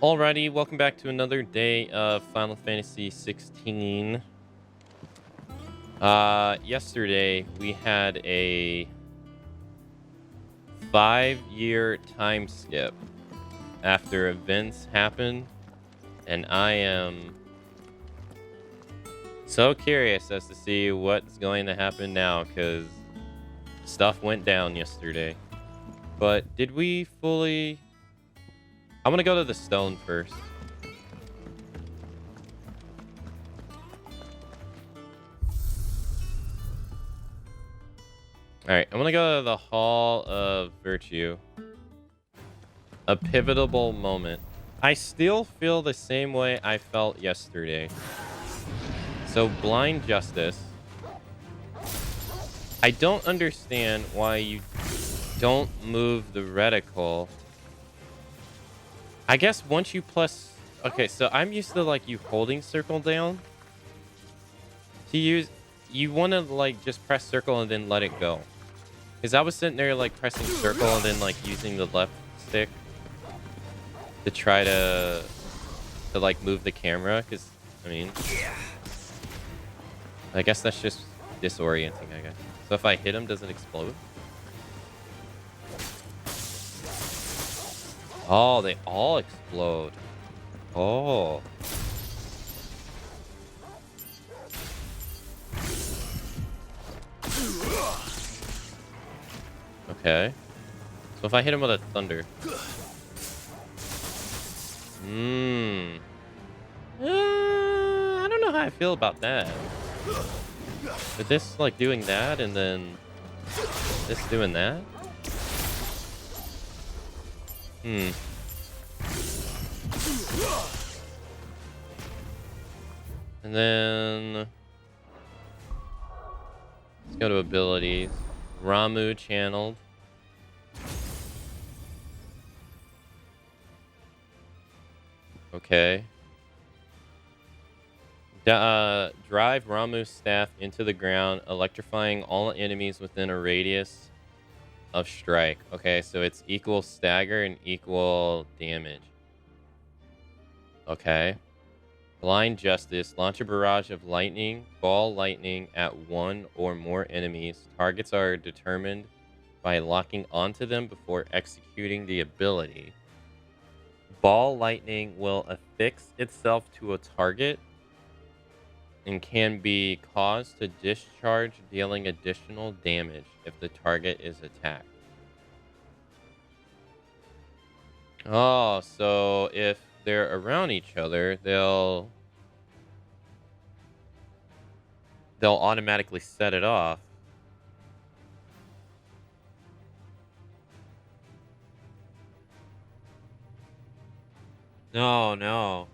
Alrighty, welcome back to another day of Final Fantasy XVI. Yesterday we had a 5-year time skip after events happened, and I am so curious as to see what's going to happen now, because stuff went down yesterday. But did we fully... I'm gonna go to the stone first. Alright, I'm gonna go to the Hall of Virtue. A pivotal moment. I still feel the same way I felt yesterday. So, blind justice. I don't understand why you don't move the reticle. I guess once you plus... Okay, so I'm used to, like, you holding circle down. To use... You want to, like, just press circle and then let it go. Because I was sitting there, like, pressing circle and then, like, using the left stick to try to like, move the camera. Because, I mean... I guess that's just disorienting, I guess. So if I hit him, does it explode? Oh, they all explode. Oh. Okay. So if I hit him with a thunder. I don't know how I feel about that. But this, like, doing that and then this doing that? And then let's go to abilities. Ramu channeled. Okay. Drive Ramu's staff into the ground, electrifying all enemies within a radius of strike. Okay, so it's equal stagger and equal damage. Okay. Blind Justice. Launch a barrage of lightning, ball lightning at one or more enemies. Targets are determined by locking onto them before executing the ability. Ball lightning will affix itself to a target and can be caused to discharge, dealing additional damage if the target is attacked. Oh, so if they're around each other, they'll automatically set it off. No.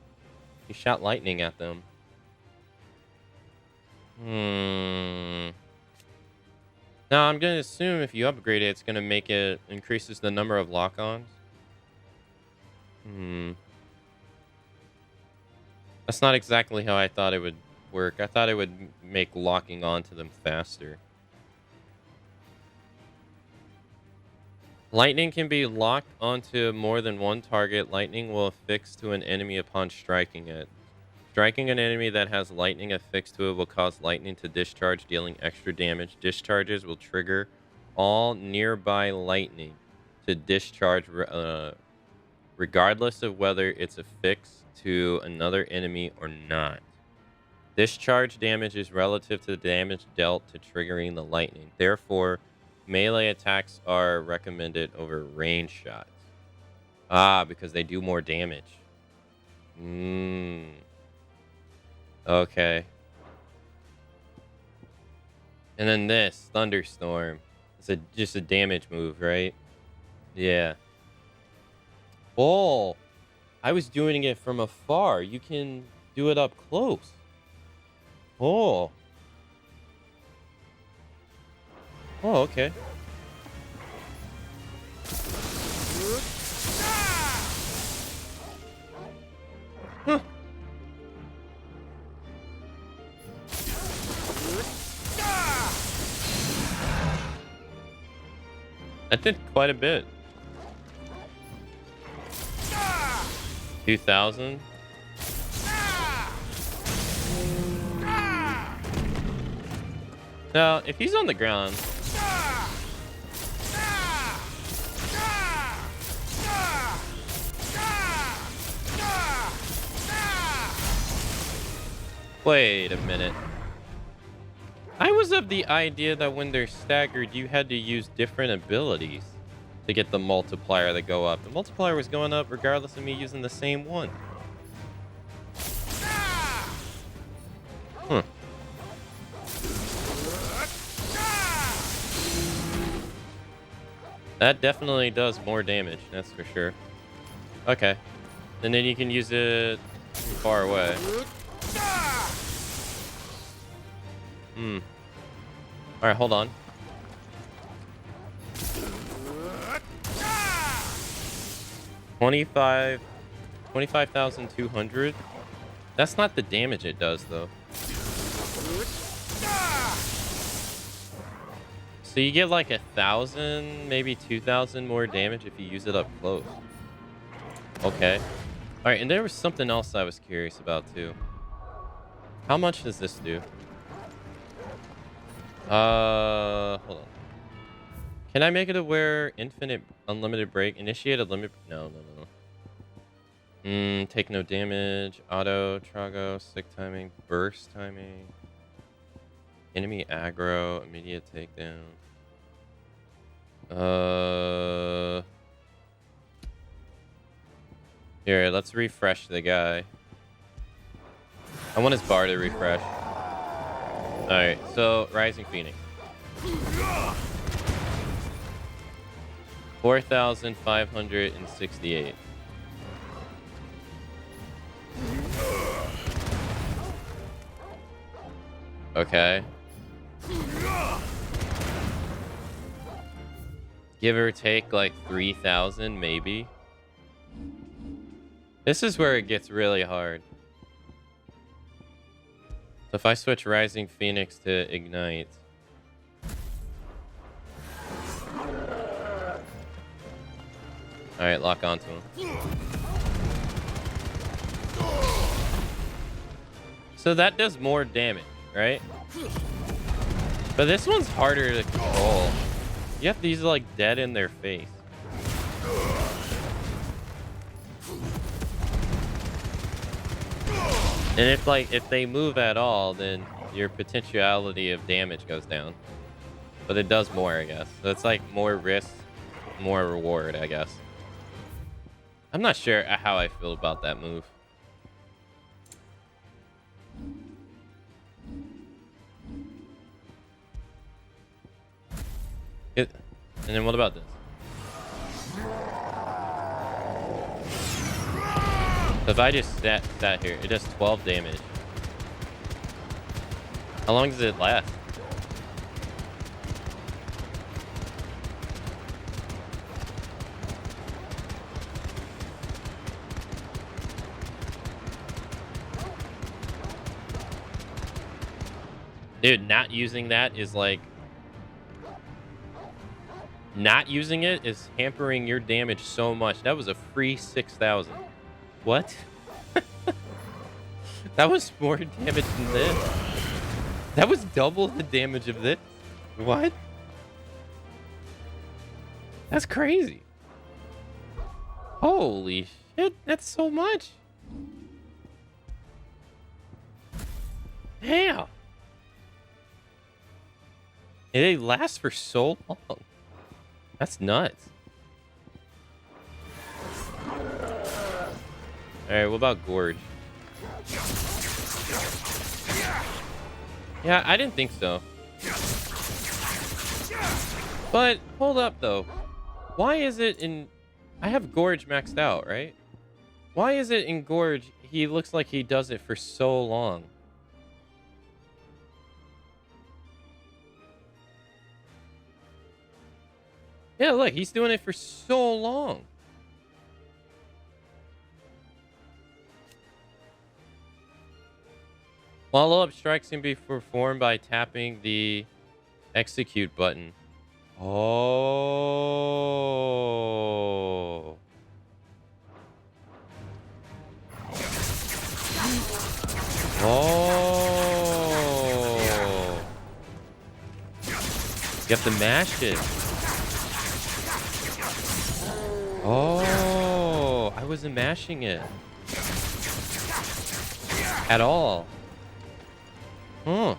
He shot lightning at them. Now, I'm going to assume if you upgrade it, it's going to make it increases the number of lock-ons. That's not exactly how I thought it would work. I thought it would make locking onto them faster. Lightning can be locked onto more than one target. Lightning will affix to an enemy upon striking it. Striking an enemy that has lightning affixed to it will cause lightning to discharge, dealing extra damage. Discharges will trigger all nearby lightning to discharge regardless of whether it's affixed to another enemy or not. Discharge damage is relative to the damage dealt to triggering the lightning. Therefore, melee attacks are recommended over range shots. Because they do more damage. Okay. And then this, Thunderstorm. It's just a damage move, right? Yeah. Oh, I was doing it from afar. You can do it up close. Oh. Oh, okay. Huh. That did quite a bit. 2,000. Now, if he's on the ground, wait a minute. I was of the idea that when they're staggered, you had to use different abilities to get the multiplier to go up. The multiplier was going up regardless of me using the same one. Huh. That definitely does more damage, that's for sure. Okay. And then you can use it from far away. Alright, hold on. 25,200. That's not the damage it does, though. So you get like 1,000, maybe 2,000 more damage if you use it up close. Okay. All right, and there was something else I was curious about too. How much does this do? Hold on. Can I make it aware infinite unlimited break? Initiate a limit? No. Take no damage. Auto, Trago, stick timing, burst timing. Enemy aggro, immediate takedown. Here, let's refresh the guy. I want his bar to refresh. Alright, so Rising Phoenix. 4,568. Okay. Give or take like 3,000 maybe. This is where it gets really hard. So if I switch Rising Phoenix to Ignite. Alright, lock onto him. So that does more damage, right? But this one's harder to control. You have to use like dead in their face. And if they move at all, then your potentiality of damage goes down. But it does more, I guess. So it's like more risk, more reward, I guess. I'm not sure how I feel about that move. And then what about this? So if I just sat here, it does 12 damage. How long does it last? Dude, not using that is like... Not using it is hampering your damage so much. That was a free 6,000. What? That was more damage than this. That was double the damage of this. What? That's crazy. Holy shit, that's so much. Damn. And they last for so long. That's nuts. Alright, what about Gorge? Yeah, I didn't think so. But, hold up though. Why is it in... I have Gorge maxed out, right? Why is it in Gorge he looks like he does it for so long? Yeah, look, he's doing it for so long. Follow-up strikes can be performed by tapping the execute button. Oh. Oh. You have to mash it. Oh, I wasn't mashing it at all. Huh.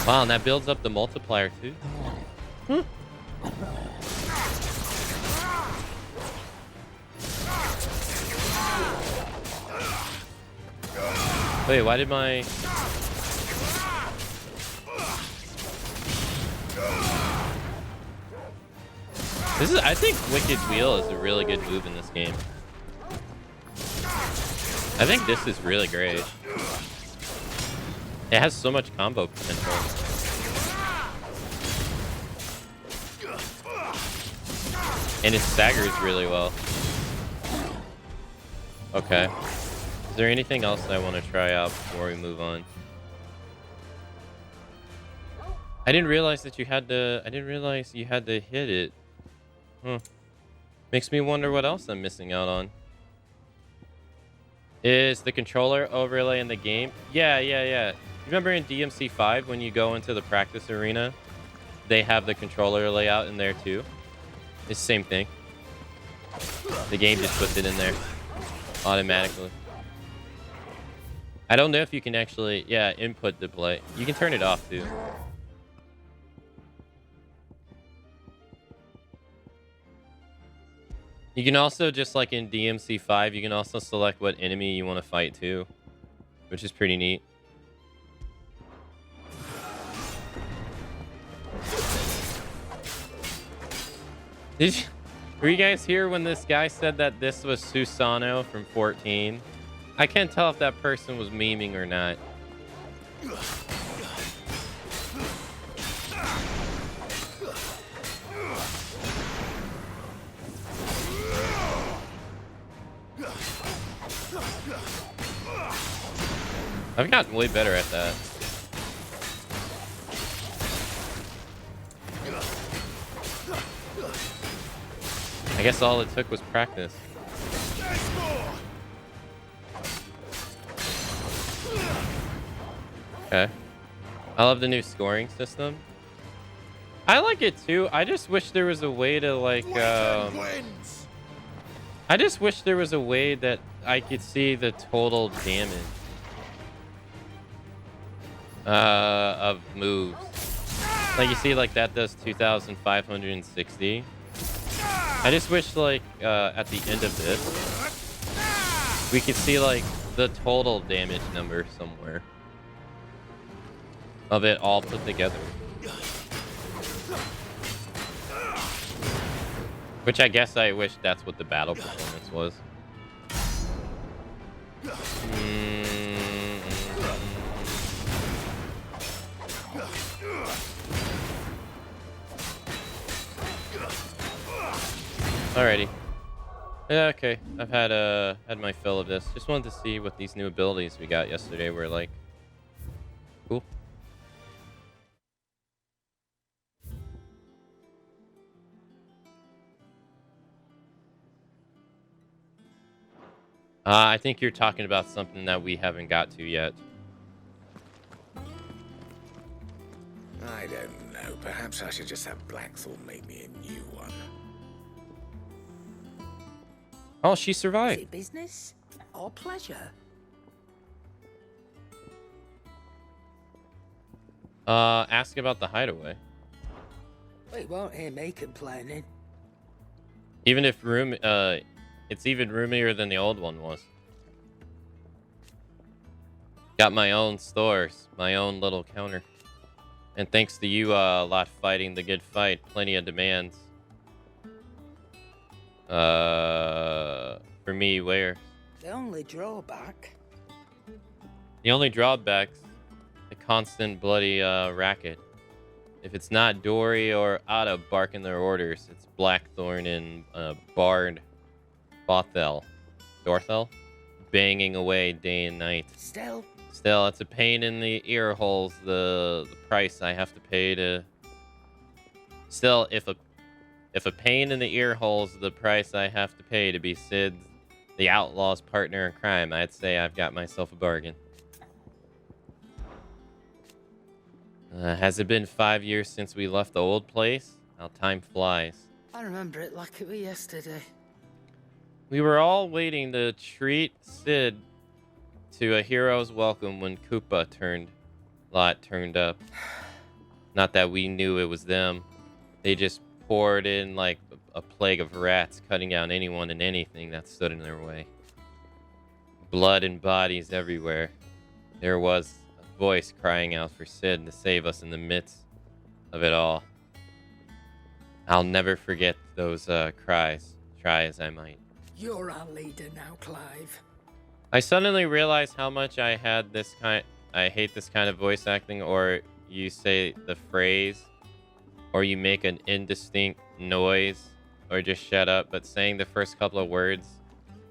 Wow, and that builds up the multiplier too. Huh. Wait, why did my... This is, I think Wicked Wheel is a really good move in this game. I think this is really great. It has so much combo potential. And it staggers really well. Okay. Is there anything else I want to try out before we move on? I didn't realize that you had to... I didn't realize you had to hit it. Huh. Makes me wonder what else I'm missing out on. Is the controller overlay in the game? Yeah. You remember in DMC5 when you go into the practice arena, they have the controller layout in there too? It's the same thing. The game just puts it in there automatically. I don't know if you can actually, input the play. You can turn it off too. You can also, just like in DMC5, you can also select what enemy you want to fight too, which is pretty neat. Were you guys here when this guy said that this was Susano from 14? I can't tell if that person was memeing or not. I've gotten way better at that. I guess all it took was practice. Okay. I love the new scoring system. I like it too. I just wish there was a way to like I just wish there was a way that I could see the total damage of moves. Like you see like that does 2,560. I just wish like at the end of this we could see like the total damage number somewhere of it all put together. Which I guess I wish that's what the battle performance was. Alrighty. Yeah, okay. I've had my fill of this. Just wanted to see what these new abilities we got yesterday were like. Cool. I think you're talking about something that we haven't got to yet. I don't know. Perhaps I should just have Blackthorn make me a new one. Oh, she Is survived. it business or pleasure? Ask about the hideaway. Well, you won't hear me complaining. Even if it's even roomier than the old one was. Got my own stores, my own little counter. And thanks to you lot fighting the good fight, plenty of demands. For me, where? The only drawback. The only drawback's the constant bloody racket. If it's not Dory or Ada barking their orders, it's Blackthorn and Bard Dorthel banging away day and night. Still, it's a pain in the ear holes. The price I have to pay to. Still, if if a pain in the ear hole's the price I have to pay to be Sid, the outlaw's partner in crime, I'd say I've got myself a bargain. Has it been 5 years since we left the old place? How time flies. I remember it like it was yesterday. We were all waiting to treat Sid to a hero's welcome when Koopa turned up. Not that we knew it was them. They just poured in like a plague of rats, cutting down anyone and anything that stood in their way. Blood and bodies everywhere. There was a voice crying out for Sid to save us in the midst of it all. I'll never forget those cries, try as I might. You're our leader now, Clive. I suddenly realized how much I hate this kind of voice acting, or you say the phrase, or you make an indistinct noise, or just shut up, but saying the first couple of words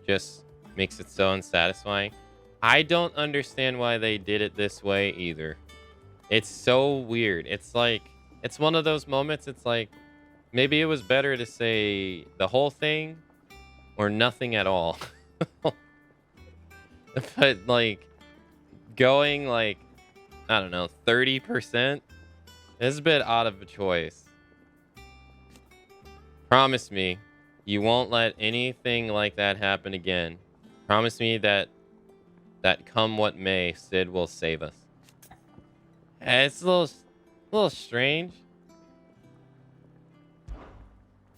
just makes it so unsatisfying. I don't understand why they did it this way either. It's so weird. It's like, it's one of those moments, it's like, maybe it was better to say the whole thing or nothing at all. But like going like, I don't know, 30% is a bit out of a choice. Promise me you won't let anything like that happen again. Promise me that come what may, Sid will save us. It's a little strange.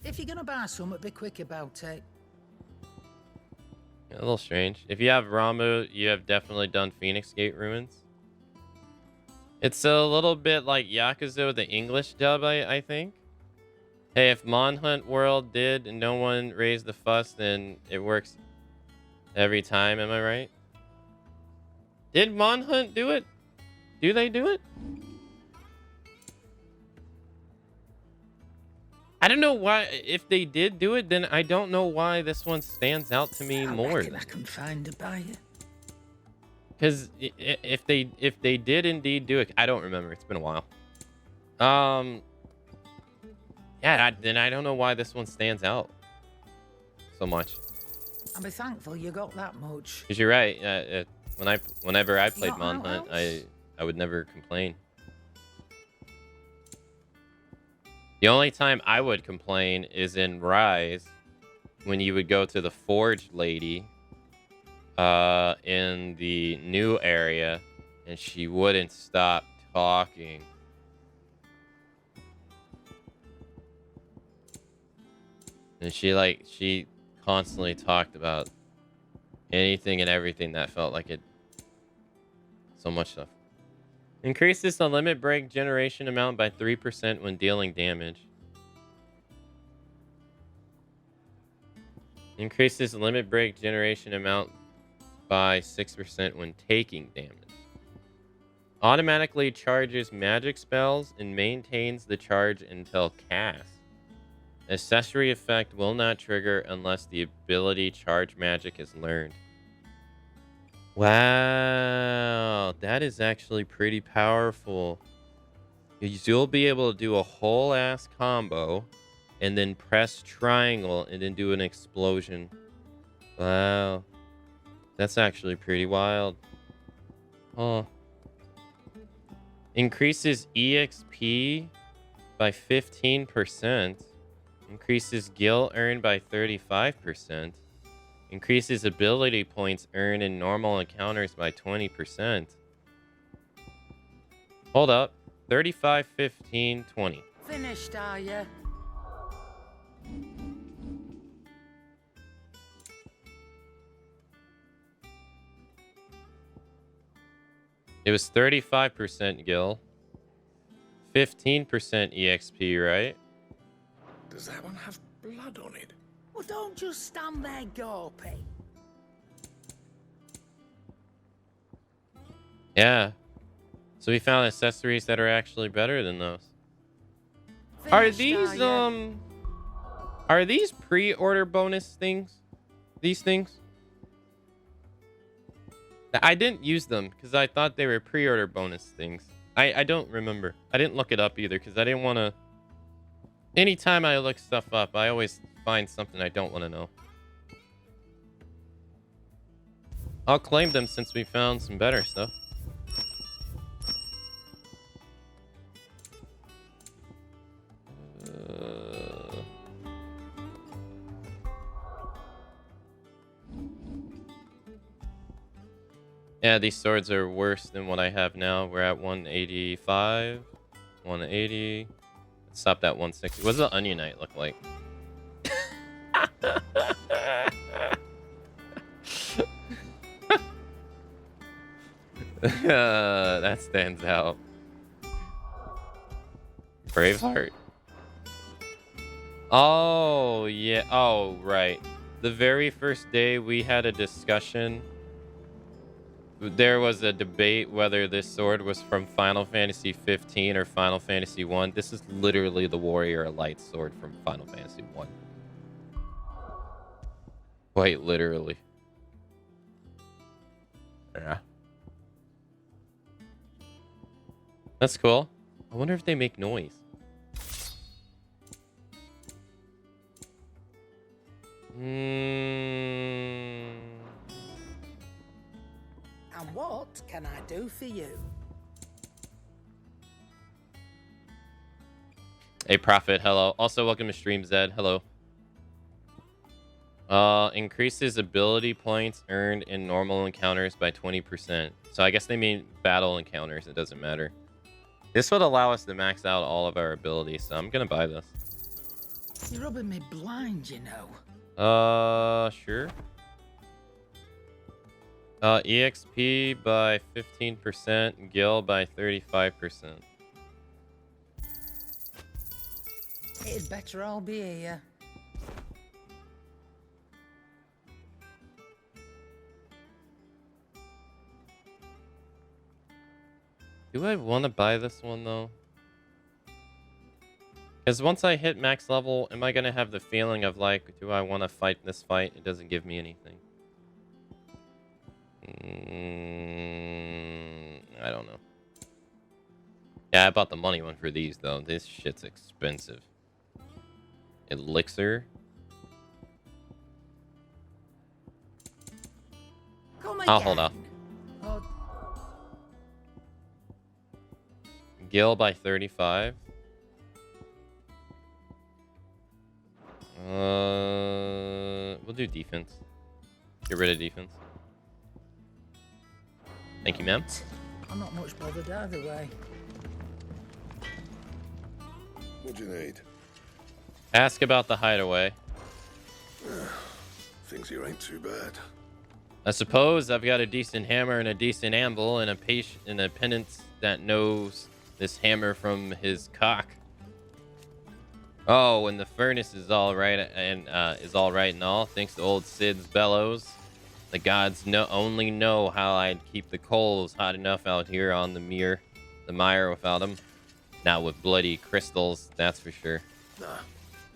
If you're gonna buy something, be quick about it. A little strange. If you have Ramu, you have definitely done Phoenix Gate Ruins. It's a little bit like Yakuza with the English dub, I think. Hey, if Monhunt World did and no one raised the fuss, then it works every time, am I right? Did Monhunt do it? Do they do it? I don't know why. If they did do it, then I don't know why this one stands out to me more. I can find a buyer. Because if they did indeed do it, I don't remember. It's been a while. Yeah, then I don't know why this one stands out so much. I'll be thankful you got that much. Because you're right. Whenever I played Monhunt, I would never complain. The only time I would complain is in Rise, when you would go to the Forge Lady in the new area, and she wouldn't stop talking. And she constantly talked about anything and everything that felt like it. So much stuff. Increases the limit break generation amount by 3% when dealing damage. Increases the limit break generation amount by 6% when taking damage. Automatically charges magic spells and maintains the charge until cast. Accessory effect will not trigger unless the ability charge magic is learned. Wow, that is actually pretty powerful. You'll be able to do a whole ass combo and then press triangle and then do an explosion. Wow, that's actually pretty wild. Oh. Increases EXP by 15%. Increases gil earned by 35%. Increases ability points earned in normal encounters by 20%. Hold up. 35, 15, 20. Finished, are you? It was 35% gil. 15% EXP, right? Does that one have blood on it? Well, don't just stand there gawping. Yeah. So we found accessories that are actually better than those. Are these pre-order bonus things? These things? I didn't use them because I thought they were pre-order bonus things. I don't remember. I didn't look it up either because I didn't want to Anytime I look stuff up, I always find something I don't want to know. I'll claim them since we found some better stuff. Yeah, these swords are worse than what I have now. We're at 185, 180. Let's stop at 160. What does the unionite look like? That stands out. Braveheart. Oh, yeah. Oh, right. The very first day we had a discussion. There was a debate whether this sword was from Final Fantasy 15 or Final Fantasy 1. This is literally the Warrior Light sword from Final Fantasy 1. Quite literally. Yeah. That's cool. I wonder if they make noise. And what can I do for you? Hey, Prophet, hello. Also, welcome to Stream Zed. Hello. Increases ability points earned in normal encounters by 20%. So I guess they mean battle encounters. It doesn't matter. This would allow us to max out all of our abilities, so I'm gonna buy this. You're rubbing me blind, you know. Sure. EXP by 15%, Gil by 35%. It'd better all be here. Do I want to buy this one, though? Because once I hit max level, am I going to have the feeling of, like, do I want to fight this fight? It doesn't give me anything. I don't know. Yeah, I bought the money one for these, though. This shit's expensive. Elixir. I'll hold off. Gil by 35. We'll do defense. Get rid of defense. Thank you, ma'am. I'm not much bothered either way. What do you need? Ask about the hideaway. Things here ain't too bad. I suppose I've got a decent hammer and a decent anvil and a penance that knows this hammer from his cock. Oh, and the furnace is all right and all thanks to old Sid's bellows. The gods only know how I'd keep the coals hot enough out here on the mire without them. Not with bloody crystals, that's for sure. Nah.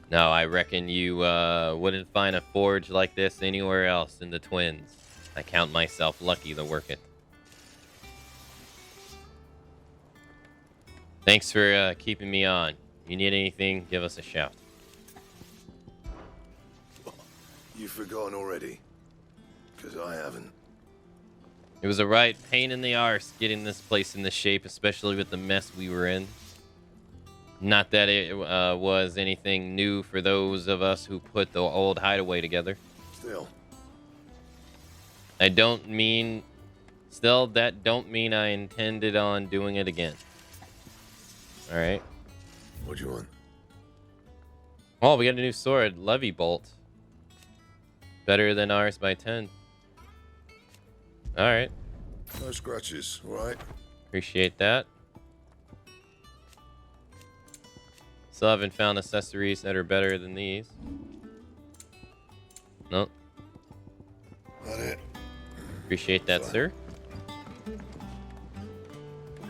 No, I reckon you wouldn't find a forge like this anywhere else in the Twins. I count myself lucky to work it. Thanks for keeping me on. You need anything, give us a shout. You've forgotten already? Because I haven't. It was a right pain in the arse getting this place in this shape, especially with the mess we were in. Not that it was anything new for those of us who put the old hideaway together. Still. That don't mean I intended on doing it again. All right. What do you want? Oh, we got a new sword, Levy Bolt. Better than ours by 10. All right. No scratches, all right? Appreciate that. Still haven't found accessories that are better than these. Nope. That it. Appreciate that, sir.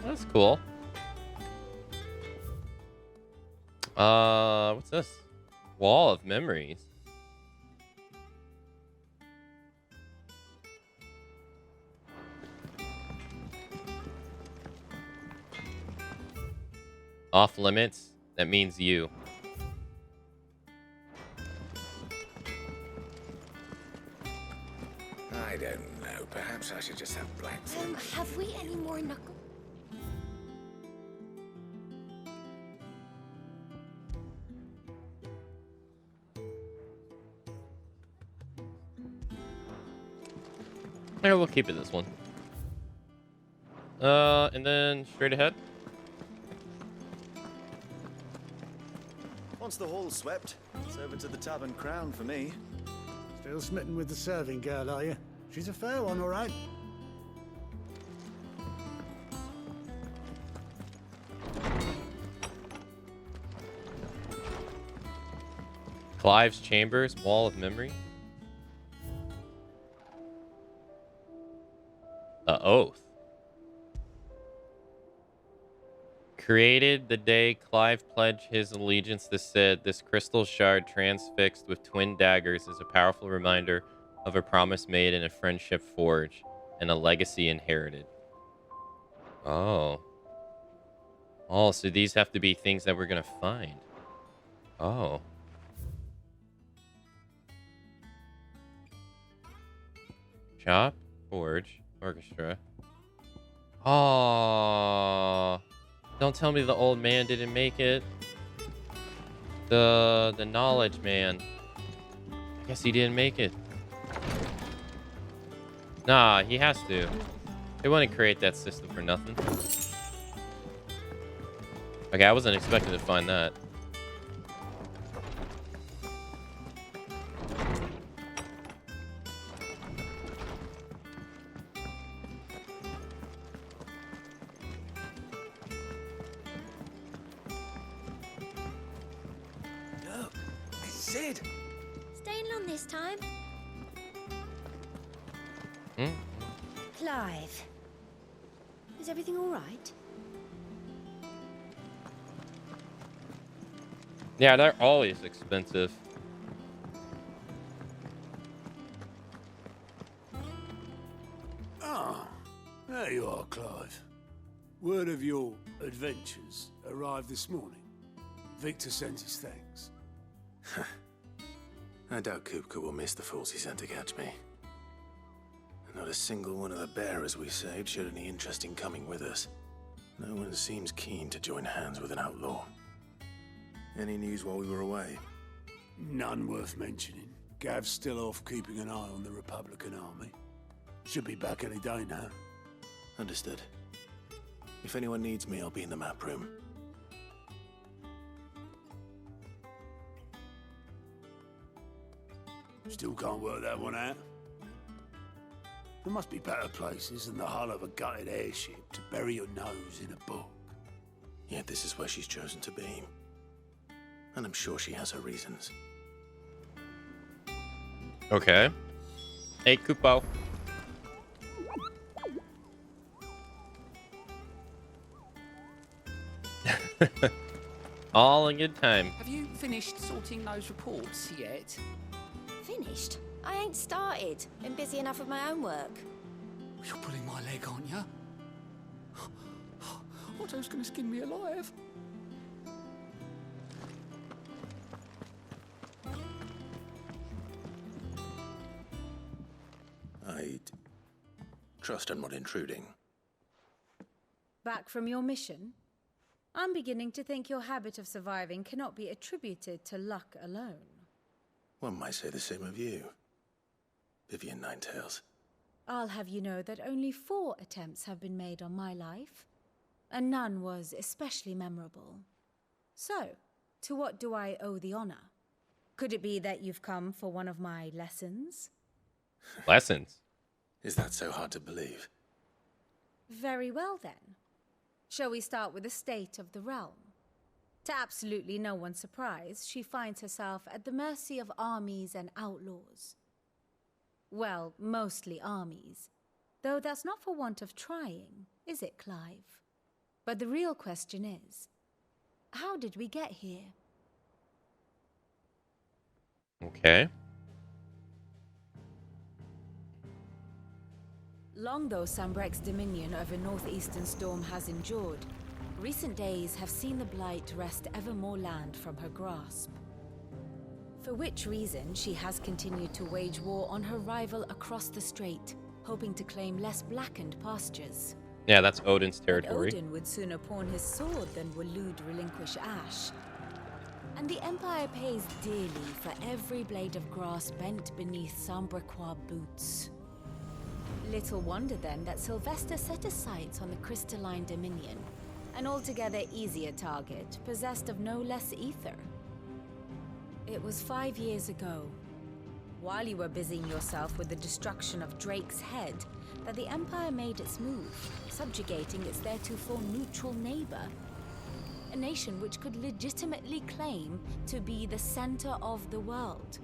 That's cool. What's this? Wall of Memories. Off limits? That means you. I don't know. Perhaps I should just have blacksmith. Have we any more knuckle? Yeah, we'll keep it this one. And then straight ahead. Once the hall's swept, it's over to the Tavern Crown for me. Still smitten with the serving girl, are you? She's a fair one, all right. Clive's Chambers, Wall of Memory. The Oath. Created the day Clive pledged his allegiance to Cid, this crystal shard transfixed with twin daggers is a powerful reminder of a promise made and a friendship forged and a legacy inherited. Oh. Oh, so these have to be things that we're going to find. Oh. Shop, Forge, Orchestra. Oh. Don't tell me the old man didn't make it. The knowledge man. I guess he didn't make it. Nah, he has to. They wouldn't create that system for nothing. Okay, I wasn't expecting to find that. Look, it's Cid. Staying long this time? Hmm? Clive. Is everything all right? Yeah, they're always expensive. Ah, there you are, Clive. Word of your adventures arrived this morning. Victor sends his thanks. I doubt Kupka will miss the fools he sent to catch me. Not a single one of the bearers we saved showed any interest in coming with us. No one seems keen to join hands with an outlaw. Any news while we were away? None worth mentioning. Gav's still off keeping an eye on the Republican army. Should be back any day now. Understood. If anyone needs me, I'll be in the map room. Still can't work that one out. There must be better places than the hull of a gutted airship to bury your nose in a book. Yet this is where she's chosen to be. And I'm sure she has her reasons. Okay. Hey, Kupo. All in good time. Have you finished sorting those reports yet? Finished? I ain't started. Been busy enough with my own work. You're pulling my leg, aren't you? Otto's gonna skin me alive. I trust I'm not intruding. Back from your mission? I'm beginning to think your habit of surviving cannot be attributed to luck alone. One might say the same of you, Vivian Ninetails. I'll have you know that only 4 attempts have been made on my life, and none was especially memorable. So, to what do I owe the honor? Could it be that you've come for one of my lessons? Lessons? Is that so hard to believe? Very well then. Shall we start with the state of the realm? To absolutely no one's surprise, she finds herself at the mercy of armies and outlaws. Well, mostly armies. Though that's not for want of trying, is it, Clive? But the real question is, how did we get here? Okay. Long though Sambrek's dominion over northeastern Storm has endured, recent days have seen the Blight wrest ever more land from her grasp. For which reason she has continued to wage war on her rival across the strait, hoping to claim less blackened pastures. Yeah, that's Odin's But territory. Odin would sooner pawn his sword than Waloed relinquish Ash. And the Empire pays dearly for every blade of grass bent beneath Sambraquois boots. Little wonder then that Sylvester set his sights on the crystalline Dominion, an altogether easier target, possessed of no less ether. It was 5 years ago, while you were busying yourself with the destruction of Drake's head, that the Empire made its move, subjugating its theretofore neutral neighbor. A nation which could legitimately claim to be the center of the world.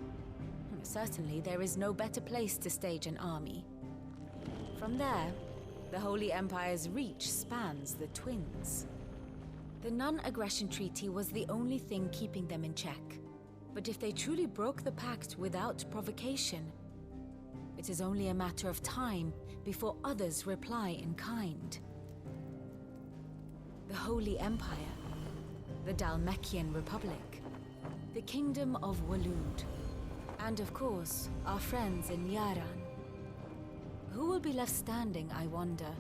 Certainly, there is no better place to stage an army. From there, the Holy Empire's reach spans the Twins. The non-aggression treaty was the only thing keeping them in check. But if they truly broke the pact without provocation, it is only a matter of time before others reply in kind. The Holy Empire, the Dhalmekian Republic, the Kingdom of Waloed, and of course, our friends in Yaran. Who will be left standing, I wonder,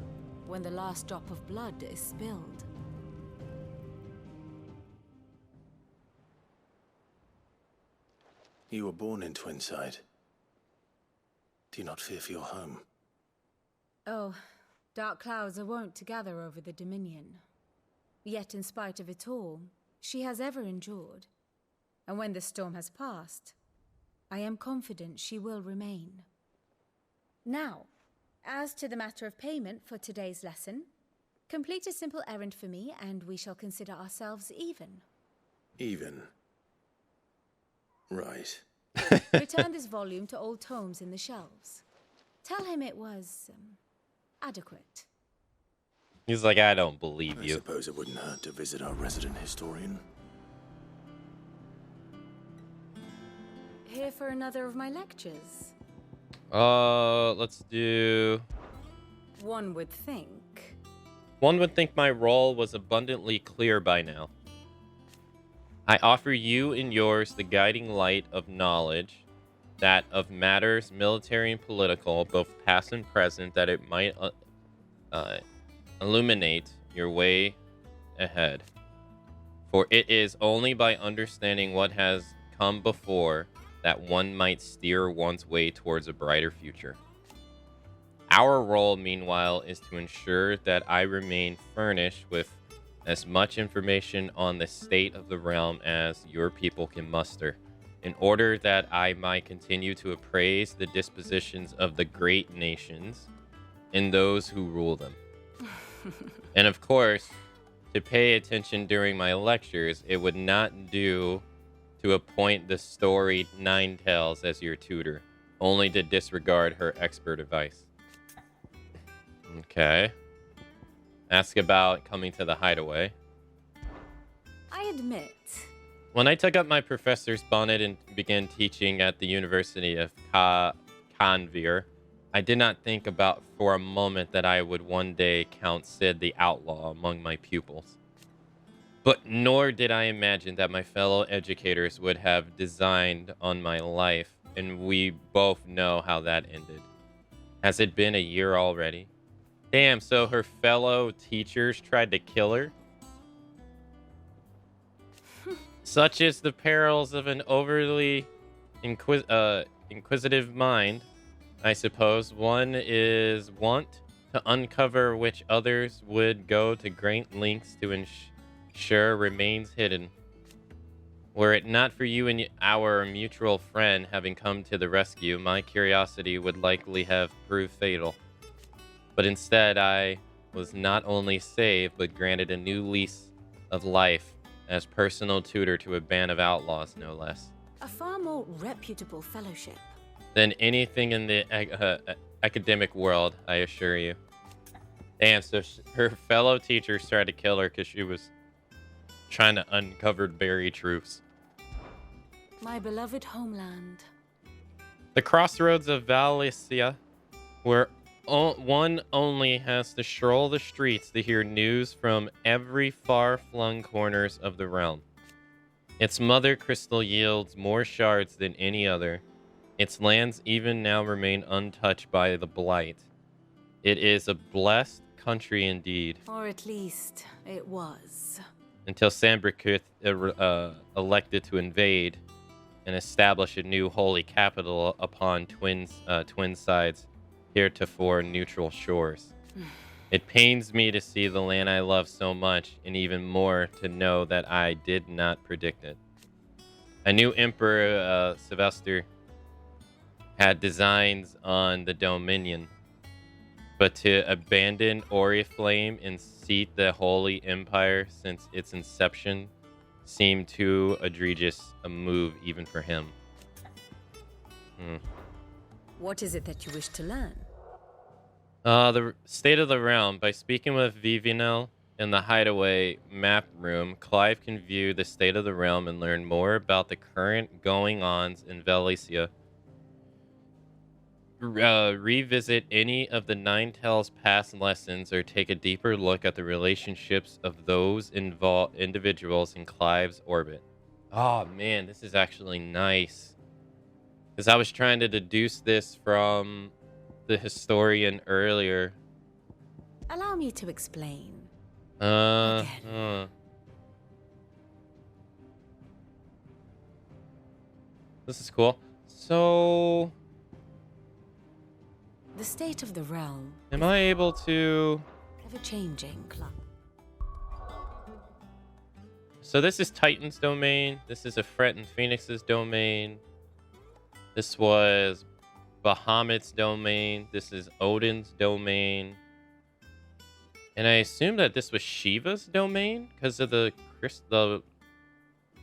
when the last drop of blood is spilled? You were born in Twinside. Do you not fear for your home? Oh, dark clouds are wont to gather over the Dominion. Yet in spite of it all, she has ever endured. And when the storm has passed, I am confident she will remain. Now, as to the matter of payment for today's lesson, complete a simple errand for me and we shall consider ourselves even. Even? Right. Return this volume to old tomes in the shelves. Tell him it was adequate. He's like, I don't believe I you. suppose it wouldn't hurt to visit our resident historian. Here for another of my lectures? Let's do... One would think. One would think my role was abundantly clear by now. I offer you and yours the guiding light of knowledge, that of matters military and political, both past and present, that it might illuminate your way ahead. For it is only by understanding what has come before that one might steer one's way towards a brighter future. Our role, meanwhile, is to ensure that I remain furnished with as much information on the state of the realm as your people can muster, in order that I might continue to appraise the dispositions of the great nations and those who rule them. And of course, to pay attention during my lectures, it would not do to appoint the storied Ninetales as your tutor, only to disregard her expert advice. Okay. Ask about coming to the hideaway. I admit. When I took up my professor's bonnet and began teaching at the University of Kanvir, I did not think about for a moment that I would one day count Sid the Outlaw among my pupils. But nor did I imagine that my fellow educators would have designed on my life, and we both know how that ended. Has it been a year already? Damn, so her fellow teachers tried to kill her? Such is the perils of an overly inquisitive mind, I suppose. One is wont to uncover which others would go to great lengths to ensure remains hidden. Were it not for you and our mutual friend having come to the rescue, my curiosity would likely have proved fatal. But instead, I was not only saved, but granted a new lease of life as personal tutor to a band of outlaws, no less. A far more reputable fellowship Than anything in the academic world, I assure you. Damn, so her fellow teachers tried to kill her because she was trying to uncover buried truths. My beloved homeland. The crossroads of Valencia, where one only has to stroll the streets to hear news from every far-flung corners of the realm. Its mother crystal yields more shards than any other. Its lands even now remain untouched by the blight. It is a blessed country indeed. Or at least it was. Until Sambrikuth elected to invade and establish a new holy capital upon twin sides, heretofore neutral shores. It pains me to see the land I love so much, and even more to know that I did not predict it. I knew Emperor Sylvester had designs on the Dominion, but to abandon Oriflame and seat the Holy Empire since its inception seemed too egregious a move even for him. What is it that you wish to learn? The state of the realm. By speaking with Vivinel in the hideaway map room, Clive can view the state of the realm and learn more about the current going-ons in Valencia. Revisit any of the Nine Tails past lessons or take a deeper look at the relationships of those individuals in Clive's orbit. Oh man, this is actually nice. Because I was trying to deduce this from the historian earlier. Allow me to explain. This is cool. So, The state of the realm. am I able to... Ever-changing, Club. So this is Titan's domain. This is Ifrit and Phoenix's domain. This was Bahamut's domain. This is Odin's domain. And I assume that this was Shiva's domain because of the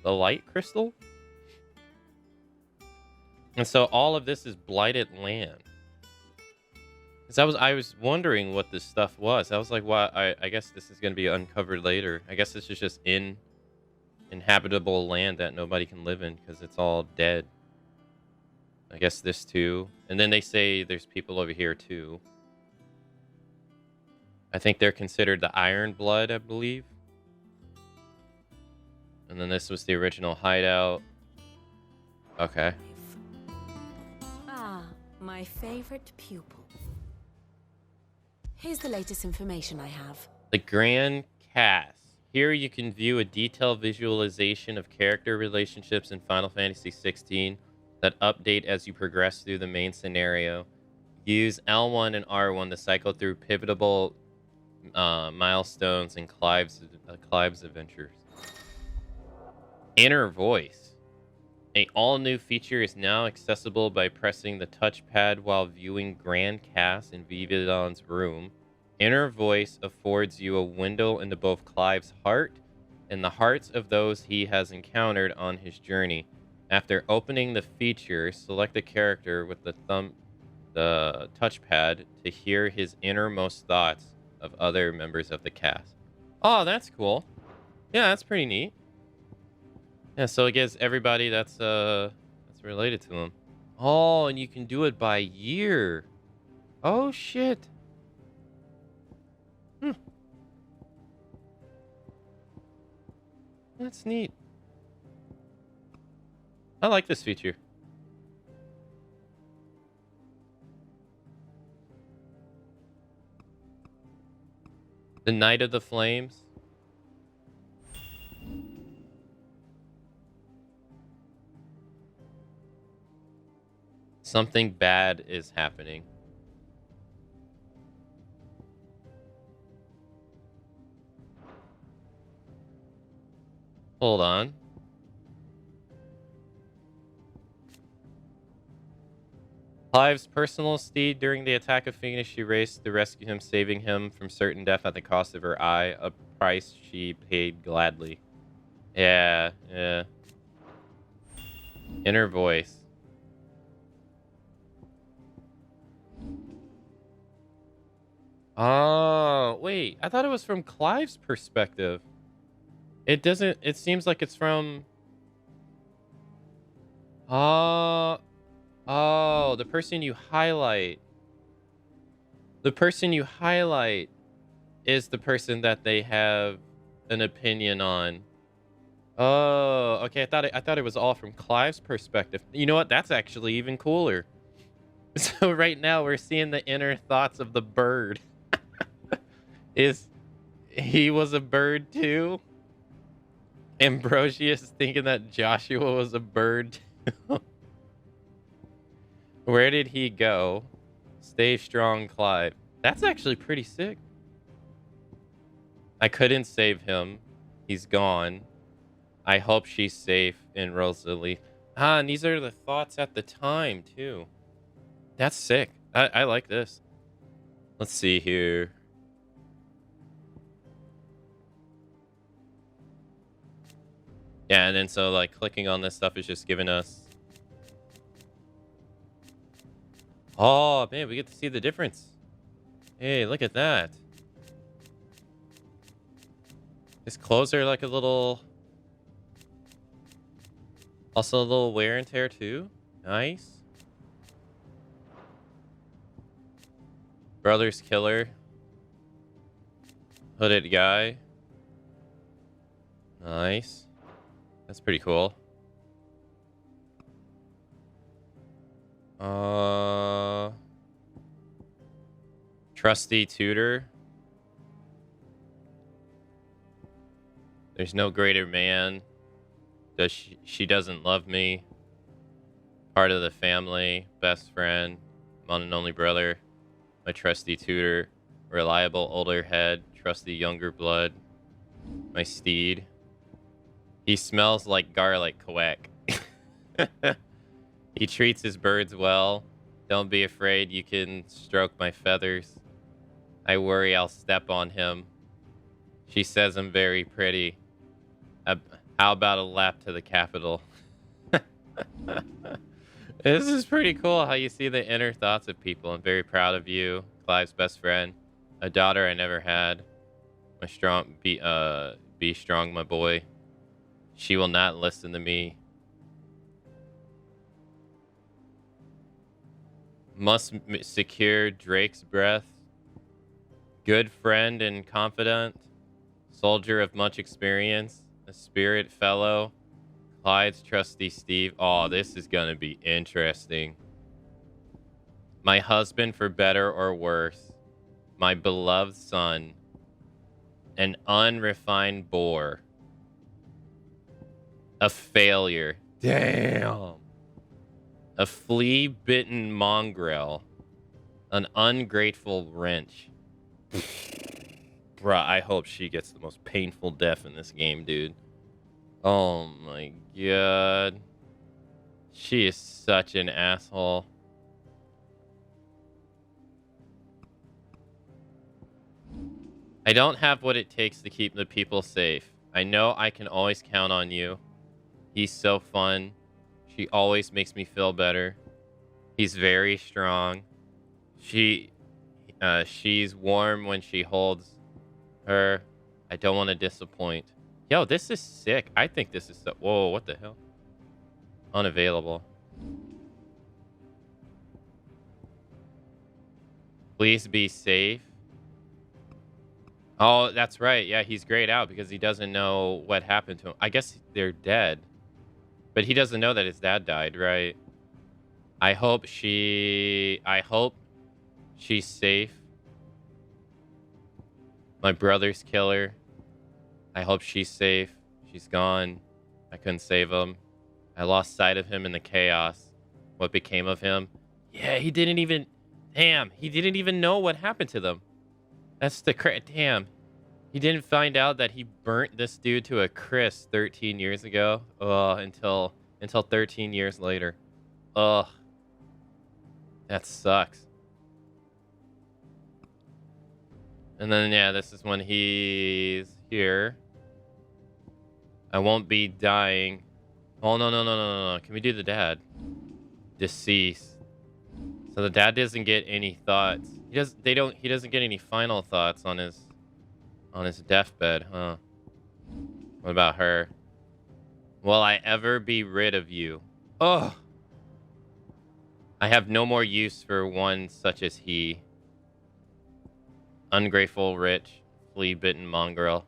light crystal. And so all of this is blighted land. Because I was wondering what this stuff was. I was like, "Why? I guess this is going to be uncovered later. I guess this is just inhabitable land that nobody can live in because it's all dead." I guess this too. And then they say there's people over here too. I think they're considered the Iron Blood, I believe. And then this was the original hideout. Okay. Ah, my favorite pupil. Here's the latest information I have. The Grand Cast. Here you can view a detailed visualization of character relationships in Final Fantasy XVI that update as you progress through the main scenario. Use L1 and R1 to cycle through pivotal milestones in Clive's adventures. Inner Voice. A all-new feature is now accessible by pressing the touchpad while viewing Grand Cast in Vividon's room. Inner Voice affords you a window into both Clive's heart and the hearts of those he has encountered on his journey. After opening the feature, select a character with the touchpad to hear his innermost thoughts of other members of the cast. Oh, that's cool. Yeah, that's pretty neat. Yeah, so it gives everybody that's related to him. Oh, and you can do it by year. Oh shit. That's neat. I like this feature. The Night of the Flames. Something bad is happening. Hold on. Clive's personal steed during the attack of Phoenix, she raced to rescue him, saving him from certain death at the cost of her eye, a price she paid gladly. Yeah. Inner Voice. Oh, wait. I thought it was from Clive's perspective. It doesn't... It seems like it's from... Oh, the person you highlight. The person you highlight is the person that they have an opinion on. Oh, okay. I thought it was all from Clive's perspective. You know what? That's actually even cooler. So right now we're seeing the inner thoughts of the bird. Is he was a bird too? Ambrosius thinking that Joshua was a bird too. Where did he go? Stay strong, Clive. That's actually pretty sick. I couldn't save him. He's gone. I hope she's safe in Rosalie. Ah, and these are the thoughts at the time, too. That's sick. I like this. Let's see here. Yeah, and then so, like, clicking on this stuff is just giving us... Oh, man, we get to see the difference. Hey, look at that. His clothes are like a little... Also a little wear and tear, too. Nice. Brother's killer. Hooded guy. Nice. That's pretty cool. Trusty tutor. There's no greater man. She doesn't love me. Part of the family. Best friend. One and only brother. My trusty tutor. Reliable older head. Trusty younger blood. My steed. He smells like garlic quack. He treats his birds well. Don't be afraid, you can stroke my feathers. I worry I'll step on him. She says I'm very pretty. How about a lap to the capital? This is pretty cool how you see the inner thoughts of people. I'm very proud of you, Clive's best friend. A daughter I never had. Be strong, my boy. She will not listen to me. Must secure Drake's breath. Good friend and confidant. Soldier of much experience. A spirit fellow. Clyde's trusty Steve. Oh, this is going to be interesting. My husband for better or worse. My beloved son. An unrefined boor. A failure. Damn. A flea-bitten mongrel. An ungrateful wrench. Bruh, I hope she gets the most painful death in this game, dude. Oh my god. She is such an asshole. I don't have what it takes to keep the people safe. I know I can always count on you. He's so fun. She always makes me feel better. He's very strong. She's warm when she holds her. I don't want to disappoint. Yo, this is sick. I think this is so... Whoa, what the hell? Unavailable. Please be safe. Oh, that's right. Yeah, he's grayed out because he doesn't know what happened to him. I guess they're dead. But he doesn't know that his dad died, right? I hope she's safe. My brother's killer. I hope she's safe. She's gone. I couldn't save him. I lost sight of him in the chaos. What became of him? Yeah, he didn't even... Damn, he didn't even know what happened to them. That's the damn. He didn't find out that he burnt this dude to a crisp 13 years ago. Until 13 years later. Ugh. That sucks. And then yeah, this is when he's here. I won't be dying. Oh no. Can we do the dad? Deceased. So the dad doesn't get any thoughts. He doesn't get any final thoughts on his deathbed, huh? What about her? Will I ever be rid of you? Ugh. I have no more use for one such as he. Ungrateful, rich, flea-bitten mongrel.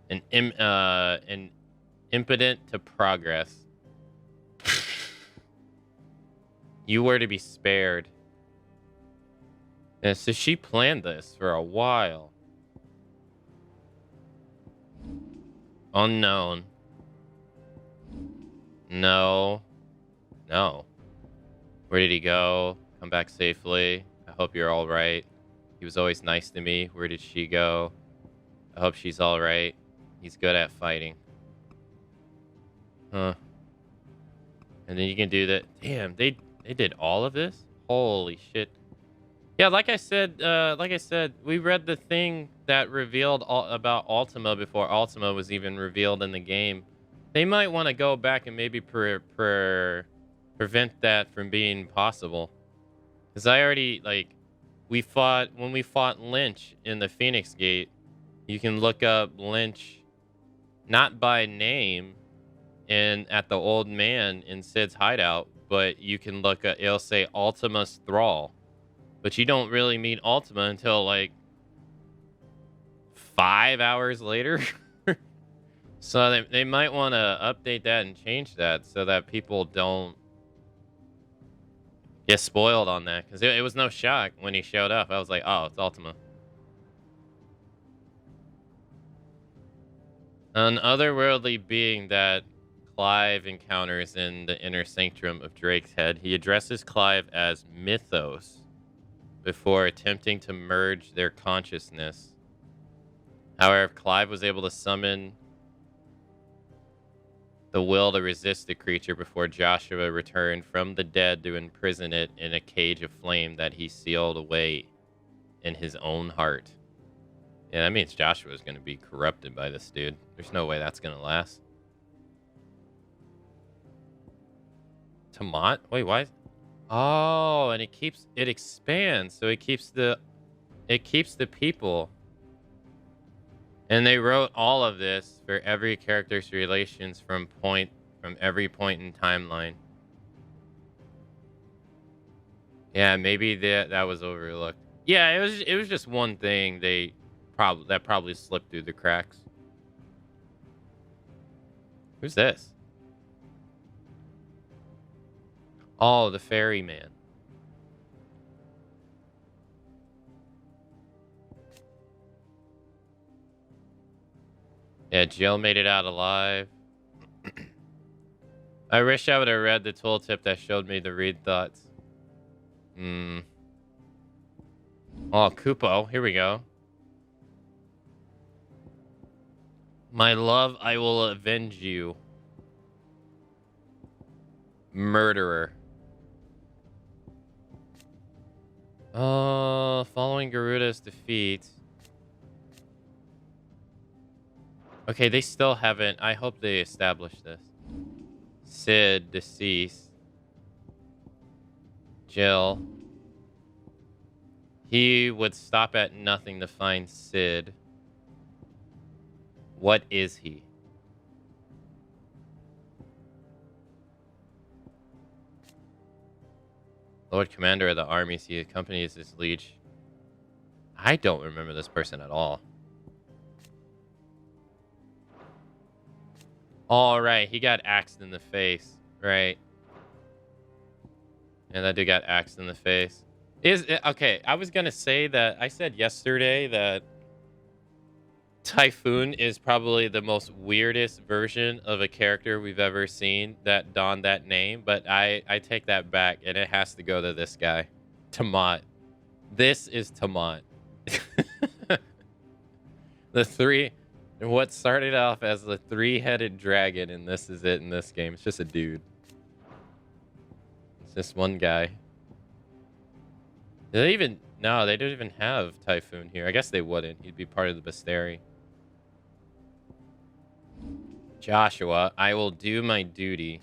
An impotent to progress. You were to be spared. And so she planned this for a while. Unknown. No. No. Where did he go? Come back safely. I hope you're all right. He was always nice to me. Where did she go? I hope she's all right. He's good at fighting. Huh. And then you can do that. Damn, they did all of this? Holy shit. Yeah, like I said, we read the thing that revealed all about Ultima before Ultima was even revealed in the game. They might want to go back and maybe prevent that from being possible. Because I already, like, when we fought Lynch in the Phoenix Gate, you can look up Lynch, not by name, at the old man in Sid's hideout, but you can look at, it'll say Ultima's Thrall. But you don't really meet Ultima until, like, 5 hours later. So they might want to update that and change that so that people don't get spoiled on that. Because it was no shock when he showed up. I was like, oh, it's Ultima. An otherworldly being that Clive encounters in the inner sanctum of Drake's head, he addresses Clive as Mythos before attempting to merge their consciousness. However, Clive was able to summon the will to resist the creature before Joshua returned from the dead to imprison it in a cage of flame that he sealed away in his own heart. Yeah, that means Joshua is going to be corrupted by this dude. There's no way that's going to last. Tomat? Wait, why? Oh, and it expands, so it keeps the people. And they wrote all of this for every character's relations from every point in timeline. Yeah, maybe that was overlooked. Yeah, it was just one thing that probably slipped through the cracks. Who's this? Oh, the ferryman. Yeah, Jill made it out alive. I wish I would have read the tooltip that showed me the read thoughts. Oh, Kupo. Here we go. My love, I will avenge you. Murderer. Following Garuda's defeat. Okay, they still haven't. I hope they establish this. Sid, deceased. Jill. He would stop at nothing to find Sid. What is he? Lord Commander of the armies, he accompanies his liege. I don't remember this person at all. All right, he got axed in the face, right? And that dude got axed in the face. Okay, I was gonna say that I said yesterday that Typhoon is probably the most weirdest version of a character we've ever seen that donned that name, but I take that back, and it has to go to this guy, Tamat. This is Tamat. What started off as the three-headed dragon, and this is it in this game. It's just a dude. It's just one guy. No, they don't even have Typhoon here. I guess they wouldn't. He'd be part of the Basteri. Joshua, I will do my duty.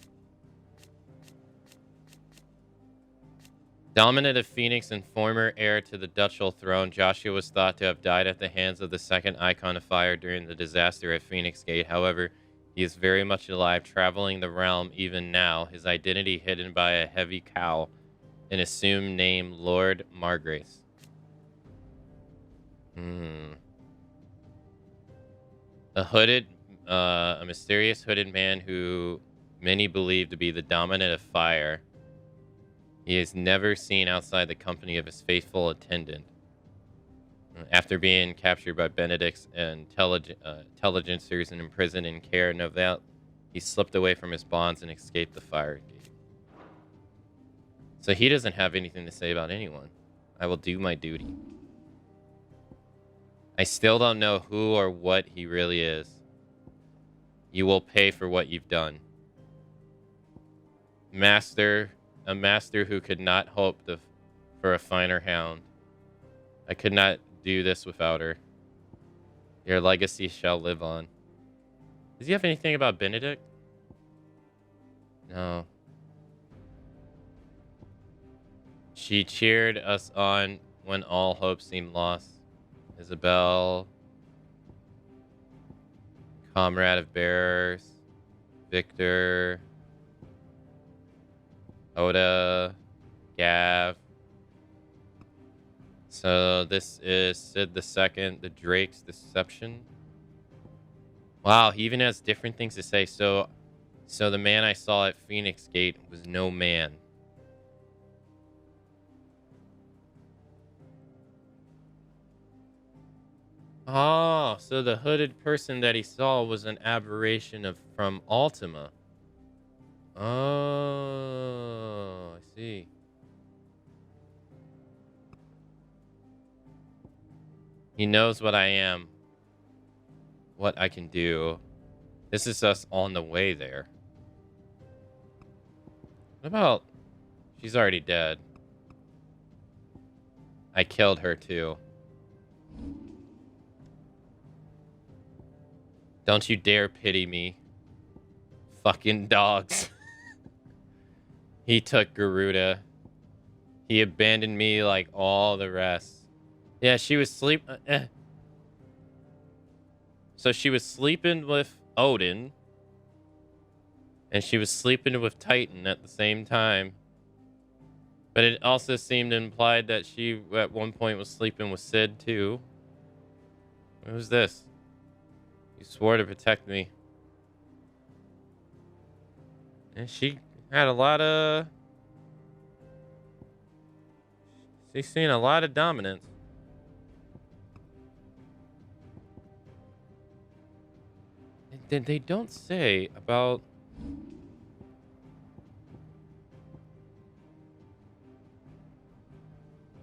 Dominant of Phoenix and former heir to the ducal throne, Joshua was thought to have died at the hands of the second Icon of Fire during the disaster at Phoenix Gate. However, he is very much alive, traveling the realm even now, his identity hidden by a heavy cowl, an assumed name Lord Margrace. A hooded a mysterious hooded man who many believe to be the dominant of fire. He is never seen outside the company of his faithful attendant. After being captured by Benedict's intelligencers and imprisoned in Care Novel, he slipped away from his bonds and escaped the fire gate. So he doesn't have anything to say about anyone. I will do my duty. I still don't know who or what he really is. You will pay for what you've done. A master who could not hope for a finer hound. I could not do this without her. Your legacy shall live on. Does he have anything about Benedict? No. She cheered us on when all hope seemed lost. Isabel, comrade of bearers, Victor, Oda, Gav. So this is Sid II, the Drake's Deception. Wow, he even has different things to say. So the man I saw at Phoenix Gate was no man. Oh, so the hooded person that he saw was an aberration from Ultima. Oh, I see. He knows what I am, what I can do. This is us on the way there. What about... She's already dead. I killed her too. Don't you dare pity me. Fucking dogs. He took Garuda. He abandoned me like all the rest. Yeah, she was So she was sleeping with Odin. And she was sleeping with Titan at the same time. But it also seemed implied that she at one point was sleeping with Sid too. What was this? You swore to protect me. And she had a lot of... She's seen a lot of dominance. And they don't say about...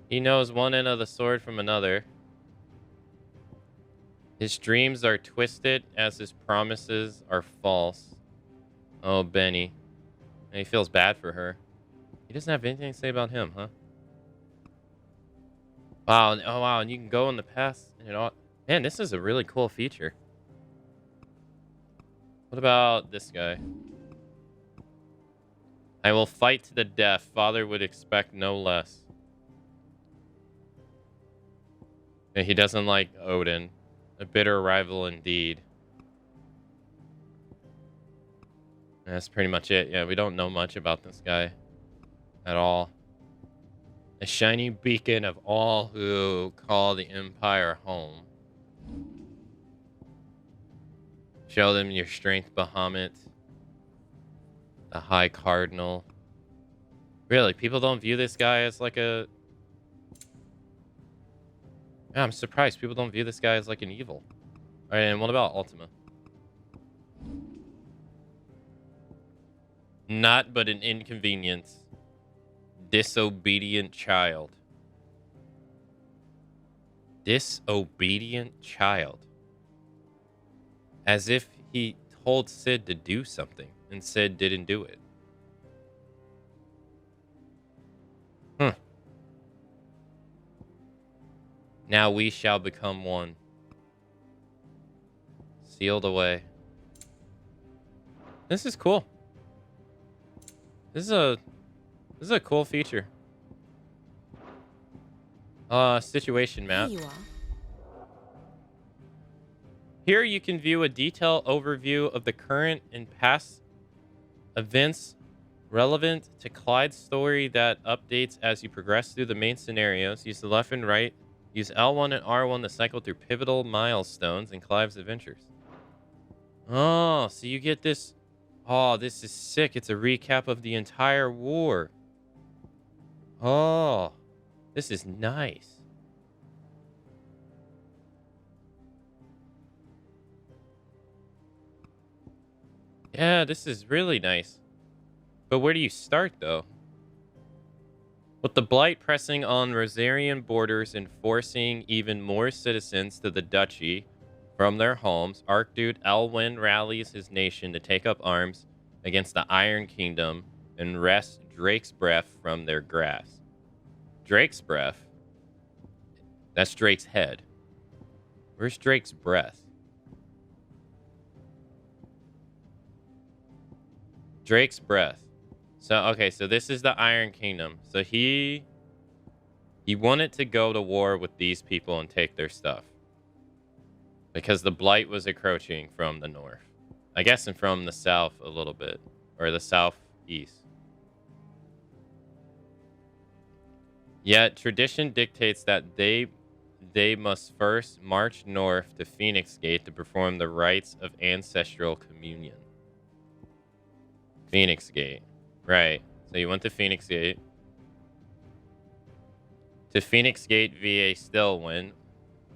He knows one end of the sword from another. His dreams are twisted as his promises are false. Oh, Benny. And he feels bad for her. He doesn't have anything to say about him, huh? Wow. Oh, wow. And you can go in the past. And it all... Man, this is a really cool feature. What about this guy? I will fight to the death. Father would expect no less. And he doesn't like Odin. A bitter rival indeed. And that's pretty much it. Yeah, we don't know much about this guy at all. A shining beacon of all who call the Empire home. Show them your strength, Bahamut. The High Cardinal. Really, people don't view this guy as like a... Yeah, I'm surprised people don't view this guy as like an evil. All right, and what about Ultima? Not but an inconvenience. Disobedient child. Disobedient child. As if he told Sid to do something and Sid didn't do it. Now we shall become one. Sealed away. This is cool. This is a cool feature. Situation map. Here you are. Here you can view a detailed overview of the current and past events relevant to Clyde's story that updates as you progress through the main scenarios. Use the left and right. Use L1 and R1 to cycle through pivotal milestones in Clive's adventures. Oh, so you get this. Oh, this is sick. It's a recap of the entire war. Oh, this is nice. Yeah, this is really nice. But where do you start, though? With the Blight pressing on Rosarian borders and forcing even more citizens to the duchy from their homes, Archduke Elwyn rallies his nation to take up arms against the Iron Kingdom and wrest Drake's breath from their grasp. Drake's breath? That's Drake's head. Where's Drake's breath? Drake's breath. So, okay, so this is the Iron Kingdom. So he wanted to go to war with these people and take their stuff. Because the Blight was encroaching from the north. I guess, and from the south a little bit. Or the southeast. Yet, tradition dictates that they must first march north to Phoenix Gate to perform the rites of ancestral communion. Phoenix Gate. Right. So you went to Phoenix Gate. To Phoenix Gate via Stillwind.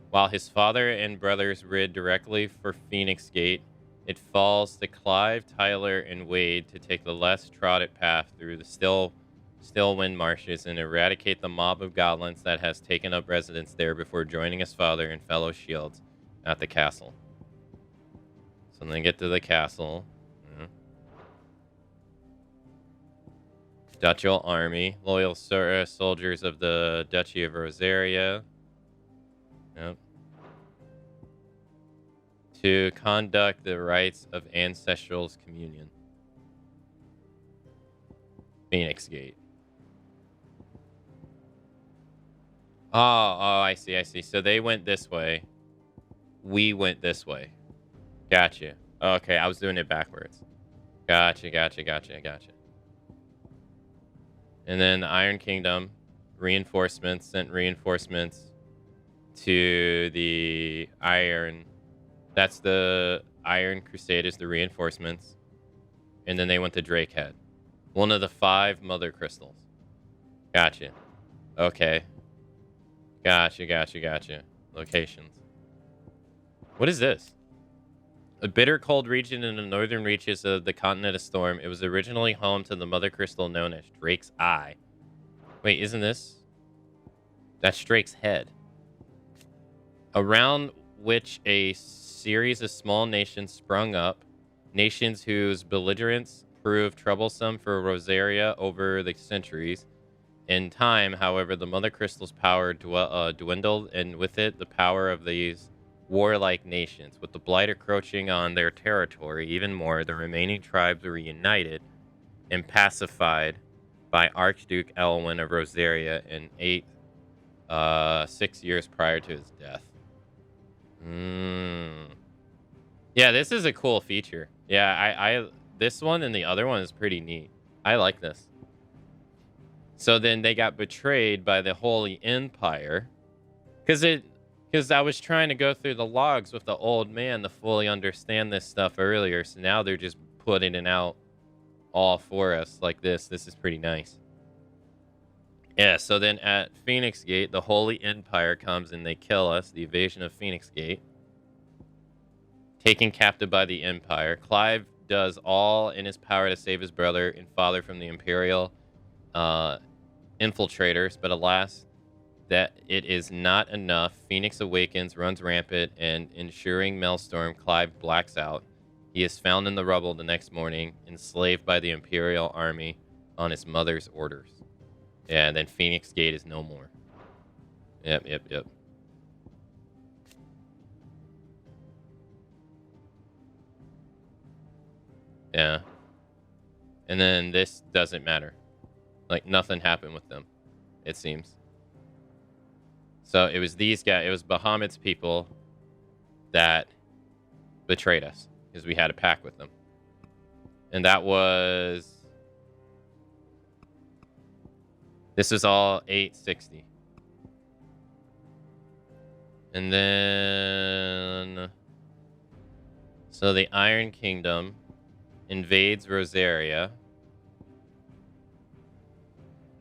While his father and brothers rid directly for Phoenix Gate, it falls to Clive, Tyler, and Wade to take the less trodden path through the Stillwind marshes and eradicate the mob of goblins that has taken up residence there before joining his father and fellow shields at the castle. So then get to the castle. Ducal army, loyal soldiers of the Duchy of Rosaria. Yep. To conduct the rites of ancestral's communion. Phoenix Gate. Oh, I see. So they went this way. We went this way. Gotcha. Okay, I was doing it backwards. Gotcha. And then the Iron Kingdom, reinforcements, sent reinforcements to the Iron. That's the Iron Crusaders, the reinforcements. And then they went to Drakehead. One of the 5 mother crystals. Gotcha. Okay. Gotcha. Locations. What is this? A bitter cold region in the northern reaches of the continent of Storm. It was originally home to the mother crystal known as Drake's Eye. Wait, isn't this? That's Drake's head. Around which a series of small nations sprung up. Nations whose belligerence proved troublesome for Rosaria over the centuries. In time, however, the mother crystal's power dwindled, and with it, the power of these warlike nations. With the Blight encroaching on their territory even more, the remaining tribes were united and pacified by Archduke Elwyn of Rosaria in 6 years prior to his death. Yeah, this is a cool feature. Yeah, I this one and the other one is pretty neat. I like this. So then they got betrayed by the Holy Empire. Because I was trying to go through the logs with the old man to fully understand this stuff earlier. So now they're just putting it out all for us like this. This is pretty nice. Yeah, so then at Phoenix Gate, the Holy Empire comes and they kill us. The invasion of Phoenix Gate. Taken captive by the Empire. Clive does all in his power to save his brother and father from the Imperial infiltrators. But alas, that it is not enough. Phoenix awakens, runs rampant, and ensuring Maelstrom, Clive blacks out. He is found in the rubble the next morning, enslaved by the Imperial army on his mother's orders. Yeah, and then Phoenix Gate is no more. Yep. Yeah. And then this doesn't matter. Like, nothing happened with them, it seems. So it was these guys, it was Bahamut's people that betrayed us because we had a pact with them. And that was... This is all 860. And then... So the Iron Kingdom invades Rosaria.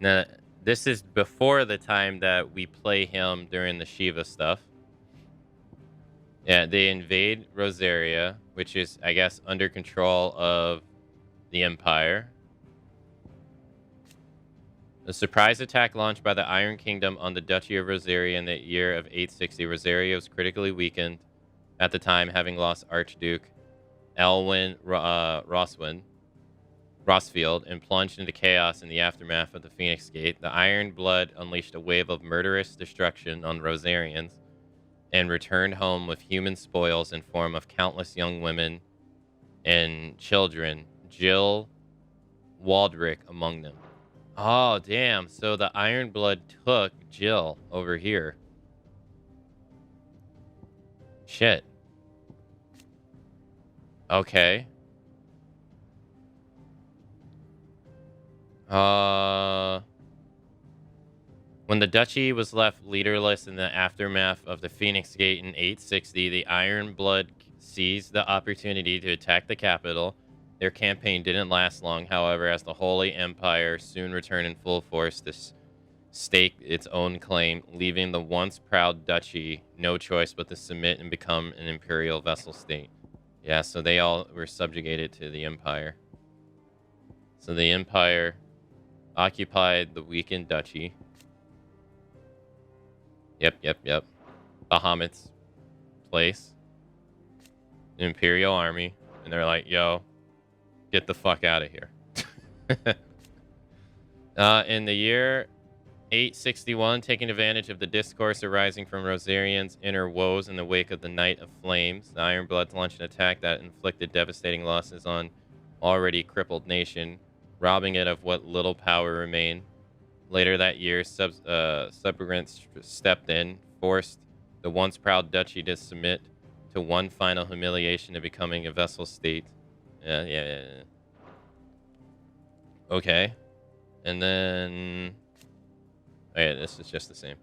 Now, this is before the time that we play him during the Shiva stuff. Yeah, they invade Rosaria, which is, I guess, under control of the Empire. The surprise attack launched by the Iron Kingdom on the Duchy of Rosaria in the year of 860. Rosaria was critically weakened at the time, having lost Archduke Elwin Rossfield and plunged into chaos in the aftermath of the Phoenix Gate. The Iron Blood unleashed a wave of murderous destruction on Rosarians and returned home with human spoils in form of countless young women and children, Jill Waldrick among them. Oh, damn. So the Iron Blood took Jill over here. Shit. Okay. When the duchy was left leaderless in the aftermath of the Phoenix Gate in 860, the Iron Blood seized the opportunity to attack the capital. Their campaign didn't last long, however, as the Holy Empire soon returned in full force to stake its own claim, leaving the once proud duchy no choice but to submit and become an imperial vassal state. Yeah, so they all were subjugated to the Empire. So the Empire occupied the weakened duchy. Yep. Bahamut's place. An Imperial army. And they're like, yo, get the fuck out of here. In the year 861, taking advantage of the discourse arising from Rosarian's inner woes in the wake of the Night of Flames, the Iron Bloods launched an attack that inflicted devastating losses on already crippled nation, robbing it of what little power remained. Later that year, suffragans stepped in, forced the once proud duchy to submit to one final humiliation of becoming a vassal state. Yeah. Okay. And then... oh yeah, this is just the same.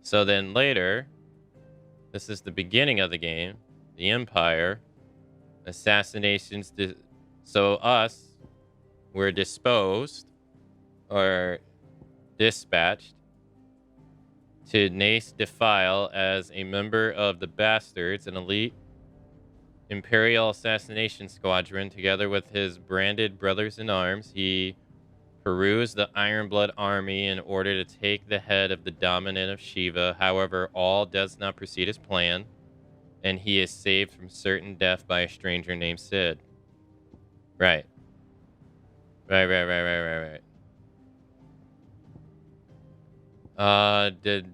So then later, this is the beginning of the game. The Empire. Assassinations. So us were disposed or dispatched to Nace Defile as a member of the Bastards, an elite Imperial assassination squadron. Together with his branded brothers in arms, he perused the Iron Blood army in order to take the head of the dominant of Shiva. However, all does not proceed as planned, and he is saved from certain death by a stranger named Sid. Right. The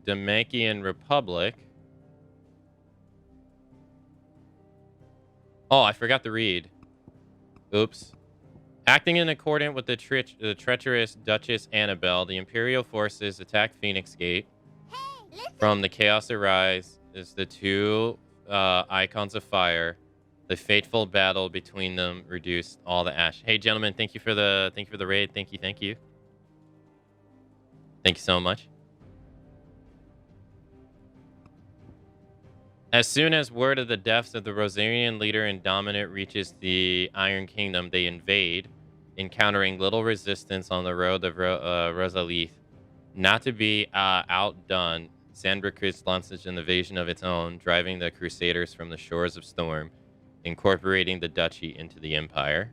Damakian Republic. Oh, I forgot to read. Oops. Acting in accordance with the treacherous Duchess Annabelle, the Imperial forces attacked Phoenix Gate. From the chaos arise is the two icons of fire. The fateful battle between them reduced all the ash. Hey, gentlemen, thank you for the raid. Thank you. Thank you so much. As soon as word of the deaths of the Rosarian leader and dominant reaches the Iron Kingdom, they invade, encountering little resistance on the road of Rosalith. Not to be outdone, Sandbrequist launches an invasion of its own, driving the Crusaders from the shores of Storm, incorporating the duchy into the Empire.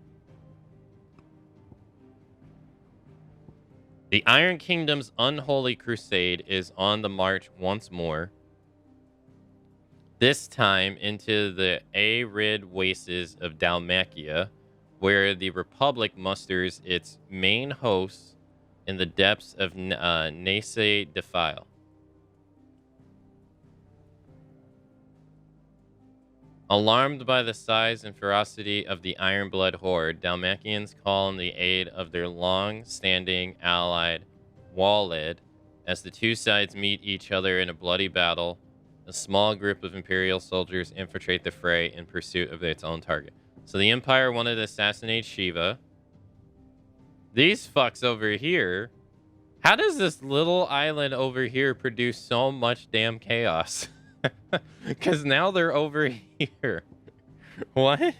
The Iron Kingdom's unholy crusade is on the march once more, this time into the arid wastes of Dalmatia, where the Republic musters its main hosts in the depths of Nace Defile. Alarmed by the size and ferocity of the Iron Blood horde, Dalmatians call on the aid of their long-standing allied Walled. As the two sides meet each other in a bloody battle, a small group of Imperial soldiers infiltrate the fray in pursuit of its own target. So the Empire wanted to assassinate Shiva. These fucks over here. How does this little island over here produce so much damn chaos? Because now they're over here. What?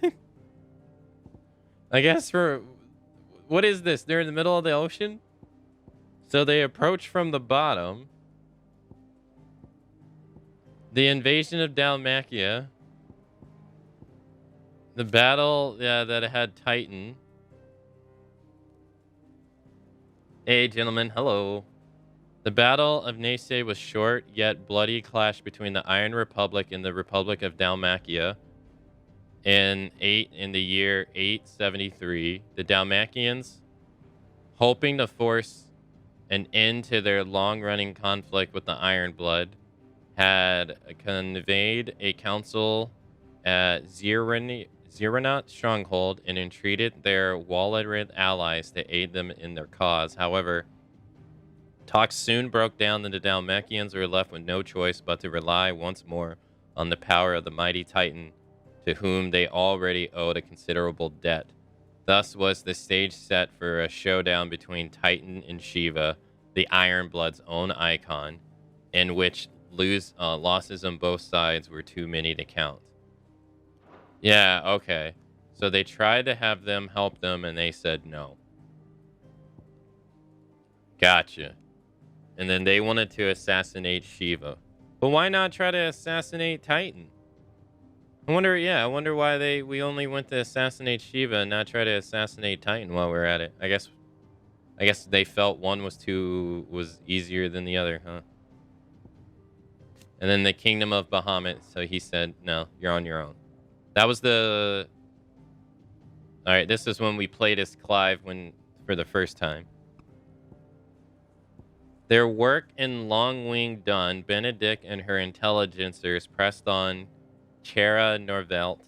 I guess for... What is this? They're in the middle of the ocean? So they approach from the bottom. The invasion of Dalmatia. The battle that had Titan. Hey, gentlemen. Hello. The Battle of Nace was short, yet bloody clash between the Iron Republic and the Republic of Dalmatia. In the year 873, the Dalmatians, hoping to force an end to their long-running conflict with the Iron Blood, had conveyed a council at Ziranot stronghold and entreated their Wallerid allies to aid them in their cause. However, talks soon broke down and the Dalmatians were left with no choice but to rely once more on the power of the mighty Titan, to whom they already owed a considerable debt. Thus was the stage set for a showdown between Titan and Shiva, the Iron Blood's own icon, in which losses on both sides were too many to count. Yeah, okay. So they tried to have them help them, and they said no. Gotcha. And then they wanted to assassinate Shiva. But why not try to assassinate Titan? I wonder why we only went to assassinate Shiva and not try to assassinate Titan while we're at it. I guess they felt one was easier than the other, huh? And then the Kingdom of Bahamut, so he said, no, you're on your own. That was the... Alright, this is when we played as Clive for the first time. Their work in Long Wing done, Benedict and her intelligencers pressed on Chera Norvelt,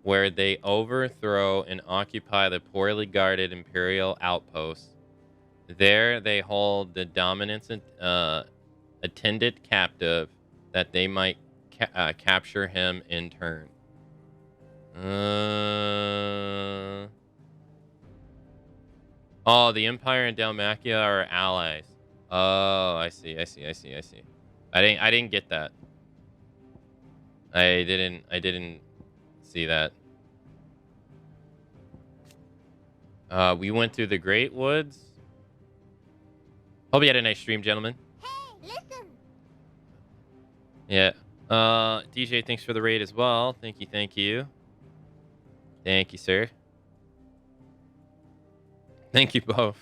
where they overthrow and occupy the poorly guarded Imperial outpost. There they hold the dominant's attendant captive, that they might capture him in turn. Oh, the Empire and Dalmatia are allies. Oh, I see. I didn't get that. I didn't see that. We went through the Great Woods. Hope you had a nice stream, gentlemen. Hey, listen! Yeah. DJ, thanks for the raid as well. Thank you. Thank you, sir. Thank you both.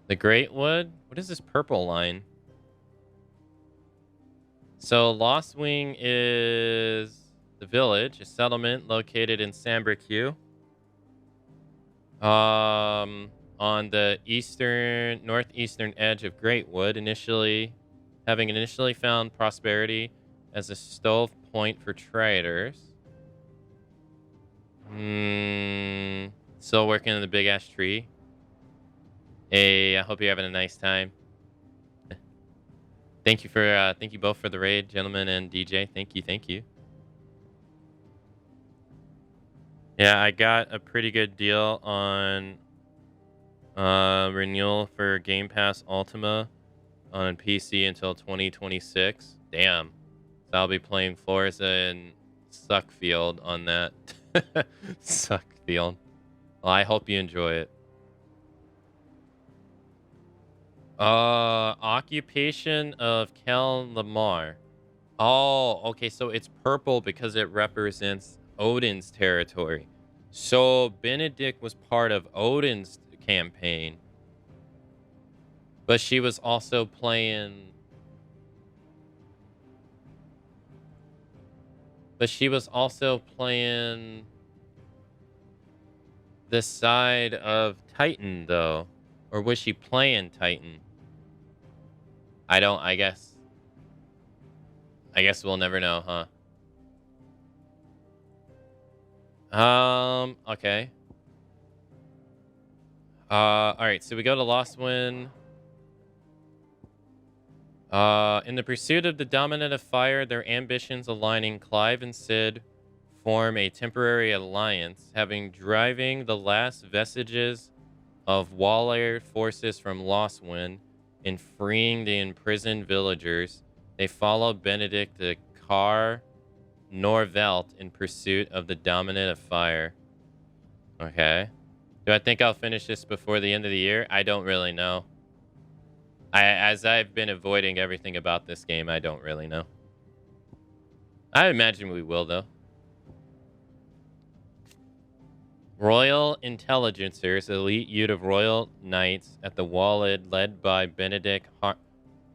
The Great Wood? What is this purple line? So Lost Wing is the village, a settlement located in Sambrique. On the northeastern edge of Greatwood, having initially found prosperity as a stove point for traders. Still working on the big ass tree. Hey, I hope you're having a nice time. Thank you both for the raid, gentlemen and DJ. Thank you. Yeah, I got a pretty good deal on renewal for Game Pass Ultima on PC until 2026. Damn. So I'll be playing Forza and Suckfield on that. Suckfield. Well, I hope you enjoy it. Occupation of Kel Lamar. Oh, okay, so it's purple because it represents Odin's territory. So Benedict was part of Odin's campaign, but she was also playing the side of Titan, though. Or was she playing Titan? I guess we'll never know, huh? Okay. Alright, so we go to Lost Wind. In the pursuit of the dominant of fire, their ambitions aligning, Clive and Cid form a temporary alliance, having driving the last vestiges of Waller forces from Lostwind in freeing the imprisoned villagers. They follow Benedict to Kar Norvelt in pursuit of the Dominant of Fire. Okay. Do I think I'll finish this before the end of the year? I don't really know. As I've been avoiding everything about this game, I don't really know. I imagine we will, though. Royal Intelligencers, elite unit of Royal Knights at the Walled, led by Benedict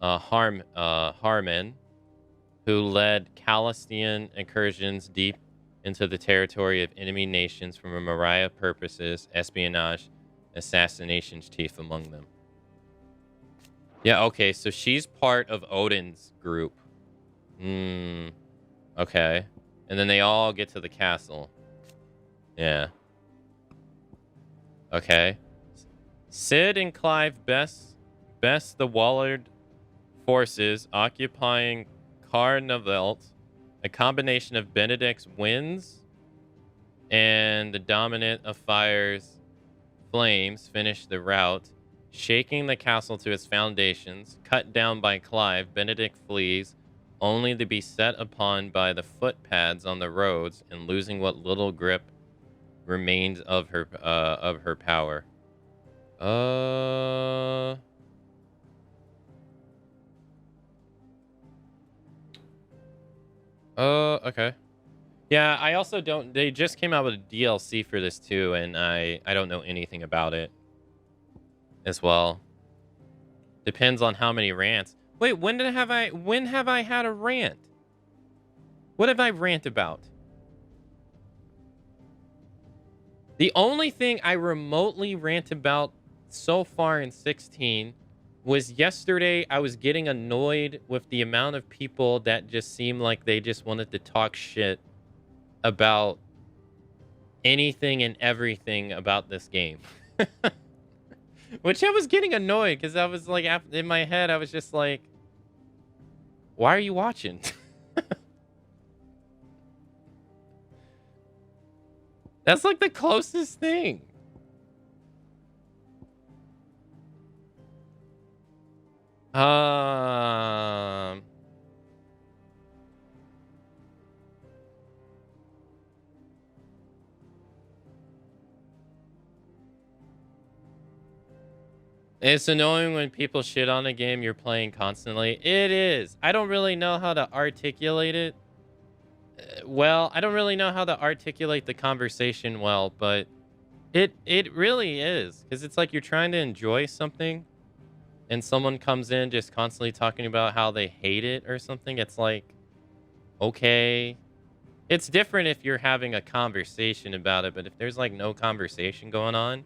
Harman, who led Calistian incursions deep into the territory of enemy nations for Mariah purposes, espionage, assassinations chief among them. Yeah, okay, so she's part of Odin's group. Okay. And then they all get to the castle. Yeah. Okay. Sid and Clive best the Wallard forces occupying Carnavelt. A combination of Benedict's winds and the Dominant of Fire's flames finish the rout. Shaking the castle to its foundations, cut down by Clive, Benedict flees, only to be set upon by the footpads on the roads and losing what little grip remains of her power. Okay. Yeah, I also don't... They just came out with a DLC for this too, and I don't know anything about it as well. Depends on how many rants. Wait, when have I had a rant? What have I rant about? The only thing I remotely rant about so far in 16 was yesterday. I was getting annoyed with the amount of people that just seemed like they just wanted to talk shit about anything and everything about this game. Which I was getting annoyed because I was like, in my head, I was just like, why are you watching? That's like the closest thing. It's annoying when people shit on a game you're playing constantly. It is. I don't really know how to articulate it. Well, I don't really know how to articulate the conversation well, but it really is. Because it's like you're trying to enjoy something and someone comes in just constantly talking about how they hate it or something. It's like, okay. It's different if you're having a conversation about it, but if there's like no conversation going on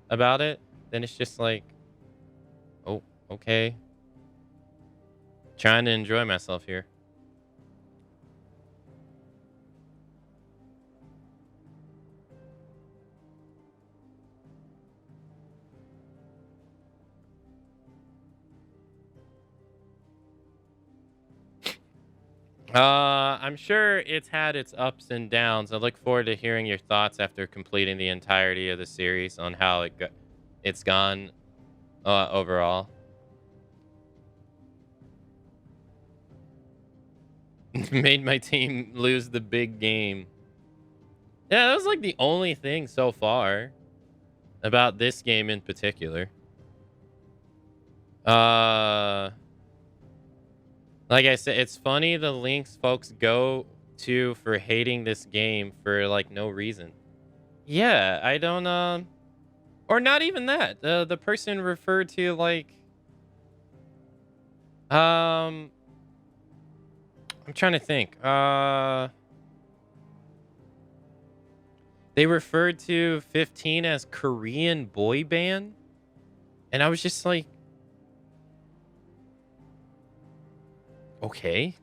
about it, then it's just like, oh, okay. Trying to enjoy myself here. I'm sure it's had its ups and downs. I look forward to hearing your thoughts after completing the entirety of the series on how it's gone overall. Made my team lose the big game. Yeah, that was like the only thing so far about this game in particular. Like I said, it's funny the links folks go to for hating this game for like no reason. Yeah, I don't or not even that. The person referred to like I'm trying to think. They referred to 15 as Korean boy band, and I was just like, okay.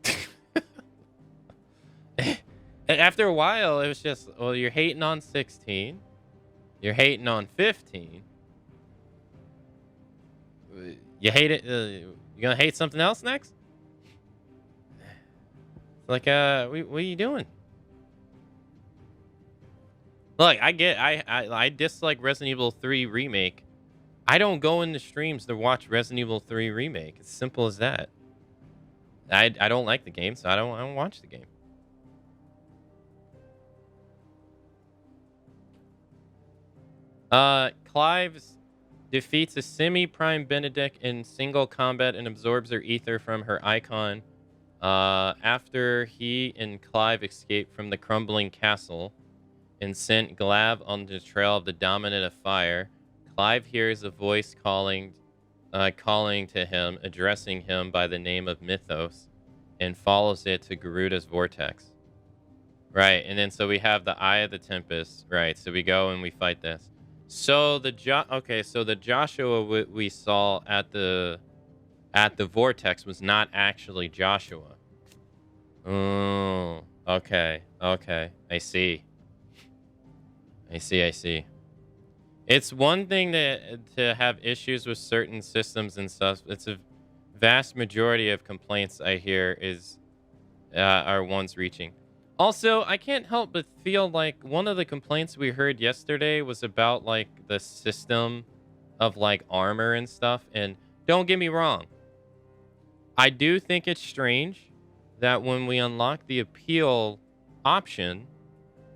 After a while, it was just, well, you're hating on 16. You're hating on 15. You hate it. You gonna hate something else next? Like, what are you doing? Look, I dislike Resident Evil 3 Remake I don't go into streams to watch Resident Evil 3 Remake. It's simple as that. I don't like the game, so I don't watch the game. Clive defeats a semi-prime Benedict in single combat and absorbs her ether from her icon. After he and Clive escaped from the crumbling castle and sent Glav on the trail of the dominant of fire, Clive hears a voice calling to him, addressing him by the name of Mythos, and follows it to Garuda's vortex. Right, and then so we have the Eye of the Tempest. Right, so we go and we fight this. So the Joshua we saw at the vortex was not actually Joshua. Oh, okay. I see. It's one thing to have issues with certain systems and stuff. It's a vast majority of complaints I hear are ones reaching. Also, I can't help but feel like one of the complaints we heard yesterday was about like the system of like armor and stuff. And don't get me wrong, I do think it's strange that when we unlock the appeal option,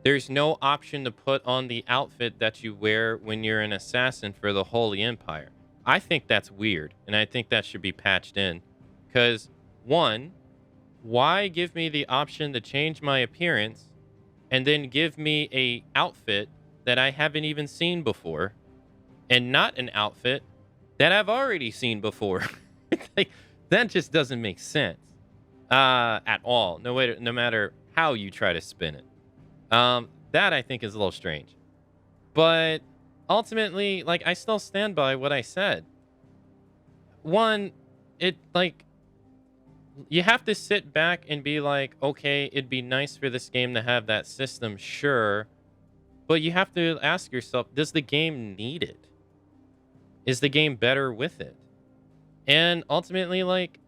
there's no option to put on the outfit that you wear when you're an assassin for the Holy Empire. I think that's weird, and I think that should be patched in. Because, one, why give me the option to change my appearance and then give me a outfit that I haven't even seen before, and not an outfit that I've already seen before? Like, that just doesn't make sense at all. No matter how you try to spin it. That I think is a little strange. But ultimately, like, I still stand by what I said. One, you have to sit back and be like, okay, it'd be nice for this game to have that system, sure. But you have to ask yourself, does the game need it? Is the game better with it? And ultimately, like,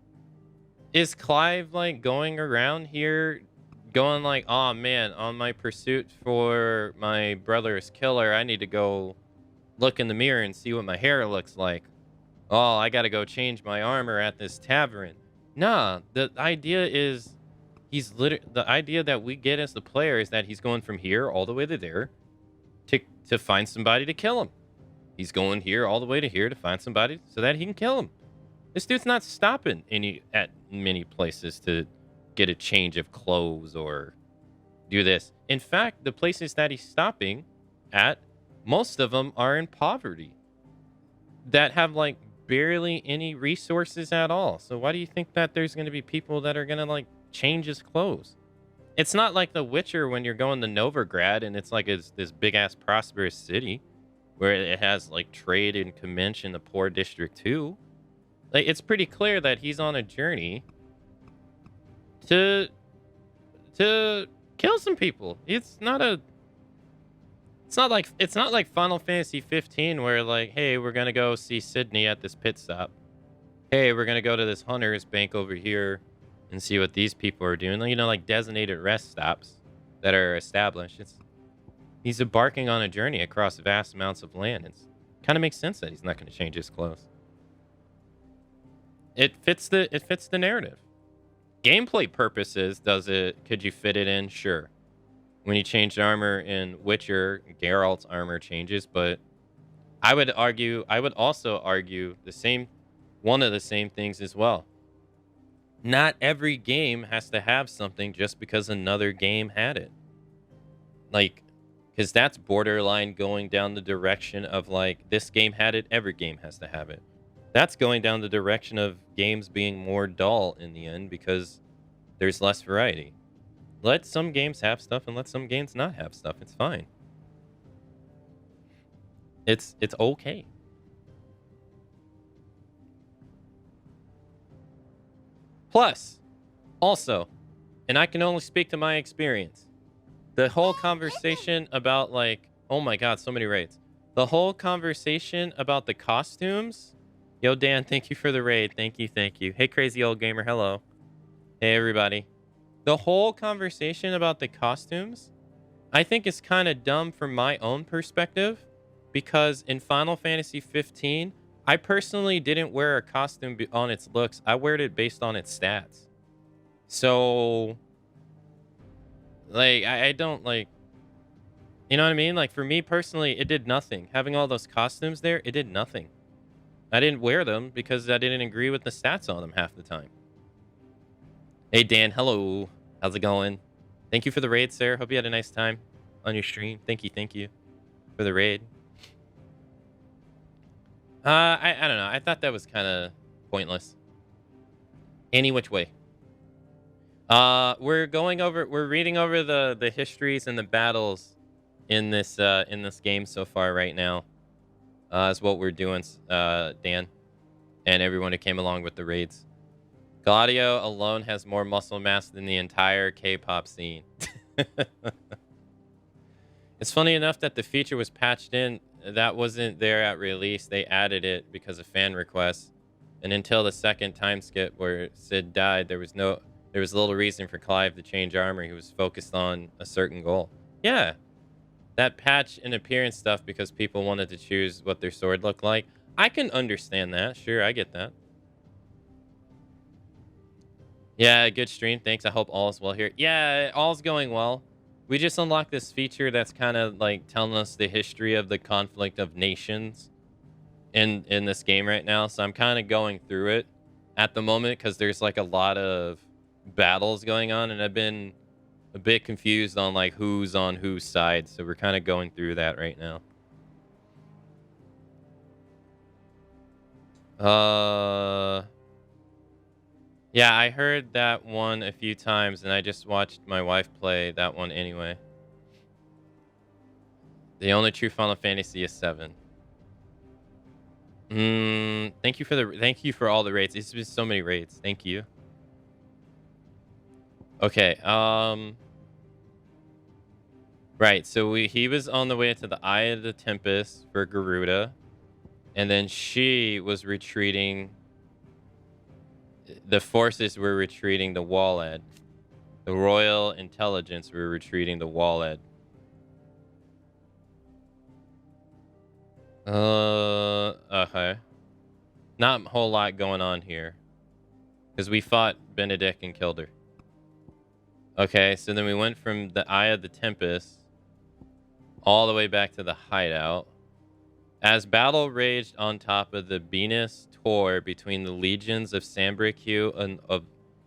is Clive, like, going around here going like, oh man, on my pursuit for my brother's killer, I need to go look in the mirror and see what my hair looks like. Oh, I gotta go change my armor at this tavern. Nah, the idea is the idea that we get as the player is that he's going from here all the way to there to find somebody to kill him. He's going here all the way to here to find somebody so that he can kill him. This dude's not stopping at many places to get a change of clothes or do this. In fact, the places that he's stopping at, most of them are in poverty that have like barely any resources at all. So why do you think that there's going to be people that are going to like change his clothes? It's not like The Witcher when you're going to Novigrad and it's like this big ass prosperous city where it has like trade and convention, the poor district too. Like, it's pretty clear that he's on a journey to kill some people. It's not like Final Fantasy 15 where like, hey, we're gonna go see Sydney at this pit stop. Hey, we're gonna go to this hunter's bank over here and see what these people are doing. You know, like designated rest stops that are established. He's embarking on a journey across vast amounts of land. It kind of makes sense that he's not going to change his clothes. It fits the narrative. Gameplay purposes, could you fit it in? Sure. When you change armor in Witcher, Geralt's armor changes, but I would also argue one of the same things as well. Not every game has to have something just because another game had it. Like, because that's borderline going down the direction of like, this game had it, every game has to have it. That's going down the direction of games being more dull in the end because there's less variety. Let some games have stuff and let some games not have stuff. It's fine. It's okay. Plus, also, and I can only speak to my experience, the whole conversation about like, oh my god, so many raids. The whole conversation about the costumes. Yo, Dan, thank you for the raid. Thank you. Hey, crazy old gamer. Hello. Hey, everybody. The whole conversation about the costumes, I think is kind of dumb from my own perspective because in Final Fantasy 15, I personally didn't wear a costume on its looks. I wear it based on its stats. So, like, I don't, like, you know what I mean? Like, for me personally, it did nothing. Having all those costumes there, it did nothing. I didn't wear them because I didn't agree with the stats on them half the time. Hey, Dan. Hello. How's it going? Thank you for the raid, sir. Hope you had a nice time on your stream. Thank you for the raid. I don't know. I thought that was kind of pointless. Any which way. We're reading over the histories and the battles in this game so far right now. Is what we're doing, Dan, and everyone who came along with the raids. Gladio alone has more muscle mass than the entire K-pop scene. It's funny enough that the feature was patched in. That wasn't there at release. They added it because of fan requests. And until the second time skip where Sid died, there was little reason for Clive to change armor. He was focused on a certain goal. Yeah. That patch and appearance stuff because people wanted to choose what their sword looked like. I can understand that. Sure, I get that. Yeah, good stream. Thanks. I hope all is well here. Yeah, all's going well. We just unlocked this feature that's kind of like telling us the history of the conflict of nations in this game right now. So I'm kind of going through it at the moment because there's like a lot of battles going on, and I've been a bit confused on like who's on whose side. So we're kind of going through that right now. Yeah, I heard that one a few times, and I just watched my wife play that one anyway. The only true Final Fantasy is 7. Thank you for all the raids. It's been so many raids. Thank you. Okay. Right. So he was on the way to the Eye of the Tempest for Garuda, and then she was retreating. The forces were retreating the Walled. The Royal Intelligence were retreating the Walled. Okay. Not a whole lot going on here. Because we fought Benedict and killed her. Okay, so then we went from the Eye of the Tempest all the way back to the hideout. As battle raged on top of the Venus Tor between the legions of Sambricu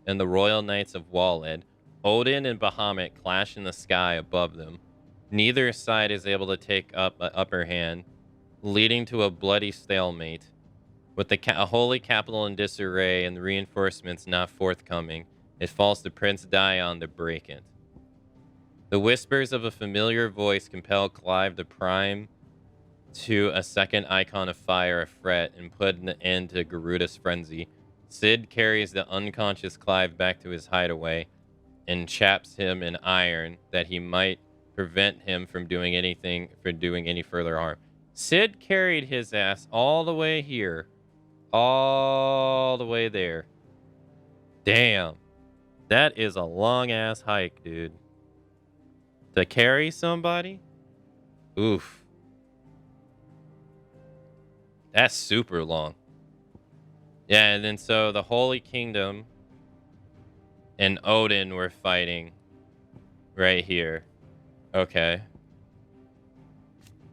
and the Royal Knights of Walled, Odin and Bahamut clash in the sky above them. Neither side is able to take up an upper hand, leading to a bloody stalemate. With the holy capital in disarray and the reinforcements not forthcoming, it falls to Prince Dion to break it. The whispers of a familiar voice compel Clive to prime to a second icon of fire, a fret, and put an end to Garuda's frenzy. Sid carries the unconscious Clive back to his hideaway and chaps him in iron that he might prevent him from doing any further harm. Sid carried his ass all the way here, all the way there. Damn, that is a long ass hike, dude. To carry somebody? Oof. That's super long. Yeah, and then so the Holy Kingdom and Odin were fighting right here. Okay.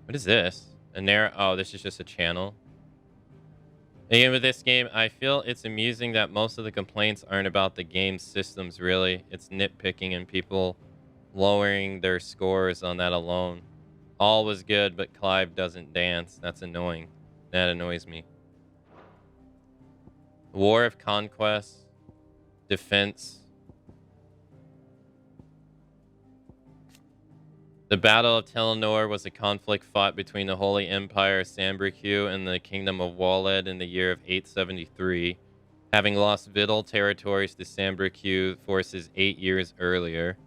What is this? Oh, this is just a channel. Again, with this game, I feel it's amusing that most of the complaints aren't about the game's systems, really. It's nitpicking and people lowering their scores on that alone. All was good, but Clive doesn't dance. That's annoying. That annoys me. War of Conquest. Defense. The Battle of Telenor was a conflict fought between the Holy Empire Sambricu and the Kingdom of Walled in the year of 873, having lost vital territories to Sambricu forces 8 years earlier.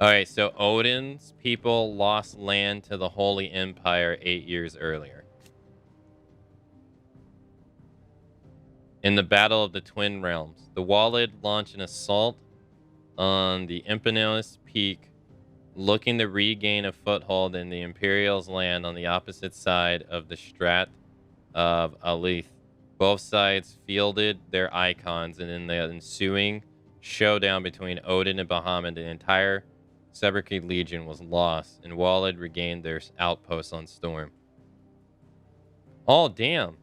Alright, so Odin's people lost land to the Holy Empire 8 years earlier. In the Battle of the Twin Realms, the Walled launched an assault on the Eponymous Peak looking to regain a foothold in the Imperial's land on the opposite side of the Strat of Alith. Both sides fielded their icons, and in the ensuing showdown between Odin and Bahamut, the entire Seberkid Legion was lost, and Walid regained their outposts on Storm. Oh, damn.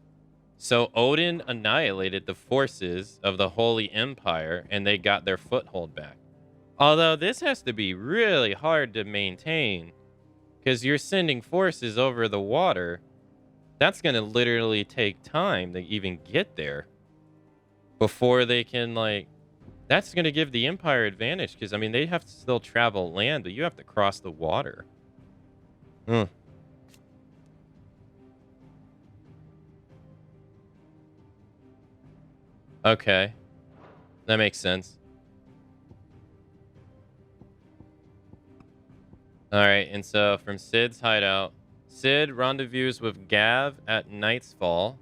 So Odin annihilated the forces of the Holy Empire, and they got their foothold back. Although this has to be really hard to maintain, because you're sending forces over the water. That's going to literally take time to even get there before they can, like, that's going to give the Empire advantage, because, I mean, they have to still travel land, but you have to cross the water. Okay. That makes sense. Alright, and so from Sid's hideout, Sid rendezvous with Gav at Nightfall.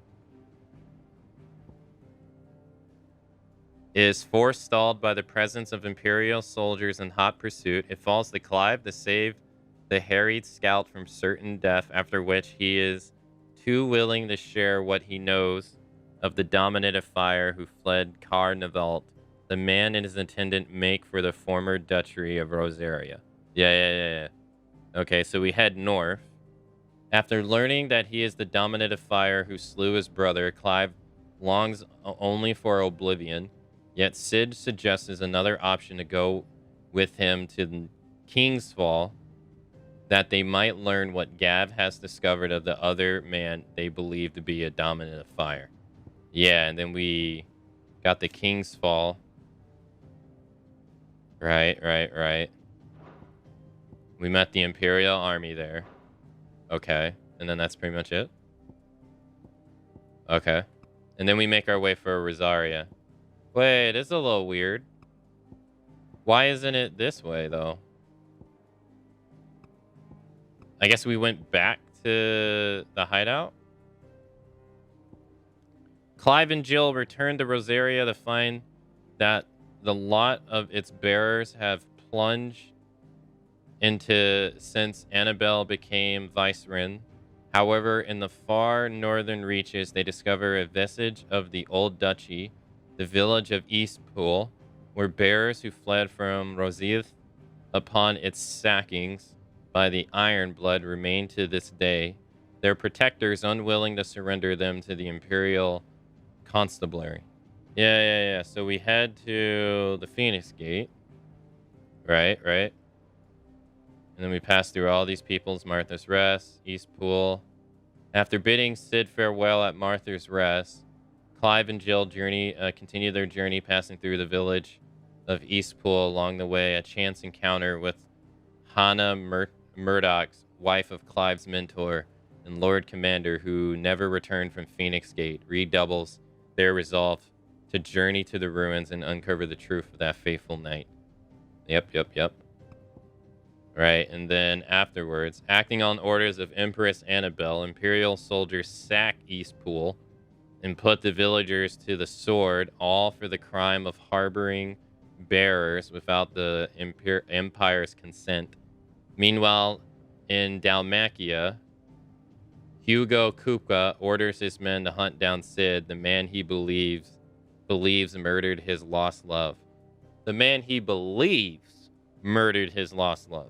Is forestalled by the presence of Imperial soldiers in hot pursuit. It falls to Clive to save the harried scout from certain death, after which he is too willing to share what he knows of the Dominant of Fire who fled Carnivalt. The man and his attendant make for the former duchy of Rosaria. Yeah. Okay, so we head north. After learning that he is the Dominant of Fire who slew his brother, Clive longs only for oblivion. Yet Sid suggests another option to go with him to King's Fall, that they might learn what Gav has discovered of the other man they believe to be a Dominant of Fire. Yeah, and then we got the King's Fall. Right. We met the Imperial army there. Okay, and then that's pretty much it. Okay, and then we make our way for Rosaria. Wait, it's a little weird. Why isn't it this way, though? I guess we went back to the hideout. Clive and Jill returned to Rosaria to find that the lot of its bearers have plunged into since Annabelle became Vicereine. However, in the far northern reaches, they discover a vestige of the old duchy, the village of Eastpool, where bearers who fled from Roseath upon its sackings by the Iron Blood remain to this day, their protectors unwilling to surrender them to the Imperial Constabulary. Yeah. So we head to the Phoenix Gate. Right. And then we pass through all these peoples, Martha's Rest, Eastpool. After bidding Sid farewell at Martha's Rest, Clive and Jill continue their journey, passing through the village of Eastpool. Along the way, a chance encounter with Hannah Murdoch's, wife of Clive's mentor and Lord Commander, who never returned from Phoenix Gate, redoubles their resolve to journey to the ruins and uncover the truth of that fateful night. Yep. Right, and then afterwards, acting on orders of Empress Annabelle, Imperial soldiers sack Eastpool and put the villagers to the sword, all for the crime of harboring bearers without the Empire's consent. Meanwhile, in Dalmatia, Hugo Kupka orders his men to hunt down Sid, the man he believes murdered his lost love. The man he believes murdered his lost love.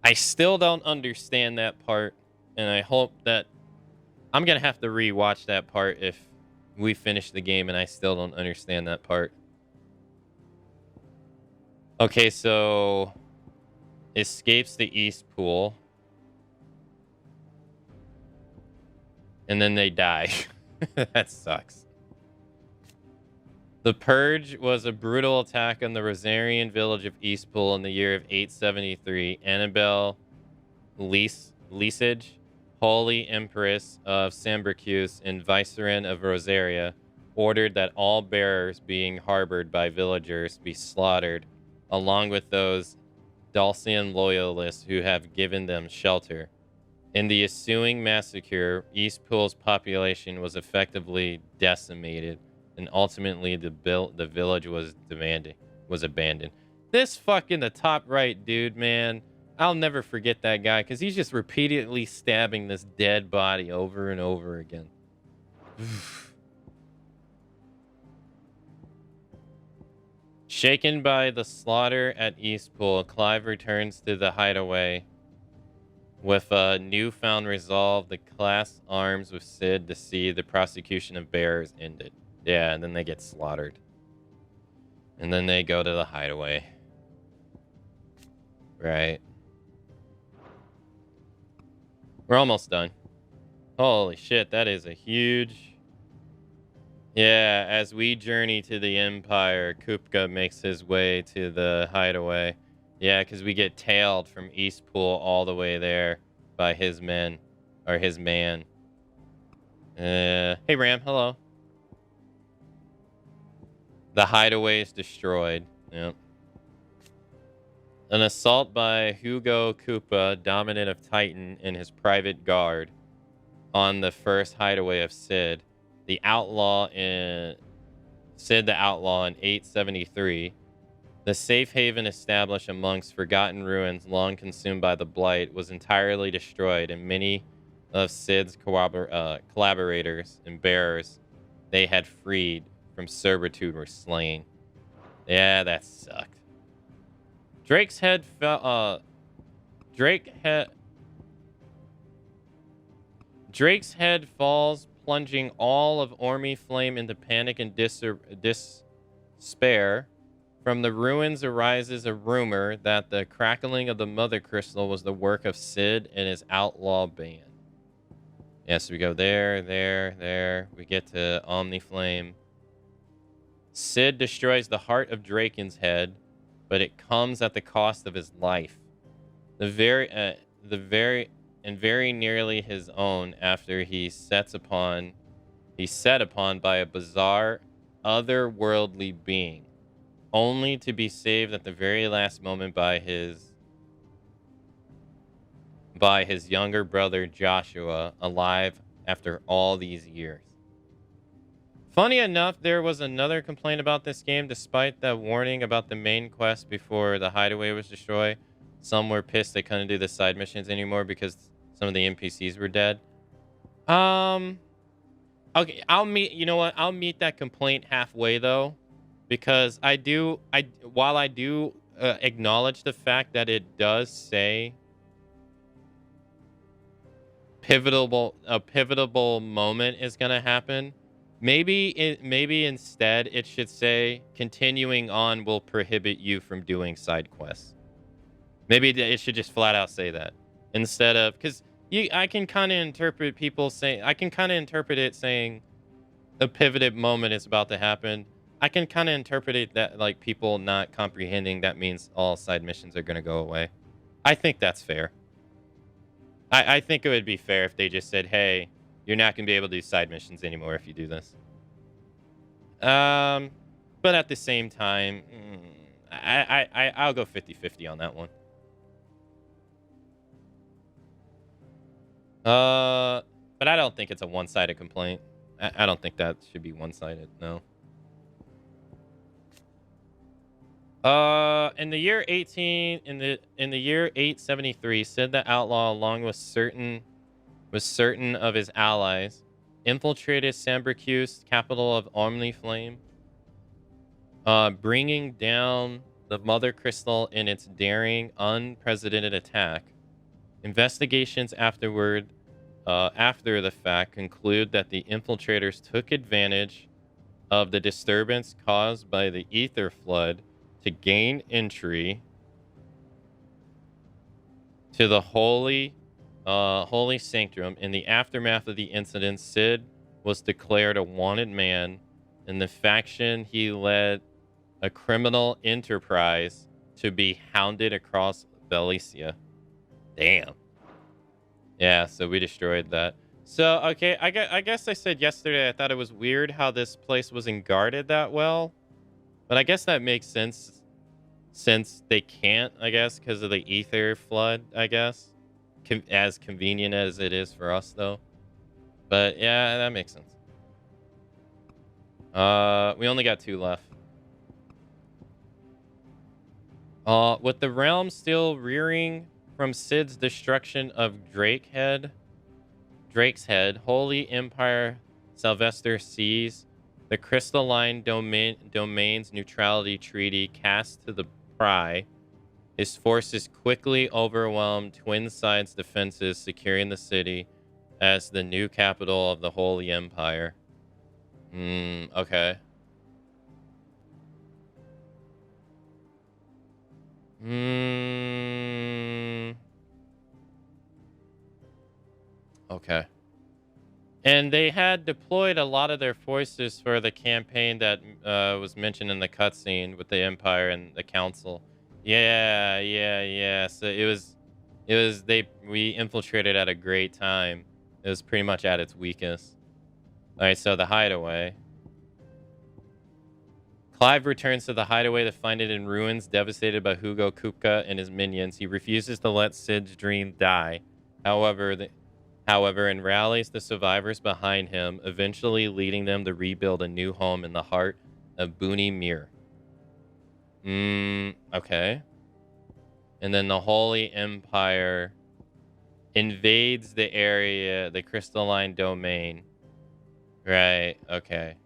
I still don't understand that part, and I hope that I'm going to have to rewatch that part if we finish the game and I still don't understand that part. Okay, so escapes the Eastpool, and then they die. That sucks. The Purge was a brutal attack on the Rosarian village of Eastpool in the year of 873. Annabelle Leasage, Holy Empress of Sambrecuse and Vicereine of Rosaria, ordered that all bearers being harbored by villagers be slaughtered, along with those Dulcian loyalists who have given them shelter. In the ensuing massacre, Eastpool's population was effectively decimated, and ultimately the village was abandoned. This fucking the top right dude, man. I'll never forget that guy because he's just repeatedly stabbing this dead body over and over again. Shaken by the slaughter at Eastpool, Clive returns to the hideaway with a newfound resolve to clasp arms with Sid to see the prosecution of bearers ended. Yeah, and then they get slaughtered. And then they go to the hideaway. Right. We're almost done. Holy shit, that is a huge... Yeah, as we journey to the Empire, Kupka makes his way to the hideaway. Yeah, because we get tailed from Eastpool all the way there by his men, or his man. Hey Ram, hello. The hideaway is destroyed. Yep. An assault by Hugo Koopa, dominant of Titan, and his private guard on the first hideaway of Sid. The outlaw in Sid the Outlaw in 873. The safe haven established amongst forgotten ruins long consumed by the blight was entirely destroyed, and many of Sid's collaborators and bearers they had freed from servitude were slain. Yeah, that sucked. Drake's head fell. Drake's head falls, plunging all of Ormy Flame into panic and despair. From the ruins arises a rumor that the crackling of the Mother Crystal was the work of Sid and his outlaw band. Yes, we go there. We get to Omniflame. Sid destroys the heart of Draken's head, but it comes at the cost of his life. Very nearly his own after he's set upon by a bizarre, otherworldly being, only to be saved at the very last moment by his younger brother Joshua, alive after all these years. Funny enough, there was another complaint about this game, despite the warning about the main quest before the hideaway was destroyed. Some were pissed they couldn't do the side missions anymore because some of the NPCs were dead. Okay, I'll meet that complaint halfway though, because while I do acknowledge the fact that it does say a pivotal moment is gonna happen. Maybe instead it should say continuing on will prohibit you from doing side quests. Maybe it should just flat out say that instead of, because I can kind of interpret it saying a pivotal moment is about to happen. I can kind of interpret it that like people not comprehending that means all side missions are going to go away. I think that's fair. I think it would be fair if they just said, hey, you're not going to be able to do side missions anymore if you do this. But at the same time, I'll go 50-50 on that one. But I don't think it's a one-sided complaint. I don't think that should be one-sided, no. In the year 873, Sid the Outlaw, along with certain of his allies, infiltrated Sambrecuse, capital of Omniflame, bringing down the Mother Crystal in its daring, unprecedented attack. Investigations after the fact conclude that the infiltrators took advantage of the disturbance caused by the ether flood to gain entry to the holy sanctum. In the aftermath of the incident, Sid was declared a wanted man, and the faction he led a criminal enterprise to be hounded across Valencia. Damn. Yeah, so we destroyed that. So, okay, I guess I said yesterday I thought it was weird how this place wasn't guarded that well. But I guess that makes sense since they can't, I guess, because of the ether flood, I guess. As convenient as it is for us, though. But, yeah, that makes sense. We only got 2 left. With the realm still rearing from Sid's destruction of Drake's Head, Holy Empire Sylvester sees the crystalline domain's neutrality treaty cast to the pry. His forces quickly overwhelmed Twin Sides' defenses, securing the city as the new capital of the Holy Empire. Okay. Okay. And they had deployed a lot of their forces for the campaign that was mentioned in the cutscene with the Empire and the Council. Yeah. So we infiltrated at a great time. It was pretty much at its weakest. All right, so the hideaway. Clive returns to the hideaway to find it in ruins, devastated by Hugo Kupka and his minions. He refuses to let Sid's dream die. However, and rallies the survivors behind him, eventually leading them to rebuild a new home in the heart of Booney Mere. Okay. And then the Holy Empire invades the area, the crystalline domain. Right, okay.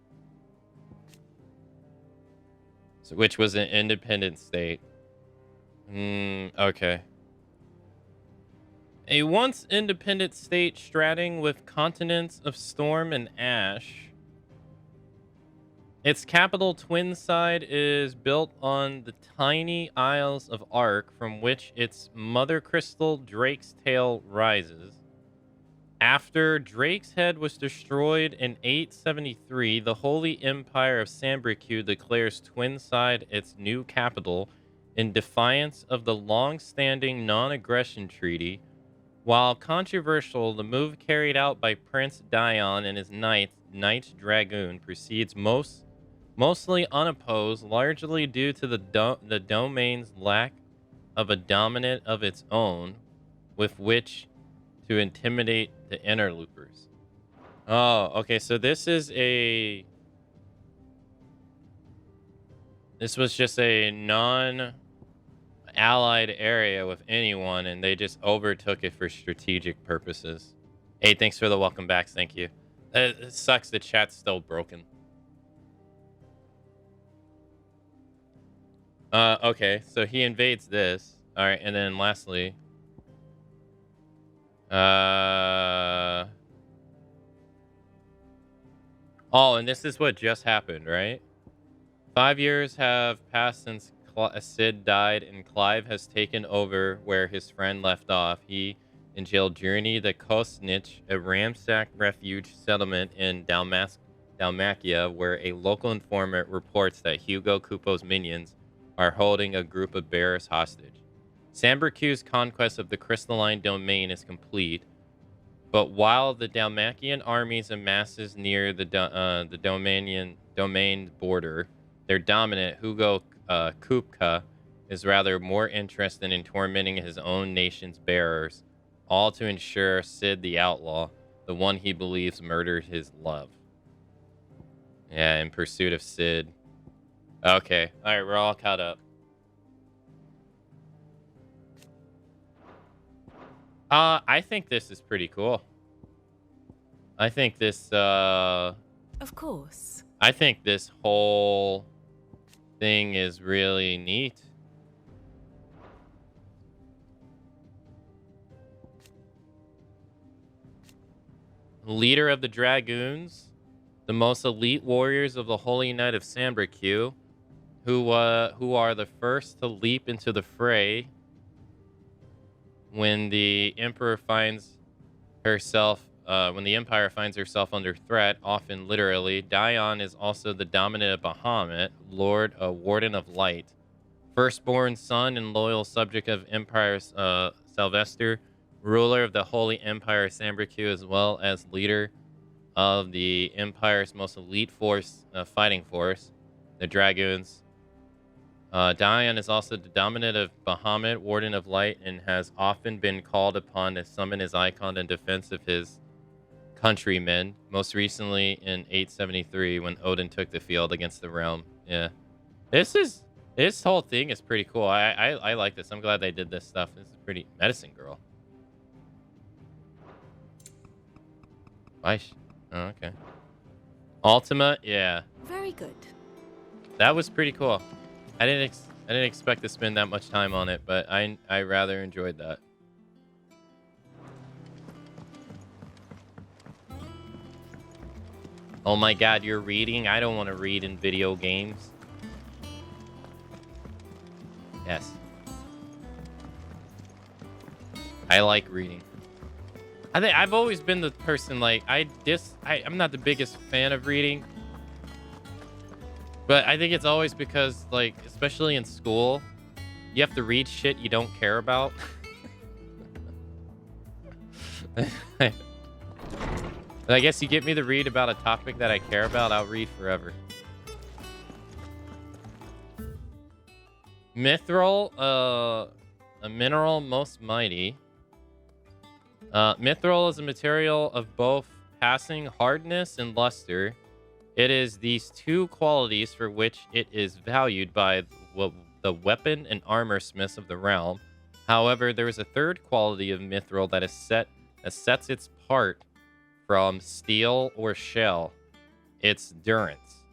So, which was an independent state. Okay. A once independent state straddling with continents of storm and ash. Its capital, Twinside, is built on the tiny Isles of Ark, from which its mother crystal, Drake's Tail, rises. After Drake's Head was destroyed in 873, the Holy Empire of Sambricu declares Twinside its new capital in defiance of the long-standing non-aggression treaty. While controversial, the move carried out by Prince Dion and his Knights Dragoon proceeds mostly unopposed, largely due to the domain's lack of a dominant of its own with which to intimidate the interlopers. Oh, okay, so this was just a non-allied area with anyone, and they just overtook it for strategic purposes. Hey, thanks for the welcome backs, thank you. It sucks the chat's still broken. Okay, so he invades this. All right, and then lastly, oh, and this is what just happened, right? 5 years have passed since Sid died, and Clive has taken over where his friend left off. He and Jill journey the Kosnich, a ramsacked refuge settlement in Dalmacia, where a local informant reports that Hugo Kupo's minions are holding a group of bearers hostage. Sambricu's conquest of the crystalline domain is complete, but while the Dalmacian armies amasses near the domain border, their dominant, Hugo Kupka, is rather more interested in tormenting his own nation's bearers, all to ensure Sid the Outlaw, the one he believes murdered his love. Yeah, in pursuit of Sid. Okay, alright, we're all caught up. I think this is pretty cool. I think this, Of course. I think this whole thing is really neat. Leader of the Dragoons, the most elite warriors of the Holy Knight of Sambricu, who are the first to leap into the fray when the Empire finds herself under threat, often literally. Dion is also the dominant of Bahamut, Lord, Warden of Light, firstborn son and loyal subject of Empire Sylvester, ruler of the Holy Empire Sambricu, as well as leader of the Empire's most elite force, fighting force, the Dragoons. Dion is also the dominant of Bahamut, Warden of Light, and has often been called upon to summon his icon in defense of his countrymen, most recently in 873 when Odin took the field against the realm. Yeah. This is This whole thing is pretty cool. I like this. I'm glad they did this stuff. This is pretty medicine girl. Oh, okay. Ultima, yeah. Very good. That was pretty cool. I didn't expect to spend that much time on it, but I rather enjoyed that. Oh my god, you're reading? I don't want to read in video games. Yes. I like reading. I think I've always been the person like I'm not the biggest fan of reading. But I think it's always because like especially in school, you have to read shit you don't care about. I guess you get me to read about a topic that I care about, I'll read forever. Mithril, a mineral most mighty. Mithril is a material of both passing hardness and luster. It is these two qualities for which it is valued by the weapon and armor smiths of the realm. However, there is a third quality of mithril that sets its apart from steel or shell. It's durance.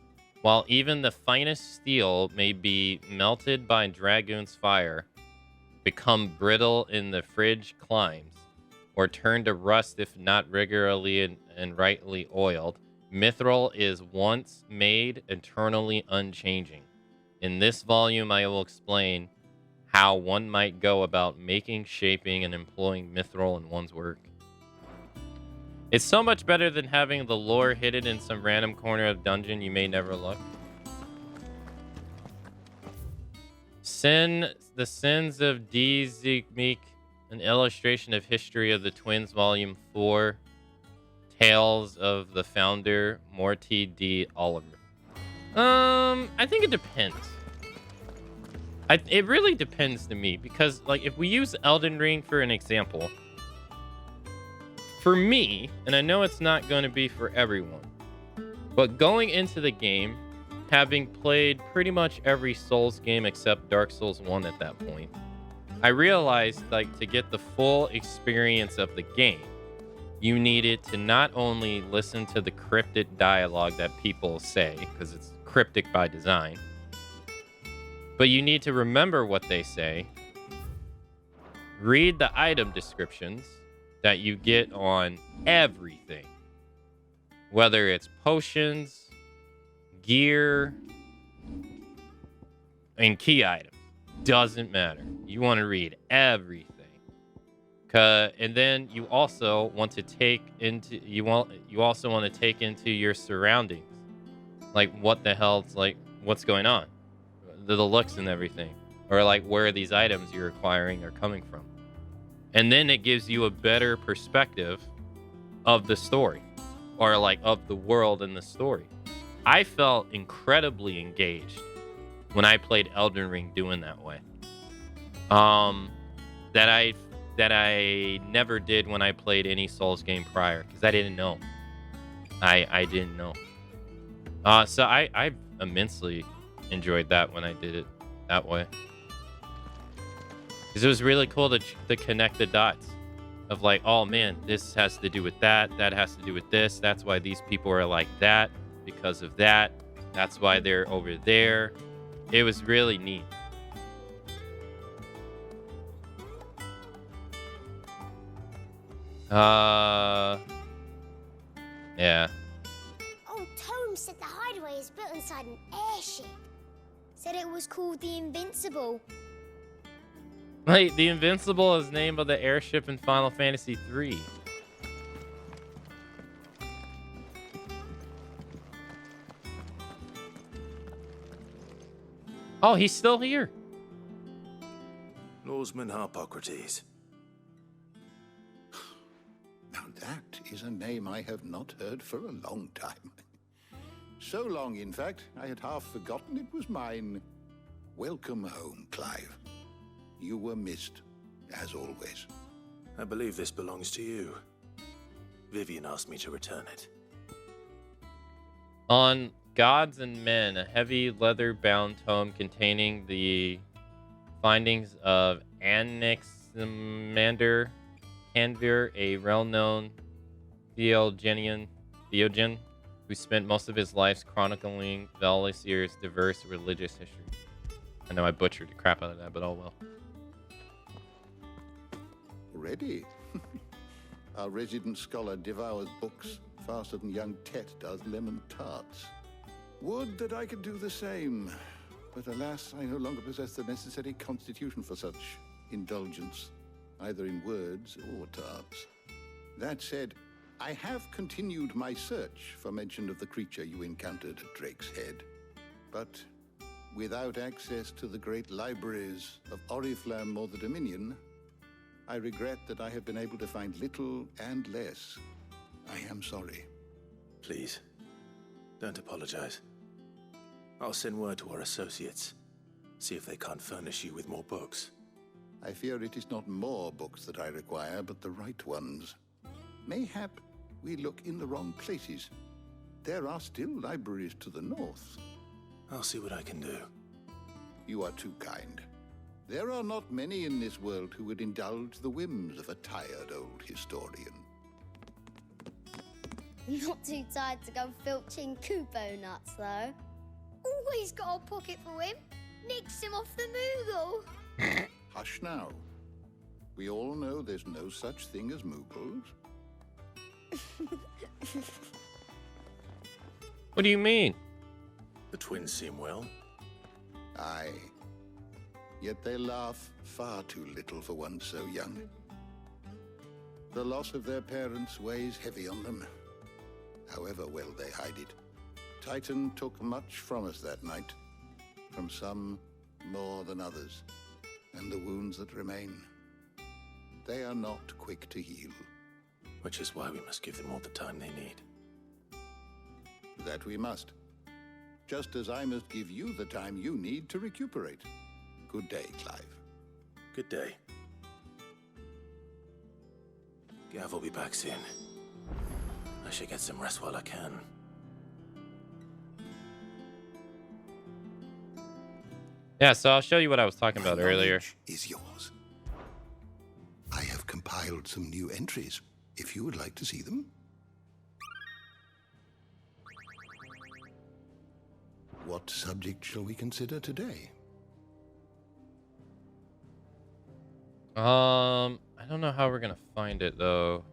While even the finest steel may be melted by dragoon's fire, become brittle in the fridge climes, or turn to rust if not regularly and rightly oiled, mithril is once made eternally unchanging. In this volume, I will explain how one might go about making, shaping, and employing mithril in one's work. It's so much better than having the lore hidden in some random corner of dungeon you may never look. The Sins of D. Zeekmeek, an illustration of history of the twins, volume 4, Tales of the Founder, Morty D. Oliver. I think it depends. It really depends to me because, like, if we use Elden Ring for an example, for me, and I know it's not going to be for everyone, but going into the game, having played pretty much every Souls game except Dark Souls 1 at that point, I realized, like, to get the full experience of the game, you needed to not only listen to the cryptic dialogue that people say, because it's cryptic by design, but you need to remember what they say, read the item descriptions that you get on everything, whether it's potions, gear, and key items. Doesn't matter. You want to read everything. And then you also want to take into your surroundings, like what the hell's like what's going on, the looks and everything, or like where these items you're acquiring are coming from. And then it gives you a better perspective of the story, or like of the world and the story. I felt incredibly engaged when I played Elden Ring doing that way. That I never did when I played any Souls game prior, because I didn't know. I didn't know. So I immensely enjoyed that when I did it that way. Because it was really cool to connect the dots of like, oh man, this has to do with that. That has to do with this. That's why these people are like that because of that. That's why they're over there. It was really neat. Yeah. Old Tome said the hideaway is built inside an airship. Said it was called the Invincible. Wait, the Invincible is the name of the airship in Final Fantasy III. Oh, he's still here. Lawsman Harpocrates. Now that is a name I have not heard for a long time. So long, in fact, I had half forgotten it was mine. Welcome home, Clive. You were missed, as always. I believe this belongs to you. Vivian asked me to return it. On Gods and Men, a heavy leather-bound tome containing the findings of Anaximander Canvir, a well-known Theogen, who spent most of his life chronicling Valisir's diverse religious history. I know I butchered the crap out of that, but oh well. Ready? Our resident scholar devours books faster than young Tet does lemon tarts. Would that I could do the same, but alas, I no longer possess the necessary constitution for such indulgence, either in words or tarts. That said, I have continued my search for mention of the creature you encountered at Drake's Head, but without access to the great libraries of Oriflamme or the Dominion, I regret that I have been able to find little and less. I am sorry. Please, don't apologize. I'll send word to our associates. See if they can't furnish you with more books. I fear it is not more books that I require, but the right ones. Mayhap we look in the wrong places. There are still libraries to the north. I'll see what I can do. You are too kind. There are not many in this world who would indulge the whims of a tired old historian. Not too tired to go filching Kupo nuts, though. Always got a pocket for him. Nicks him off the Moogle. Hush now. We all know there's no such thing as Moogles. What do you mean? The twins seem well. Aye. Yet they laugh far too little for one so young. The loss of their parents weighs heavy on them, however well they hide it. Titan took much from us that night, from some more than others, and the wounds that remain, they are not quick to heal. Which is why we must give them all the time they need. That we must. Just as I must give you the time you need to recuperate. Good day, Clive. Good day. Gav will be back soon. I should get some rest while I can. Yeah, so I'll show you what I was talking about earlier. Is yours. I have compiled some new entries, if you would like to see them. What subject shall we consider today? I don't know how we're gonna find it though.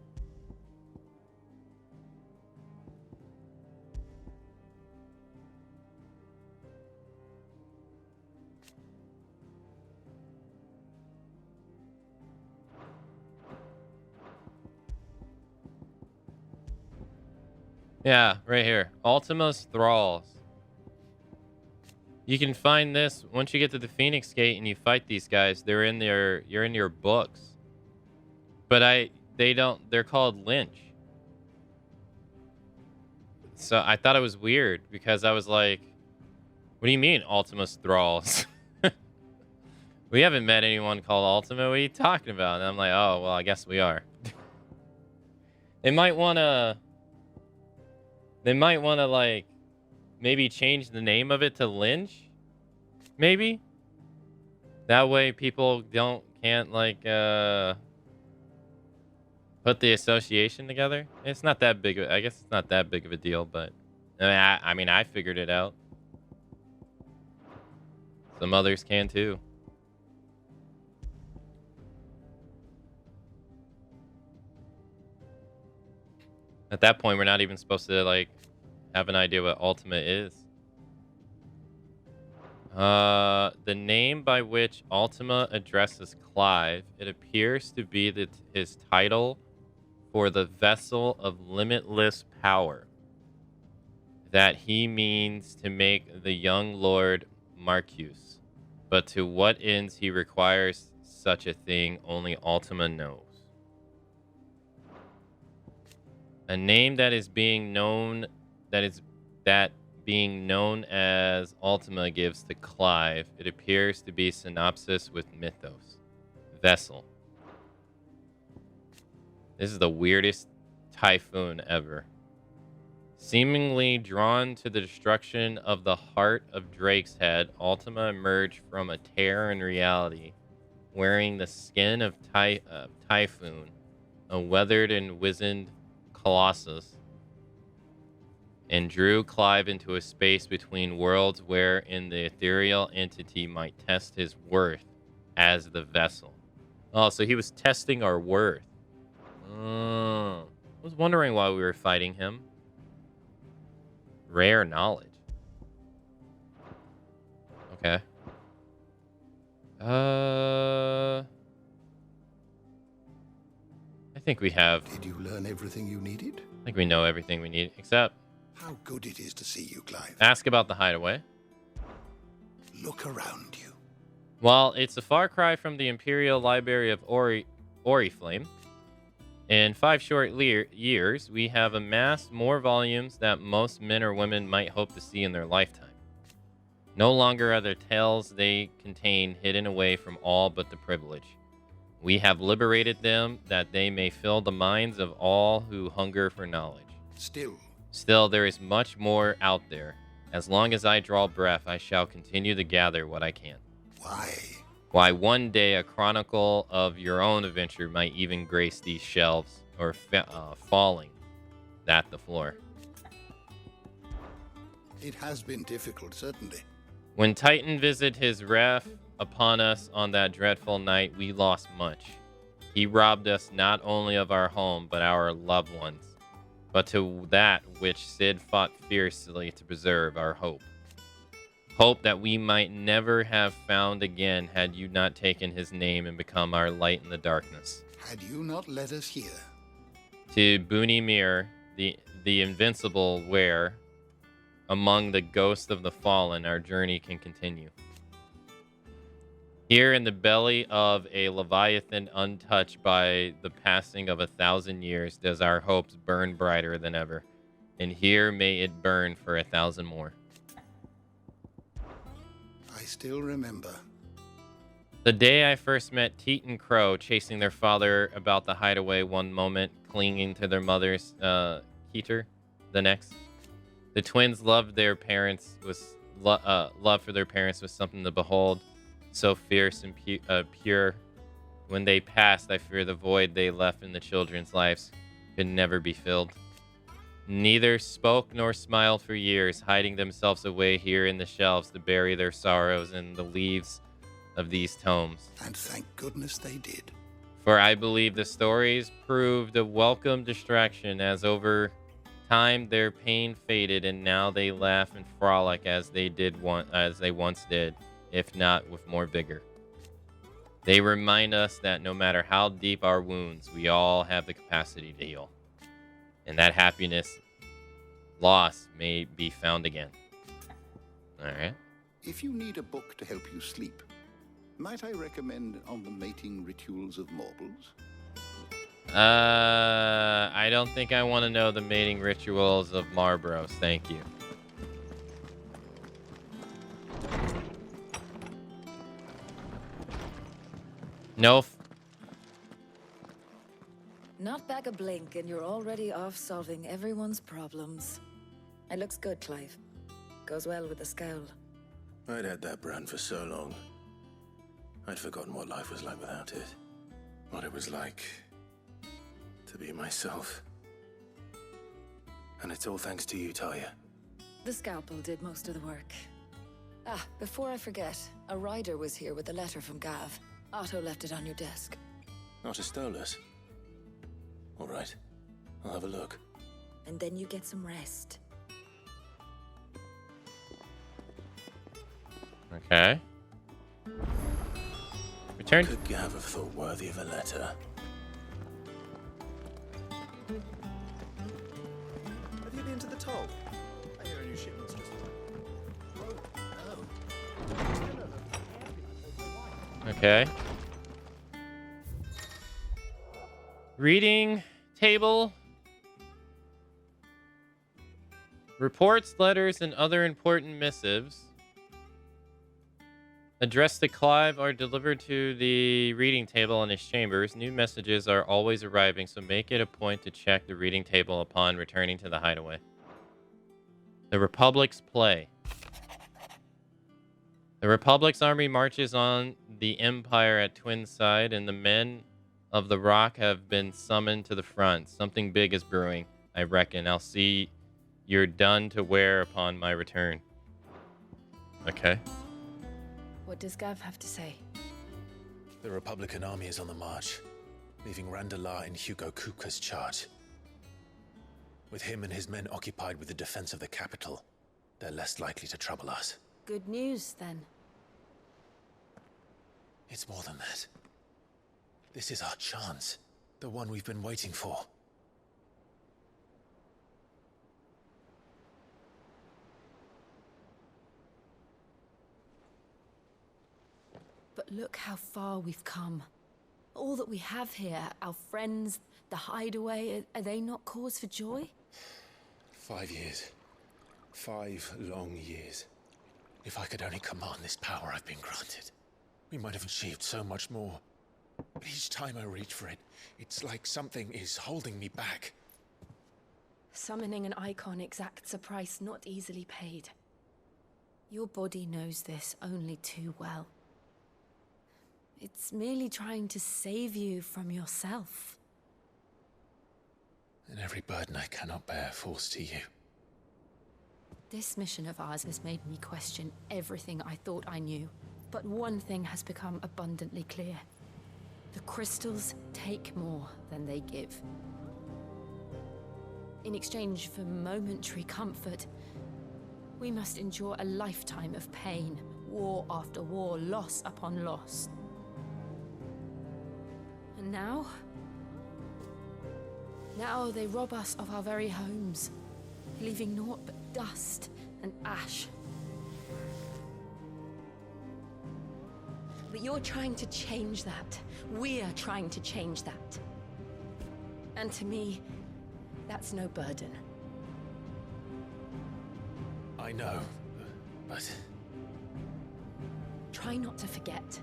Yeah, right here. Ultima's Thralls. You can find this once you get to the Phoenix Gate and you fight these guys. You're in your books. But they're called Lynch. So I thought it was weird because I was like, what do you mean Ultima's Thralls? We haven't met anyone called Ultima. What are you talking about? And I'm like, oh, well, I guess we are. They might want to like maybe change the name of it to Lynch. Maybe. That way people can't like put the association together. It's not that big I guess it's not that big of a deal, but I mean I figured it out. Some others can too. At that point, we're not even supposed to like have an idea what Ultima is. The name by which Ultima addresses Clive, it appears to be his title for the vessel of limitless power that he means to make the young Lord Marcus. But to what ends he requires such a thing, only Ultima knows. A name that is being known as Ultima gives to Clive. It appears to be synopsis with mythos. Vessel. This is the weirdest typhoon ever. Seemingly drawn to the destruction of the heart of Drake's head, Ultima emerged from a tear in reality, wearing the skin of Typhoon, a weathered and wizened colossus, and drew Clive into a space between worlds wherein the ethereal entity might test his worth as the vessel. Oh, so he was testing our worth. I was wondering why we were fighting him. Rare knowledge. Okay. I think we have. Did you learn everything you needed? I think we know everything we need, except. How good it is to see you, Clive. Ask about the hideaway. Look around you. Well, it's a far cry from the Imperial Library of Oriflame. In 5 short years, we have amassed more volumes that most men or women might hope to see in their lifetime. No longer are the tales they contain hidden away from all but the privileged. We have liberated them that they may fill the minds of all who hunger for knowledge. Still, there is much more out there. As long as I draw breath, I shall continue to gather what I can. Why? Why, one day a chronicle of your own adventure might even grace these shelves, or falling at the floor. It has been difficult, certainly. When Titan visited his wrath upon us on that dreadful night, we lost much. He robbed us not only of our home, but our loved ones, but to that which Sid fought fiercely to preserve, our hope. Hope that we might never have found again had you not taken his name and become our light in the darkness. Had you not let us hear. To Bunimir, the invincible, where, among the ghosts of the fallen, our journey can continue. Here in the belly of a Leviathan untouched by the passing of 1,000 years, does our hopes burn brighter than ever. And here may it burn for 1,000 more. I still remember. The day I first met Teet and Crow chasing their father about the hideaway one moment, clinging to their mother's Keter the next. The twins loved their parents love for their parents was something to behold, so fierce and pure. When they passed, I fear the void they left in the children's lives could never be filled. Neither spoke nor smiled for years, hiding themselves away here in the shelves to bury their sorrows in the leaves of these tomes. And thank goodness they did. For I believe the stories proved a welcome distraction, as over time their pain faded, and now they laugh and frolic as they once did, if not with more vigor. They remind us that no matter how deep our wounds, we all have the capacity to heal. And that happiness lost may be found again. All right. If you need a book to help you sleep, might I recommend On the Mating Rituals of Mortals? I don't think I want to know the mating rituals of Marbros. Thank you. No. Not back a blink and you're already off solving everyone's problems. It looks good, Clive. Goes well with the scowl. I'd had that brand for so long. I'd forgotten what life was like without it. What it was like to be myself. And it's all thanks to you, Talia. The scalpel did most of the work. Ah, before I forget, a rider was here with a letter from Gav. Otto left it on your desk. Not a Stolas. All right, I'll have a look. And then you get some rest. Okay. Return. Could Gav have thought worthy of a letter? Have you been to the toll? I hear a new shipment's just Okay. Reading table. Reports, letters, and other important missives addressed to Clive are delivered to the reading table in his chambers. New messages are always arriving, so make it a point to check the reading table upon returning to the hideaway. The Republic's play. The Republic's army marches on the Empire at Twinside, and the men of the Rock have been summoned to the front. Something big is brewing, I reckon. I'll see you're done to wear upon my return. Okay. What does Gav have to say? The Republican army is on the march, leaving Randalar in Hugo Kupka's charge. With him and his men occupied with the defense of the capital, they're less likely to trouble us. Good news, then. It's more than that. This is our chance. The one we've been waiting for. But look how far we've come. All that we have here, our friends, the hideaway, are they not cause for joy? 5 years. 5 long years. If I could only command this power I've been granted, we might have achieved so much more. But each time I reach for it, it's like something is holding me back. Summoning an icon exacts a price not easily paid. Your body knows this only too well. It's merely trying to save you from yourself. And every burden I cannot bear falls to you. This mission of ours has made me question everything I thought I knew. But one thing has become abundantly clear. The crystals take more than they give. In exchange for momentary comfort, we must endure a lifetime of pain, war after war, loss upon loss. And now they rob us of our very homes, leaving naught but dust and ash. But you're trying to change that. We're trying to change that. And to me, that's no burden. I know, but... Try not to forget.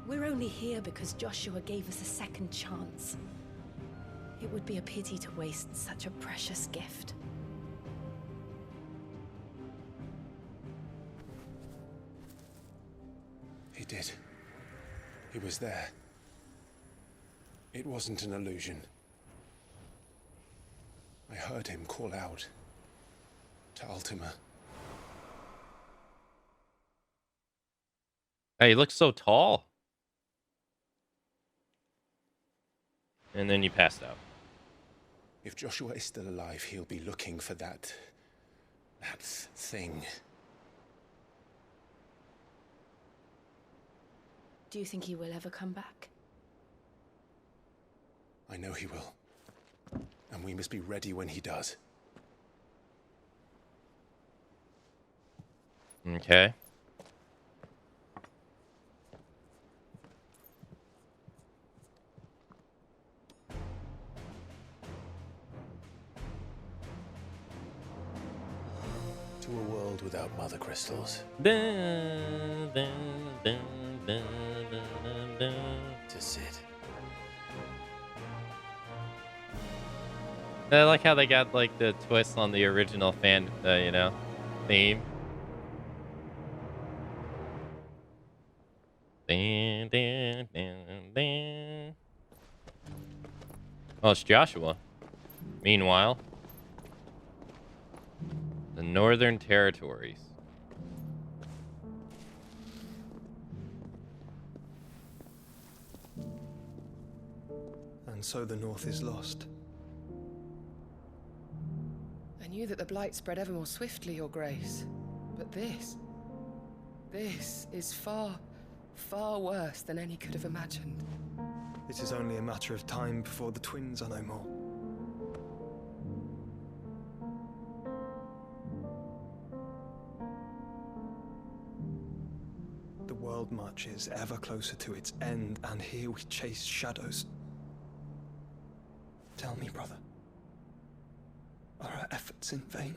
We're only here because Joshua gave us a second chance. It would be a pity to waste such a precious gift. He did. He was there. It wasn't an illusion. I heard him call out to Ultima. Hey, he looks so tall. And then you passed out. If Joshua is still alive, he'll be looking for that thing. Do you think he will ever come back? I know he will. And we must be ready when he does. Okay. To a world without mother crystals. Dun, dun, dun, dun, dun, dun. To Sid. I like how they got like the twist on the original fan, theme. Dun, dun, dun, dun. Oh, it's Joshua. Meanwhile, the Northern Territories. And so the North is lost. I knew that the Blight spread ever more swiftly, Your Grace. But this is far, far worse than any could have imagined. It is only a matter of time before the twins are no more. The world marches ever closer to its end, and here we chase shadows. Tell me, brother, are our efforts in vain?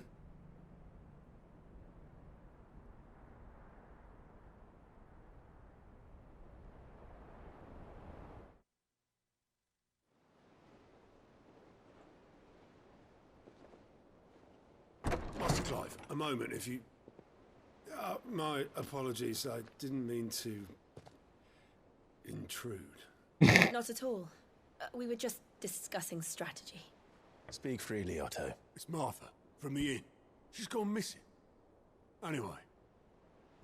Clive, a moment, if you... my apologies, I didn't mean to... intrude. Not at all. We were just discussing strategy. Speak freely, Otto. It's Martha, from the inn. She's gone missing. Anyway,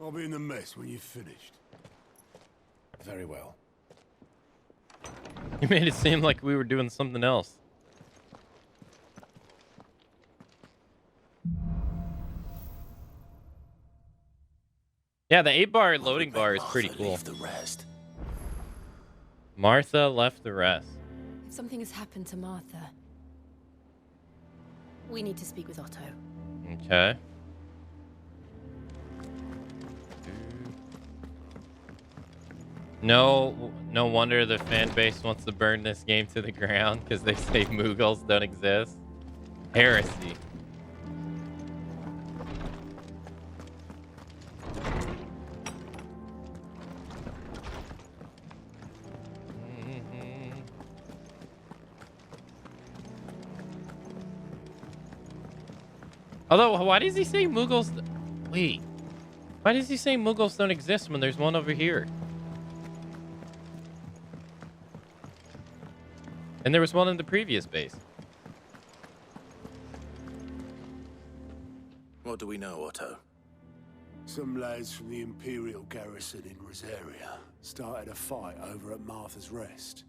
I'll be in the mess when you've finished. Very well. You made it seem like we were doing something else. Yeah, the 8-bar loading bar is pretty cool. The rest. Martha left the rest. If something has happened to Martha, we need to speak with Otto. Okay. No wonder the fan base wants to burn this game to the ground because they say Mughals don't exist. Heresy. Although, why does he say Mughals? Wait. Why does he say Mughals don't exist when there's one over here? And there was one in the previous base. What do we know, Otto? Some lads from the Imperial garrison in Rosaria started a fight over at Martha's Rest.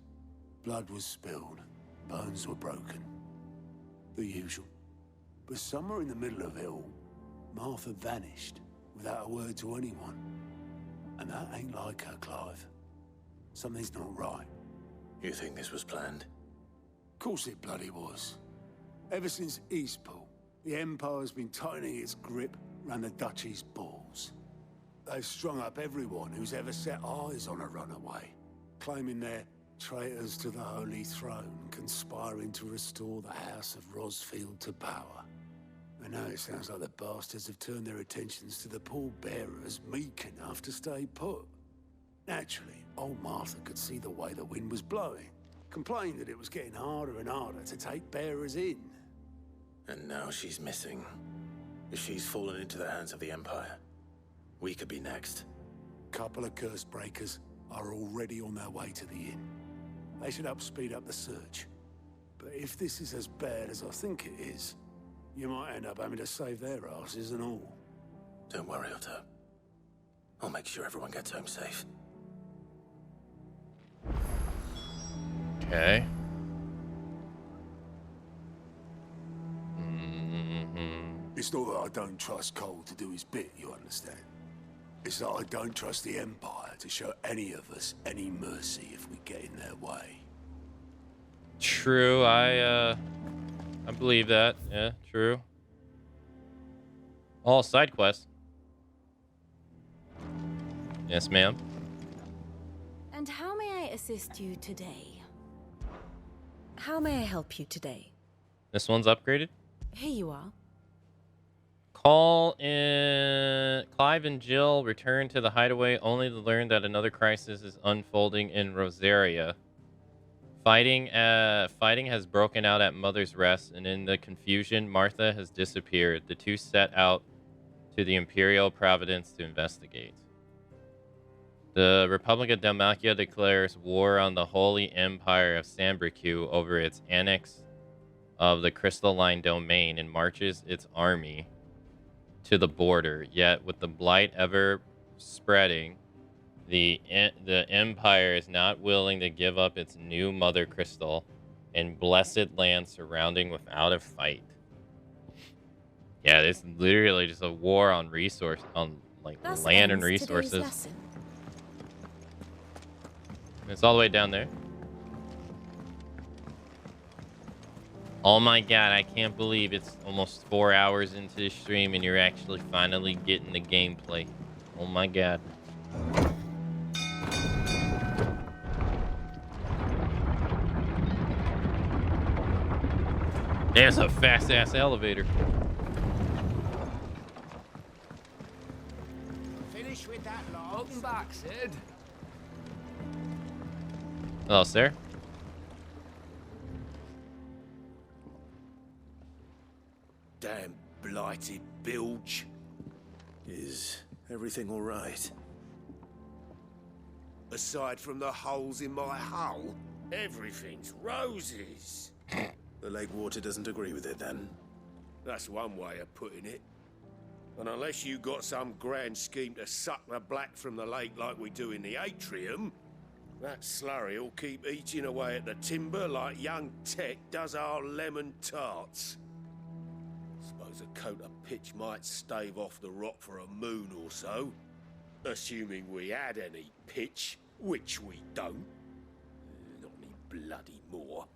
Blood was spilled, bones were broken. The usual. But somewhere in the middle of it all, Martha vanished without a word to anyone. And that ain't like her, Clive. Something's not right. You think this was planned? Of course it bloody was. Ever since Eastpool, the Empire's been tightening its grip round the Duchy's balls. They've strung up everyone who's ever set eyes on a runaway, claiming they're traitors to the Holy Throne, conspiring to restore the House of Rosfield to power. And now it sounds like the bastards have turned their attentions to the pallbearers meek enough to stay put. Naturally, old Martha could see the way the wind was blowing, complained that it was getting harder and harder to take bearers in. And now she's missing. If she's fallen into the hands of the Empire, we could be next. Couple of curse breakers are already on their way to the inn. They should help speed up the search. But if this is as bad as I think it is, you might end up having to save their asses and all. Don't worry, Otto. I'll make sure everyone gets home safe. Okay. It's not that I don't trust Cole to do his bit, you understand? It's that I don't trust the Empire to show any of us any mercy if we get in their way. True, I believe that. Yeah, true. All side quests. Yes, ma'am. And how may I assist you today? How may I help you today? This one's upgraded. Here you are. Call in. Clive and Jill return to the hideaway only to learn that another crisis is unfolding in Rosaria. Fighting has broken out at Mother's Rest, and in the confusion, Martha has disappeared. The two set out to the Imperial Providence to investigate. The Republic of Dalmatia declares war on the Holy Empire of Sambricu over its annex of the Crystalline Domain and marches its army to the border. Yet, with the blight ever spreading, the Empire is not willing to give up its new Mother Crystal and blessed land surrounding without a fight. Yeah, it's literally just a war on land and resources. It's all the way down there. Oh my god, I can't believe it's almost 4 hours into the stream and you're actually finally getting the gameplay. Oh my god. There's a fast-ass elevator. Finish with that log. Welcome back, Sid. Hello, sir. Damn unedited bilge. Is everything all right? Aside from the holes in my hull, everything's roses. The lake water doesn't agree with it, then? That's one way of putting it. And unless you got some grand scheme to suck the black from the lake like we do in the atrium, that slurry'll keep eating away at the timber like young Tech does our lemon tarts. Suppose a coat of pitch might stave off the rock for a moon or so, assuming we had any pitch, which we don't. Not any bloody more.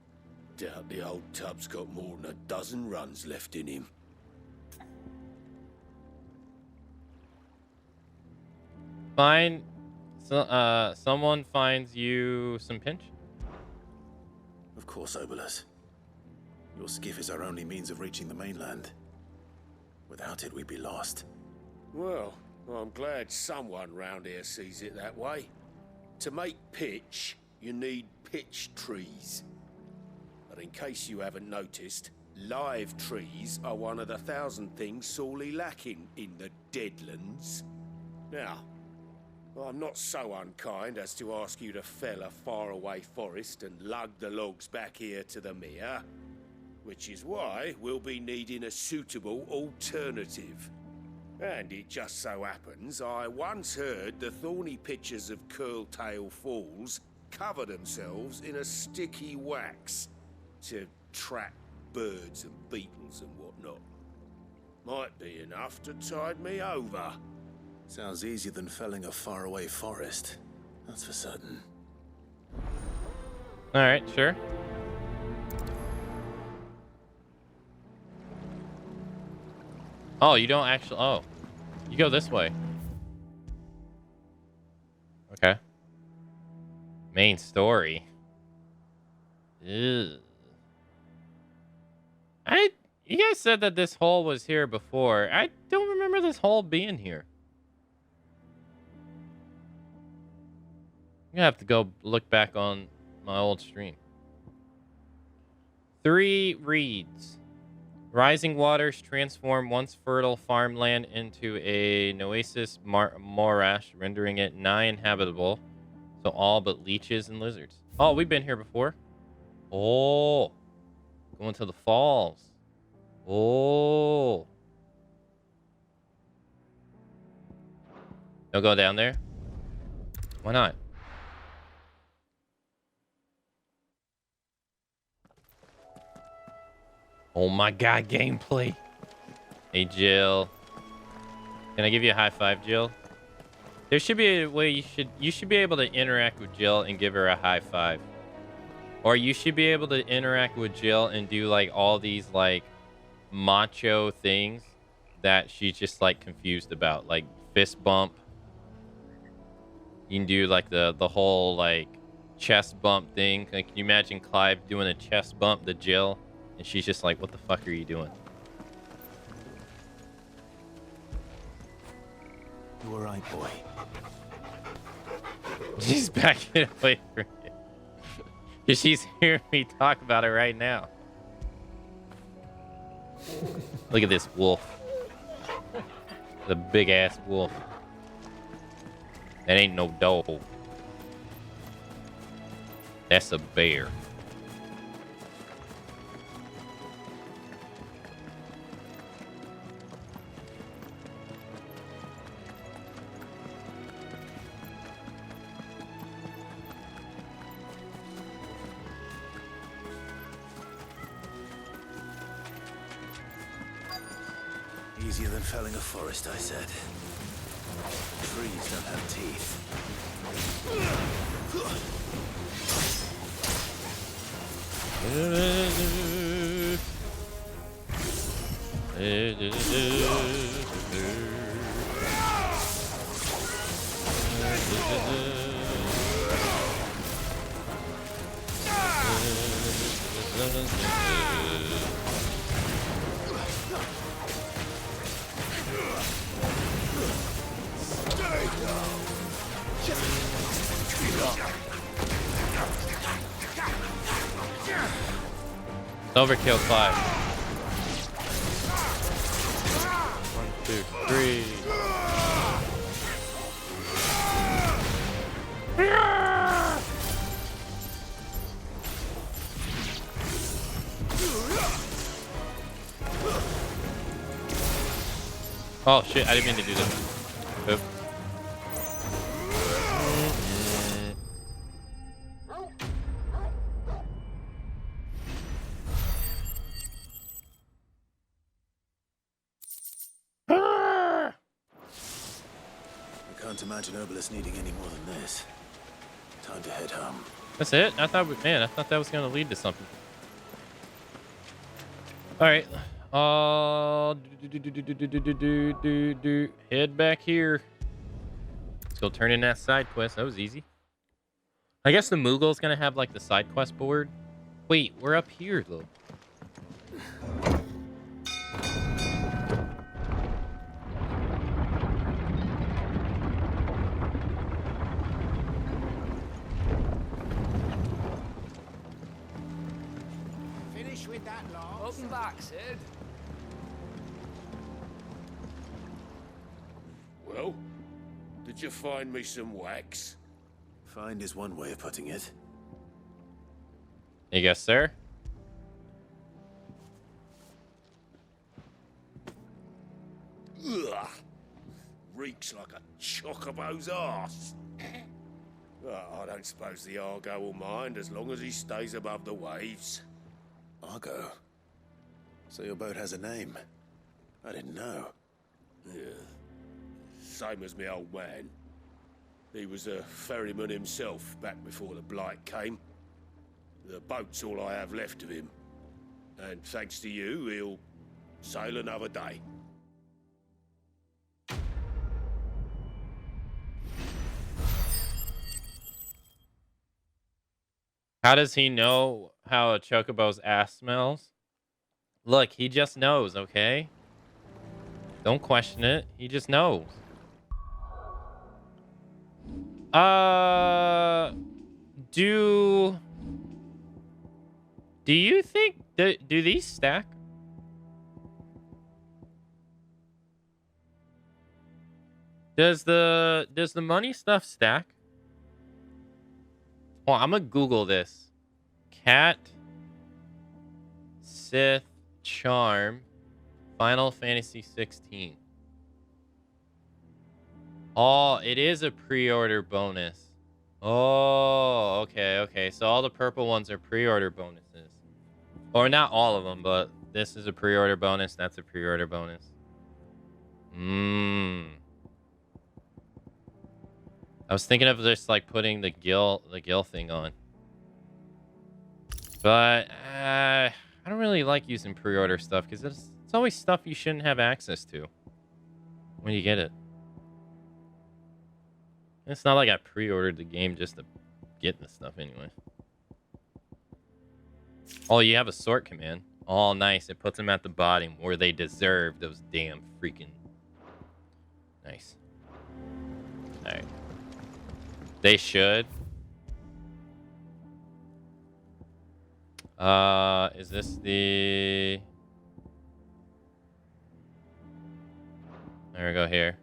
Doubt the old tub's got more than a dozen runs left in him. Fine. So, someone finds you some pinch? Of course, Obolus. Your skiff is our only means of reaching the mainland. Without it, we'd be lost. Well, I'm glad someone round here sees it that way. To make pitch, you need pitch trees. But in case you haven't noticed, live trees are one of the 1,000 things sorely lacking in the Deadlands. Now, I'm not so unkind as to ask you to fell a faraway forest and lug the logs back here to the mere, which is why we'll be needing a suitable alternative. And it just so happens I once heard the thorny pitchers of Curltail Falls cover themselves in a sticky wax to trap birds and beetles and whatnot. Might be enough to tide me over. Sounds easier than felling a faraway forest. That's for certain. Alright, sure. Oh, you don't actually... Oh. You go this way. Okay. Main story. Ew. You guys said that this hole was here before. I don't remember this hole being here. I'm gonna have to go look back on my old stream. 3 reads. Rising waters transform once fertile farmland into an oasis morass, rendering it nigh inhabitable to all but leeches and lizards. Oh, we've been here before. Oh. Going to the falls. Oh. Don't go down there? Why not? Oh my god, gameplay. Hey, Jill. Can I give you a high five, Jill? There should be a way you should be able to interact with Jill and give her a high five. Or you should be able to interact with Jill and do like all these like macho things that she's just like confused about. Like fist bump. You can do like the whole like chest bump thing. Like, can you imagine Clive doing a chest bump to Jill? And she's just like, what the fuck are you doing? You alright, boy? She's backing away from you. Because she's hearing me talk about it right now. Look at this wolf. The big ass wolf. That ain't no dog. That's a bear. Easier than felling a forest, I said. Trees don't have teeth. Overkill 5. Oh shit, I didn't mean to do this. Oop. I can't imagine Obelisk needing any more than this. Time to head home. That's it? I thought that was gonna lead to something. Alright. Head back here. Let's go turn in that side quest. That was easy. I guess the Moogle's gonna have like the side quest board. Wait, we're up here though. Finish with that lot. Welcome back, Sid. Well, did you find me some wax? Find is one way of putting it. You guess, sir? Ugh. Reeks like a chocobo's arse. Well, I don't suppose the Argo will mind as long as he stays above the waves. Argo? So your boat has a name? I didn't know. Yeah. Same as me old man. He was a ferryman himself back before the Blight came. The boat's all I have left of him. And thanks to you, he'll sail another day. How does he know how a chocobo's ass smells? Look, he just knows, okay? Don't question it. He just knows. Do you think do these stack? Does the money stuff stack? Well, I'm gonna Google this. Cat Sith Charm Final Fantasy 16. Oh, it is a pre-order bonus. Oh, okay. So all the purple ones are pre-order bonuses. Or not all of them, but this is a pre-order bonus. That's a pre-order bonus. I was thinking of just like putting the Gil thing on. But I don't really like using pre-order stuff because it's always stuff you shouldn't have access to when you get it. It's not like I pre-ordered the game just to get the stuff anyway. Oh, you have a sort command. Oh, nice. It puts them at the bottom where they deserve, those damn freaking... Nice. Alright. They should. Is this the... There we go here.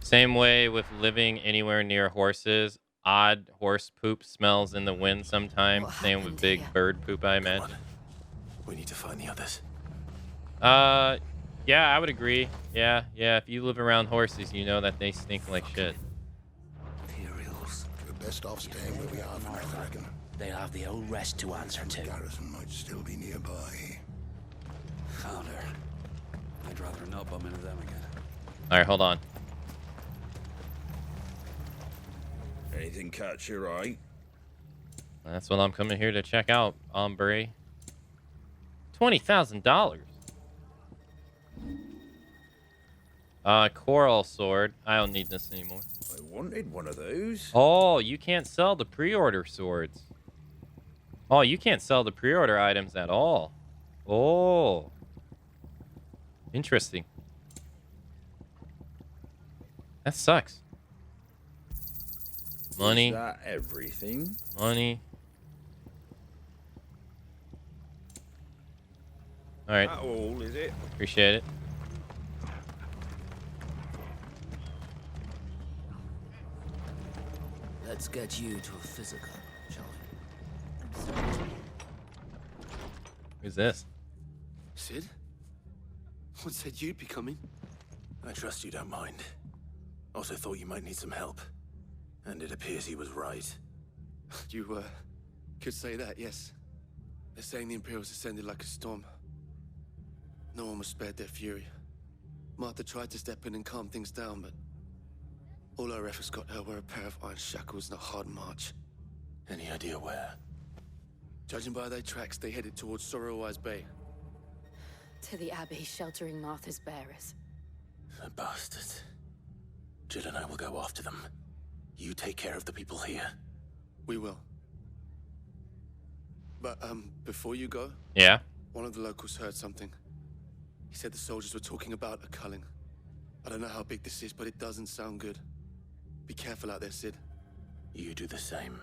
Same way with living anywhere near horses. Odd horse poop smells in the wind sometimes. Same with big bird poop, I imagine. We need to find the others. Yeah, I would agree. Yeah. If you live around horses, you know that they stink like shit. Materials. We're best off staying where we are for now, I reckon. They'll have the old rest to answer to. The garrison might still be nearby. Found her. I'd rather not bump into them again. Alright, hold on. Anything catch your eye? That's what I'm coming here to check out, hombre. $20,000. Coral sword. I don't need this anymore. I wanted one of those. Oh, you can't sell the pre-order swords. Oh, you can't sell the pre-order items at all. Oh. Interesting. That sucks. Money. Is that everything? Money. All right. That all, is it? Appreciate it. Let's get you to a physical, shall we? Who's this? Sid? What said you'd be coming? I trust you don't mind. Also thought you might need some help. And it appears he was right. You, could say that, yes. They're saying the Imperials ascended like a storm. No one was spared their fury. Martha tried to step in and calm things down, but all our efforts got her were a pair of iron shackles and a hard march. Any idea where? Judging by their tracks, they headed towards Sorrowwise Bay. To the Abbey sheltering Martha's bearers. The bastards. Jill and I will go after them. You take care of the people here. We will. But, before you go... Yeah? One of the locals heard something. He said the soldiers were talking about a culling. I don't know how big this is, but it doesn't sound good. Be careful out there, Sid. You do the same.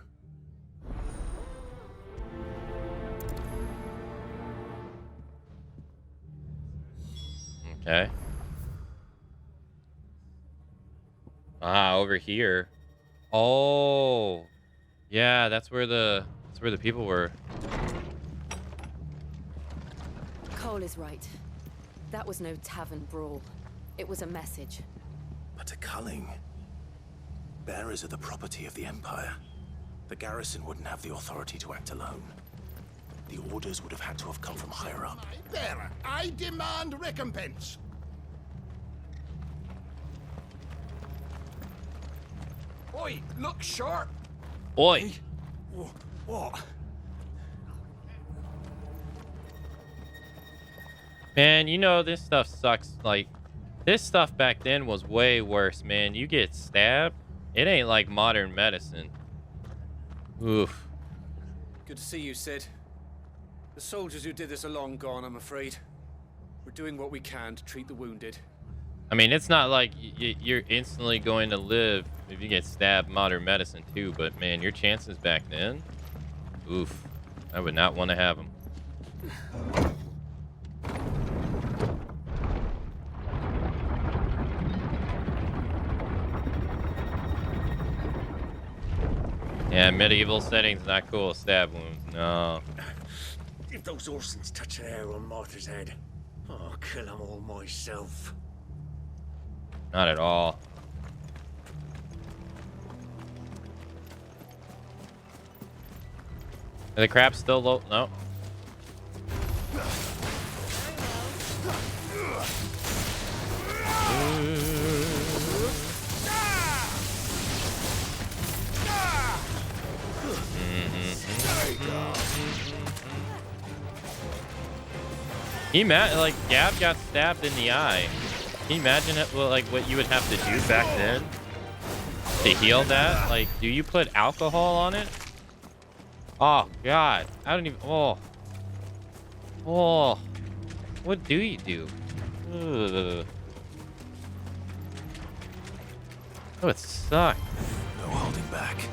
Okay. Over here. Oh. Yeah, that's where the people were. Cole is right. That was no tavern brawl. It was a message. But a culling. Bearers are the property of the Empire. The garrison wouldn't have the authority to act alone. The orders would have had to have come from higher up. Bearer, I demand recompense. Oi, look sharp. Oi. What? Man, you know this stuff sucks. Like, this stuff back then was way worse, man. You get stabbed, it ain't like modern medicine. Oof. Good to see you, Sid. The soldiers who did this are long gone, I'm afraid. We're doing what we can to treat the wounded. I mean, it's not like you're instantly going to live if you get stabbed modern medicine too, but man, your chances back then, oof. I would not want to have them. Yeah, medieval settings, not cool. Stab wounds, no. If those Orsons touch an arrow on Martha's head, I'll kill them all myself. Not at all. Are the crabs still low? No. Can you imagine, like, Gab got stabbed in the eye. Can you imagine it, well, like, what you would have to do back then to heal that? Like, do you put alcohol on it? Oh, God. I don't even... Oh. Oh. What do you do? Ugh. Oh, it sucks. No holding back.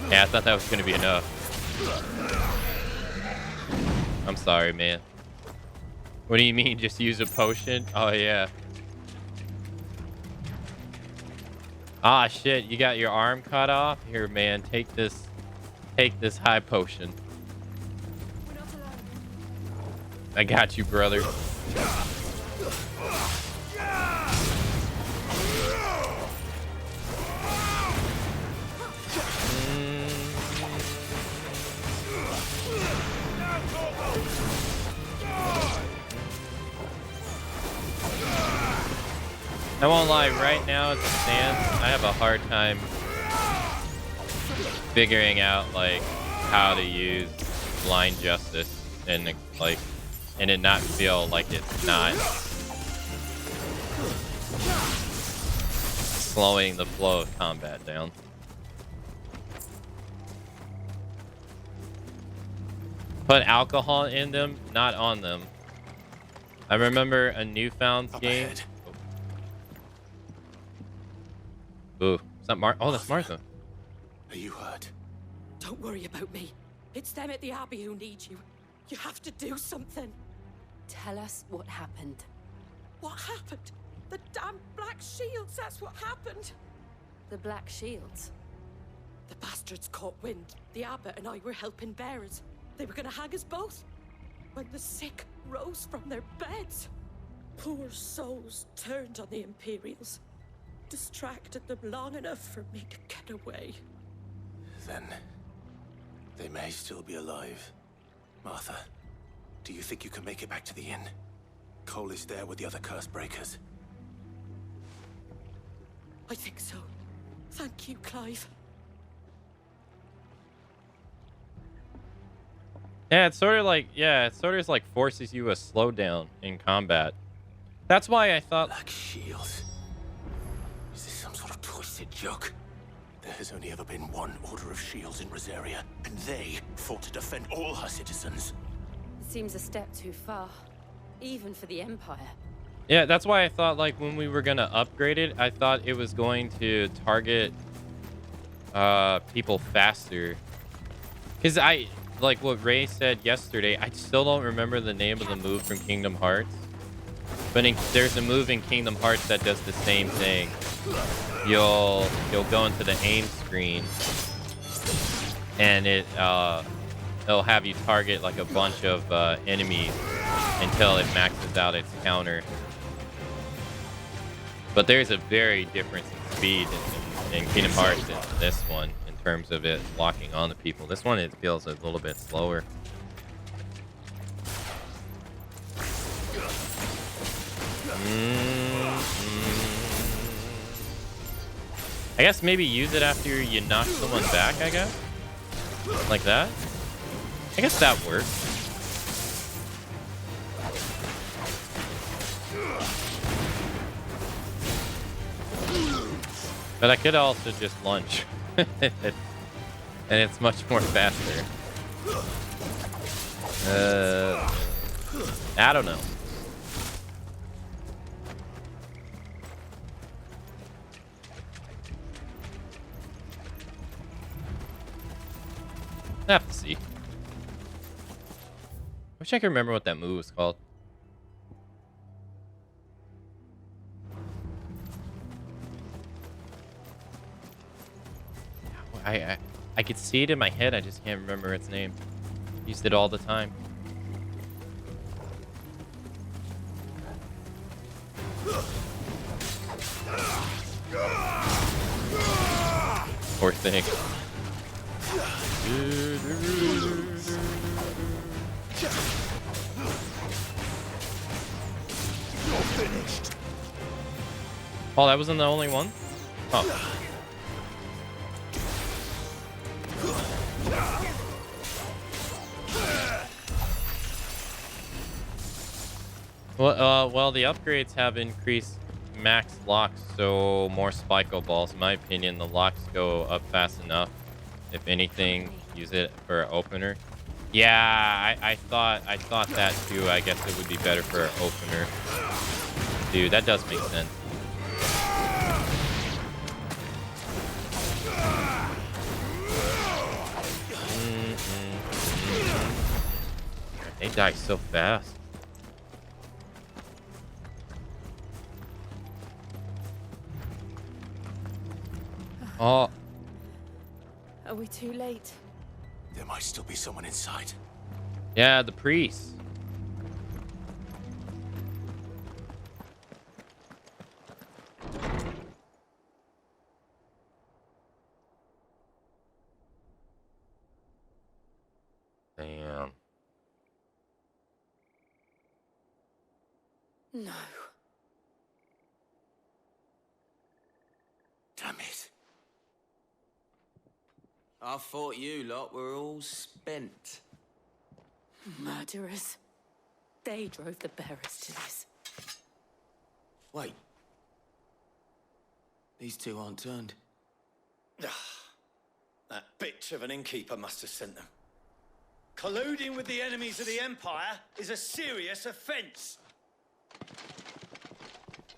Yeah, I thought that was going to be enough. I'm sorry, man. What do you mean, just use a potion? Oh, yeah. Ah, shit, you got your arm cut off? Here, man, take this high potion. I got you, brother. I won't lie, right now as it stands, I have a hard time figuring out, like, how to use blind justice and, like, and it not feel like it's not slowing the flow of combat down. Put alcohol in them, not on them. I remember a Newfound's game. Ooh, is that Oh, that's Martha. Are you hurt? Don't worry about me. It's them at the Abbey who need you. You have to do something. Tell us what happened. What happened? The damn Black Shields, that's what happened. The Black Shields? The bastards caught wind. The abbot and I were helping bearers. They were gonna hang us both. When the sick rose from their beds, poor souls turned on the Imperials. Distracted them long enough for me to get away. Then they may still be alive. Martha, do you think you can make it back to the inn? Cole is there with the other curse breakers. I think so. Thank you, Clive. Yeah, it's sort of like, it sort of like forces you a slowdown in combat. That's why I thought... Black Shields. Is this some sort of twisted joke? There has only ever been one Order of Shields in Rosaria, and they fought to defend all her citizens. It seems a step too far, even for the Empire. Yeah, that's why I thought, like, when we were going to upgrade it, I thought it was going to target people faster. Because like what Ray said yesterday, I still don't remember the name of the move from Kingdom Hearts. But there's a move in Kingdom Hearts that does the same thing. You'll go into the aim screen, and it'll have you target like a bunch of enemies until it maxes out its counter. But there's a very difference in speed in Kingdom Hearts than this one in terms of it locking on to people. This one, it feels a little bit slower. I guess maybe use it after you knock someone back, I guess? Like that? I guess that works. But I could also just lunge. And it's much more faster. I don't know. I have to see. Wish I could remember what that move was called. I could see it in my head. I just can't remember its name. Used it all the time. Poor thing. Oh, that wasn't the only one? Oh. Well, the upgrades have increased max locks, so more Spiko balls. In my opinion, the locks go up fast enough. If anything, use it for an opener. Yeah, I thought that too. I guess it would be better for an opener. Dude, that does make sense. They die so fast. Oh. Are we too late? There might still be someone inside. Yeah, the priest. Damn. No. Damn it. I thought you lot were all spent. Murderers. They drove the bearers to this. Wait. These two aren't turned. That bitch of an innkeeper must have sent them. Colluding with the enemies of the Empire is a serious offense.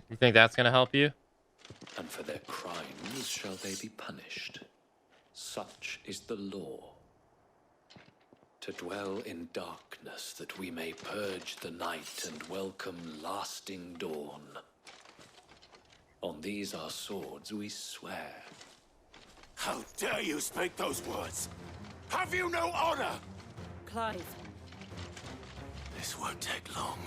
You think that's gonna help you? And for their crimes shall they be punished. Such is the law. To dwell in darkness that we may purge the night and welcome lasting dawn. On these our swords we swear. How dare you speak those words? Have you no honor? Clive. This won't take long.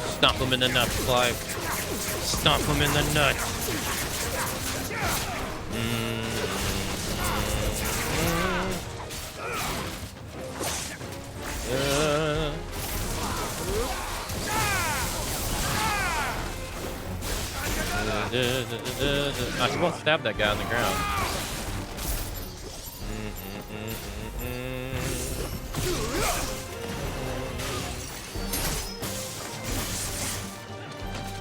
Stomp him in the nuts, Clive. Stomp him in the nuts. I just won't stab that guy on the ground.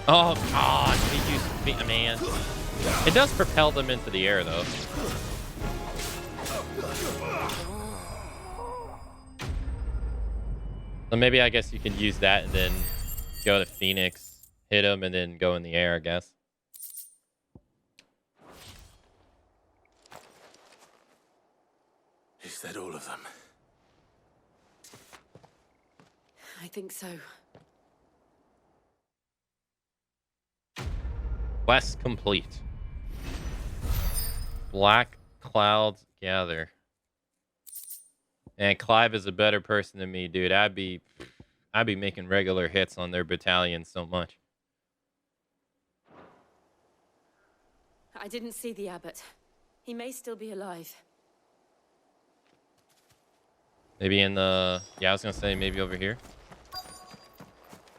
Oh God, he used me, man. It does propel them into the air though. So maybe I guess you can use that and then go to Phoenix, hit him, and then go in the air, I guess. Is that all of them? I think so. Quest complete. Black clouds gather. And Clive is a better person than me, dude. I'd be making regular hits on their battalion so much. I didn't see the abbot. He may still be alive. Maybe in the I was gonna say maybe over here.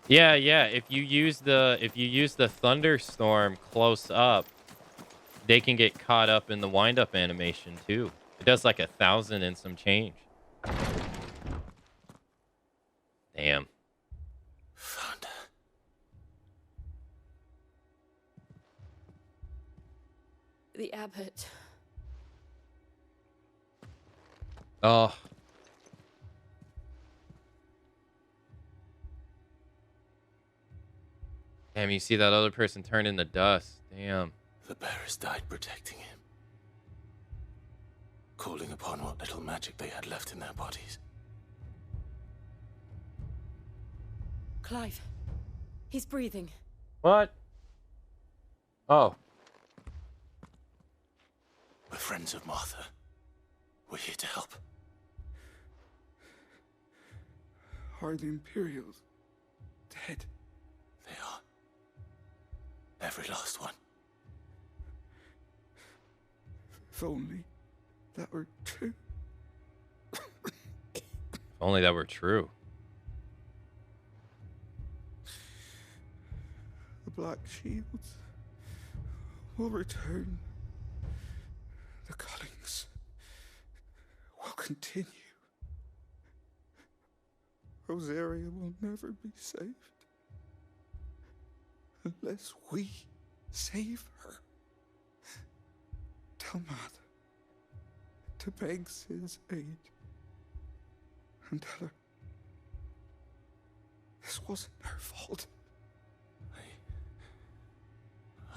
Yeah. If you use the thunderstorm close up, they can get caught up in the wind-up animation too. It does like 1,000 and some change. Damn. Fun. The abbot. Oh. Damn, you see that other person turn into dust. Damn. The bearers died protecting him. Calling upon what little magic they had left in their bodies. Clive. He's breathing. What? Oh. We're friends of Martha. We're here to help. Are the Imperials dead? They are. Every last one. If only that were true. If only that were true. The Black Shields will return. The cuttings will continue. Rosaria will never be saved unless we save her. Tell Matt to beg his aid and tell her this wasn't her fault.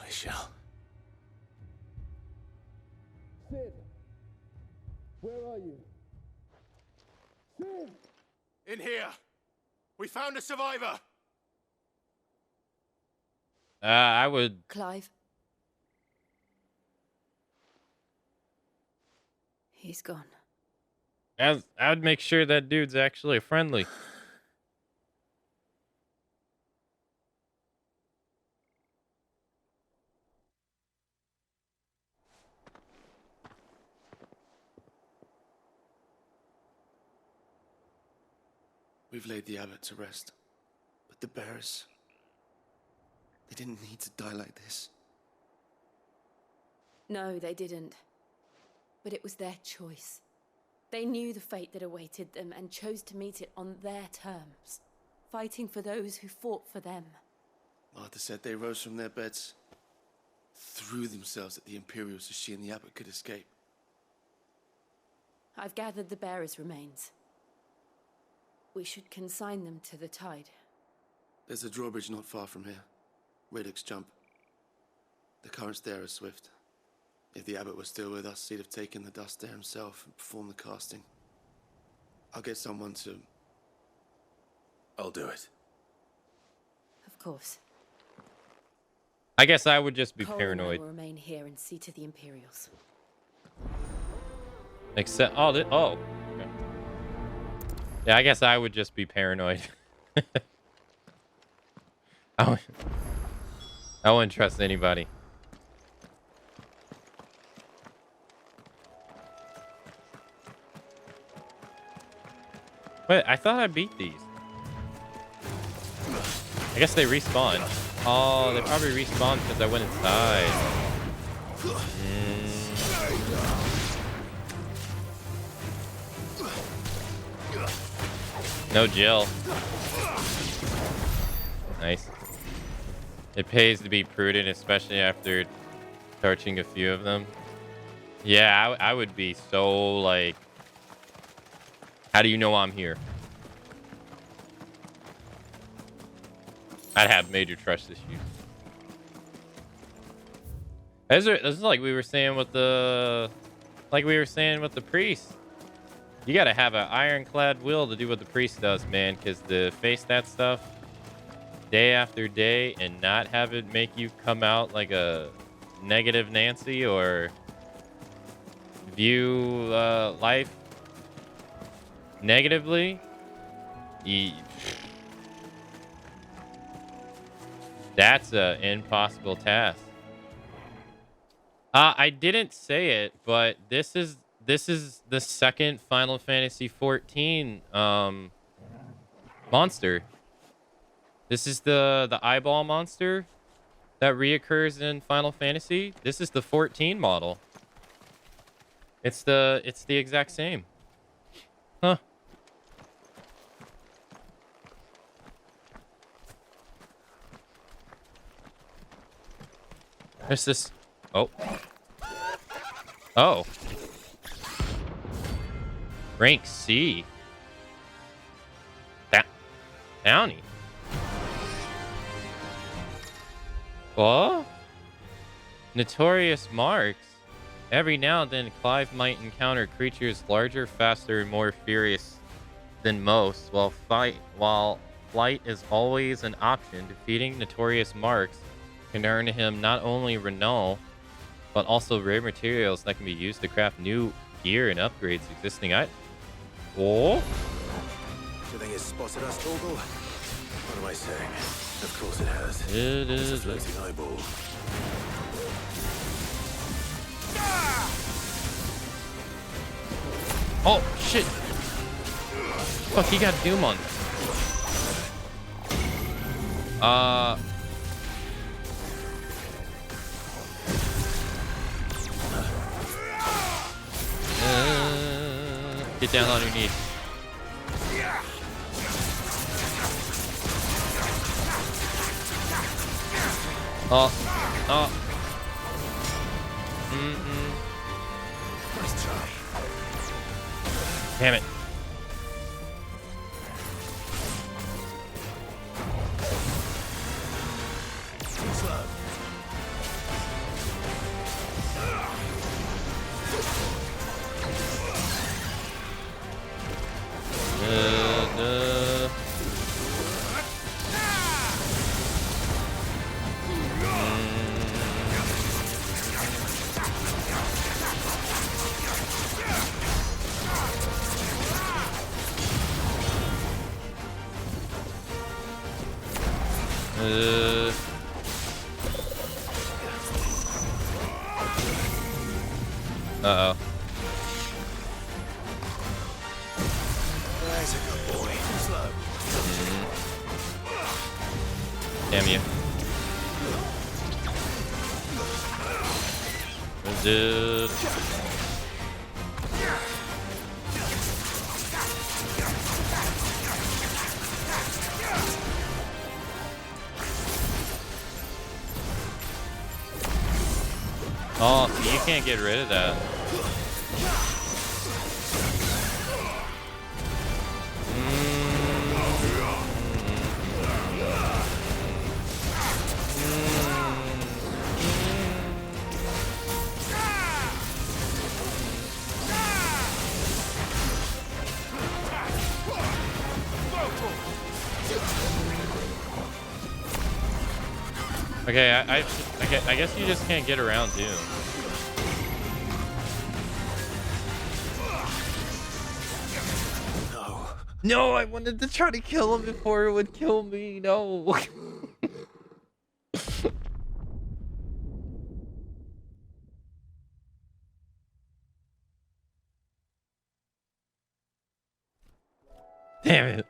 I shall. Sid! Where are you? Sid! In here! We found a survivor! I would... Clive. He's gone. I would make sure that dude's actually friendly. We've laid the abbot to rest, but the bearers, They didn't need to die like this. No, they didn't. But it was their choice. They knew the fate that awaited them and chose to meet it on their terms, fighting for those who fought for them. Martha said they rose from their beds, threw themselves at the Imperials so she and the Abbot could escape. I've gathered the bearers' remains. We should consign them to the tide. There's a drawbridge not far from here. Radix jump. The currents there are swift. If the Abbot was still with us, he'd have taken the dust there himself and performed the casting. I'll get someone to... I'll do it. Of course. I guess I would just be Cole paranoid. and I will remain here and see to the Imperials. Except, oh, okay. Yeah, I guess I would just be paranoid. I wouldn't trust anybody. Wait, I thought I beat these. I guess they respawn. Oh, they probably respawned because I went inside. No Jill. Nice. It pays to be prudent, especially after torching a few of them. Yeah, I would be so like... How do you know I'm here? I'd have major trust issues. This is like we were saying with the... Like we were saying with the priest. You gotta have an ironclad will to do what the priest does, man. Because to face that stuff day after day and not have it make you come out like a negative Nancy or view life negatively, that's an impossible task. I didn't say it, but this is the second Final Fantasy XIV monster. This is the eyeball monster that reoccurs in Final Fantasy. This is the 14 model. It's the exact same. Huh. There's this. Oh. Oh. Rank C. Bounty. What? Notorious marks. Every now and then, Clive might encounter creatures larger, faster, and more furious than most. While flight is always an option, defeating notorious marks can earn him not only renown, but also rare materials that can be used to craft new gear and upgrades existing items. Oh? Do you think it's spotted us, Torgal? What am I saying? Of course it has. It is a floating eyeball. Oh, shit. Fuck, he got Doom on. Get down on your knees. Oh. Nice try. Damn it. Uh-oh. That's a good boy. Slow. Damn you. Dude. Oh, so you can't get rid of that. Okay, I guess you just can't get around Doom. No, I wanted to try to kill him before it would kill me. No. Damn it.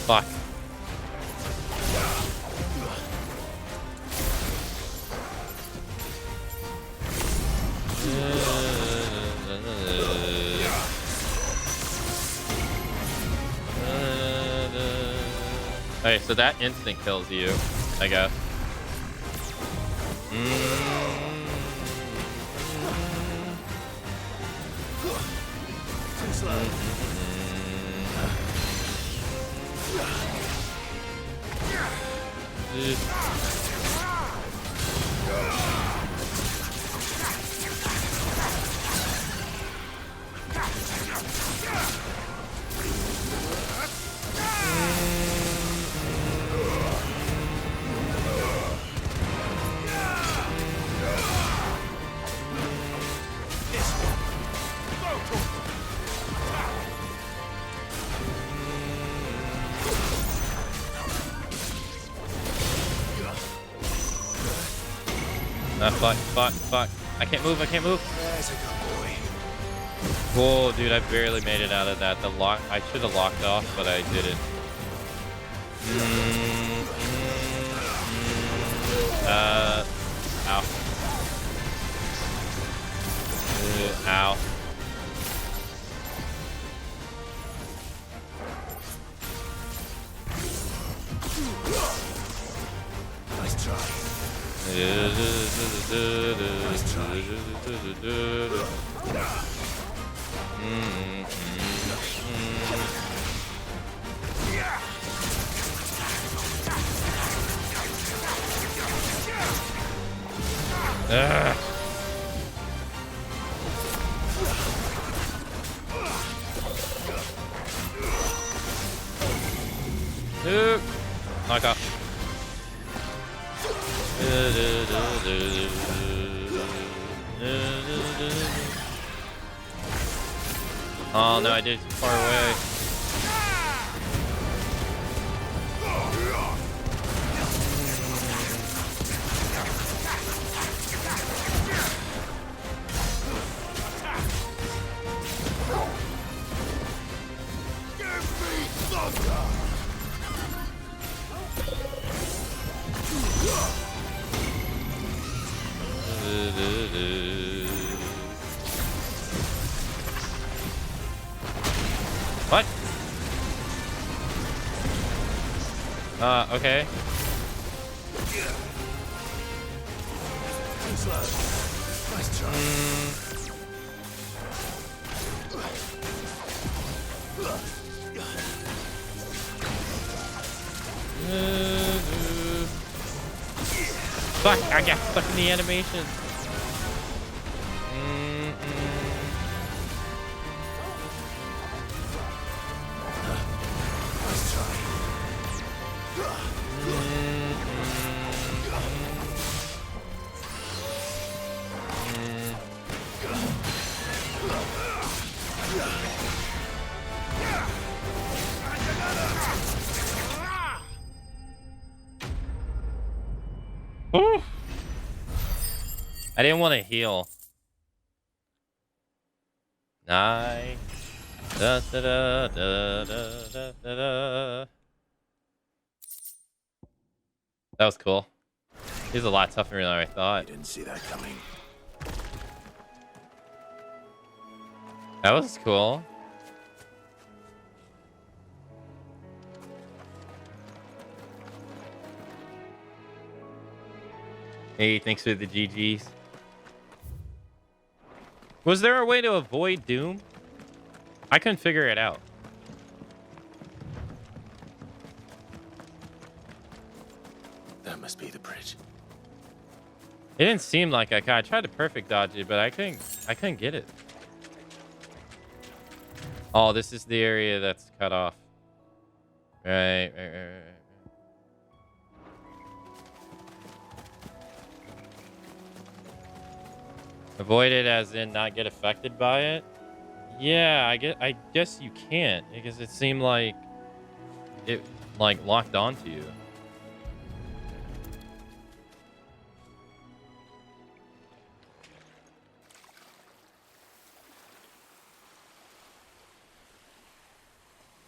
Fuck. Okay, so that instant kills you, I guess. Fuck. I can't move. There's a good boy. Whoa, dude, I barely made it out of that. The lock, I should have locked off, but I didn't. Ow. Ow. Nice try. Knock off. Oh no, I did it too far away. What? Okay. Nice try. Fuck, I got stuck in the animation. Nice try. I didn't want to heal. Nice. Da, da, da, da, da, da, da. That was cool. He's a lot tougher than I thought. You didn't see that coming. That was cool. Hey, thanks for the GGs. Was there a way to avoid Doom? I couldn't figure it out. That must be the bridge. It didn't seem like I could. I tried to perfect dodge it, but I couldn't get it. Oh, this is the area that's cut off. Right. Avoid it as in not get affected by it? Yeah, I guess you can't because it seemed like it like locked onto you.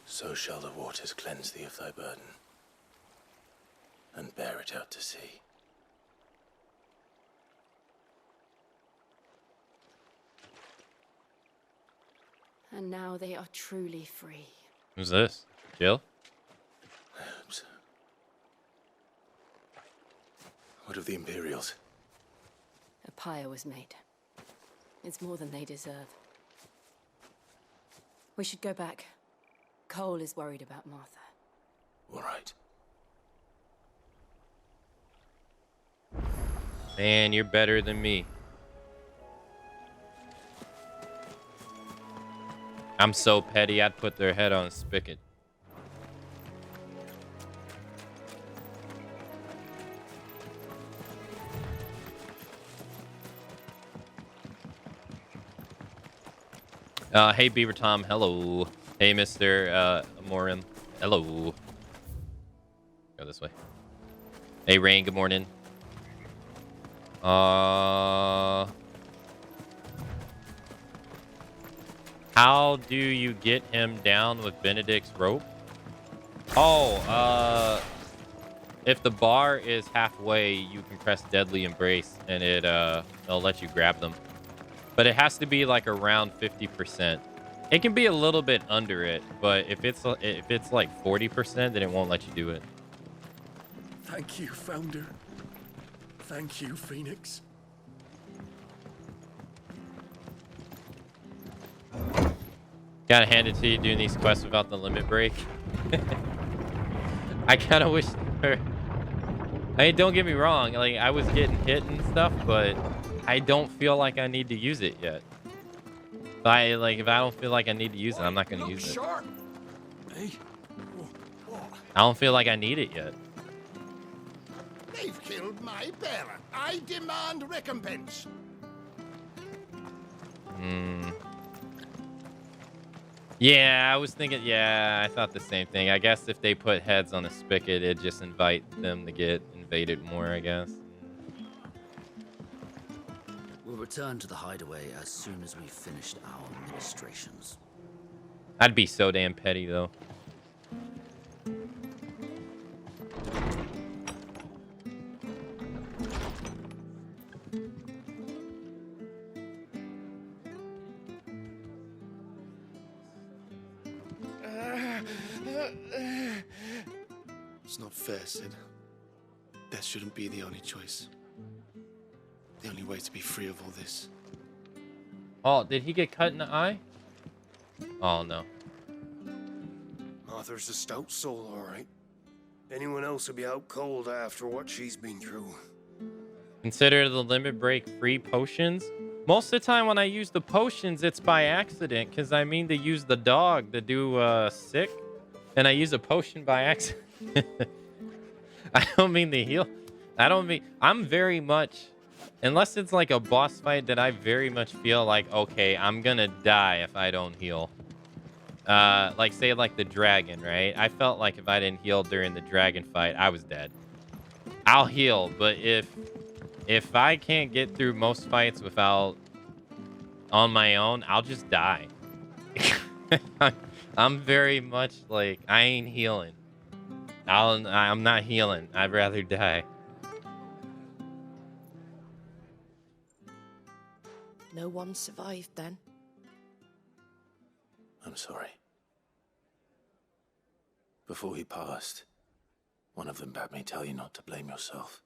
So shall the waters cleanse thee of thy burden, and bear it out to sea. And now they are truly free. Who's this? Jill? I hope so. What of the Imperials? A pyre was made. It's more than they deserve. We should go back. Cole is worried about Martha. All right. Man, you're better than me. I'm so petty, I'd put their head on a spigot. Hey, Beaver Tom, hello. Hey, Mr. Morin, hello. Go this way. Hey, Rain, good morning. How do you get him down with Benedict's rope? Oh, if the bar is halfway, you can press Deadly Embrace, and it'll let you grab them. But it has to be like around 50%. It can be a little bit under it, but if it's like 40%, then it won't let you do it. Thank you, Founder. Thank you, Phoenix. Gotta hand it to you doing these quests without the limit break. I kind of wish. I mean, don't get me wrong. Like I was getting hit and stuff, but I don't feel like I need to use it yet. If I don't feel like I need to use it, I'm not gonna use it. Hey. I don't feel like I need it yet. They've killed my bearer. I demand recompense. Yeah, I was thinking. Yeah, I thought the same thing. I guess if they put heads on a spigot, it'd just invite them to get invaded more, I guess. We'll return to the hideaway as soon as we've finished our ministrations. I'd be so damn petty, though. It's not fair, Sid. Death shouldn't be the only choice. The only way to be free of all this. Oh, did he get cut in the eye? Oh, no. Arthur's a stout soul, all right. Anyone else would be out cold after what she's been through. Consider the limit break free potions. Most of the time when I use the potions, it's by accident because I mean to use the dog to do sick, and I use a potion by accident. I don't mean to heal. I'm very much, unless it's like a boss fight that I very much feel like, okay, I'm gonna die if I don't heal. Like say like the dragon, right? I felt like if I didn't heal during the dragon fight, I was dead. I'll heal, but if if I can't get through most fights without on my own, I'll just die. I'm very much like, I ain't healing. I'm not healing. I'd rather die. No one survived then. I'm sorry. Before he passed, one of them bade me tell you not to blame yourself.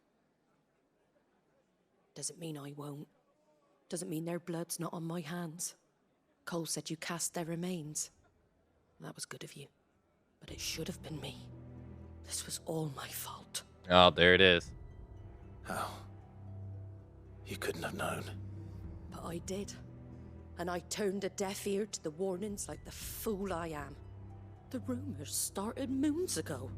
Doesn't mean I won't. Doesn't mean their blood's not on my hands. Cole said you cast their remains. That was good of you. But it should have been me. This was all my fault. Oh, there it is. How? You couldn't have known. But I did. And I turned a deaf ear to the warnings like the fool I am. The rumors started moons ago.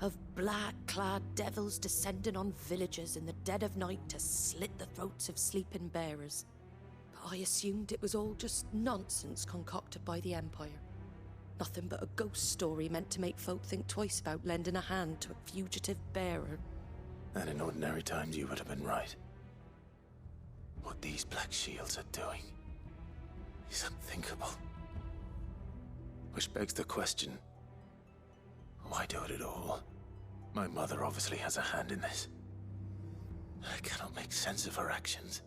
Of black-clad devils descending on villages in the dead of night to slit the throats of sleeping bearers. But I assumed it was all just nonsense concocted by the Empire. Nothing but a ghost story meant to make folk think twice about lending a hand to a fugitive bearer. And in ordinary times you would have been right. What these Black Shields are doing is unthinkable. Which begs the question, why do it at all? My mother obviously has a hand in this. I cannot make sense of her actions.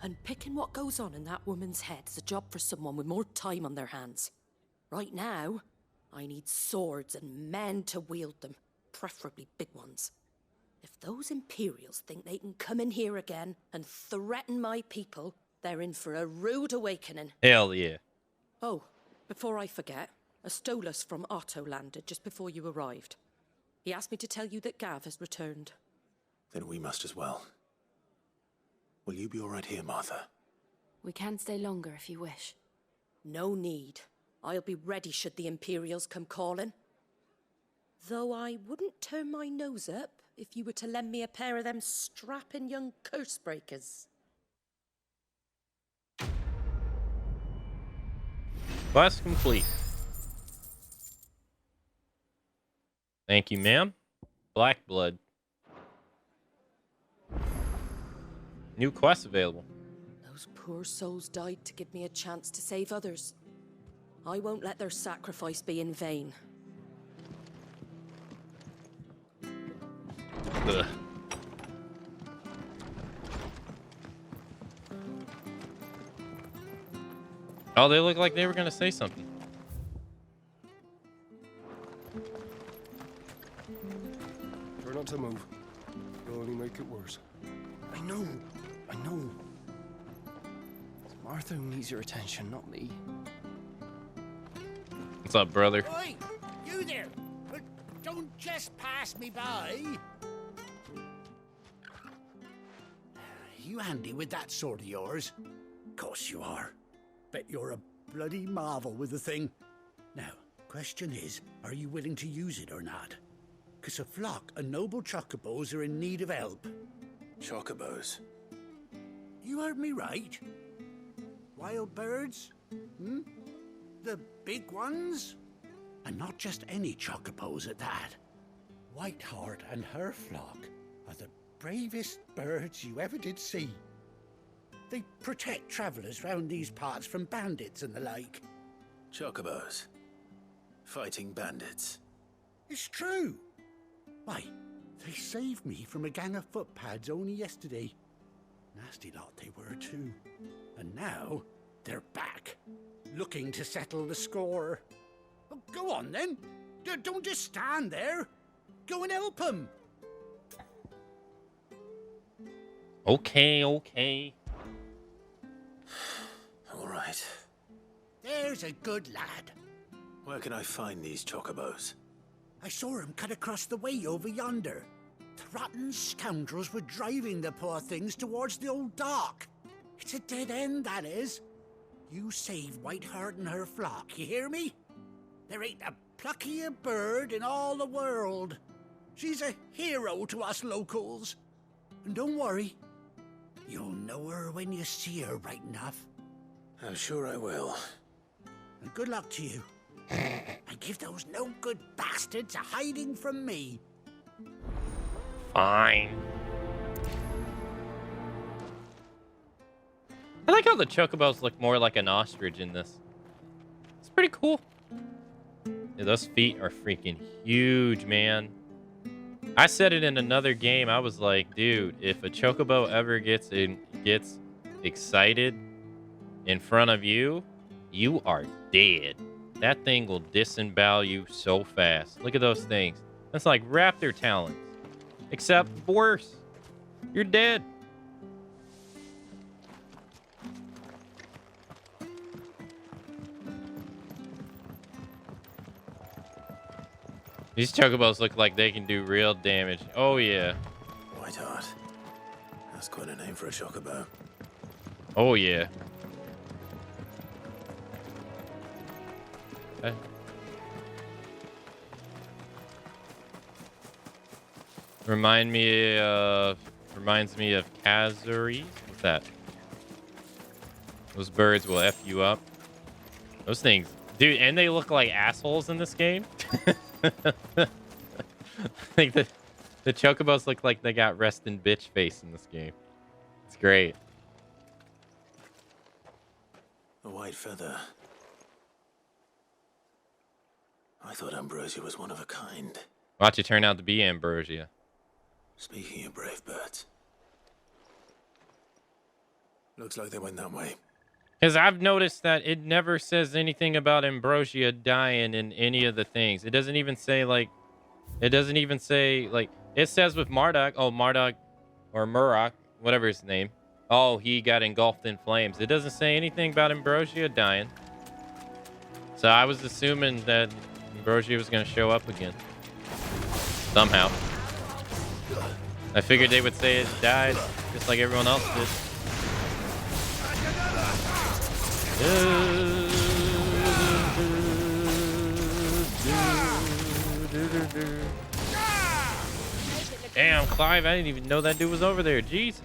And picking what goes on in that woman's head is a job for someone with more time on their hands. Right now, I need swords and men to wield them, preferably big ones. If those Imperials think they can come in here again and threaten my people, they're in for a rude awakening. Hell yeah. Oh, before I forget, a Stolas from Otto landed just before you arrived. He asked me to tell you that Gav has returned. Then we must as well. Will you be all right here, Martha? We can stay longer if you wish. No need. I'll be ready should the Imperials come calling. Though I wouldn't turn my nose up if you were to lend me a pair of them strapping young curse breakers. Quest complete. Thank you, ma'am. Black blood. New quest available. Those poor souls died to give me a chance to save others. I won't let their sacrifice be in vain. Ugh. Oh, they look like they were gonna say something. Try not to move. You'll only make it worse. I know. It's Martha who needs your attention, not me. What's up, brother? Oi! You there! But don't just pass me by! You handy with that sword of yours? Course you are. Bet you're a bloody marvel with the thing. Now, question is, are you willing to use it or not? 'Cause a flock of noble chocobos are in need of help. Chocobos? You heard me right. Wild birds? Hmm? The big ones? And not just any chocobos at that. Whiteheart and her flock are the bravest birds you ever did see. They protect travellers round these parts from bandits and the like. Chocobos. Fighting bandits. It's true. Why, they saved me from a gang of footpads only yesterday. Nasty lot they were too. And now, they're back, looking to settle the score. Oh, go on then. Don't just stand there. Go and help them. Okay. All right. There's a good lad. Where can I find these chocobos? I saw him cut across the way over yonder. The rotten scoundrels were driving the poor things towards the old dock. It's a dead end, that is. You save Whiteheart and her flock, you hear me? There ain't a pluckier bird in all the world. She's a hero to us locals. And don't worry, you'll know her when you see her right enough. I'm sure I will. And good luck to you. And give those no-good bastards a hiding from me. Fine. I like how the chocobos look more like an ostrich in this. It's pretty cool. Yeah, those feet are freaking huge, man. I said it in another game. I was like, dude, if a chocobo ever gets excited in front of you, you are dead. That thing will disembowel you so fast. Look at those things. That's like raptor talons, except worse. You're dead. These chocobos look like they can do real damage. Oh, yeah. Whiteheart. That's quite a name for a chocobo. Oh, yeah. Reminds me of Kazuri. What's that? Those birds will F you up. Those things. Dude, and they look like assholes in this game. Like the chocobos look like they got resting bitch face in this game. It's great. A white feather. I thought Ambrosia was one of a kind. Watch it turn out to be Ambrosia. Speaking of brave birds. Looks like they went that way. Because I've noticed that it never says anything about Ambrosia dying in any of the things. It doesn't even say, like... It says with Marduk... Oh, Marduk... Or Murok, whatever his name. Oh, he got engulfed in flames. It doesn't say anything about Ambrosia dying. So I was assuming that Ambrosia was going to show up again. Somehow. I figured they would say it died, just like everyone else did. Damn, Clive, I didn't even know that dude was over there. Jesus.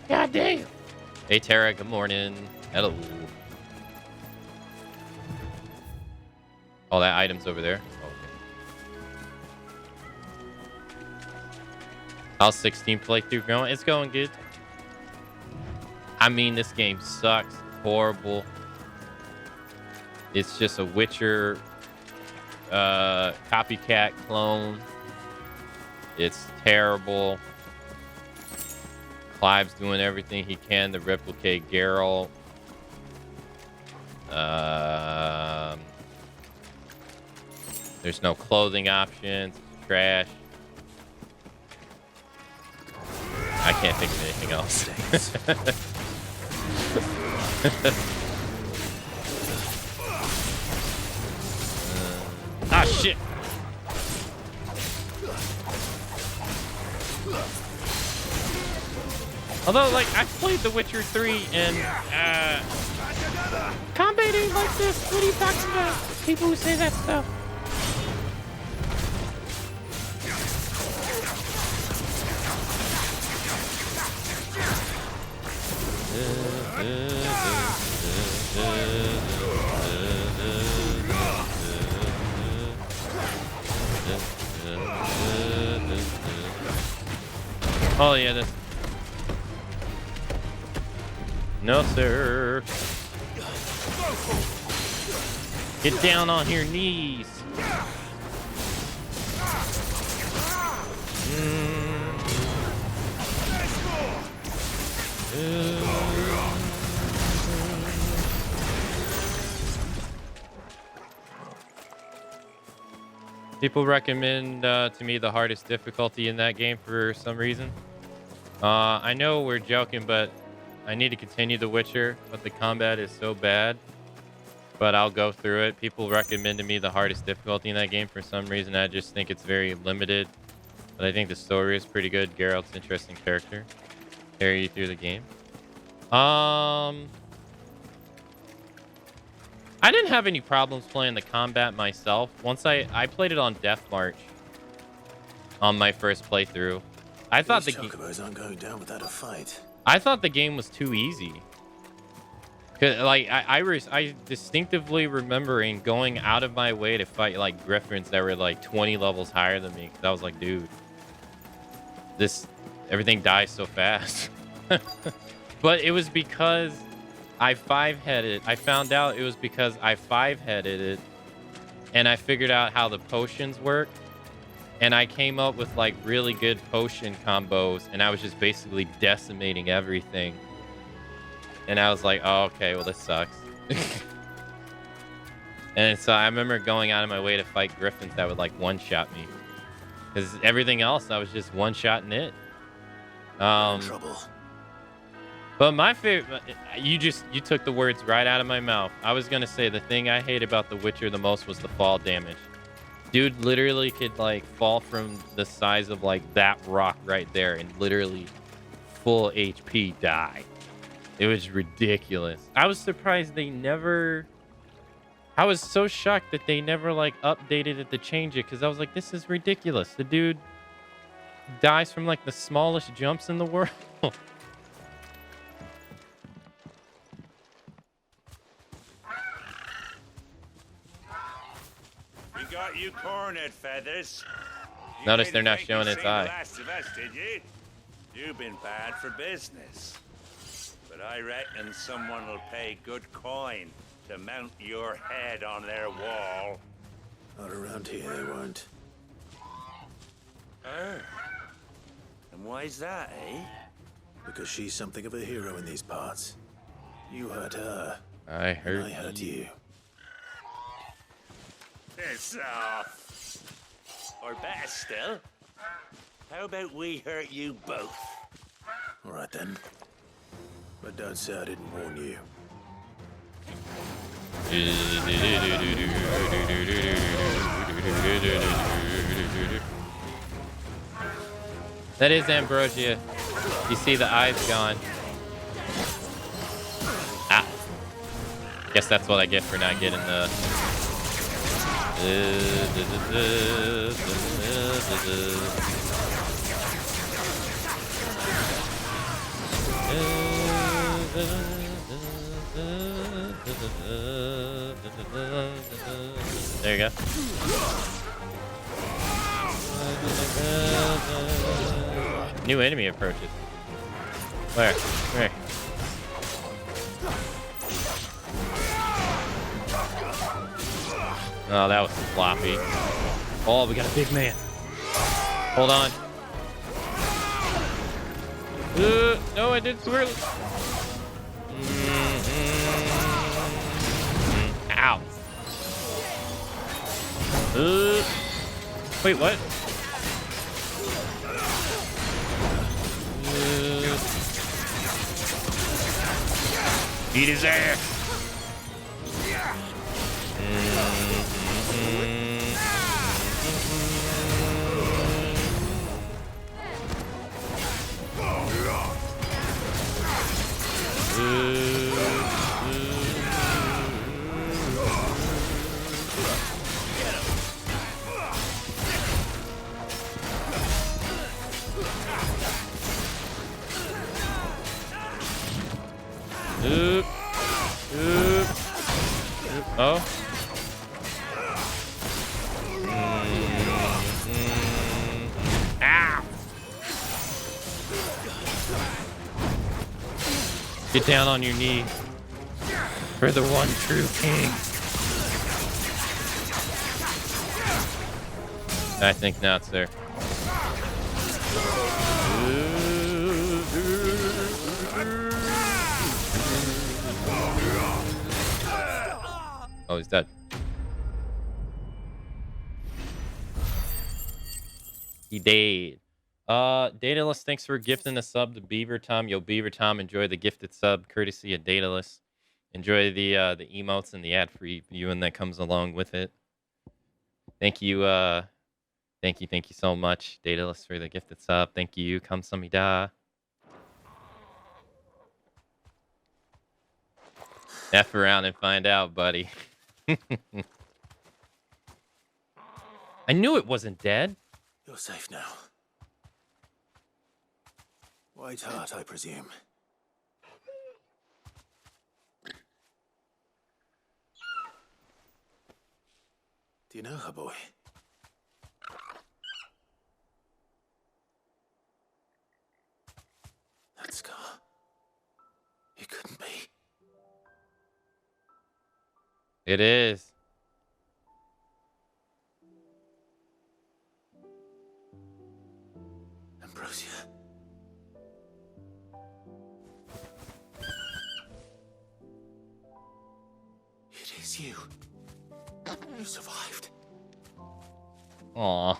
God damn. Hey, Tara, good morning. Hello. Oh, that item's over there. Oh, okay. How's 16 playthrough going? It's going good. I mean, this game sucks. Horrible. It's just a Witcher copycat clone. It's terrible. Clive's doing everything he can to replicate Geralt. There's no clothing options. It's trash. I can't think of anything else. Ah, shit. Although, like, I've played The Witcher 3 and, combat ain't like this. What are you talking about? People who say that stuff. Oh, yeah, this. No, sir. Get down on your knees. People recommend to me the hardest difficulty in that game for some reason. I know we're joking, but I need to continue The Witcher, but the combat is so bad. But I'll go through it. People recommend to me the hardest difficulty in that game for some reason. I just think it's very limited. But I think the story is pretty good. Geralt's an interesting character. Carry you through the game. I didn't have any problems playing the combat myself. Once I played it on Death March on my first playthrough. I thought the chocobos aren't going down without a fight. I thought the game was too easy. Cause like I distinctively remembering going out of my way to fight like griffins that were like 20 levels higher than me. Cause I was like, dude, everything dies so fast. But it was because I five-headed. I found out it was because I five-headed it, and I figured out how the potions work, and I came up with like really good potion combos, and I was just basically decimating everything. And I was like, oh, okay, well, this sucks. And so I remember going out of my way to fight griffins that would like one-shot me, because everything else I was just one-shotting it. Trouble. But my favorite, you took the words right out of my mouth. I was gonna say the thing I hate about The Witcher the most was the fall damage. Dude literally could like fall from the size of like that rock right there and literally full HP die. It was ridiculous. I was surprised they never. I was so shocked that they never like updated it to change it, because I was like, this is ridiculous. The dude dies from like the smallest jumps in the world. We got you cornered, Feathers. You Notice didn't they're not think you showing its seen the eye. last of us, did you? You've been bad for business. But I reckon someone will pay good coin to mount your head on their wall. Not around here, they won't. Oh. And why's that, eh? Because she's something of a hero in these parts. You hurt her. I hurt I hurt you. Piss off. Or better still, how about we hurt you both? All right then. But don't say I didn't warn you. That is Ambrosia. You see the eyes gone. Ah. Guess that's what I get for not getting the... There you go. New enemy approaches. Where? Where? Oh, that was sloppy. Oh, we got a big man. Hold on. No, I did swirl. Ow. Wait, what? Eat his ass. Oh. Ow. Get down on your knees for the one true king. I think not, sir. Oh, he's dead. He dead. Daedalus, thanks for gifting a sub to Beaver Tom. Yo, Beaver Tom, enjoy the gifted sub courtesy of Daedalus. Enjoy the emotes and the ad-free viewing that comes along with it. Thank you, thank you so much, Daedalus, for the gifted sub. Thank you, Kamsamida. F around and find out, buddy. I knew it wasn't dead. You're safe now. White heart, I presume. Do you know her, boy? That scar. It is. Ambrosia. It is you. You survived. Aw.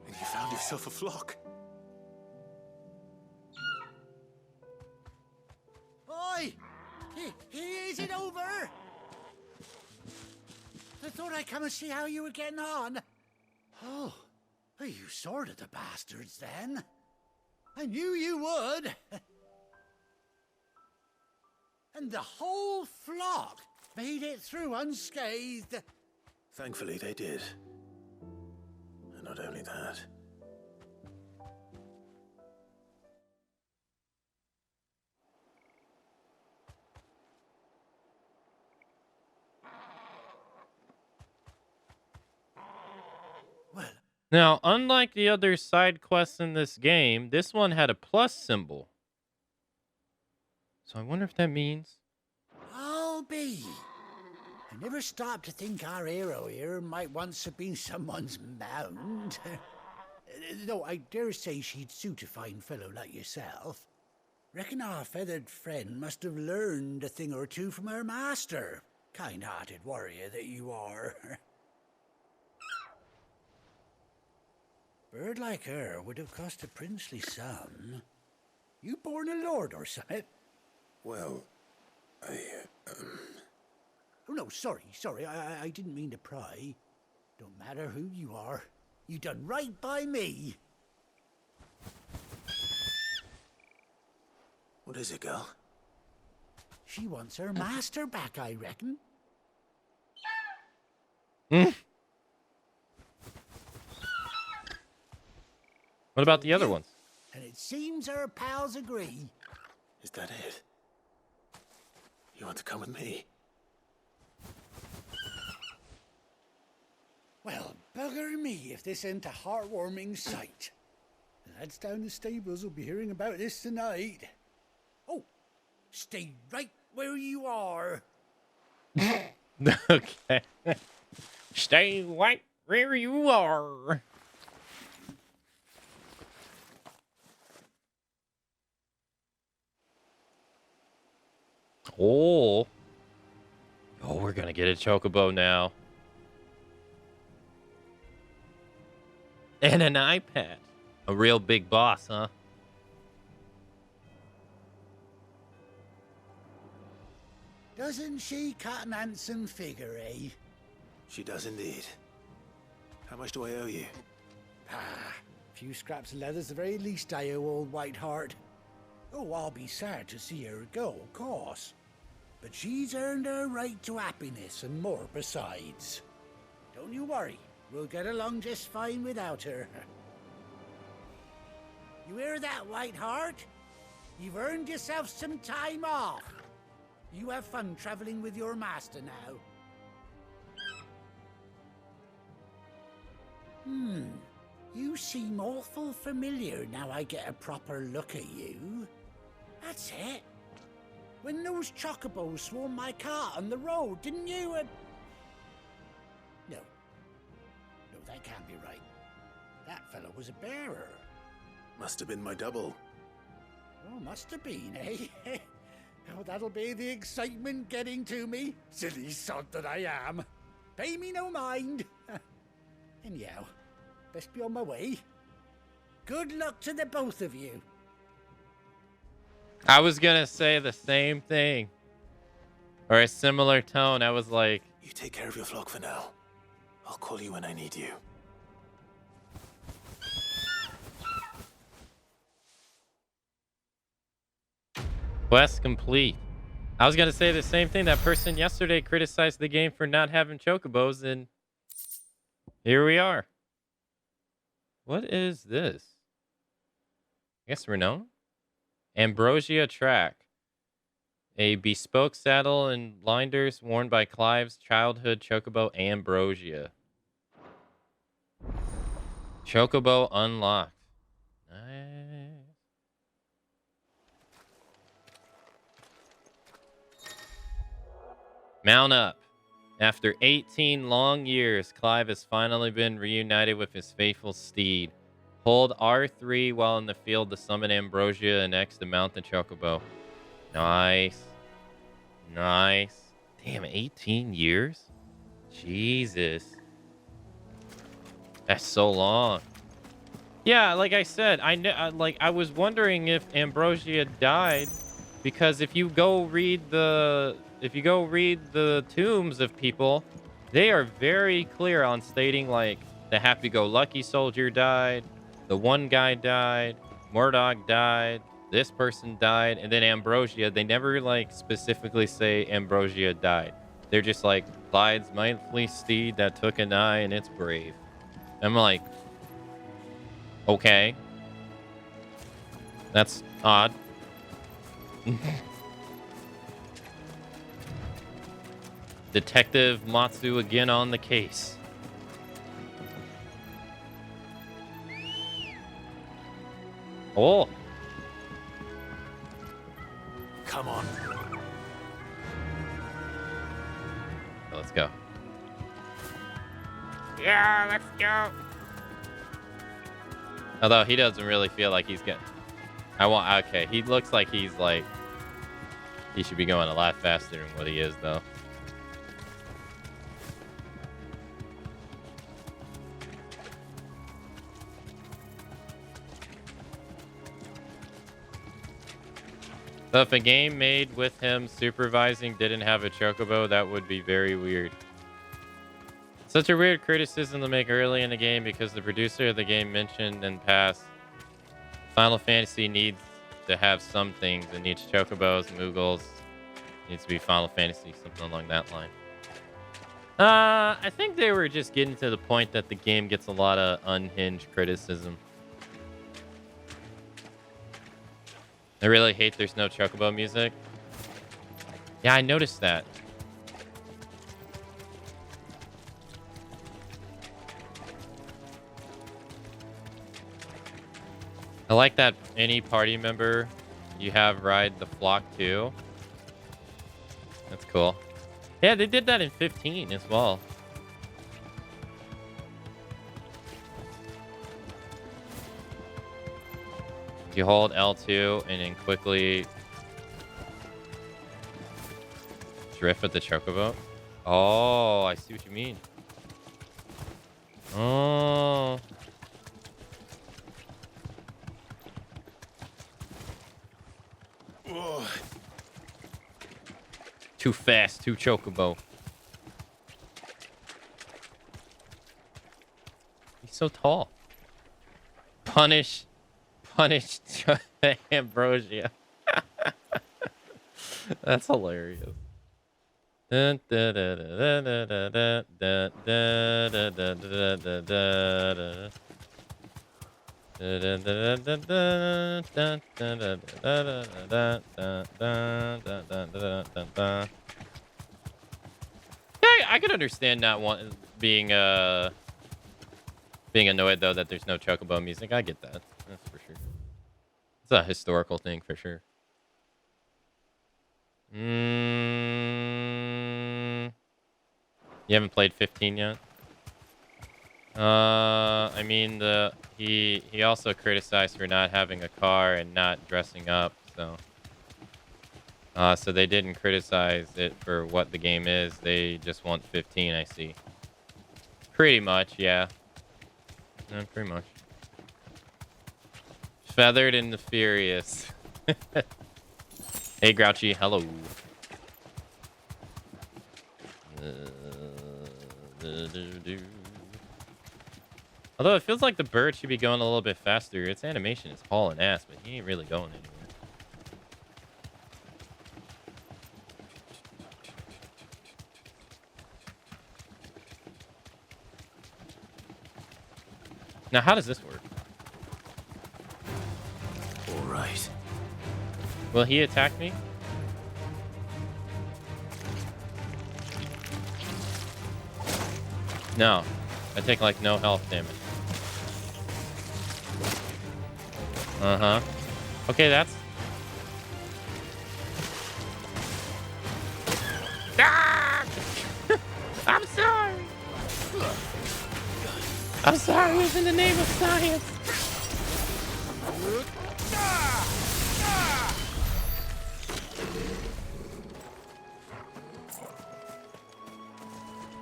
And you found yourself a flock. Oi! Is it over? I thought I'd come and see how you were getting on. Oh, you sorted the bastards then. I knew you would. And the whole flock made it through unscathed. Thankfully, they did. And not only that. Now, unlike the other side quests in this game, this one had a plus symbol. So I wonder if that means... I'll be. I never stopped to think our hero here might once have been someone's mount. Though I dare say she'd suit a fine fellow like yourself. Reckon our feathered friend must have learned a thing or two from her master. Kind-hearted warrior that you are. Bird like her would have cost a princely sum. You born a lord or something? Well, Oh, no, sorry. I didn't mean to pry. Don't matter who you are. You done right by me. What is it, girl? She wants her master back, I reckon. What about the other ones? And it seems her pals agree. Is that it? You want to come with me? Well, bugger me if this ain't a heartwarming sight. The lads down the stables will be hearing about this tonight. Oh, stay right where you are. Okay. Stay right where you are. Oh, we're gonna get a chocobo now. And an iPad. A real big boss, huh? Doesn't she cut an handsome figure, eh? She does indeed. How much do I owe you? Ah, a few scraps of leather's the very least I owe old Whiteheart. Oh, I'll be sad to see her go, of course. But she's earned her right to happiness and more besides. Don't you worry, we'll get along just fine without her. You hear that, Whiteheart? You've earned yourself some time off. You have fun traveling with your master now. You seem awful familiar now I get a proper look at you. That's it. When those chocobos swarmed my car on the road, didn't you? No, that can't be right. That fellow was a bearer. Must have been my double. Oh, must have been, eh? Oh, that'll be the excitement getting to me. Silly sod that I am. Pay me no mind. Anyhow, best be on my way. Good luck to the both of you. I was gonna say the same thing. Or a similar tone. I was like... You take care of your flock for now. I'll call you when I need you. Quest complete. I was gonna say the same thing. That person yesterday criticized the game for not having chocobos, and here we are. What is this? I guess renown? Ambrosia track. A bespoke saddle and linders worn by Clive's childhood chocobo Ambrosia. Chocobo unlocked. Nice. Mount up. After 18 long years, Clive has finally been reunited with his faithful steed. Hold R3 while in the field to summon Ambrosia and X to mount the Chocobo. Nice. Nice. Damn, 18 years? Jesus. That's so long. Yeah, like I said, I was wondering if Ambrosia died, because if you go read the tombs of people, they are very clear on stating like the happy-go-lucky soldier died, the one guy died, Murdoch died, this person died, and then Ambrosia. They never like specifically say Ambrosia died. They're just like Clyde's mighty steed that took an eye and it's brave. I'm like, okay, that's odd. Detective Matsu again on the case. Oh. Come on. Let's go. Yeah, let's go. Although he doesn't really feel like he's getting... Okay, he looks like he's like... He should be going a lot faster than what he is, though. So if a game made with him supervising didn't have a chocobo, that would be very weird. Such a weird criticism to make early in the game, because the producer of the game mentioned in past, Final Fantasy needs to have some things. It needs chocobos, Moogles. It needs to be Final Fantasy, something along that line. I think they were just getting to the point that the game gets a lot of unhinged criticism. I really hate there's no chocobo music. Yeah, I noticed that. I like that any party member you have ride the flock too. That's cool. Yeah, they did that in 15 as well. You hold L2 and then quickly drift with the chocobo. Oh, I see what you mean. Oh. Oh. Too fast, too chocobo. He's so tall. Punish Ambrosia. That's hilarious. I can understand not being annoyed though that there's no chocobo music. I get that. That's for sure. It's a historical thing for sure. You haven't played 15 yet? I mean, he also criticized for not having a car and not dressing up, so so they didn't criticize it for what the game is. They just want 15, I see. Pretty much, yeah. Yeah, pretty much. Feathered and the Furious. Hey, Grouchy, hello. Although it feels like the bird should be going a little bit faster. Its animation is hauling ass, but he ain't really going anywhere. Now, how does this work? All right. Will he attack me? No. I take, like, no health damage. Uh-huh. Okay, that's... Ah! I'm sorry. I'm sorry. It was in the name of science.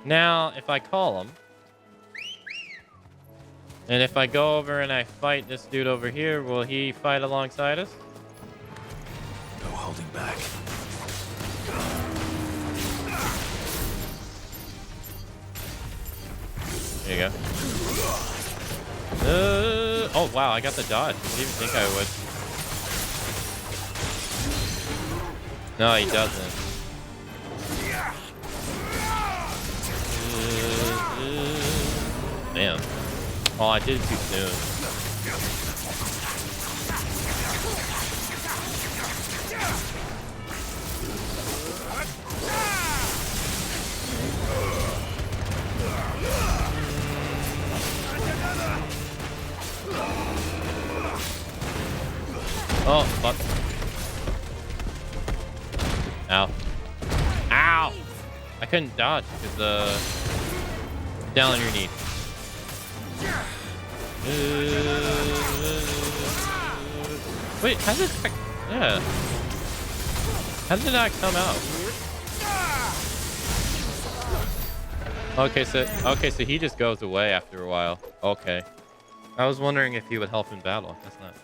Now, if I call him, and if I go over and I fight this dude over here, will he fight alongside us? No holding back. There you go. Oh, wow, I got the dodge. I didn't even think I would. No, he doesn't. Damn. Oh, I did it too soon. Oh, fuck. Ow. Ow! I couldn't dodge because, down on your knee. Wait, how did that... Yeah. How did that come out? Okay, so he just goes away after a while. Okay. I was wondering if he would help in battle. That's not...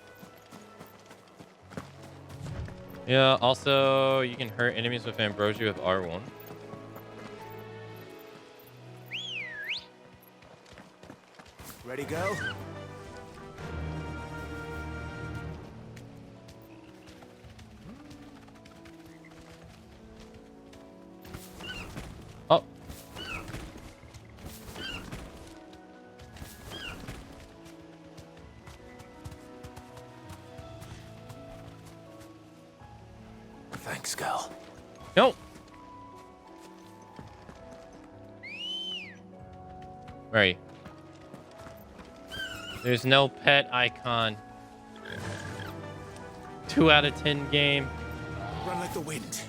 Yeah, also, you can hurt enemies with Ambrosia with R1. Ready, go? Oh. Thanks, Gal. Nope. Where are you? There's no pet icon. 2 out of 10 game. Run like the wind.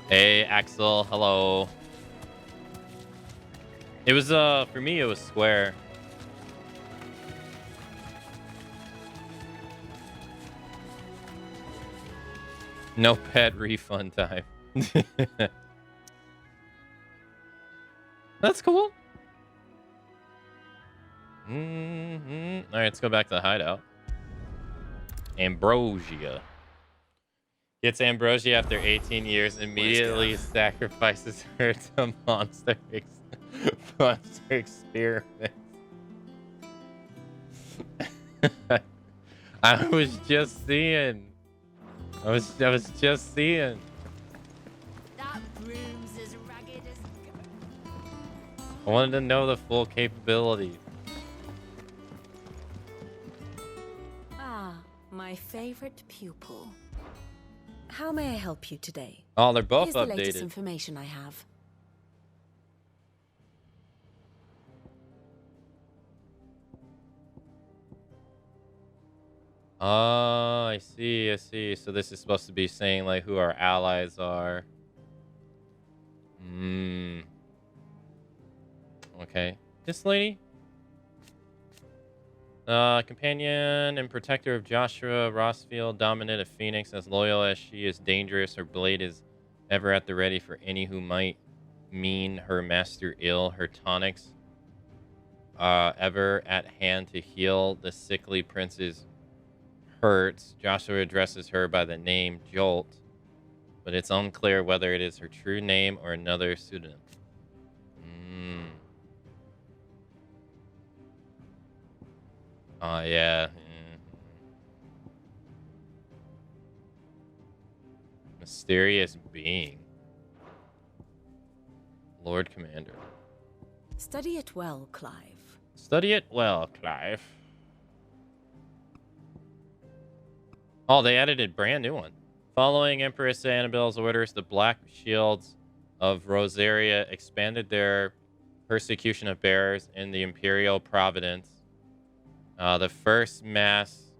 Hey, Axel. Hello. It was, for me, it was square. No pet refund time. That's cool. All right, let's go back to the hideout. Ambrosia. Gets Ambrosia after 18 years, immediately sacrifices her to monster experiments. I was just seeing. I was just seeing. That broom's as ragged as... I wanted to know the full capabilities. Ah, my favorite pupil. How may I help you today? Oh, they're both Here's the latest updated. information I have. Oh, I see. So this is supposed to be saying like who our allies are. Okay. This lady? Companion and protector of Joshua Rossfield, dominant of Phoenix, as loyal as she is dangerous. Her blade is ever at the ready for any who might mean her master ill. Her tonics ever at hand to heal the sickly prince's hurts. Joshua addresses her by the name Jolt, but it's unclear whether it is her true name or another pseudonym. Oh, yeah. Mysterious being. Lord Commander. Study it well, Clive. Study it well, Clive. Oh, they added a brand new one. Following Empress Annabelle's orders, the Black Shields of Rosaria expanded their persecution of bearers in the Imperial Providence. The first mass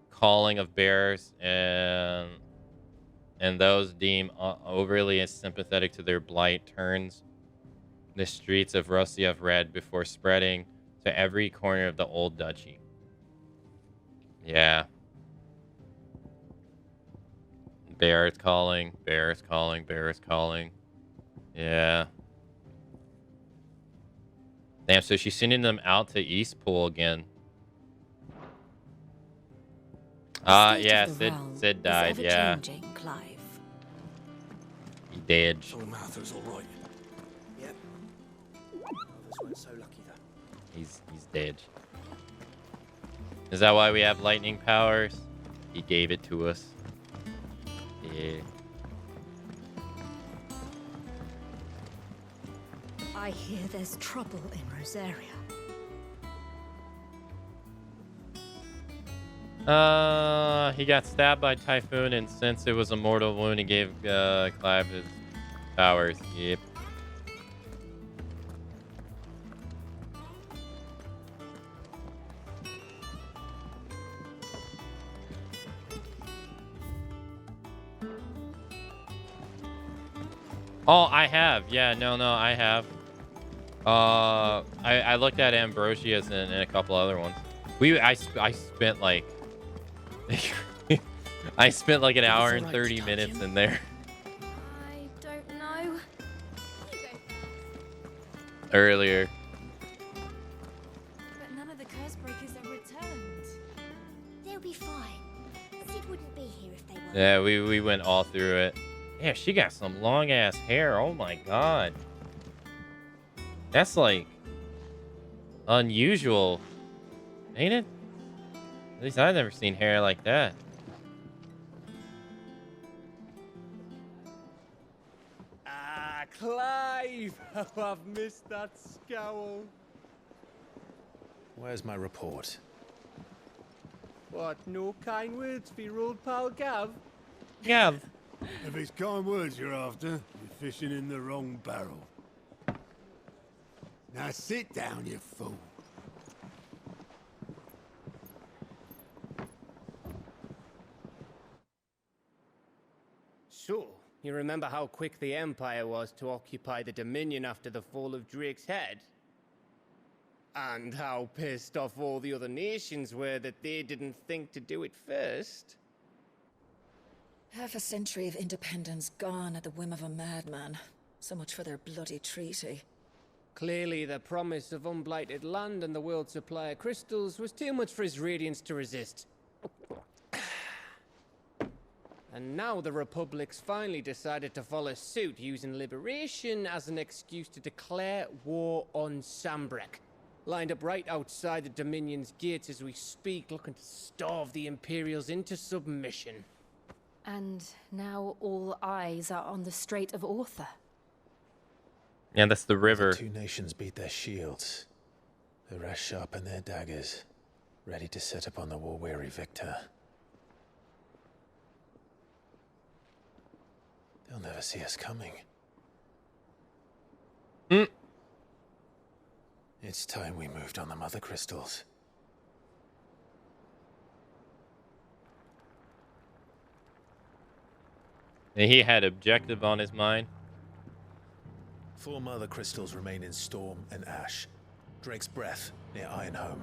calling of bearers and and those deemed overly sympathetic to their blight turns the streets of Rosiev red before spreading to every corner of the old duchy. Yeah. Bear is calling, bear is calling, bear is calling. Yeah. Damn, so she's sending them out to Eastpool again. Yeah, Sid died, yeah. Clive. He dead. So Martha's all right. Yep. Others weren't so lucky though. He's dead. Is that why we have lightning powers? He gave it to us. Yeah. I hear there's trouble in Rosaria. He got stabbed by Typhoon, and since it was a mortal wound, he gave Clive his powers. Yep. Oh, I have. Yeah, no, I have. I looked at Ambrosia's and a couple other ones. I spent like I spent like an hour and 30 minutes in there. I don't know. Earlier. But none of the curse breakers are returned. They'll be fine. Sid wouldn't be here if they weren't. Yeah, we went all through it. Yeah, she got some long ass hair. Oh my god. That's like unusual, ain't it? At least I've never seen hair like that. Ah, Clive! Oh, I've missed that scowl. Where's my report? What, no kind words for your old pal Gav? Gav. If it's kind words you're after, you're fishing in the wrong barrel. Now sit down, you fool. So, you remember how quick the Empire was to occupy the Dominion after the fall of Drake's head? And how pissed off all the other nations were that they didn't think to do it first? Half a century of independence gone at the whim of a madman. So much for their bloody treaty. Clearly, the promise of unblighted land and the world's supply of crystals was too much for his radiance to resist. And now the Republic's finally decided to follow suit, using liberation as an excuse to declare war on Sambrek. Lined up right outside the Dominion's gates as we speak, looking to starve the Imperials into submission. And now all eyes are on the Strait of Author. Yeah, that's the river. The two nations beat their shields. The rest sharpen their daggers, ready to set upon the war-weary victor. They'll never see us coming. It's time we moved on the mother crystals. And he had objective on his mind. 4 mother crystals remain in Storm and Ash. Drake's Breath near Ironhome.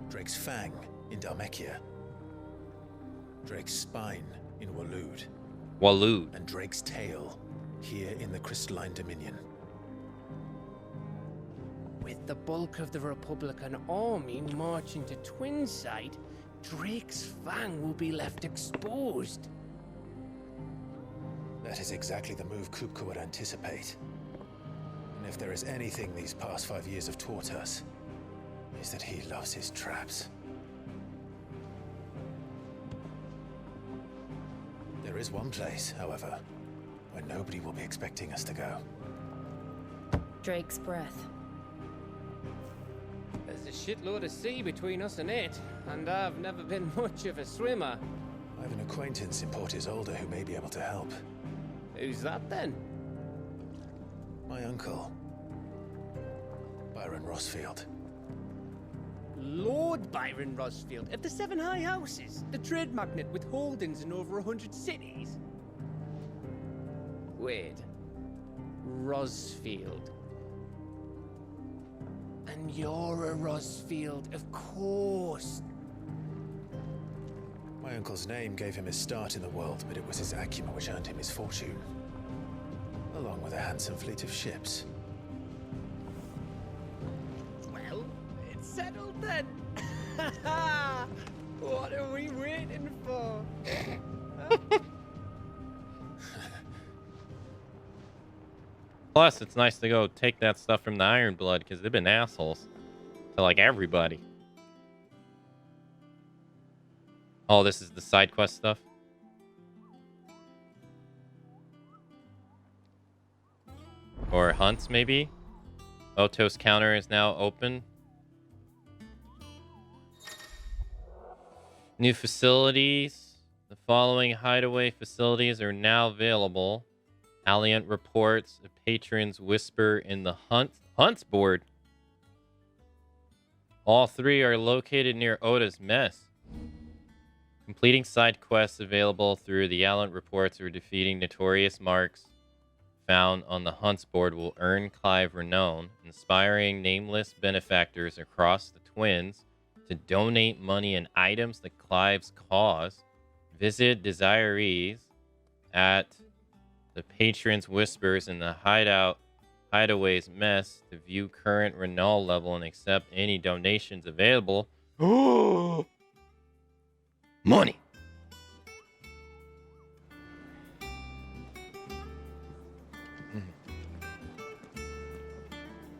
Drake's Fang in Dhalmekia. Drake's Spine in Waloed. Waloed. And Drake's Tail here in the Crystalline Dominion. With the bulk of the Republican army marching to Twinside, Drake's Fang will be left exposed. That is exactly the move Kupka would anticipate. And if there is anything these past 5 years have taught us, is that he loves his traps. There is one place, however, where nobody will be expecting us to go. Drake's Breath. There's a shitload of sea between us and it, and I've never been much of a swimmer. I have an acquaintance in Port Isolde who may be able to help. Who's that then? My uncle, Byron Rossfield. Lord Byron Rosfield of the Seven High Houses, the trade magnate with holdings in over 100 cities. Wait. Rosfield. And you're a Rosfield, of course. My uncle's name gave him his start in the world, but it was his acumen which earned him his fortune, along with a handsome fleet of ships. Well, it's settled then. What are we waiting for? Plus, it's nice to go take that stuff from the Iron Blood because they've been assholes to like everybody. Oh, this is the side quest stuff. Or hunts, maybe? Oto's counter is now open. New facilities. The following hideaway facilities are now available. Alliant reports a patron's whisper in the hunts board. All three are located near Oda's mess. Completing side quests available through the Alliant reports or defeating notorious marks found on the hunts board will earn Clive renown, inspiring nameless benefactors across the Twins to donate money and items to Clive's cause. Visit desirees at the Patron's Whispers in the Hideaway's mess to view current Renault level and accept any donations available. Money!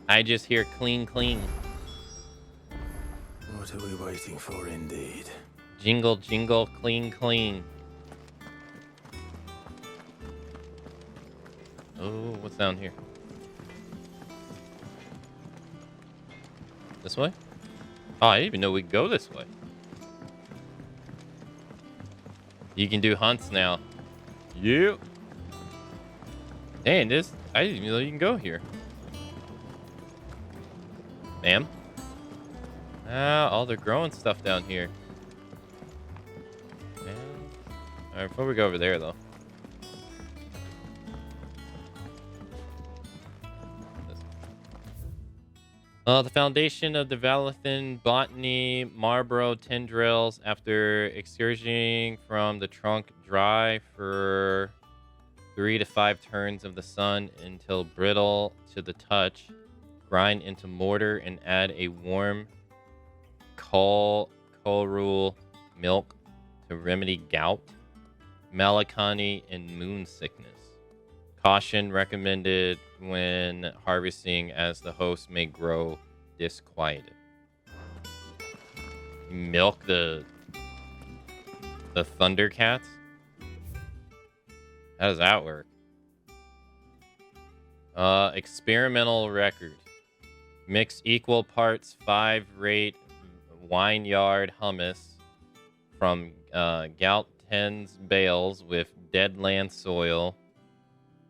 I just hear clean, clean. What are we waiting for, indeed? Jingle, jingle, clean, clean. Oh, what's down here? This way? Oh, I didn't even know we could go this way. You can do hunts now. Yep. Dang, this... I didn't even know you can go here. Ma'am? Ah, oh, they're growing stuff down here. Man. Alright, before we go over there, though. The foundation of the Valethan botany Marlborough tendrils, after excursioning from the trunk dry for 3 to 5 turns of the sun until brittle to the touch, grind into mortar and add a warm Kohlrule milk to remedy gout, melancholy, and moon sickness. Caution recommended when harvesting, as the host may grow disquieted. Milk the Thundercats? How does that work? Experimental record. Mix equal parts 5-rate Wineyard hummus from Galten's bales with deadland soil.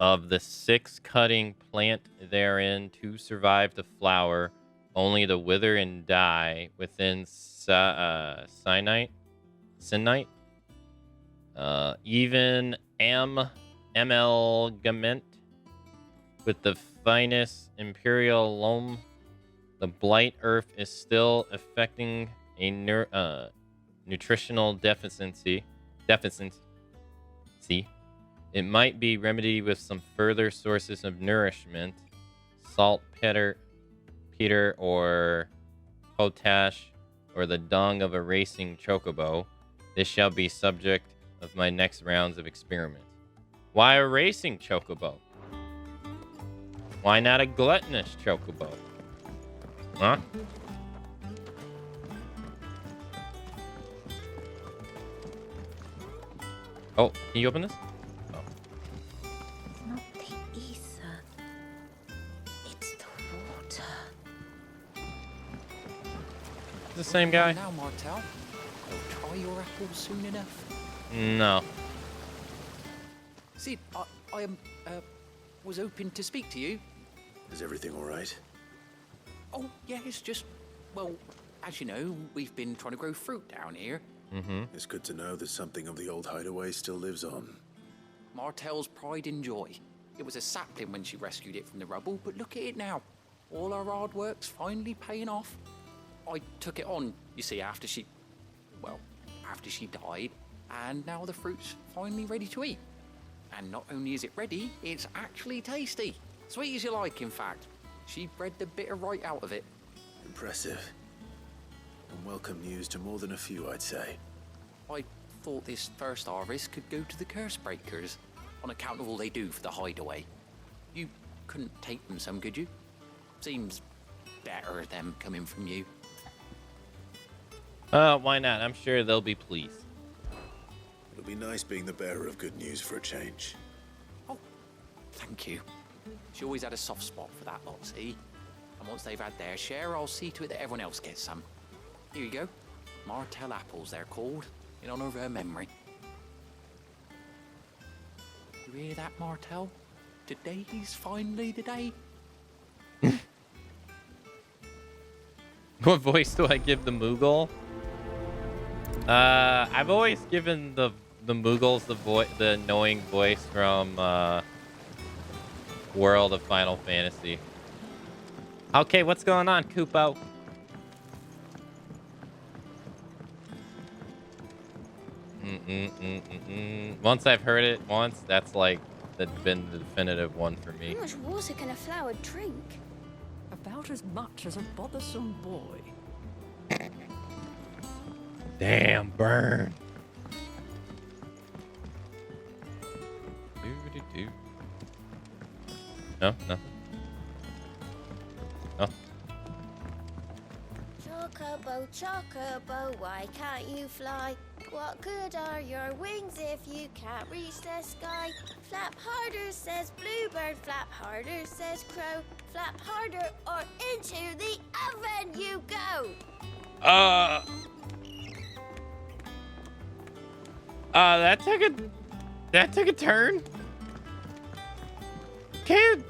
Of the 6 cutting plant therein to survive the flower, only the wither and die within synite. Even amalgamate with the finest imperial loam. The blight earth is still affecting a nutritional deficiency. It might be remedied with some further sources of nourishment, saltpeter, or potash, or the dung of a racing chocobo. This shall be subject of my next rounds of experiments. Why a racing chocobo? Why not a gluttonous chocobo? Huh? Oh, can you open this? The same guy? Now, Martel, I'll try your apple soon enough. No. Sid, I was hoping to speak to you. Is everything all right? Oh, yeah, it's just, well, as you know, we've been trying to grow fruit down here. Mm-hmm. It's good to know that something of the old hideaway still lives on. Martel's pride and joy. It was a sapling when she rescued it from the rubble, but look at it now. All our hard work's finally paying off. I took it on, you see, after she died, and now the fruit's finally ready to eat. And not only is it ready, it's actually tasty. Sweet as you like, in fact. She bred the bitter right out of it. Impressive. And welcome news to more than a few, I'd say. I thought this first harvest could go to the curse breakers, on account of all they do for the hideaway. You couldn't take them some, could you? Seems better them coming from you. Why not? I'm sure they'll be pleased. It'll be nice being the bearer of good news for a change. Oh, thank you. She always had a soft spot for that lot, see? And once they've had their share, I'll see to it that everyone else gets some. Here you go. Martel apples, they're called, in honor of her memory. You hear that, Martel? Today's finally the day. What voice do I give the Moogle? I've always given the Moogles the annoying voice from World of Final Fantasy. Okay, what's going on, Kupo? Once I've heard it once, that's like been the definitive one for me. How much water can a flower drink? About as much as a bothersome boy. Damn, burn. No, nothing. Oh. Chocobo, chocobo, why can't you fly? What good are your wings if you can't reach the sky? Flap harder, says bluebird, flap harder, says crow. Flap harder or into the oven you go. That took a turn. Kid.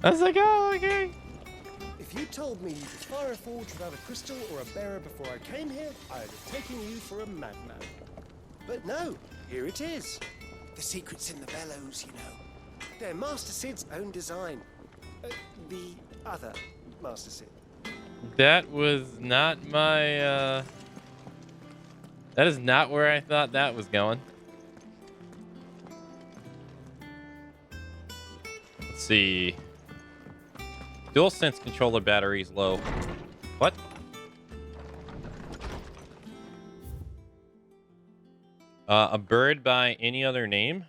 I was like, oh, okay. If you told me you could fire a forge without a crystal or a bearer before I came here, I'd have taken you for a madman. But no, here it is. The secret's in the bellows, you know. They're Master Sid's own design. The other Master Sid. That was not my, that is not where I thought that was going. Let's see. DualSense controller battery's low. What? A bird by any other name?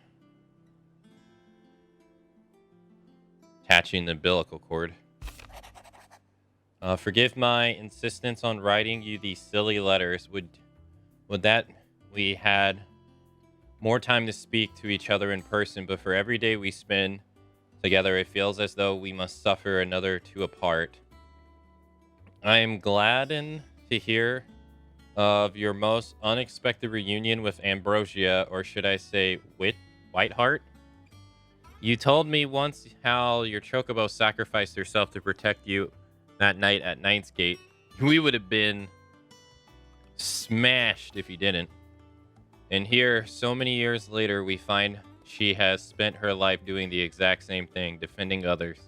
Attaching the umbilical cord. Forgive my insistence on writing you these silly letters. Would that we had more time to speak to each other in person, but for every day we spend together, it feels as though we must suffer another two apart. I am gladdened to hear of your most unexpected reunion with Ambrosia, or should I say Whiteheart? You told me once how your Chocobo sacrificed herself to protect you that night at Ninth Gate. We would have been smashed if you didn't. And here, so many years later, we find she has spent her life doing the exact same thing, defending others.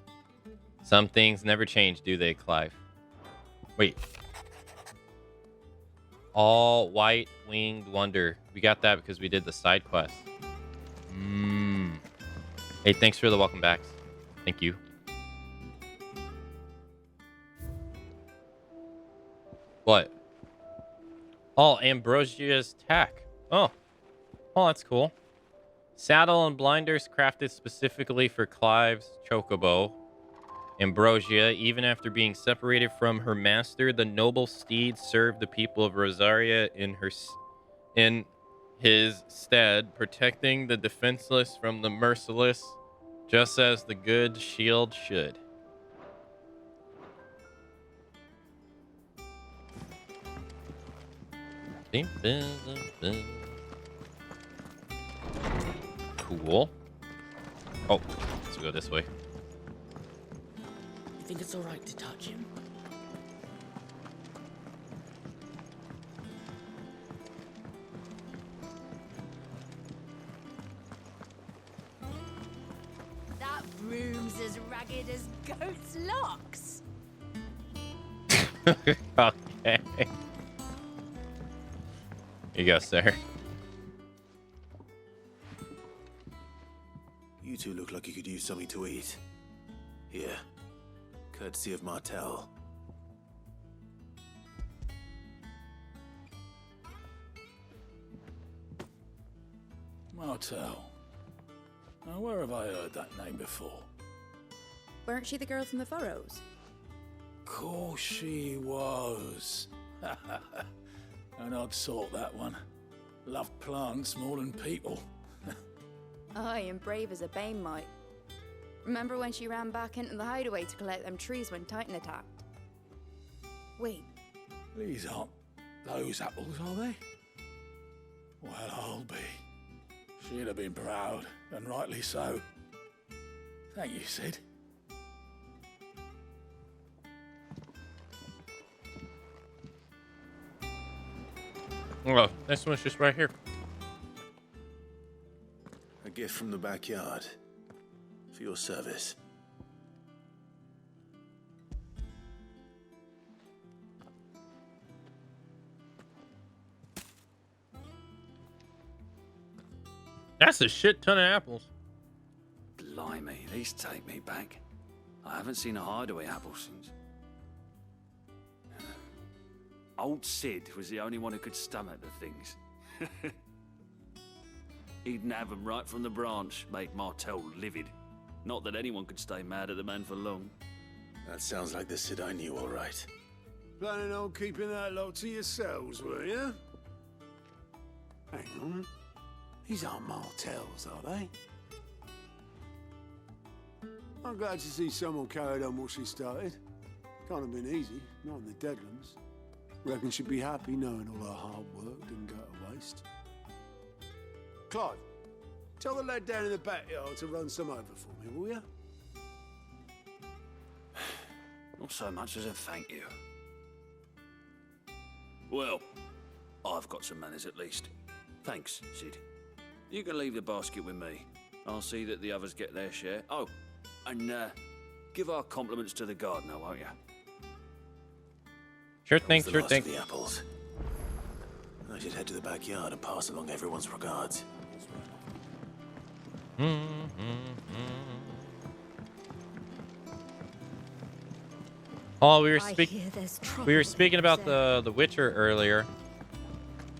Some things never change, do they, Clive? Wait. All white-winged wonder. We got that because we did the side quest. Hey, thanks for the welcome backs. Thank you. What? Oh, Ambrosia's tack. Oh, that's cool. Saddle and blinders crafted specifically for Clive's Chocobo. Ambrosia, even after being separated from her master, the noble steed served the people of Rosaria in his stead, protecting the defenseless from the merciless, just as the good shield should. cool. Oh, let's go this way. You think it's alright to touch him? That broom's as ragged as goat's locks. Okay. Here you go, sir. You two look like you could use something to eat. Here, courtesy of Martel. Martel. Now, where have I heard that name before? Weren't she the girl from the Furrows? Course she was. An odd sort, that one. Loved plants more than people. Aye, and brave as a bane might. Remember when she ran back into the hideaway to collect them trees when Titan attacked? Wait. These aren't those apples, are they? Well, I'll be. She'd have been proud, and rightly so. Thank you, Sid. Oh, this one's just right here. A gift from the backyard. For your service. That's a shit ton of apples. Blimey, these take me back. I haven't seen a hideaway apple since. Old Sid was the only one who could stomach the things. He'd nab them right from the branch, made Martel livid. Not that anyone could stay mad at the man for long. That sounds like the Sid I knew, all right. Planning on keeping that lot to yourselves, were you? Hang on. These aren't Martels, are they? I'm glad to see someone carried on what she started. Can't have been easy, not in the Deadlands. Reckon she'd be happy knowing all her hard work didn't go to waste. Clive, tell the lad down in the backyard to run some over for me, will you? Not so much as a thank you. Well, I've got some manners at least. Thanks, Sid. You can leave the basket with me. I'll see that the others get their share. Oh, and give our compliments to the gardener, won't you? Sure thing, sure thing. The apples. I should head to the backyard and pass along everyone's regards. Oh, we were speaking about the Witcher earlier.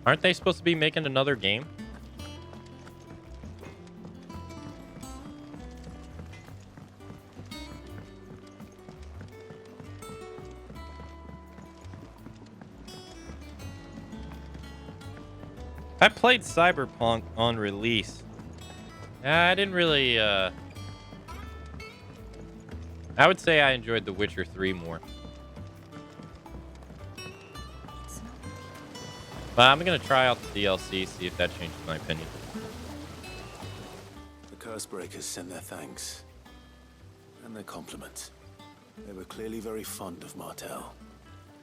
Aren't they supposed to be making another game? I played Cyberpunk on release. I didn't really, I would say I enjoyed The Witcher 3 more. But I'm gonna try out the DLC, see if that changes my opinion. The Cursebreakers send their thanks. And their compliments. They were clearly very fond of Martel.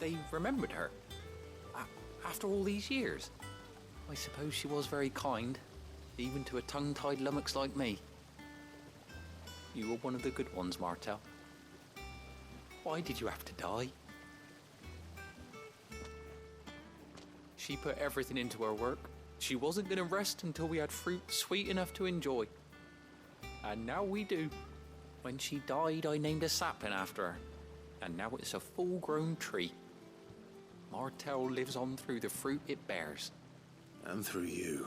They remembered her. After all these years. I suppose she was very kind, even to a tongue-tied lummox like me. You were one of the good ones, Martel. Why did you have to die? She put everything into her work. She wasn't going to rest until we had fruit sweet enough to enjoy. And now we do. When she died, I named a sapling after her. And now it's a full-grown tree. Martel lives on through the fruit it bears. And through you.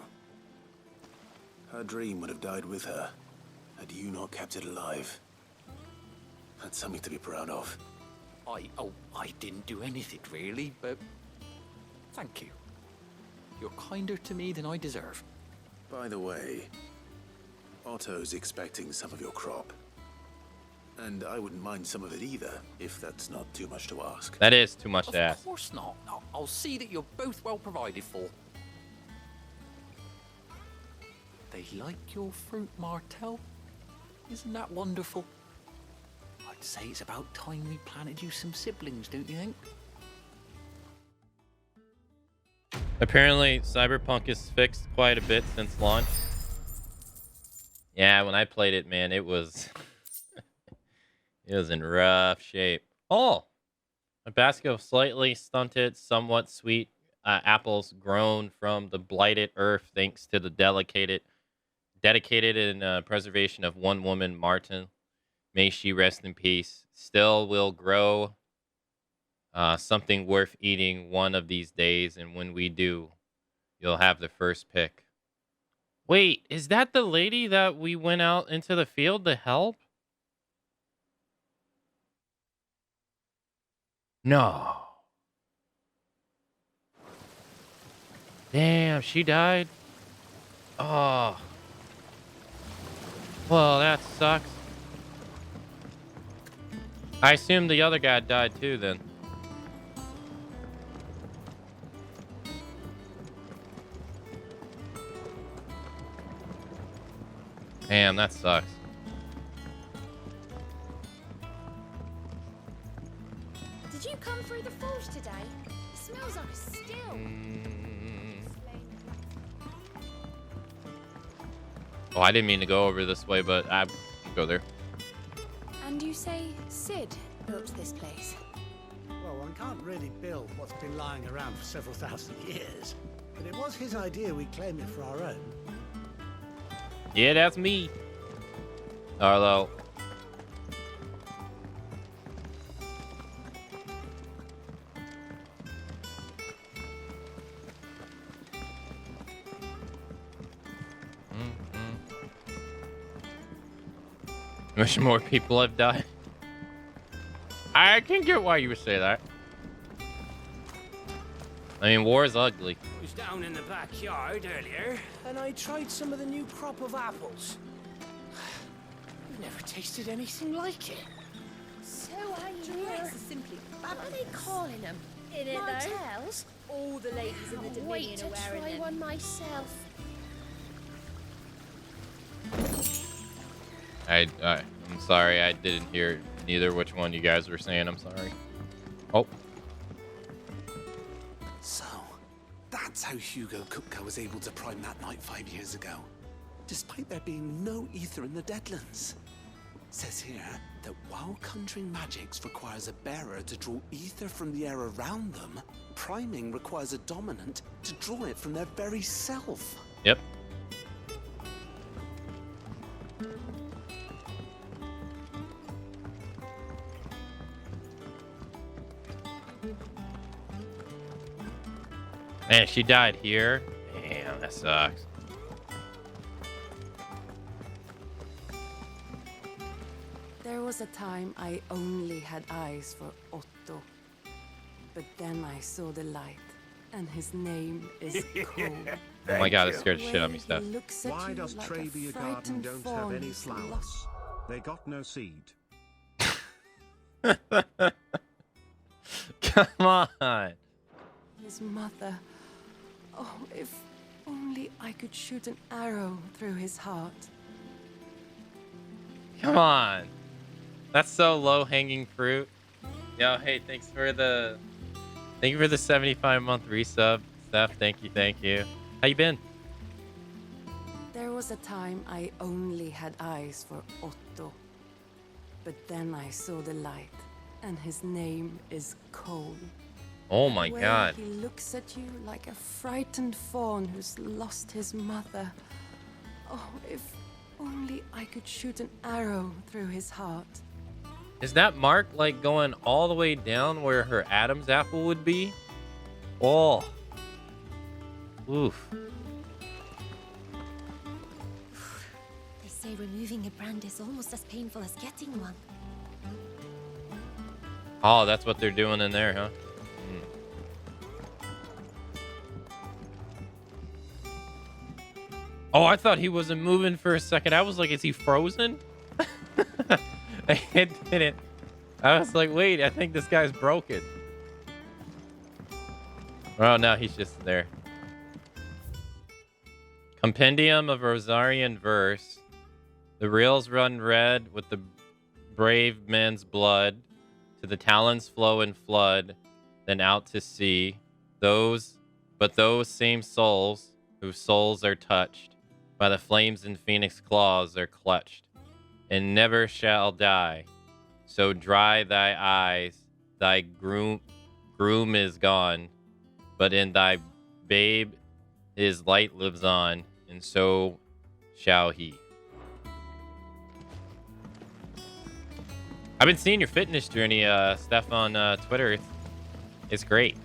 Her dream would have died with her, had you not kept it alive. That's something to be proud of. I didn't do anything really, but thank you. You're kinder to me than I deserve. By the way, Otto's expecting some of your crop. And I wouldn't mind some of it either, if that's not too much to ask. That is too much to ask. Of course not. I'll see that you're both well provided for. They like your fruit, Martel. Isn't that wonderful? I'd say it's about time we planted you some siblings, don't you think? Apparently, Cyberpunk is fixed quite a bit since launch. Yeah, when I played it, man, it was it was in rough shape. Oh, a basket of slightly stunted, somewhat sweet apples grown from the blighted earth, thanks to the dedicated and preservation of one woman, Martin. May she rest in peace. Still will grow something worth eating one of these days, and when we do, you'll have the first pick. Wait, is that the lady that we went out into the field to help? No. Damn, she died? Oh. Well, that sucks. I assume the other guy died too, then. Damn, that sucks. Did you come through the forge today? It smells like a still. Oh, I didn't mean to go over this way, but I go there. And you say Sid built this place? Well, one can't really build what's been lying around for several thousand years. But it was his idea we claim it for our own. Yeah, that's me. Arlo. Wish more people have died. I can get why you would say that. I mean, war is ugly. I was down in the backyard earlier, and I tried some of the new crop of apples. I've never tasted anything like it. So are you here? Simply What are they calling them? In it, though. Martels? All the ladies in the Can't wait Dominion to are wearing try them. one myself. I'm sorry, I didn't hear neither which one you guys were saying. I'm sorry. Oh. So, that's how Hugo Kupka was able to prime that night 5 years ago, despite there being no ether in the Deadlands. Says here that while conjuring magics requires a bearer to draw ether from the air around them, priming requires a dominant to draw it from their very self. Yep. Man, she died here. Damn, that sucks. There was a time I only had eyes for Otto. But then I saw the light, and his name is Cole. Oh my god, it scared the shit out of me, Steph. Why does Trevia Garden don't have any flowers? They got no seed. Come on. His mother. Oh, if only I could shoot an arrow through his heart. Come on. That's so low-hanging fruit. Yo, hey, thank you for the 75-month resub, Steph. Thank you. How you been? There was a time I only had eyes for Otto. But then I saw the light, and his name is Cole. Oh my god. He looks at you like a frightened fawn who's lost his mother. Oh, if only I could shoot an arrow through his heart. Is that mark like going all the way down where her Adam's apple would be? Oh. Oof. They say removing a brand is almost as painful as getting one. Oh, that's what they're doing in there, huh? Oh, I thought he wasn't moving for a second. I was like, is he frozen? It didn't. I was like, wait, I think this guy's broken. Oh, no, he's just there. Compendium of Rosarian verse. The reels run red with the brave men's blood. To the talons flow in flood, then out to sea. Those same souls, whose souls are touched by the flames and phoenix claws, are clutched, and never shall die. So dry thy eyes, thy groom is gone, but in thy babe his light lives on, and so shall he. I've been seeing your fitness journey, Steph, on Twitter. It's great.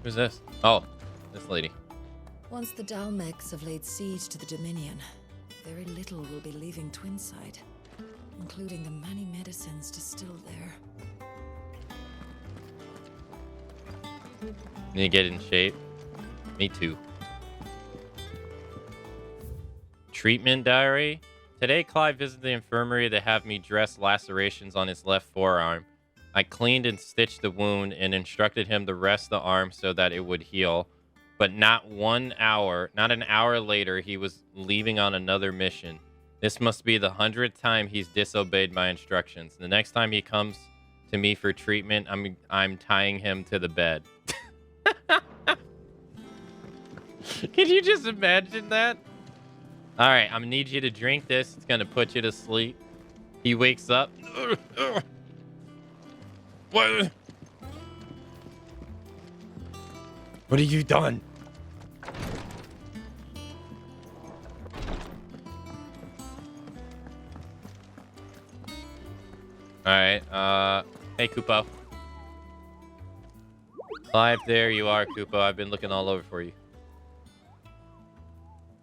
Who's this? Oh, this lady. Once the Dalmecs have laid siege to the Dominion, very little will be leaving Twinside, including the many medicines distilled there. Need to get in shape. Me too. Treatment diary. Today, Clive visited the infirmary to have me dress lacerations on his left forearm. I cleaned and stitched the wound and instructed him to rest the arm so that it would heal. But not an hour later, he was leaving on another mission. This must be the 100th time he's disobeyed my instructions. The next time he comes to me for treatment, I'm tying him to the bed. Can you just imagine that? All right, I'm gonna need you to drink this. It's gonna put you to sleep. He wakes up. What have you done? All right. Hey, Kupo. Clive, there you are, Kupo. I've been looking all over for you.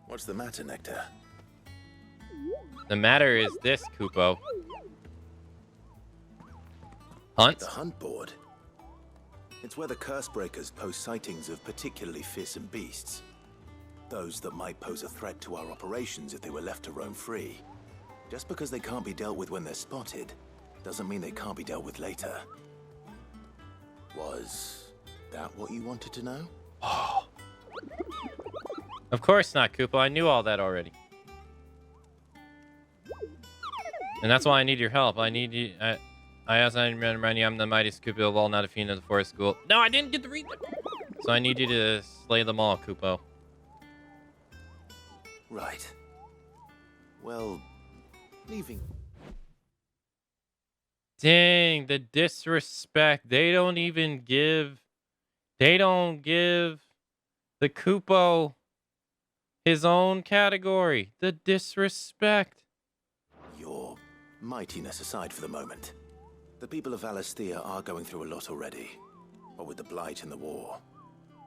What's the matter, Nectar? The matter is this, Kupo. Hunt? The hunt board. It's where the Cursebreakers post sightings of particularly fearsome beasts. Those that might pose a threat to our operations if they were left to roam free. Just because they can't be dealt with when they're spotted, doesn't mean they can't be dealt with later. Was that what you wanted to know? Oh. Of course not, Kupo. I knew all that already. And that's why I need your help. I need you. I also remind you I'm the mightiest Kupo of all, not a fiend of the forest school. No, I didn't get to read them. So I need you to slay them all, Kupo. Right. Well, leaving. Dang, the disrespect. They don't give the Kupo his own category. The disrespect. Your mightiness aside for the moment. The people of Valisthea are going through a lot already. What with the Blight and the war.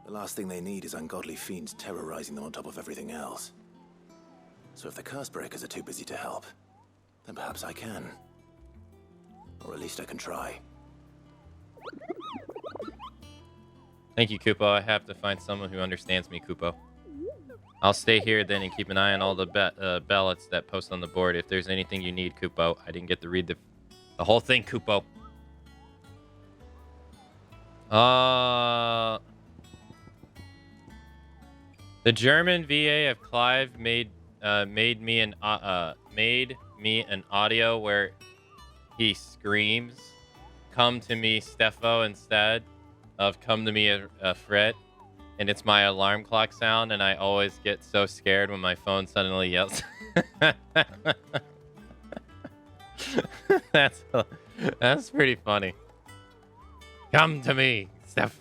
The last thing they need is ungodly fiends terrorizing them on top of everything else. So if the Cursebreakers are too busy to help, then perhaps I can. Or at least I can try. Thank you, Kupo. I have to find someone who understands me, Kupo. I'll stay here then and keep an eye on all the ballots that post on the board. If there's anything you need, Kupo. I didn't get to read the whole thing, Kupo. The German VA of Clive made me an audio where he screams, "Come to me, Steffo," instead of "Come to me, Fred." And it's my alarm clock sound, and I always get so scared when my phone suddenly yells. That's pretty funny. Come to me, Steph.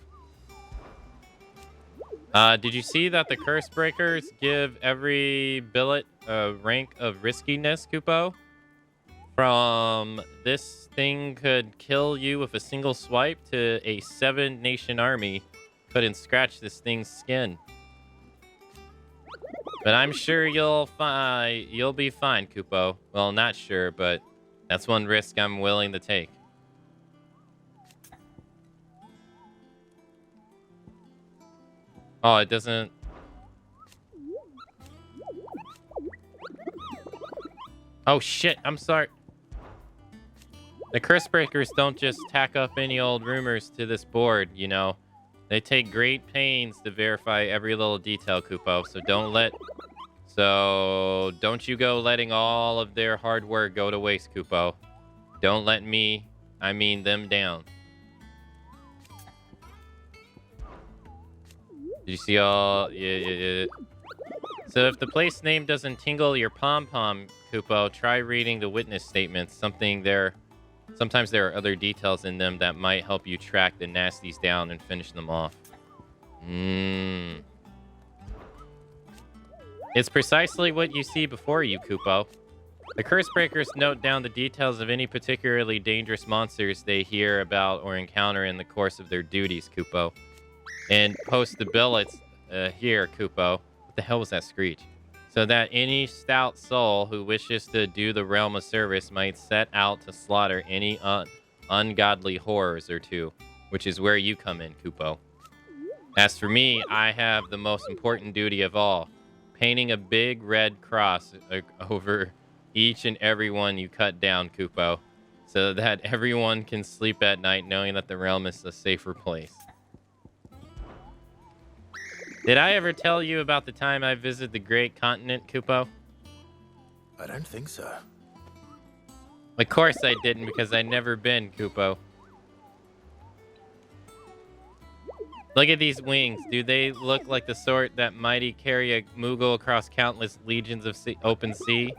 Did you see that the Cursebreakers give every billet a rank of riskiness, Kupo? From this thing could kill you with a single swipe to a 7-nation army couldn't scratch this thing's skin. But I'm sure you'll be fine, Kupo. Well, not sure, but that's one risk I'm willing to take. Oh, it doesn't... Oh, shit. I'm sorry. The curse breakers don't just tack up any old rumors to this board, you know. They take great pains to verify every little detail, Kupo. So don't you go letting all of their hard work go to waste, Kupo. Don't let them down. Did you see all? Yeah. So if the place name doesn't tingle your pom-pom, Kupo, try reading the witness statements. Sometimes there are other details in them that might help you track the nasties down and finish them off. It's precisely what you see before you, Kupo. The curse breakers note down the details of any particularly dangerous monsters they hear about or encounter in the course of their duties, Kupo. And post the billets here, Kupo. What the hell was that screech? So that any stout soul who wishes to do the realm a service might set out to slaughter any ungodly horrors or two, which is where you come in, Kupo. As for me, I have the most important duty of all, painting a big red cross over each and every one you cut down, Kupo, so that everyone can sleep at night knowing that the realm is a safer place. Did I ever tell you about the time I visited the Great Continent, Kupo? I don't think so. Of course I didn't, because I'd never been, Kupo. Look at these wings. Do they look like the sort that mighty carry a Moogle across countless legions of open sea?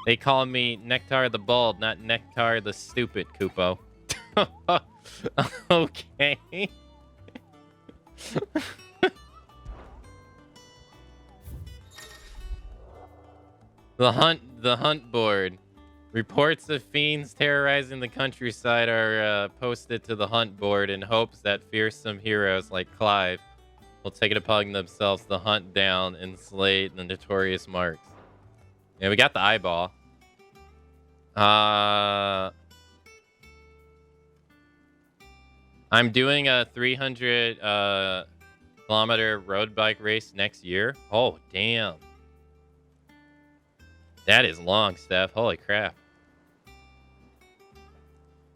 They call me Nectar the Bald, not Nectar the Stupid, Kupo. Okay. The hunt board. Reports of fiends terrorizing the countryside are posted to the hunt board in hopes that fearsome heroes like Clive will take it upon themselves to hunt down and slay the notorious marks. Yeah, we got the eyeball. I'm doing a 300 kilometer road bike race next year. Oh, damn. That is long, Steph. Holy crap.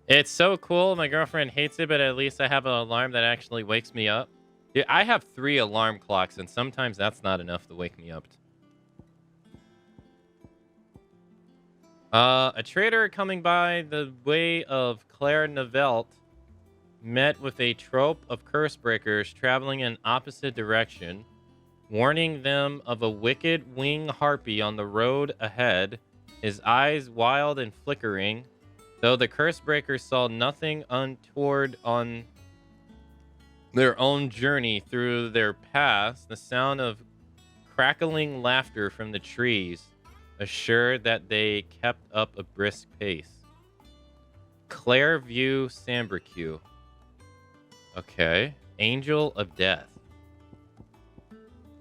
It's so cool. My girlfriend hates it, but at least I have an alarm that actually wakes me up. Dude, I have 3 alarm clocks, and sometimes that's not enough to wake me up. A trader coming by the way of Claire Nevelt met with a troop of curse breakers traveling in opposite direction, warning them of a wicked wing harpy on the road ahead, his eyes wild and flickering. Though the curse breakers saw nothing untoward on their own journey through their paths, the sound of crackling laughter from the trees assured that they kept up a brisk pace. Clairview Sambricue. Okay. Angel of Death.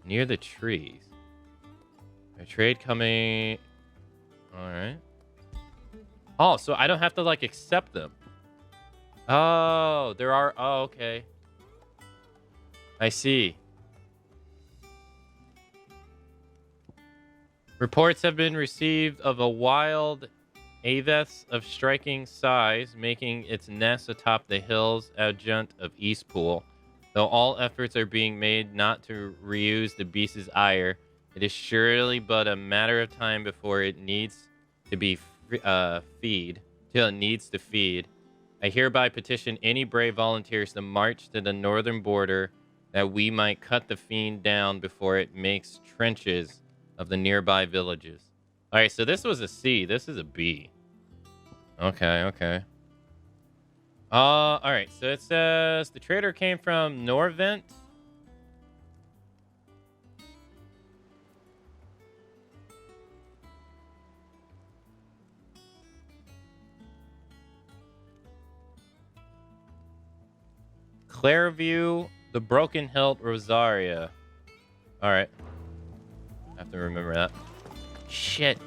Near the trees. A trade coming. Alright. Oh, so I don't have to, like, accept them. Oh, there are. Oh, okay. I see. Reports have been received of a wild aves of striking size making its nest atop the hills adjunct of Eastpool. Though all efforts are being made not to reuse the beast's ire, it is surely but a matter of time before it needs to be feed. I hereby petition any brave volunteers to march to the northern border that we might cut the fiend down before it makes trenches of the nearby villages. All right, so this was a C. This is a B. Okay. All right, so it says the trader came from Norvent. Clairview, the Broken Hilt, Rosaria. All right. I have to remember that. Shit.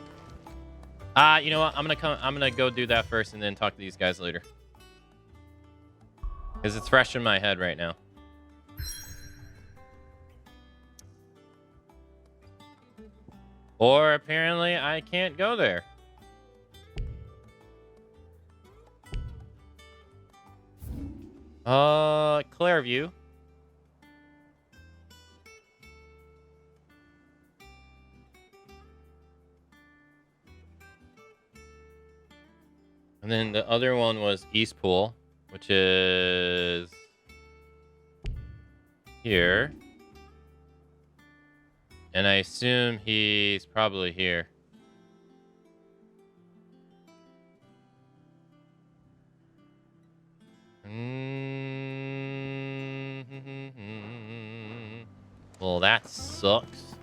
You know what? I'm gonna go do that first and then talk to these guys later. Because it's fresh in my head right now. Or apparently I can't go there. Clairview. And then the other one was Eastpool, which is here. And I assume he's probably here. Well, that sucks.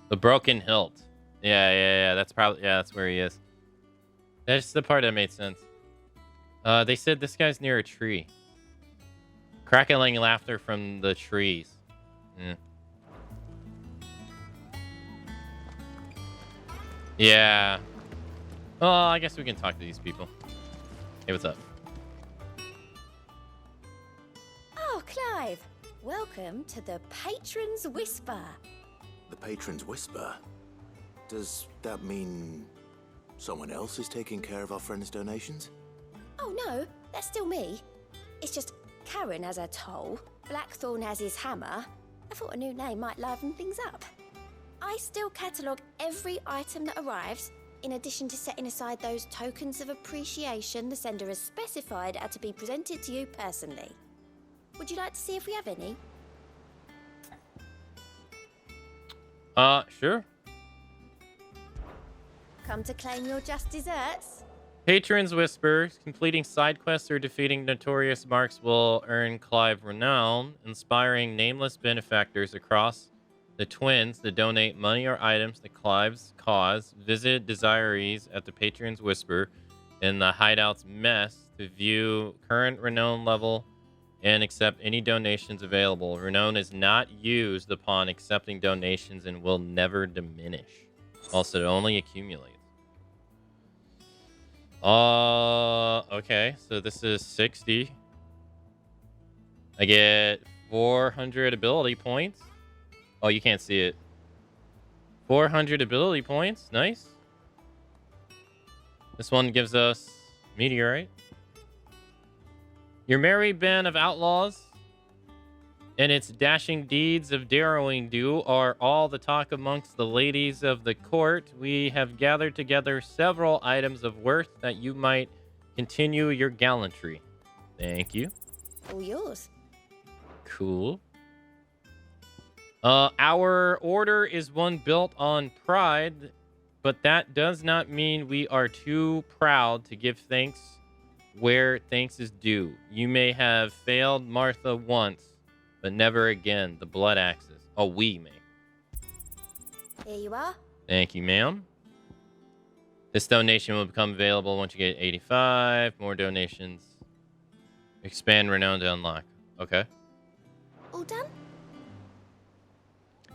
The Broken Hilt. Yeah. That's probably, that's where he is. That's the part that made sense. They said this guy's near a tree. Crackling laughter from the trees. Yeah. Well, I guess we can talk to these people. Hey, what's up? Oh, Clive. Welcome to the Patron's Whisper. The Patron's Whisper? Does that mean someone else is taking care of our friends' donations? Oh, no. That's still me. It's just Karen has her toll, Blackthorn has his hammer. I thought a new name might liven things up. I still catalogue every item that arrives, in addition to setting aside those tokens of appreciation the sender has specified are to be presented to you personally. Would you like to see if we have any? Sure. Come to claim your just desserts? Patron's Whisper. Completing side quests or defeating notorious marks will earn Clive renown, inspiring nameless benefactors across the Twins to donate money or items to Clive's cause. Visit desirees at the Patron's Whisper in the Hideout's mess to view current renown level and accept any donations available. Renown is not used upon accepting donations and will never diminish. Also, it only accumulates. Okay, so this is 60. I get 400 ability points. Oh, you can't see it. 400 ability points. Nice. This one gives us Meteorite. Your merry band of outlaws and its dashing deeds of daring do are all the talk amongst the ladies of the court. We have gathered together several items of worth that you might continue your gallantry. Thank you. All yours. Cool. Our order is one built on pride, but that does not mean we are too proud to give thanks where thanks is due. You may have failed Martha once, but never again. The blood axes. Oh, we may. Here you are. Thank you, ma'am. This donation will become available once you get 85. More donations. Expand renown to unlock. Okay. All done?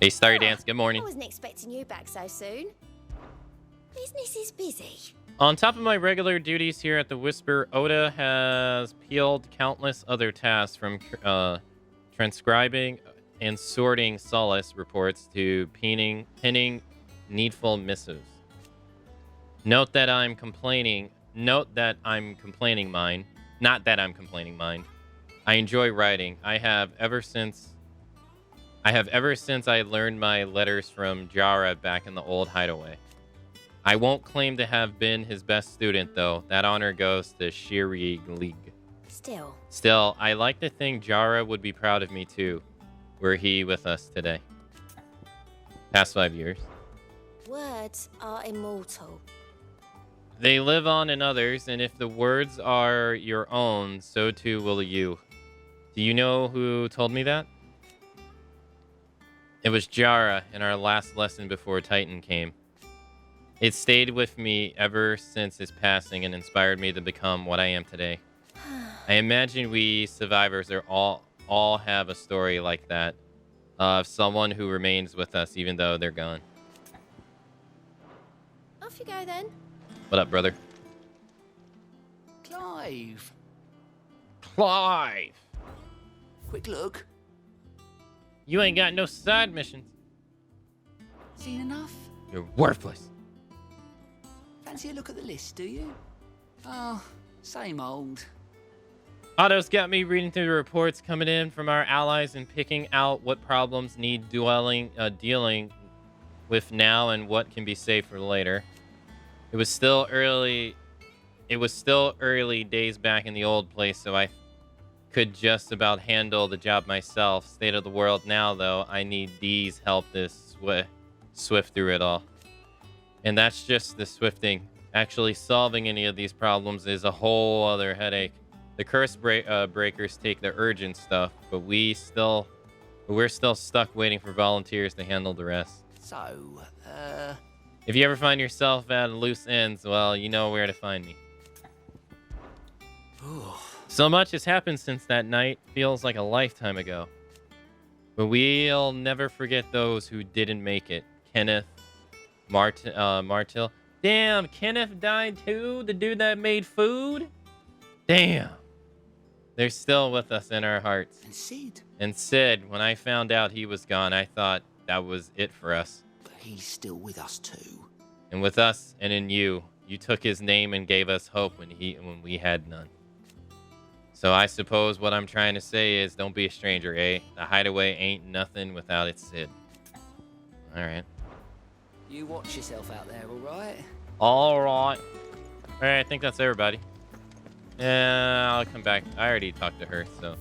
Hey, Starry Dance. Good morning. I wasn't expecting you back so soon. Business is busy. On top of my regular duties here at the Whisper, Oda has peeled countless other tasks from transcribing and sorting Solace reports to pinning needful missives. Note that I'm complaining mine. Not that I'm complaining mine. I enjoy writing. I have ever since I learned my letters from Jara back in the old hideaway. I won't claim to have been his best student, though. That honor goes to Shiri League. Still, I like to think Jara would be proud of me, too, were he with us today. Past 5 years. Words are immortal. They live on in others, and if the words are your own, so too will you. Do you know who told me that? It was Jara in our last lesson before Titan came. It stayed with me ever since his passing and inspired me to become what I am today. I imagine we survivors are all have a story like that of someone who remains with us even though they're gone. Off you go then. What up, brother? Clive. Clive. Quick look. You ain't got no side missions. Seen enough? You're worthless. fancy a look at the list, do you? Oh, same old. Otto's got me reading through the reports coming in from our allies and picking out what problems need dealing with now and what can be saved for later. It was still early days back in the old place, so I could just about handle the job myself. State of the world now, though, I need Dee's help this swift through it all. And that's just the swifting. Actually solving any of these problems is a whole other headache. The curse breakers take the urgent stuff, but we're still stuck waiting for volunteers to handle the rest. So, if you ever find yourself at loose ends, well, you know where to find me. So much has happened since that night. Feels like a lifetime ago. But we'll never forget those who didn't make it. Kenneth, Martil. Damn, Kenneth died too? The dude that made food? Damn. They're still with us in our hearts. And Sid, when I found out he was gone, I thought that was it for us. But he's still with us too. And with us and in you, you took his name and gave us hope when we had none. So I suppose what I'm trying to say is don't be a stranger, eh? The hideaway ain't nothing without its Sid. All right. You watch yourself out there, all right? All right. All right, I think that's everybody. Yeah, I'll come back. I already talked to her, so.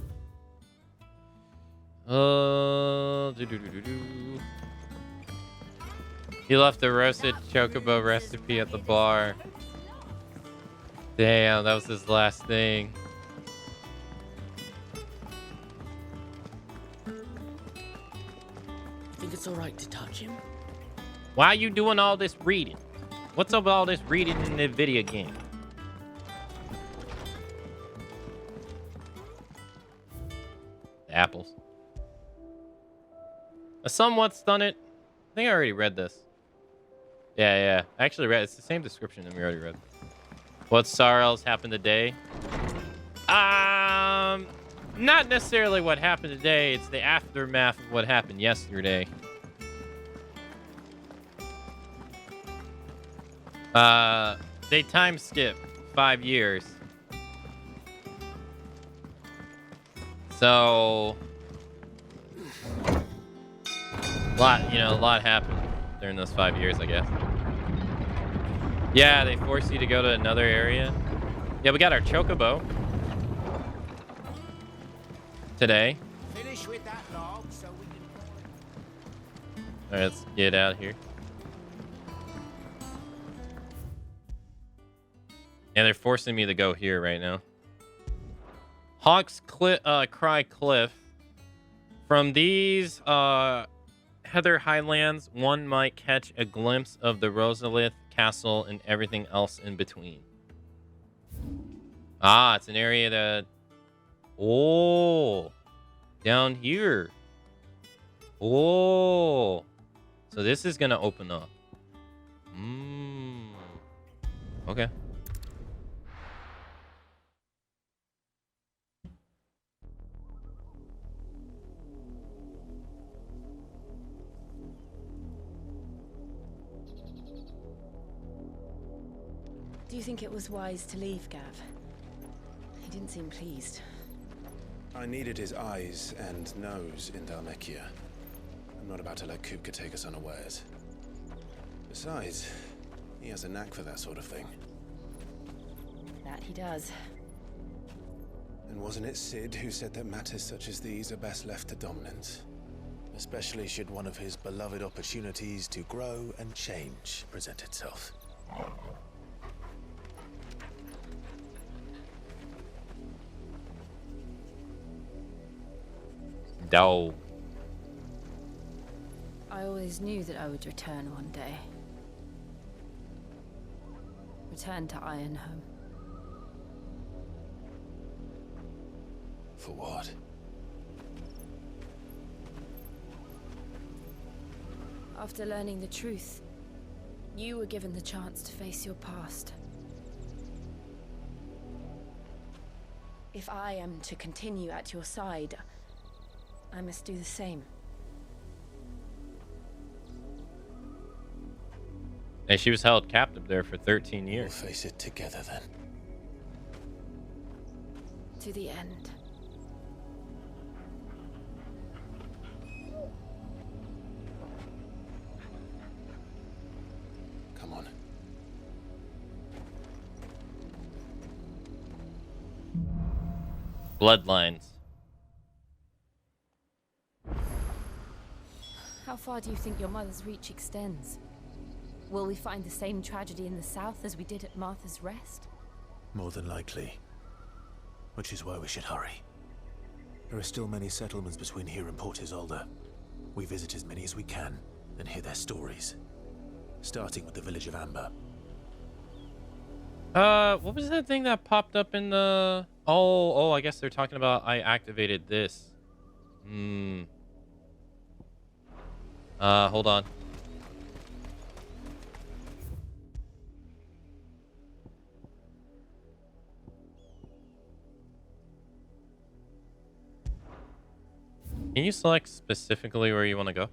He left the roasted chocobo recipe at the bar. Damn, that was his last thing. Think it's alright to touch him? Why are you doing all this reading? What's up with all this reading in the video game? The apples. A somewhat stunned. I think I already read this. Yeah. I actually read. It's the same description that we already read. What sorrows happened today? Not necessarily what happened today. It's the aftermath of what happened yesterday. They time skip 5 years. So a lot happened during those 5 years, I guess. Yeah, they force you to go to another area. Yeah, we got our chocobo today. Finish with that log so we can... All right, let's get out of here. Yeah, they're forcing me to go here right now. Hawk's Cry Cliff. From these Heather Highlands, one might catch a glimpse of the Rosalith Castle and everything else in between. Ah, it's an area that... Oh, down here. Oh, so this is gonna open up. Okay. Do you think it was wise to leave, Gav? He didn't seem pleased. I needed his eyes and nose in Dhalmekia. I'm not about to let Kupka take us unawares. Besides, he has a knack for that sort of thing. That he does. And wasn't it Sid who said that matters such as these are best left to dominance? Especially should one of his beloved opportunities to grow and change present itself. Dog. I always knew that I would return one day. Return to Ironhome. For what? After learning the truth, you were given the chance to face your past. If I am to continue at your side, I must do the same. And she was held captive there for 13 years. We'll face it together then. To the end. Come on. Bloodlines. How far do you think your mother's reach extends? Will we find the same tragedy in the south as we did at Martha's Rest? More than likely. Which is why we should hurry. There are still many settlements between here and Port Isolde. We visit as many as we can and hear their stories. Starting with the village of Amber. What was that thing that popped up in the... Oh, I guess they're talking about I activated this. Hold on. Can you select specifically where you want to go?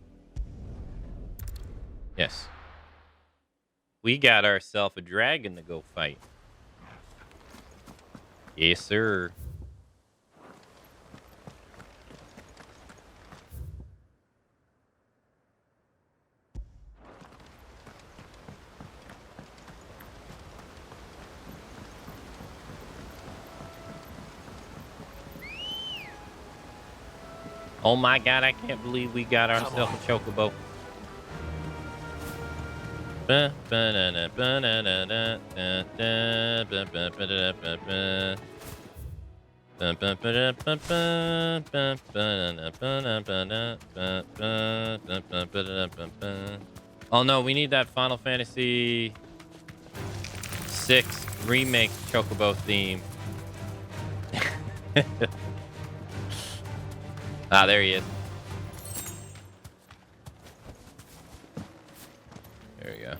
Yes. We got ourselves a dragon to go fight. Yes, sir. Oh my god, I can't believe we got ourselves a chocobo. Oh no, we need that Final Fantasy VI remake chocobo theme. Ah, there he is. There we go.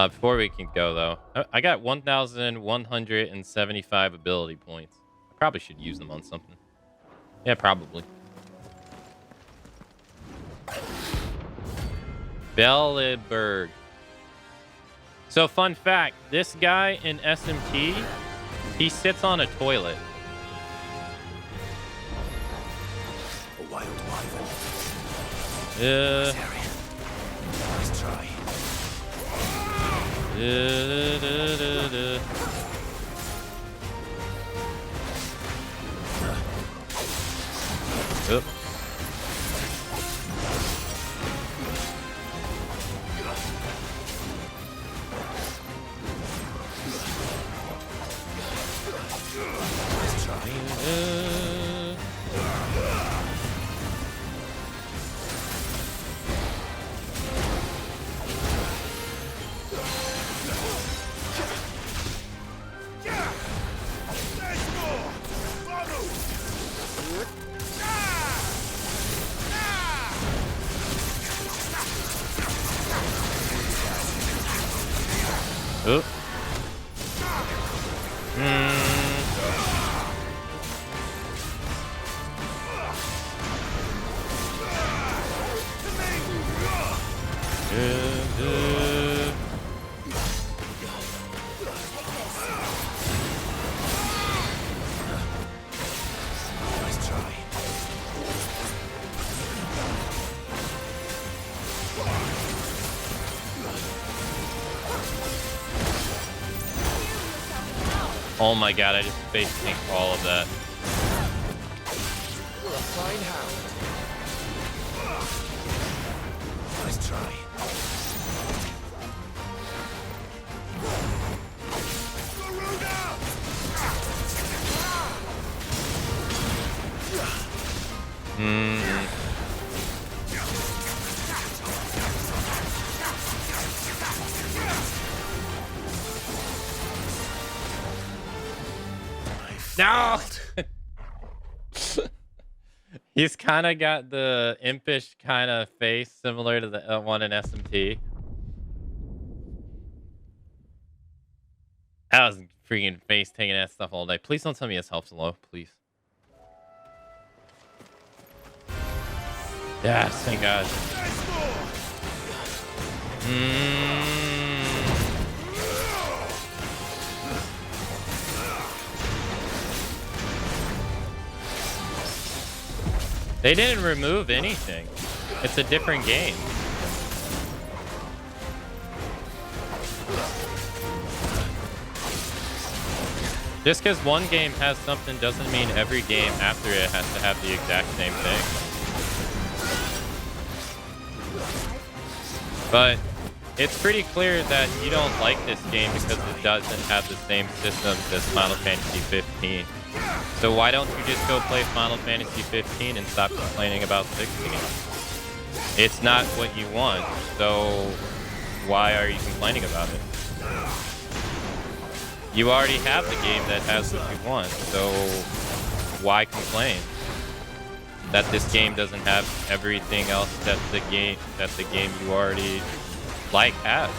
Before we can go, though, I got 1,175 ability points. I probably should use them on something. Yeah, probably. Belleberg. So, fun fact, this guy in SMT, he sits on a toilet. A wild wyvern. Yeah. Nice try. Oop. Oop. Nice try. Oh my god, I just face tanked all of that. You're a fine hound. Nice try. No! He's kind of got the impish kind of face similar to the one in SMT. I was freaking face taking that stuff all day. Please don't tell me his health's low, please. Yes, thank God. They didn't remove anything. It's a different game. Just because one game has something doesn't mean every game after it has to have the exact same thing. But it's pretty clear that you don't like this game because it doesn't have the same systems as Final Fantasy 15. So why don't you just go play Final Fantasy 15 and stop complaining about 16? It's not what you want, so why are you complaining about it? You already have the game that has what you want, so why complain that this game doesn't have everything else that the game you already like has?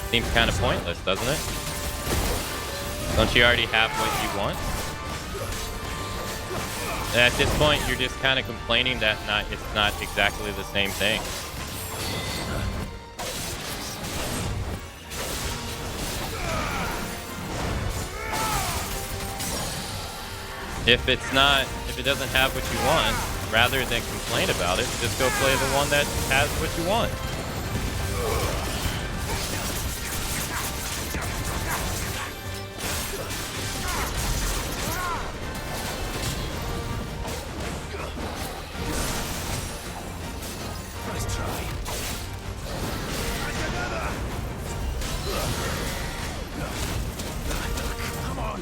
Seems kind of pointless, doesn't it? Don't you already have what you want? And at this point, you're just kind of complaining that it's not exactly the same thing. If it doesn't have what you want, rather than complain about it, just go play the one that has what you want. Nice try. Come on.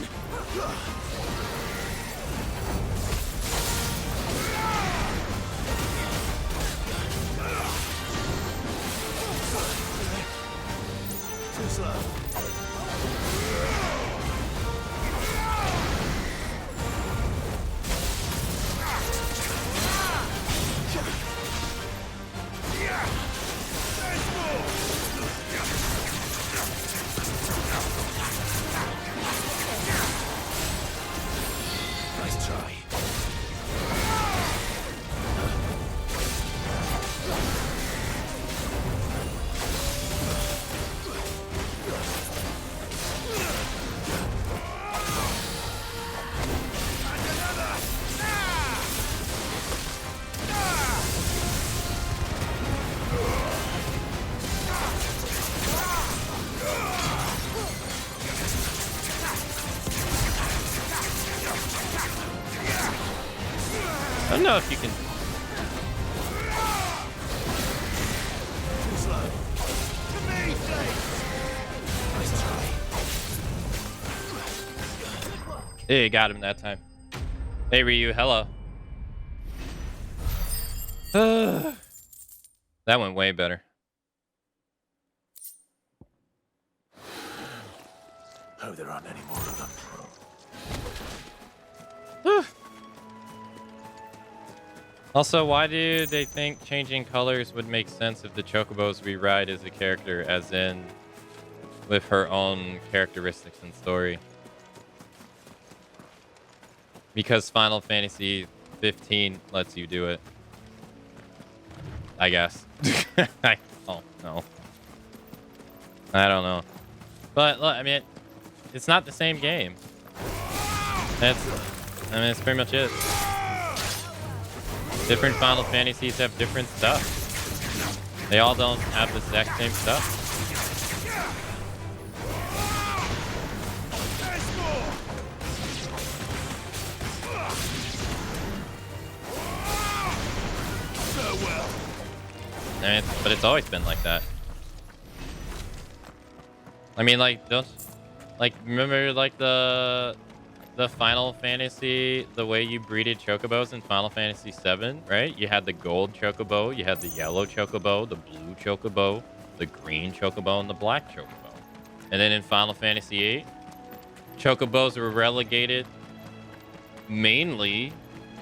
Too slow. Nice try. I don't know if you can. Too slow. To me, nice try. Hey, got him that time. Hey, Ryu, hello. That went way better. Hope there aren't any more of them. Also, why do they think changing colors would make sense if the Chocobos we ride as a character, as in with her own characteristics and story? Because Final Fantasy 15 lets you do it. I guess. I don't know. I don't know. But look, I mean, it's not the same game. That's pretty much it. Different Final Fantasies have different stuff. They all don't have the exact same stuff. But it's always been like that. I mean, like, remember, like, the Final Fantasy, the way you breeded Chocobos in Final Fantasy VII, right? You had the gold Chocobo, you had the yellow Chocobo, the blue Chocobo, the green Chocobo, and the black Chocobo. And then in Final Fantasy VIII, Chocobos were relegated mainly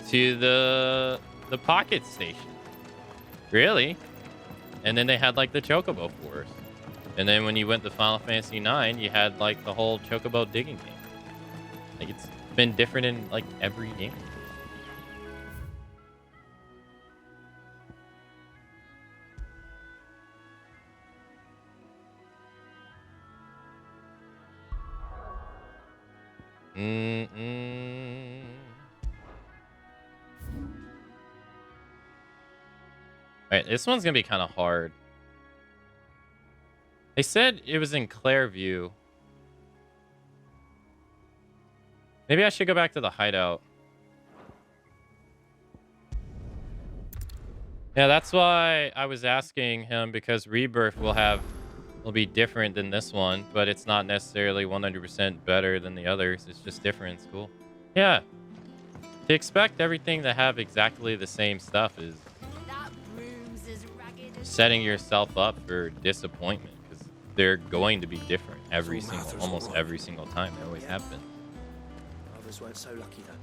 to the Pocket Station. Really? And then they had, like, the Chocobo Forest. And then when you went to Final Fantasy IX, you had, like, the whole Chocobo digging game. Like, it's been different in, like, every game. Alright, this one's gonna be kind of hard. They said it was in Clairview. Maybe I should go back to the hideout. Yeah, that's why I was asking him, because Rebirth will be different than this one, but it's not necessarily 100% better than the others. It's just different. It's cool. Yeah. To expect everything to have exactly the same stuff is setting yourself up for disappointment, because they're going to be different almost every single time. They always have been. Others weren't so lucky though.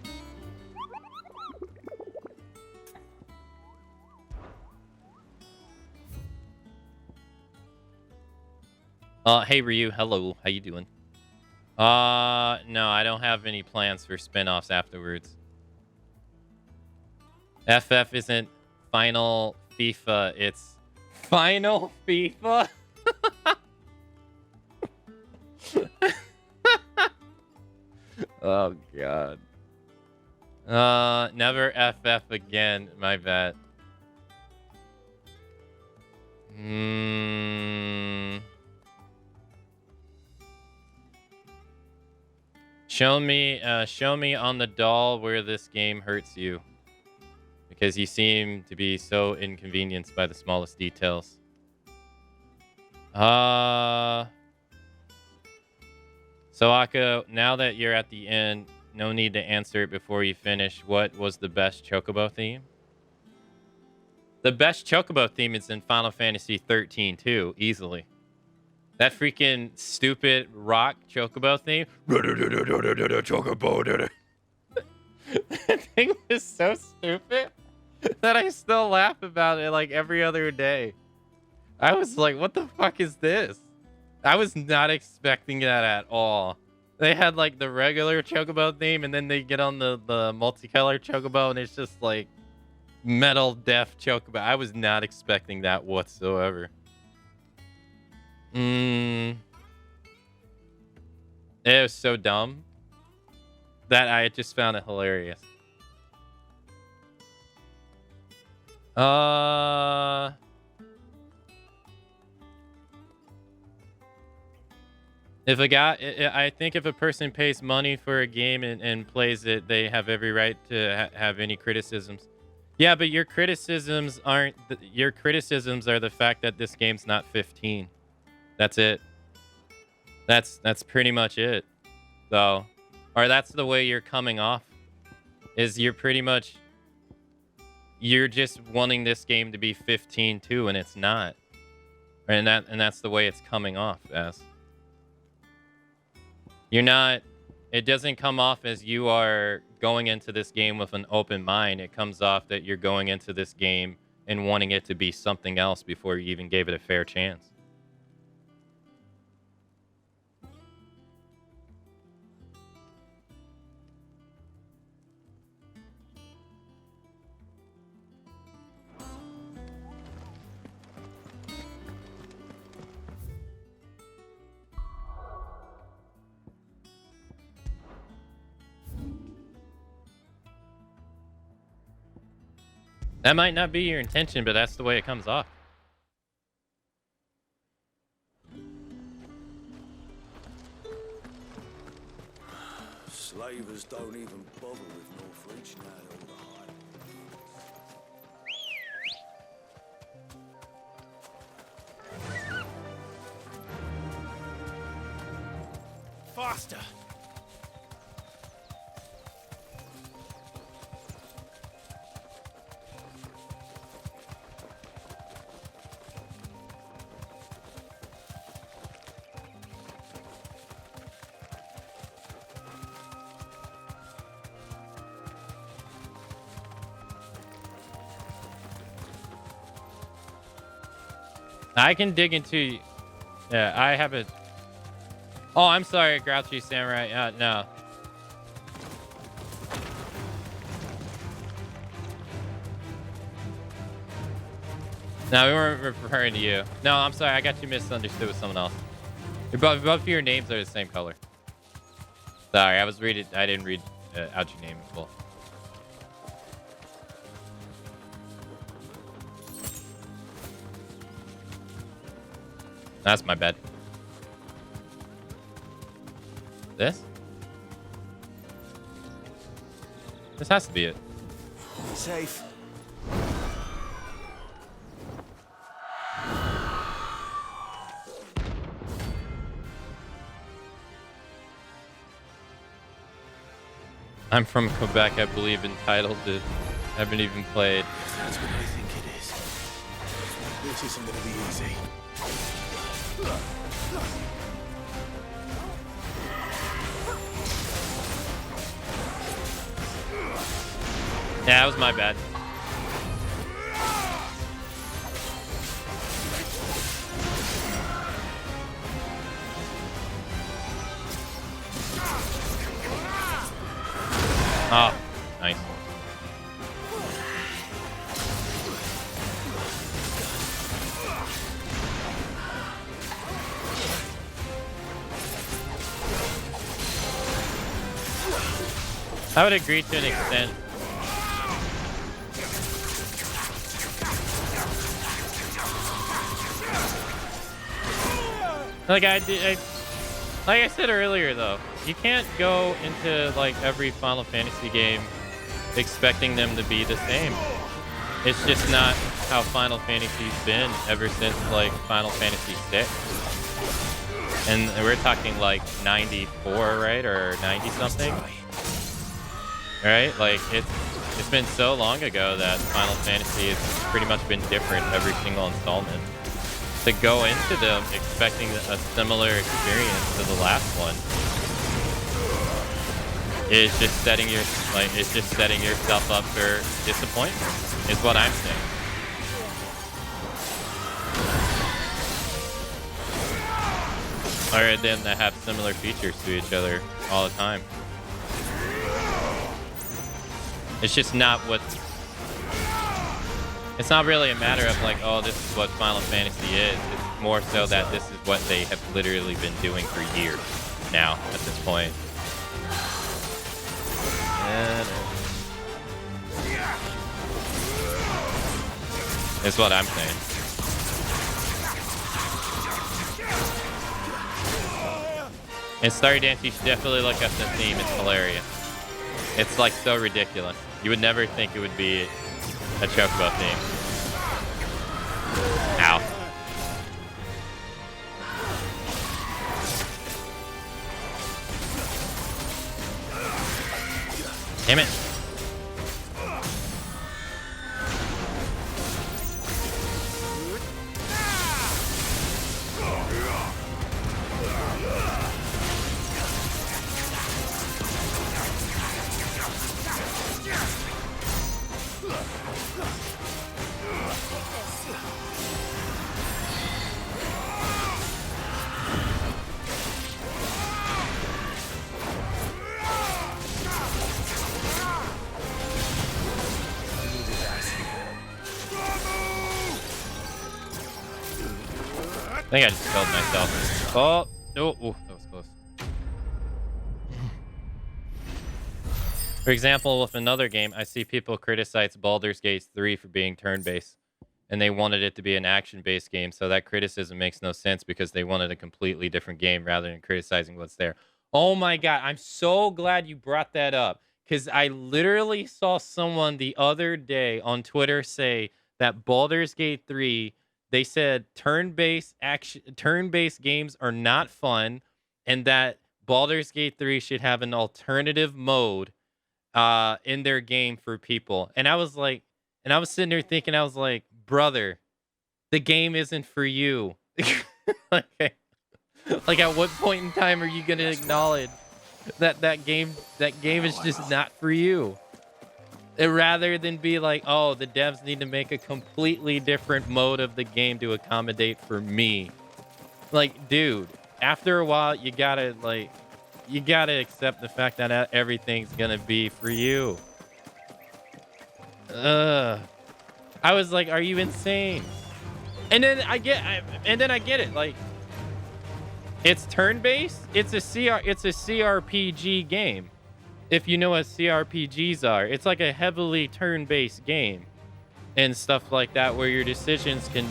Hey Ryu, hello. How you doing? No, I don't have any plans for spin-offs afterwards. FF isn't Final FIFA, it's Final FIFA? Oh god. Never FF again, my bet. Show me on the doll where this game hurts you. Because you seem to be so inconvenienced by the smallest details. So Akka, now that you're at the end, no need to answer it before you finish. What was the best Chocobo theme? The best Chocobo theme is in Final Fantasy XIII too, easily. That freaking stupid rock Chocobo theme. Chocobo. That thing was so stupid that I still laugh about it like every other day. I was like, what the fuck is this? I was not expecting that at all. They had like the regular Chocobo theme, and then they get on the multicolor Chocobo, and it's just like metal death Chocobo. I was not expecting that whatsoever. It was so dumb that I just found it hilarious. I think if a person pays money for a game and plays it, they have every right to have any criticisms. Yeah, but your criticisms aren't. Your criticisms are the fact that this game's not 15. That's it. That's pretty much it, though. Or that's the way you're coming off. Is you're just wanting this game to be 15 too, and it's not. And that's the way it's coming off as. You're not. It doesn't come off as you are going into this game with an open mind. It comes off that you're going into this game and wanting it to be something else before you even gave it a fair chance. That might not be your intention, but that's the way it comes off. Slavers don't even bother with Northreach now all the high. Faster! I can dig into. Yeah, I have it. Oh, I'm sorry, Grouchy Samurai. No. No, we weren't referring to you. No, I'm sorry. I got you misunderstood with someone else. Both of your names are the same color. Sorry, I didn't read out your name in full. That's my bad. This has to be it. Safe. I'm from Quebec, I believe, entitled to. Haven't even played. That's what I think it is. This isn't gonna be easy. Yeah, that was my bad. Oh, nice. I would agree to an extent. Like like I said earlier, though, you can't go into like every Final Fantasy game expecting them to be the same. It's just not how Final Fantasy's been ever since like Final Fantasy VI. And we're talking like 94, right? Or 90 something. Right? Like it's been so long ago that Final Fantasy has pretty much been different every single installment. To go into them expecting a similar experience to the last one is just setting yourself up for disappointment, is what I'm saying. Or them that have similar features to each other all the time. It's just not what. It's not really a matter of like, oh, this is what Final Fantasy is. It's more so that this is what they have literally been doing for years now at this point. Is what I'm saying. In Starry Dance, you should definitely look up the theme. It's hilarious. It's like so ridiculous. You would never think it would be a Chocobo theme. Ow. Damn it. I think I just killed myself. Oh, no, oh, that was close. For example, with another game, I see people criticize Baldur's Gate 3 for being turn-based, and they wanted it to be an action-based game, so that criticism makes no sense because they wanted a completely different game rather than criticizing what's there. Oh my god, I'm so glad you brought that up, because I literally saw someone the other day on Twitter say that Baldur's Gate 3, they said turn-based games are not fun, and that Baldur's Gate 3 should have an alternative mode in their game for people. And I was like, and I was sitting there thinking, I was like, brother, the game isn't for you. like at what point in time are you gonna acknowledge that game is just not for you? Rather than be like, oh, the devs need to make a completely different mode of the game to accommodate for me. Like, dude, after a while, you gotta accept the fact that everything's gonna be for you. I was like, are you insane? And then I get it. Like, It's turn-based. It's a CRPG game. If you know what CRPGs are, it's like a heavily turn-based game and stuff like that, where your decisions can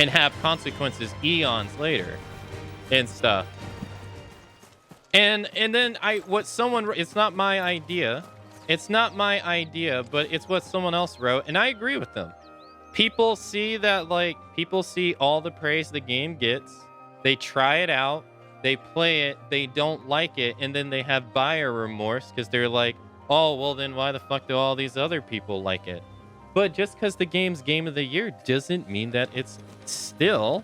have consequences eons later and stuff. And then it's not my idea. It's not my idea, but it's what someone else wrote, and I agree with them. People see all the praise the game gets. They try it out, they play it, they don't like it, and then they have buyer remorse because they're like, oh, well then why the fuck do all these other people like it? But just because the game's Game of the Year doesn't mean that it's still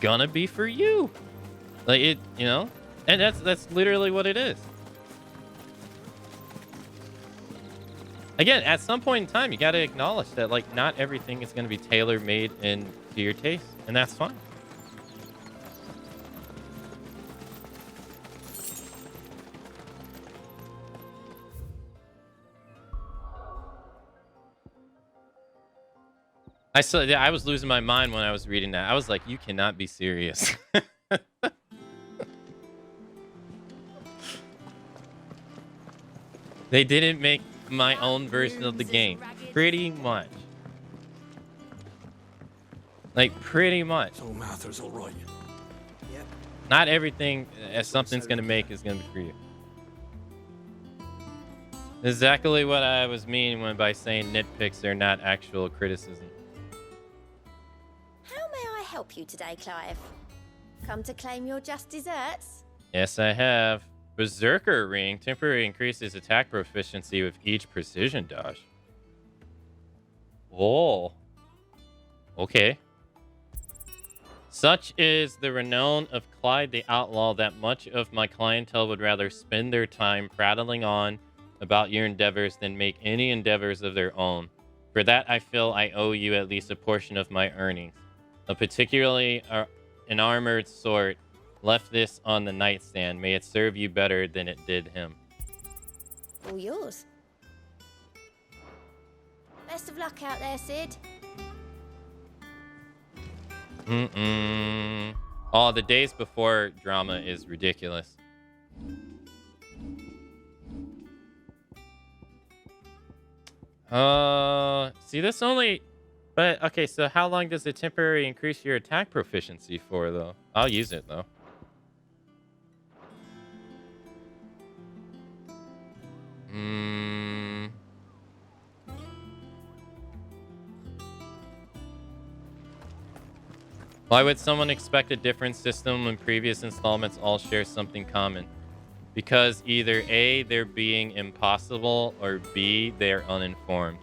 gonna be for you. Like it, and that's literally what it is. Again, at some point in time, you got to acknowledge that not everything is going to be tailor-made into your taste, and that's fine. I was losing my mind when I was reading that. I was like, you cannot be serious. They didn't make my own version of the game. Pretty much. Pretty much. So Martha's all right. Yep. Not everything something's going to make is going to be for you. Exactly what I was meaning by saying nitpicks are not actual criticism. How may I help you today, Clive? Come to claim your just desserts? Yes, I have. Berserker Ring temporarily increases attack proficiency with each precision dodge. Oh. Okay. Such is the renown of Clyde the Outlaw that much of my clientele would rather spend their time prattling on about your endeavors than make any endeavors of their own. For that, I feel I owe you at least a portion of my earnings. Particularly an armored sword. Left this on the nightstand. May it serve you better than it did him. All yours. Best of luck out there, Sid. Oh, the days before drama is ridiculous. See, this only... But, okay, so how long does it temporarily increase your attack proficiency for, though? I'll use it, though. Why would someone expect a different system when previous installments all share something common? Because either A, they're being impossible, or B, they're uninformed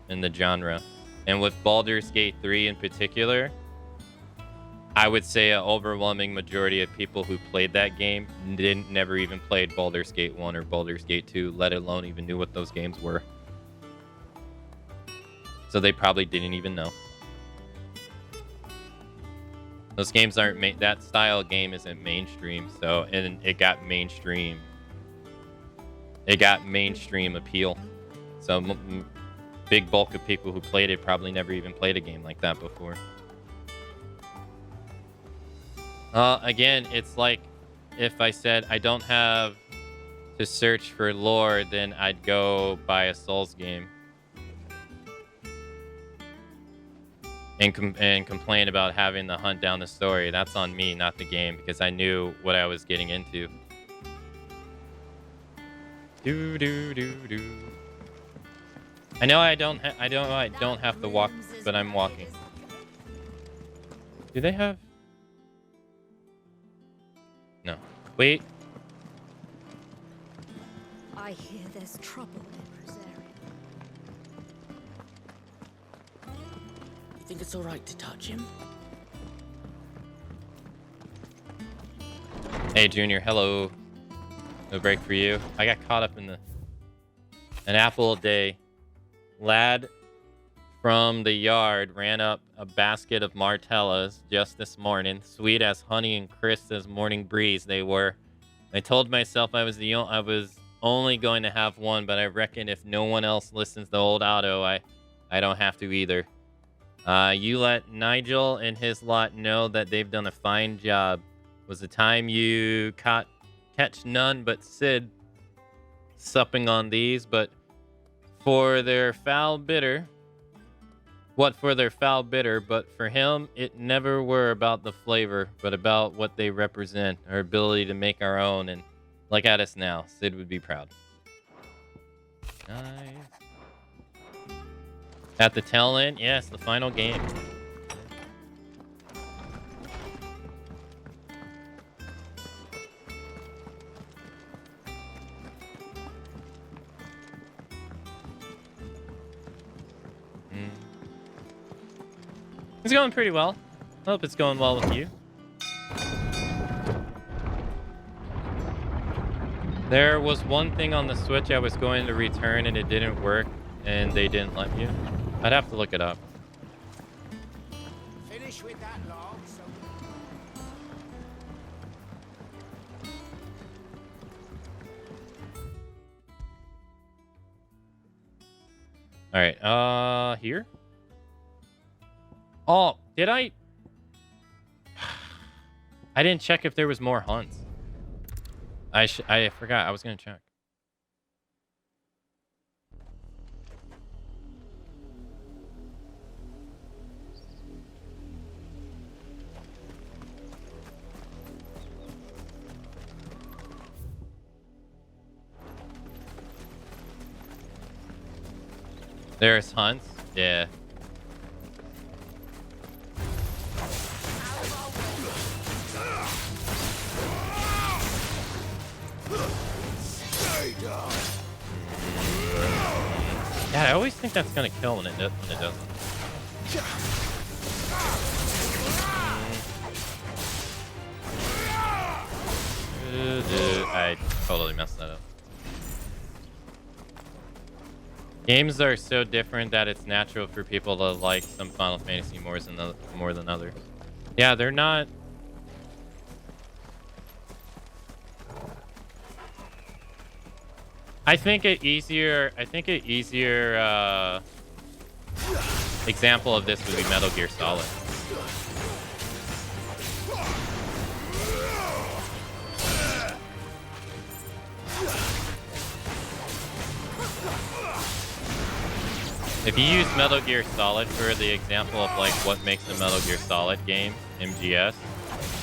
in the genre. And with Baldur's Gate 3 in particular, I would say an overwhelming majority of people who played that game never even played Baldur's Gate 1 or Baldur's Gate 2, let alone even knew what those games were. So they probably didn't even know. Those games aren't that style of game isn't mainstream, so and it got mainstream. It got mainstream appeal. So big bulk of people who played it probably never even played a game like that before. Again, it's like if I said I don't have to search for lore, then I'd go buy a Souls game and complain about having to hunt down the story. That's on me, not the game, because I knew what I was getting into. I know I don't have to walk, but I'm walking. Do they have? No. Wait. I hear there's trouble in Rosaria. You think it's alright to touch him? Hey, Junior. Hello. No break for you. I got caught up in an apple a day. Lad from the yard ran up a basket of Martellas just this morning. Sweet as honey and crisp as morning breeze they were. I told myself I was only going to have one, but I reckon if no one else listens to old Otto, I don't have to either. You let Nigel and his lot know that they've done a fine job. Was the time you catch none but Sid supping on these, but for their foul bitter. What for their foul bitter, but for him, it never were about the flavor, but about what they represent, our ability to make our own, and look at us now. Sid would be proud. Nice. At the tail end, yes, the final game. It's going pretty well. I hope it's going well with you. There was one thing on the Switch I was going to return and it didn't work and they didn't let you. I'd have to look it up. Finish with that log, so... All right, here. Oh, did I? I didn't check if there was more hunts. I forgot. I was gonna check. There's hunts. Yeah. Yeah, I always think that's gonna kill when it doesn't. I totally messed that up. Games are so different that it's natural for people to like some Final Fantasy more than others. Yeah, they're not. I think an easier example of this would be Metal Gear Solid. If you use Metal Gear Solid for the example of like what makes a Metal Gear Solid game, MGS,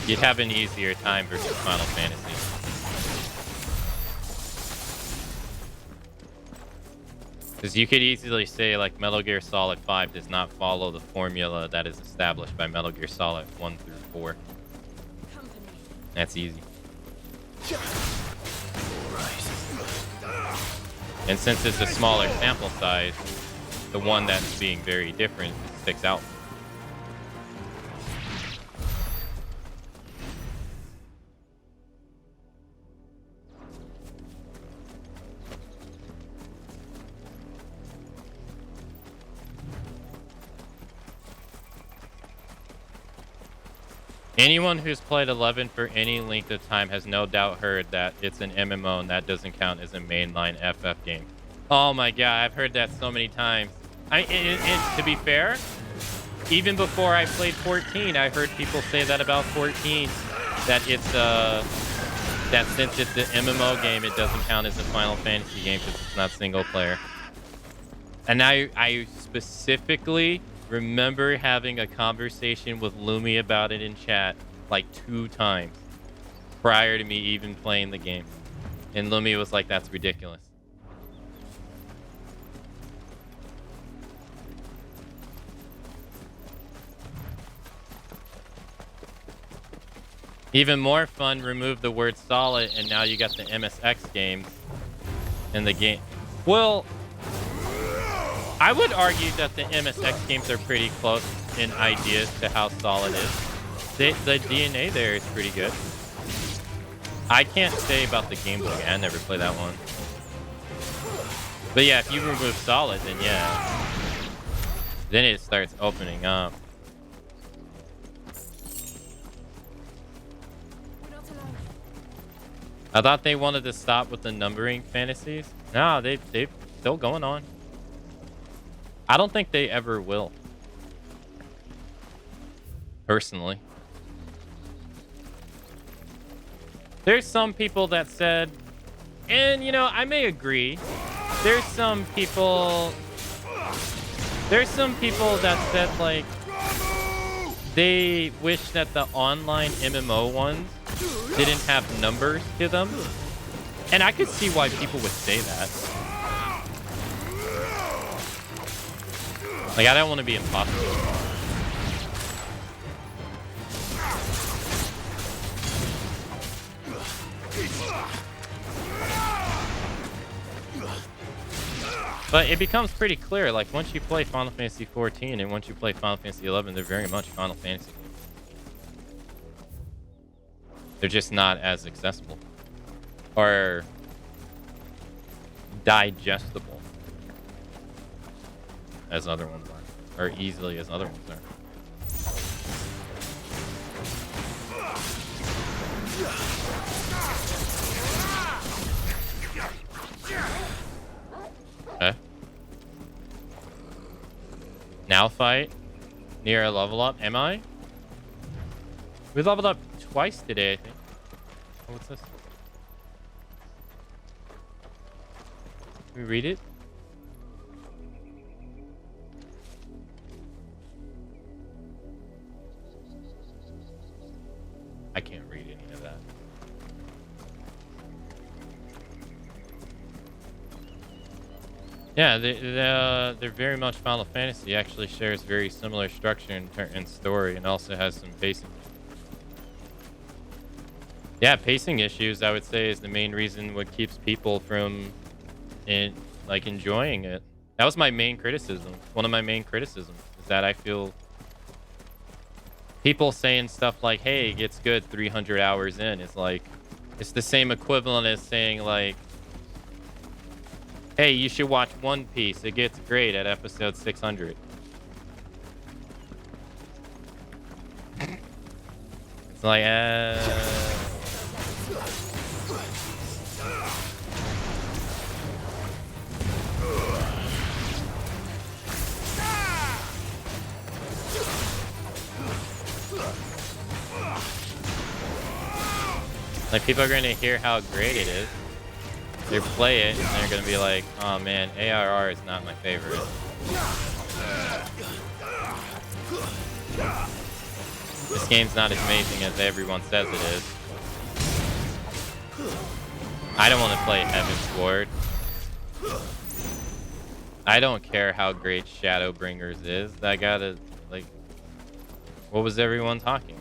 you'd have an easier time versus Final Fantasy. Because you could easily say like Metal Gear Solid 5 does not follow the formula that is established by Metal Gear Solid 1 through 4. That's easy. And since it's a smaller sample size, the one that's being very different sticks out. Anyone who's played 11 for any length of time has no doubt heard that it's an MMO and that doesn't count as a mainline FF game. Oh my god, I've heard that so many times. And to be fair, even before I played 14, I heard people say that about 14, that it's that since it's an MMO game, it doesn't count as a Final Fantasy game because it's not single player. And I specifically remember having a conversation with Lumi about it in chat like 2 times prior to me even playing the game. And Lumi was like, that's ridiculous. Even more fun, remove the word solid and now you got the MSX games in the game. Well, I would argue that the MSX games are pretty close in ideas to how solid is. The DNA there is pretty good. I can't say about the Game Boy. I never played that one. But yeah, if you remove solid, then yeah. Then it starts opening up. I thought they wanted to stop with the numbering fantasies. No, they're still going on. I don't think they ever will. personally. There's some people that said, and you know, I may agree. There's some people that said like they wish that the online MMO ones didn't have numbers to them. And I could see why people would say that. Like, I don't want to be impossible. But it becomes pretty clear, like, once you play Final Fantasy XIV and once you play Final Fantasy XI, they're very much Final Fantasy games. They're just not as accessible. Or digestible as other ones are. Or easily as other ones are. Okay. Now fight. Near a level up. Am I? We leveled up twice today, I think. Oh, what's this? Can we read it? I can't read any of that. Yeah, they're very much Final Fantasy. Actually shares very similar structure and story, and also has some pacing. Yeah, pacing issues, I would say, is the main reason what keeps people from enjoying it. That was my main criticism. One of my main criticisms is that I feel people saying stuff like, hey, it gets good 300 hours in. It's like, it's the same equivalent as saying like, hey, you should watch One Piece. It gets great at episode 600. It's like, like, people are going to hear how great it is. They play it, and they're going to be like, oh man, ARR is not my favorite. This game's not as amazing as everyone says it is. I don't want to play Heaven's Ward. I don't care how great Shadowbringers is. I gotta, like, what was everyone talking about?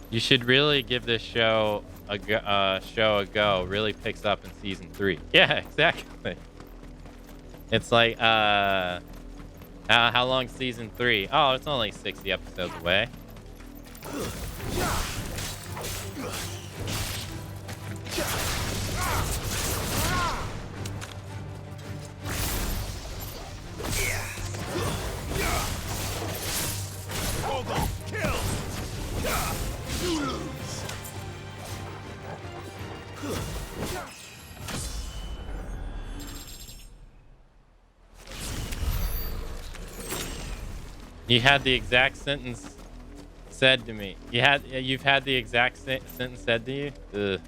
You should really give this show a go. Really picks up in season 3. Yeah, exactly. It's like, how long season 3? Oh, it's only 60 episodes away. You had the exact sentence said to me. You've had the exact sentence said to you? Ugh.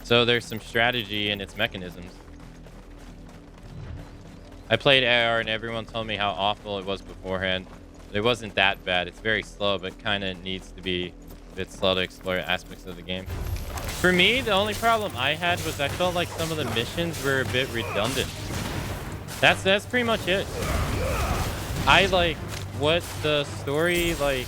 So there's some strategy in its mechanisms. I played AR and everyone told me how awful it was beforehand. It wasn't that bad. It's very slow, but kind of needs to be a bit slow to explore aspects of the game. For me, the only problem I had was I felt like some of the missions were a bit redundant. That's pretty much it. I like what the story like.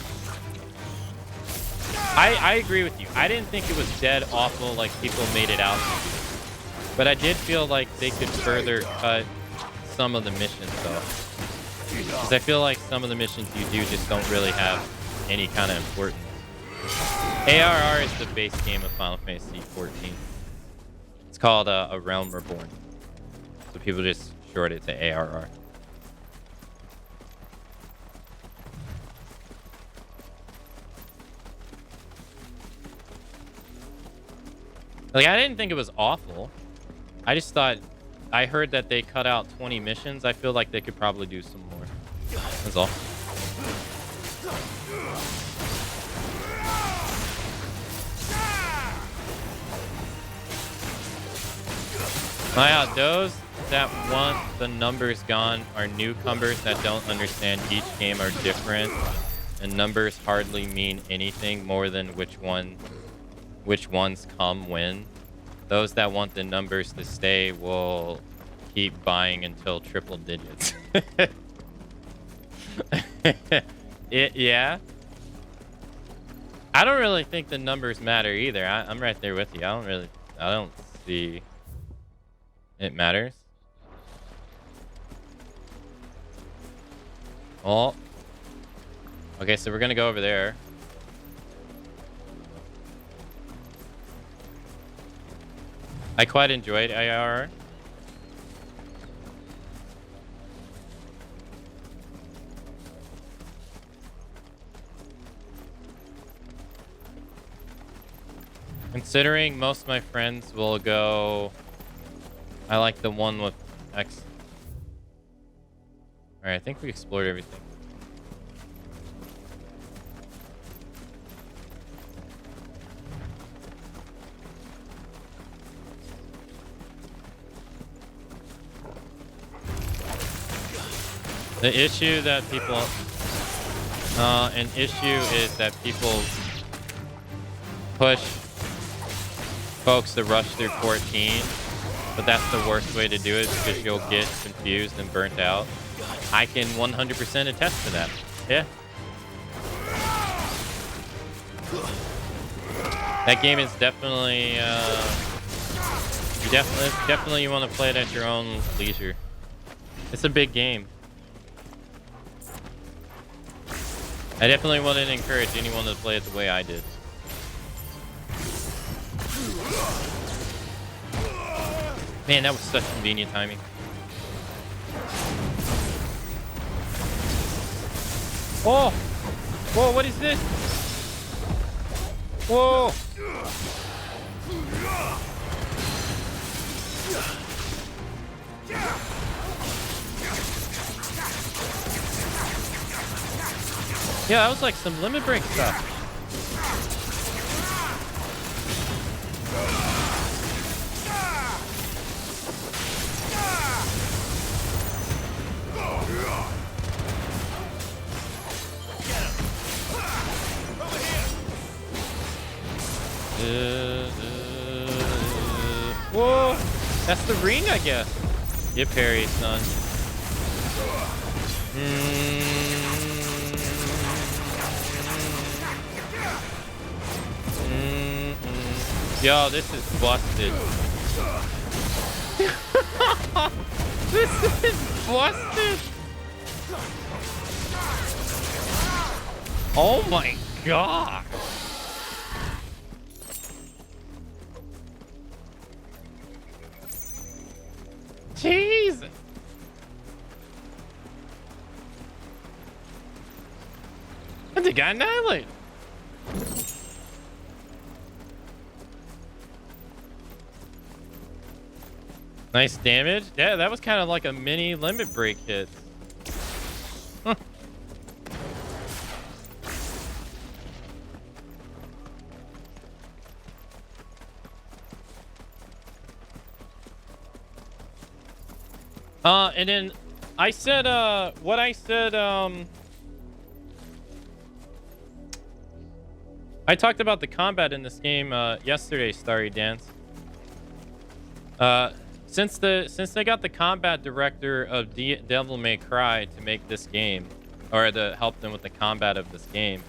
I agree with you. I didn't think it was dead awful like people made it out to be. But I did feel like they could further cut some of the missions though. Because I feel like some of the missions you do just don't really have any kind of importance. ARR is the base game of Final Fantasy XIV. It's called A Realm Reborn. So people just short it to ARR. Like, I didn't think it was awful. I just thought, I heard that they cut out 20 missions. I feel like they could probably do some more. That's all. Those that want the numbers gone are newcomers that don't understand each game are different, and numbers hardly mean anything more than which ones come when. Those that want the numbers to stay will keep buying until triple digits. Yeah. I don't really think the numbers matter either. I'm right there with you. I don't see it matters. Oh. Okay, so we're gonna go over there. I quite enjoyed IR. Considering most of my friends will go, I like the one with X. Alright, I think we explored everything. The issue that people, an issue is that people push folks to rush through 14, but that's the worst way to do it because you'll get confused and burnt out. I can 100% attest to that. Yeah. That game is definitely, definitely you want to play it at your own leisure. It's a big game. I definitely wouldn't encourage anyone to play it the way I did. Man, that was such convenient timing. Oh! Whoa, what is this? Whoa! Yeah, that was like some limit break stuff. Whoa! That's the ring, I guess. Get parry, son. Yo, this is busted. This is busted. Oh my god. Jesus. That's a guy annihilated. Nice damage. Yeah, that was kind of like a mini limit break hit. Huh. And then I said, what I said, I talked about the combat in this game, yesterday, Starry Dance. Since they got the combat director of Devil May Cry to make this game, or to help them with the combat of this game,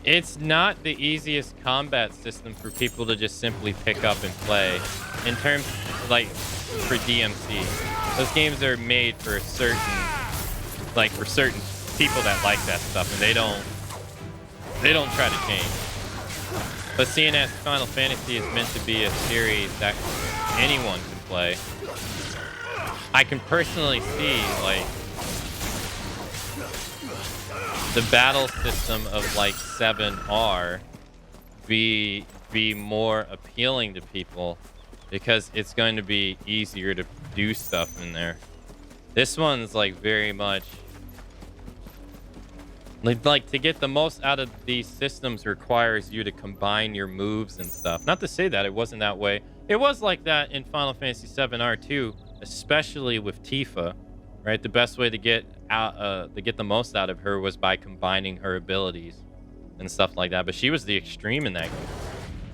it's not the easiest combat system for people to just simply pick up and play. In terms, like, for DMC, those games are made for certain people that like that stuff, and they don't try to change. But seeing as Final Fantasy is meant to be a series that anyone can play, I can personally see, like, the battle system of, like, 7R be more appealing to people because it's going to be easier to do stuff in there. This one's like very much like to get the most out of these systems requires you to combine your moves and stuff. Not to say that it wasn't that way. It was like that in Final Fantasy VII R2, especially with Tifa, right? The best way to get the most out of her was by combining her abilities and stuff like that. But she was the extreme in that game.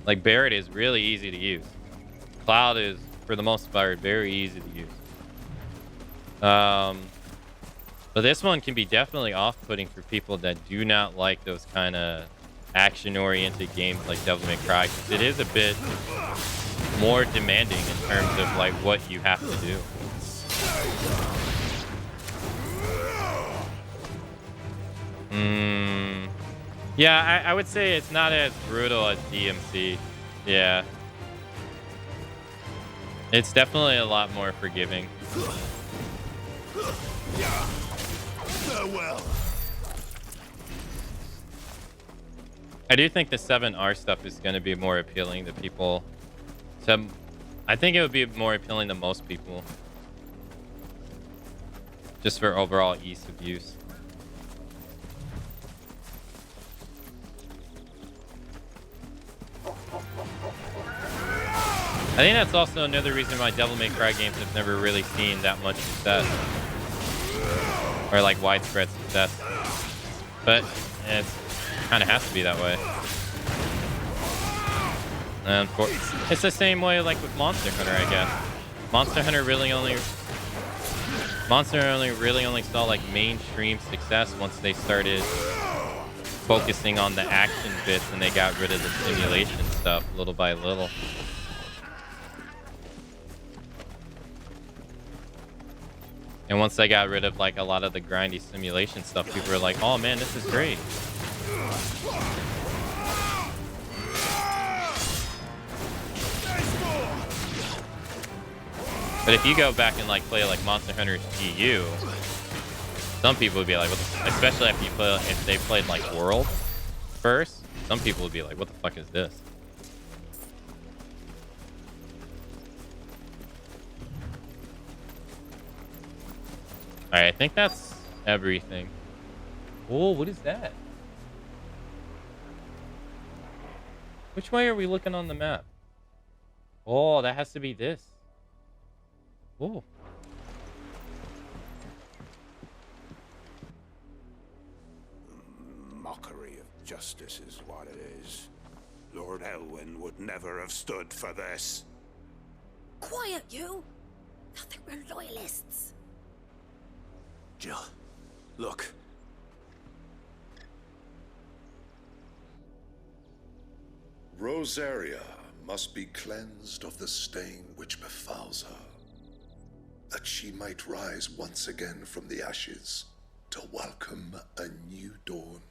Like Barret is really easy to use. Cloud is, for the most part, very easy to use. But this one can be definitely off-putting for people that do not like those kind of action-oriented games like Devil May Cry, because it is a bit more demanding in terms of like what you have to do. Yeah, I would say it's not as brutal as DMC. Yeah. It's definitely a lot more forgiving. Farewell. I do think the 7R stuff is going to be more appealing to people. So I think it would be more appealing to most people. Just for overall ease of use. I think that's also another reason why Devil May Cry games have never really seen that much success. Or like widespread success. But it kind of has to be that way. And it's the same way like with Monster Hunter, I guess. Monster Hunter really only saw like mainstream success once they started focusing on the action bits and they got rid of the simulation stuff little by little. And once they got rid of like a lot of the grindy simulation stuff, people were like, oh man, this is great. But if you go back and like play like Monster Hunter GU, some people would be like, especially if they played like World first, some people would be like, what the fuck is this? Alright, I think that's everything. Oh, what is that? Which way are we looking on the map? Oh, that has to be this. Oh. Mockery of justice is what it is. Lord Elwyn would never have stood for this. Quiet, you! Nothing, we're loyalists. Jill, look. Rosaria must be cleansed of the stain which befouls her, that she might rise once again from the ashes to welcome a new dawn.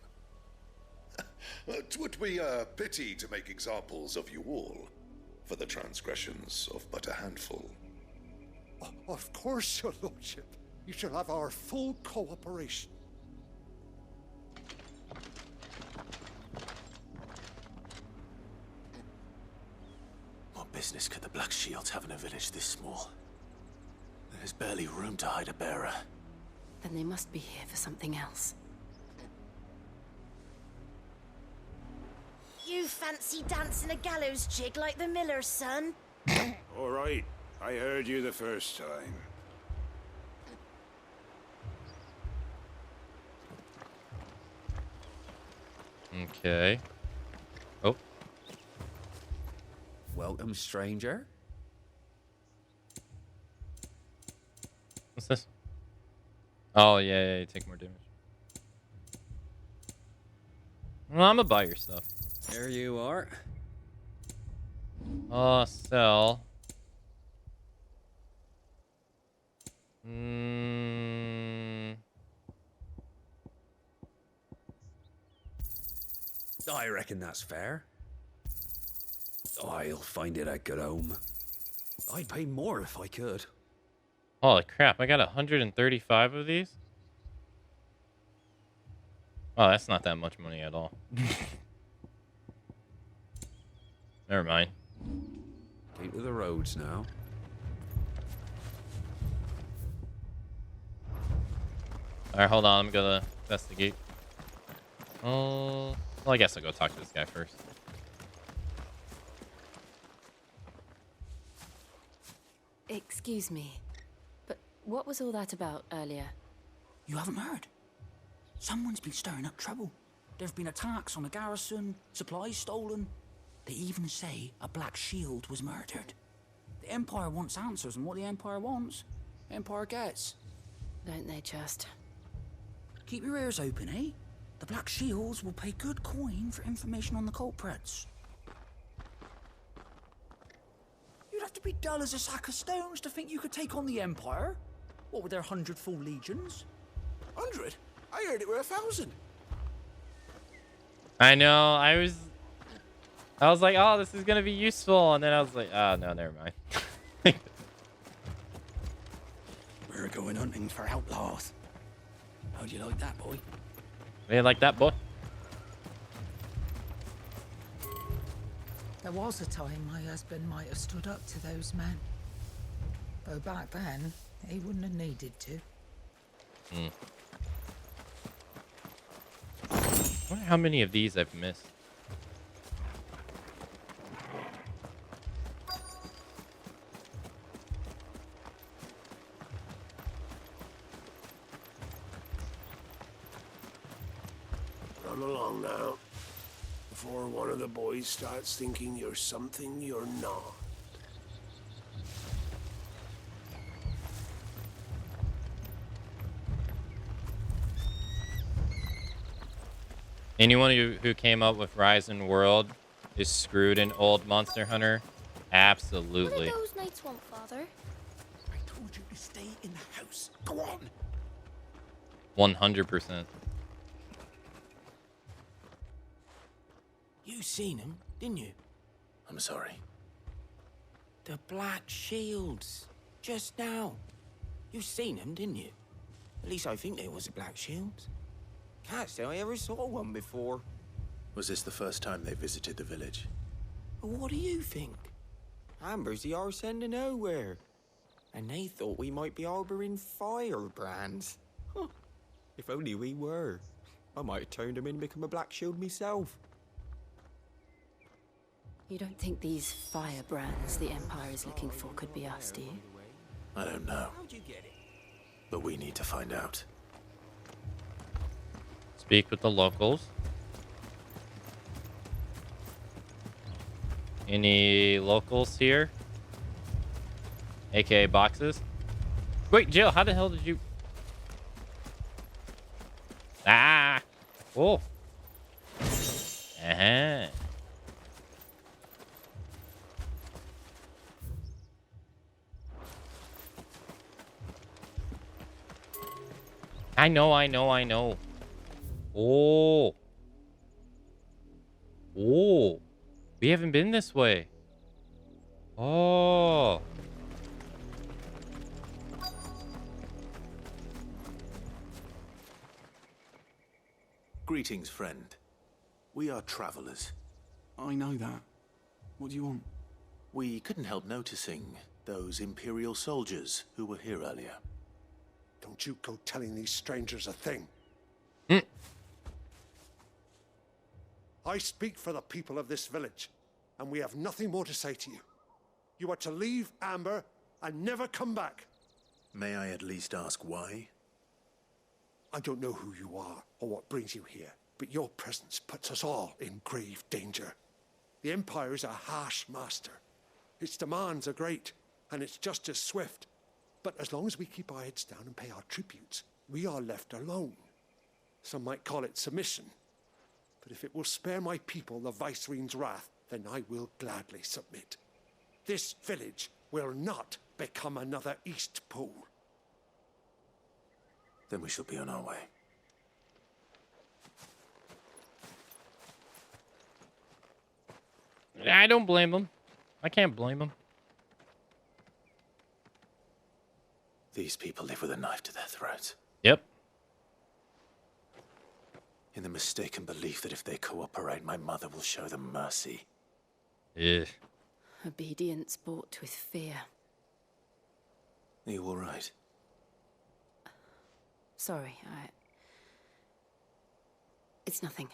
'Twould be a pity to make examples of you all for the transgressions of but a handful. Of course, your lordship. You shall have our full cooperation. What business could the Black Shields have in a village this small? There's barely room to hide a bearer. Then they must be here for something else. You fancy dancing a gallows jig like the miller's son? All right, I heard you the first time. Okay. Oh. Welcome, stranger. What's this? Oh, yeah, you take more damage. Well, I'm gonna buy your stuff. There you are. Sell. I reckon that's fair. I'll find it at good home. I'd pay more if I could. Holy crap, I got 135 of these? Oh, that's not that much money at all. Never mind. Keep to the roads now. Alright, hold on. I'm gonna investigate. Oh, well, I guess I'll go talk to this guy first. Excuse me, but what was all that about earlier? You haven't heard? Someone's been stirring up trouble. There've been attacks on the garrison, supplies stolen. They even say a Black Shield was murdered. The Empire wants answers, and what the Empire wants, Empire gets. Don't they just? Keep your ears open, eh? The Black Shields will pay good coin for information on the culprits. You'd have to be dull as a sack of stones to think you could take on the Empire. What with their 100 full legions? 100? I heard it were 1,000. I know. I was like, oh, this is gonna be useful, and then I was like, oh no, never mind. We're going hunting for outlaws. How'd you like that, boy? You like that, boy? There was a time my husband might have stood up to those men. Though back then, he wouldn't have needed to. I wonder how many of these I've missed. Run along now, before one of the boys starts thinking you're something you're not. Anyone who came up with Rise in World is screwed in old Monster Hunter. Absolutely. What do those knights want, Father? I told you to stay in the house. Go on. 100%. You seen him, didn't you? I'm sorry. The Black Shields. Just now. You seen them, didn't you? At least I think there was a Black Shields. Can't say I ever saw one before. Was this the first time they visited the village? What do you think? Amber's the arse end of nowhere. And they thought we might be harboring firebrands. Huh. If only we were. I might have turned them in and become a Black Shield myself. You don't think these firebrands the Empire is looking for could be us, do you? I don't know. How'd you get it? But we need to find out. Speak with the locals. Any locals here? AKA boxes? Wait, Jill, how the hell did you... Ah! Oh! Uh-huh. I know. Oh. Oh. We haven't been this way. Oh. Greetings, friend. We are travelers. I know that. What do you want? We couldn't help noticing those Imperial soldiers who were here earlier. Don't you go telling these strangers a thing. I speak for the people of this village, and we have nothing more to say to you. You are to leave Amber and never come back. May I at least ask why? I don't know who you are or what brings you here, but your presence puts us all in grave danger. The Empire is a harsh master. Its demands are great, and its justice swift. But as long as we keep our heads down and pay our tributes, we are left alone. Some might call it submission. But if it will spare my people the Viceroy's wrath, then I will gladly submit. This village will not become another East Pool. Then we shall be on our way. I don't blame him. I can't blame him. These people live with a knife to their throats. Yep. In the mistaken belief that if they cooperate, my mother will show them mercy. Ugh. Obedience bought with fear. Are you all right? Sorry, It's nothing.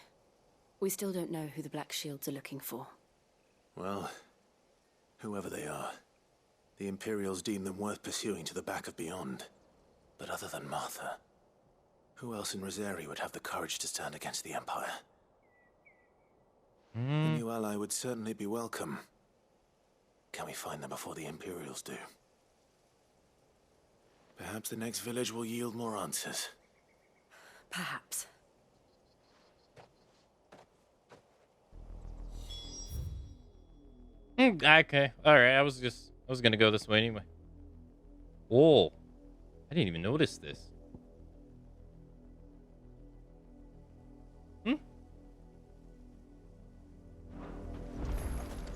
We still don't know who the Black Shields are looking for. Well, whoever they are, the Imperials deem them worth pursuing to the back of beyond. But other than Martha, who else in Rosari would have the courage to stand against the Empire? A new ally would certainly be welcome. Can we find them before the Imperials do? Perhaps the next village will yield more answers. Perhaps. Okay. Alright, I was gonna go this way anyway. Whoa. I didn't even notice this.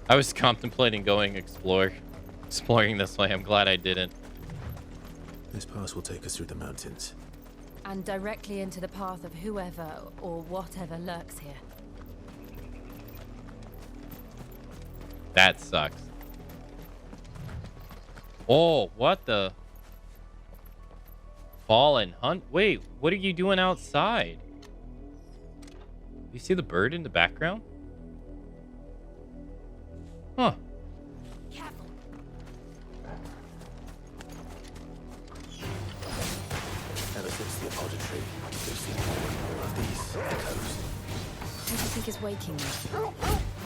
I was contemplating going exploring this way. I'm glad I didn't. This pass will take us through the mountains. And directly into the path of whoever or whatever lurks here. That sucks. Oh, what the? Fallen hunt? Wait, what are you doing outside? You see the bird in the background? Huh. Careful. Ever since the apothecary, we've seen more and more of these echoes. Who do you think is waking them?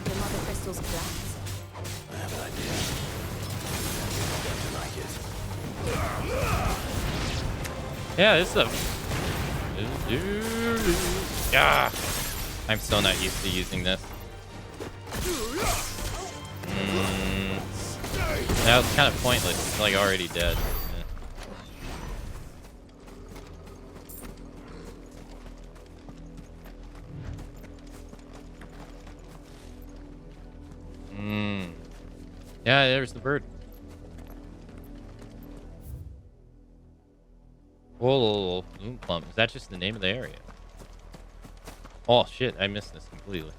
The mother crystal's collapse? I have an idea. I'm going to like it. Yeah, this is a... Ah, I'm so not used to using this. That was kind of pointless. It's like already dead. Yeah, there's the bird. Whoa, Loomplump. Is that just the name of the area? Oh shit, I missed this completely.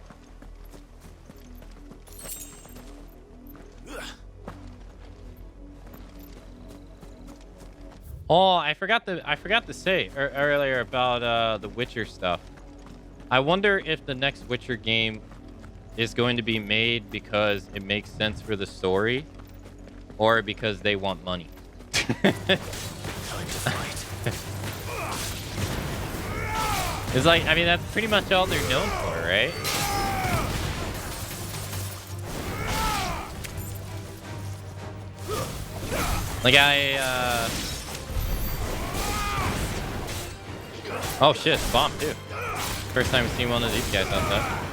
Oh, I forgot to say earlier about the Witcher stuff. I wonder if the next Witcher game is going to be made because it makes sense for the story, or because they want money. It's like, I mean, that's pretty much all they're known for, right? Like oh shit, bomb too. First time I've seen one of these guys outside.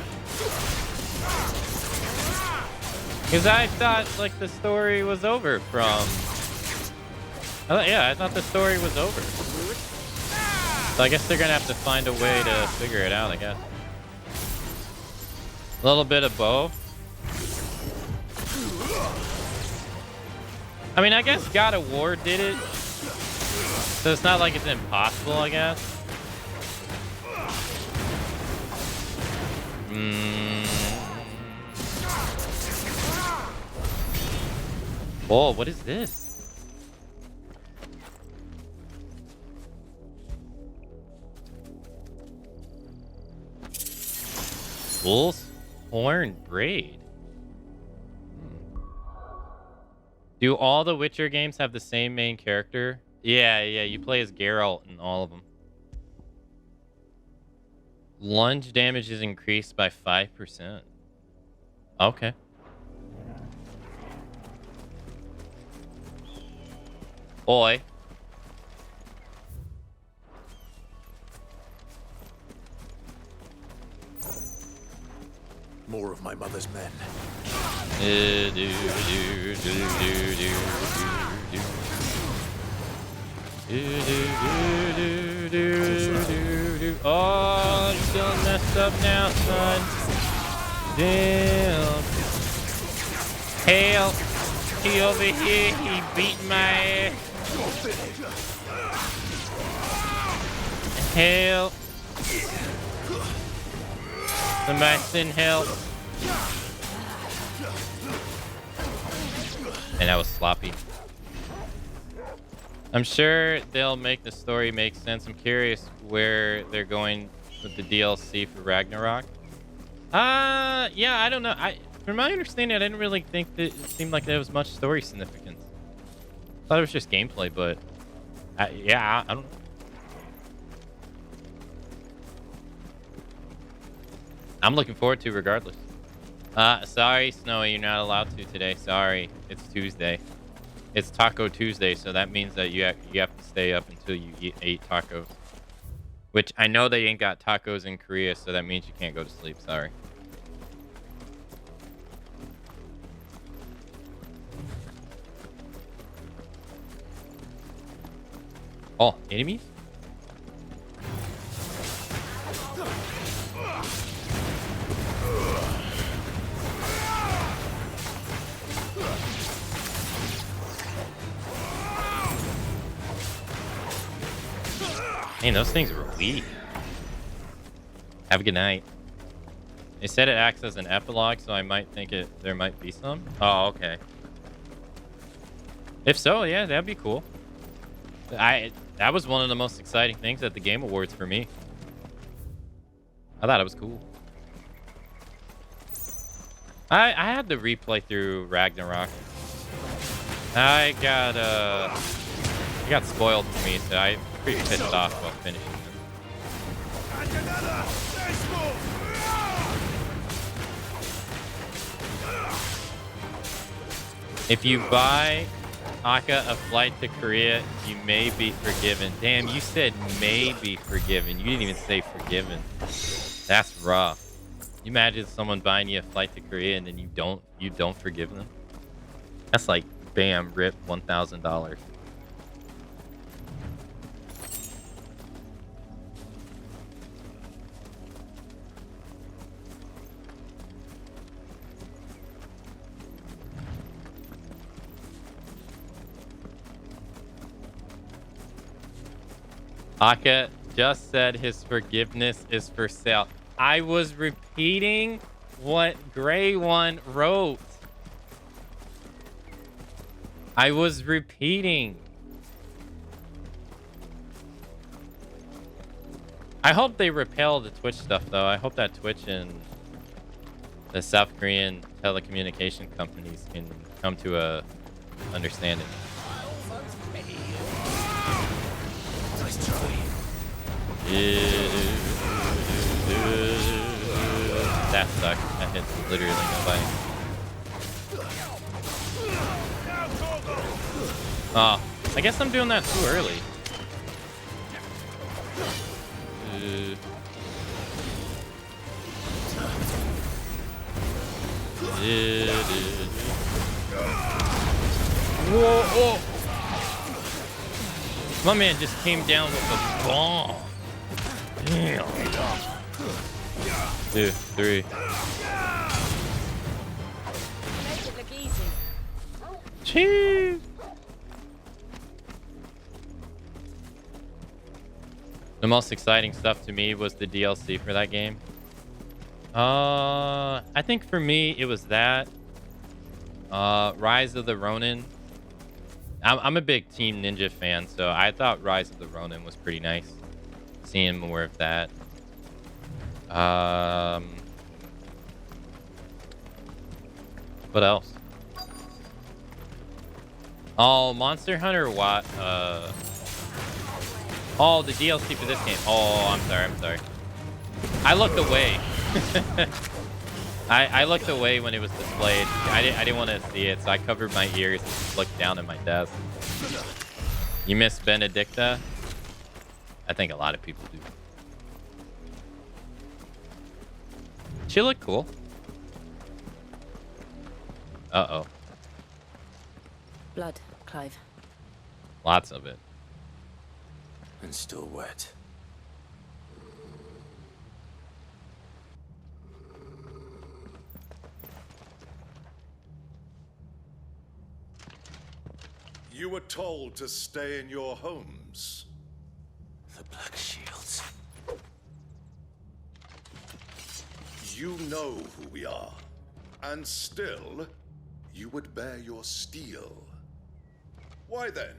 Because I thought, like, the story was over from... I thought the story was over. So I guess they're gonna have to find a way to figure it out, I guess. A little bit of both. I mean, I guess God of War did it. So it's not like it's impossible, I guess. Whoa, what is this? Bull's Horn Braid. Do all the Witcher games have the same main character? Yeah, you play as Geralt in all of them. Lunge damage is increased by 5%. Okay. Boy. More of my mother's men. Oh, I'm still messed up now, son. Damn. Hail. He over here. He beat my ass. Hail. Somebody send help. And that was sloppy. I'm sure they'll make the story make sense. I'm curious where they're going with the DLC for Ragnarok. Yeah, I don't know. From my understanding, I didn't really think that it seemed like there was much story significance. I thought it was just gameplay, but yeah, I don't know. I'm looking forward to it regardless. Sorry, Snowy, you're not allowed to today. Sorry, it's Tuesday. It's Taco Tuesday, so that means that you have to stay up until you eat 8 tacos. Which I know they ain't got tacos in Korea, so that means you can't go to sleep. Sorry. Oh, enemies? Man, those things were weak. Have a good night. They said it acts as an epilogue, so I might think there might be some. Oh, okay. If so, yeah, that'd be cool. That was one of the most exciting things at the Game Awards for me. I thought it was cool. I had to replay through Ragnarok. It got spoiled for me, so I'm pretty pissed off about finishing it. If you buy Aka a flight to Korea, you may be forgiven. Damn, you said may be forgiven. You didn't even say forgiven. That's rough. You imagine someone buying you a flight to Korea and then you don't forgive them? That's like, bam, rip, $1,000. Aka just said his forgiveness is for sale. I was repeating what Gray One wrote. I was repeating. I hope they repel the Twitch stuff, though. I hope that Twitch and the South Korean telecommunication companies can come to a understanding. That sucks. That hits literally nobody. Oh, I guess I'm doing that too early. Whoa, whoa. My man just came down with a bomb. Damn. 2, 3. Make it look easy. Cheese. The most exciting stuff to me was the DLC for that game. I think for me it was that. Rise of the Ronin. I'm a big Team Ninja fan, so I thought Rise of the Ronin was pretty nice. Seeing more of that. What else? Oh, Monster Hunter what? Oh, the DLC for this game. Oh, I'm sorry. I looked away. I looked away when it was displayed. I didn't want to see it, so I covered my ears and just looked down at my desk. You miss Benedicta? I think a lot of people do. She looked cool. Uh-oh. Blood, Clive. Lots of it. And still wet. You were told to stay in your homes. The Black Shields. You know who we are. And still, you would bear your steel. Why then,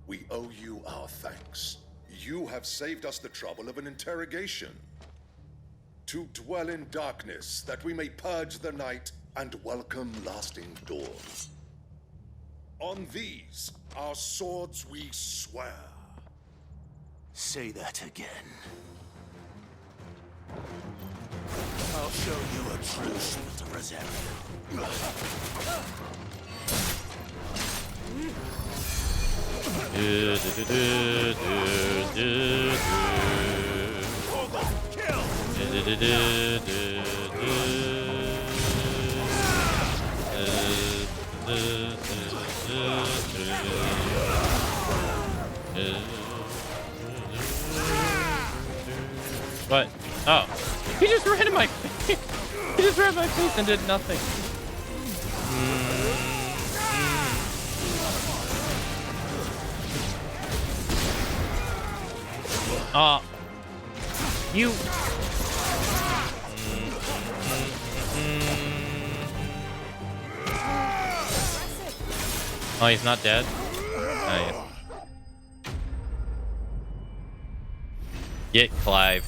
we owe you our thanks. You have saved us the trouble of an interrogation. To dwell in darkness, that we may purge the night and welcome lasting dawn. On these, our swords we swear. Say that again. I'll show you a true sorcerer's error. What? Oh. He just ran in my face. He just ran in my face and did nothing. You. Oh, he's not dead? Oh, yes. Get Clive.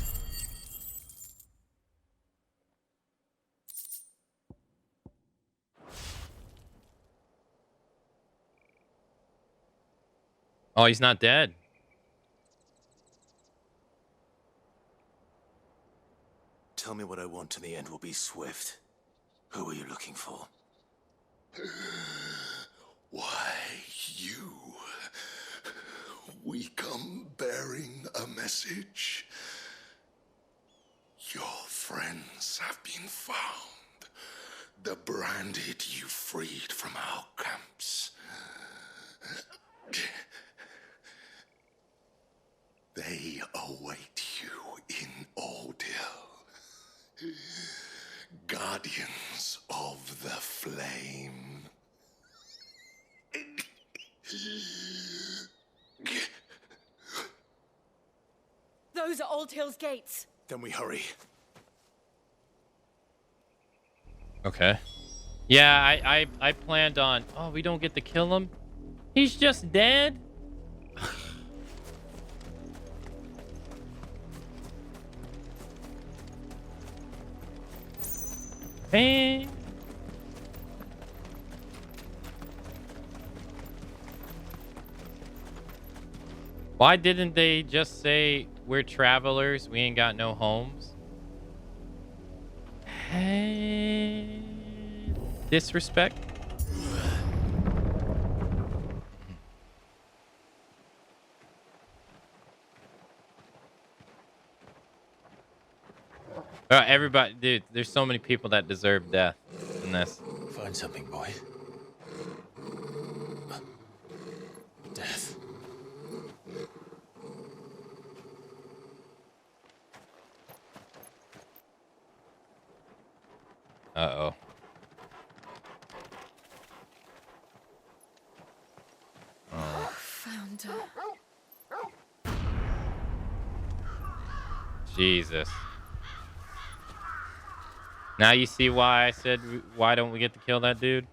Oh, he's not dead. Tell me what I want and the end will be swift. Who are you looking for? Why, you. We come bearing a message. Your friends have been found. The branded you freed from our camps. They await you in Ordeal. Guardians of the Flame. Those are Old Hill's gates. Then we hurry. Okay. Yeah, I planned on... Oh, we don't get to kill him? He's just dead? Hey. Why didn't they just say we're travelers, we ain't got no homes? Hey. Disrespect. Everybody, dude, there's so many people that deserve death in this. Find something, boy. Death. Uh-oh. Oh. Found her. Jesus. Now you see why I said, why don't we get to kill that dude?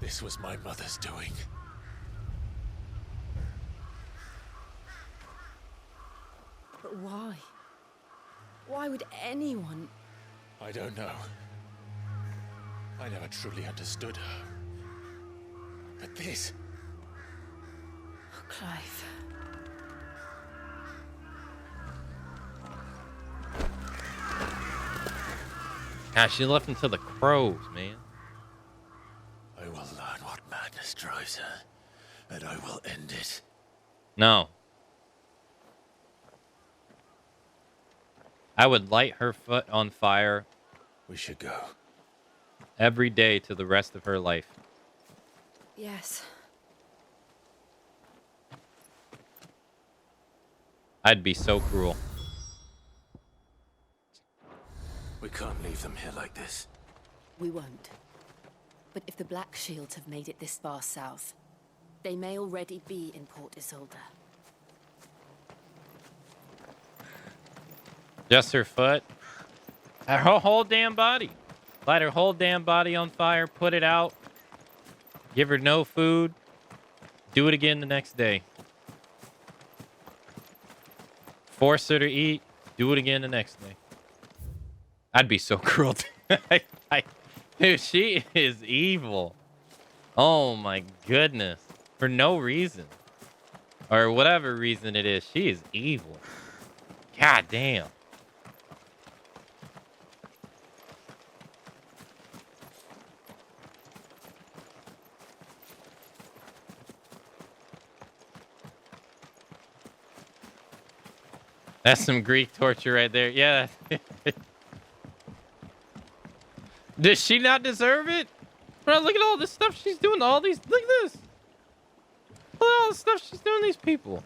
This was my mother's doing. But why? Why would anyone... I don't know. I never truly understood her. But this... Oh, Clive. Gosh, she left him to the crows, man. I will learn what madness drives her, and I will end it. No. I would light her foot on fire. We should go. Every day to the rest of her life. Yes. I'd be so cruel. We can't leave them here like this. We won't. But if the Black Shields have made it this far south, they may already be in Port Isolde. Just her foot. Her whole damn body. Light her whole damn body on fire. Put it out. Give her no food. Do it again the next day. Force her to eat. Do it again the next day. I'd be so cruel. Dude, she is evil. Oh my goodness. For no reason. Or whatever reason it is. She is evil. God damn. That's some Greek torture right there. Yeah. Does she not deserve it? Bro, look at all this stuff she's doing to all these. Look at this. Look at all the stuff she's doing to these people.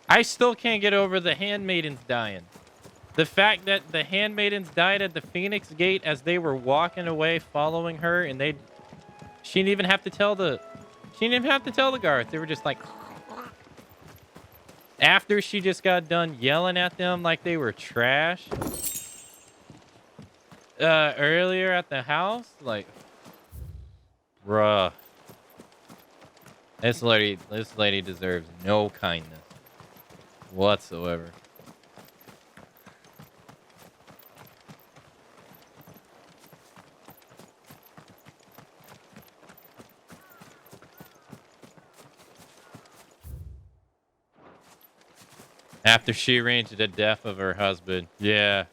I still can't get over the handmaidens dying. The fact that the handmaidens died at the Phoenix Gate as they were walking away following her, and she didn't even have to tell the guards. They were just like, after she just got done yelling at them like they were trash earlier at the house, like, bruh, this lady deserves no kindness whatsoever. After she arranged the death of her husband. Yeah.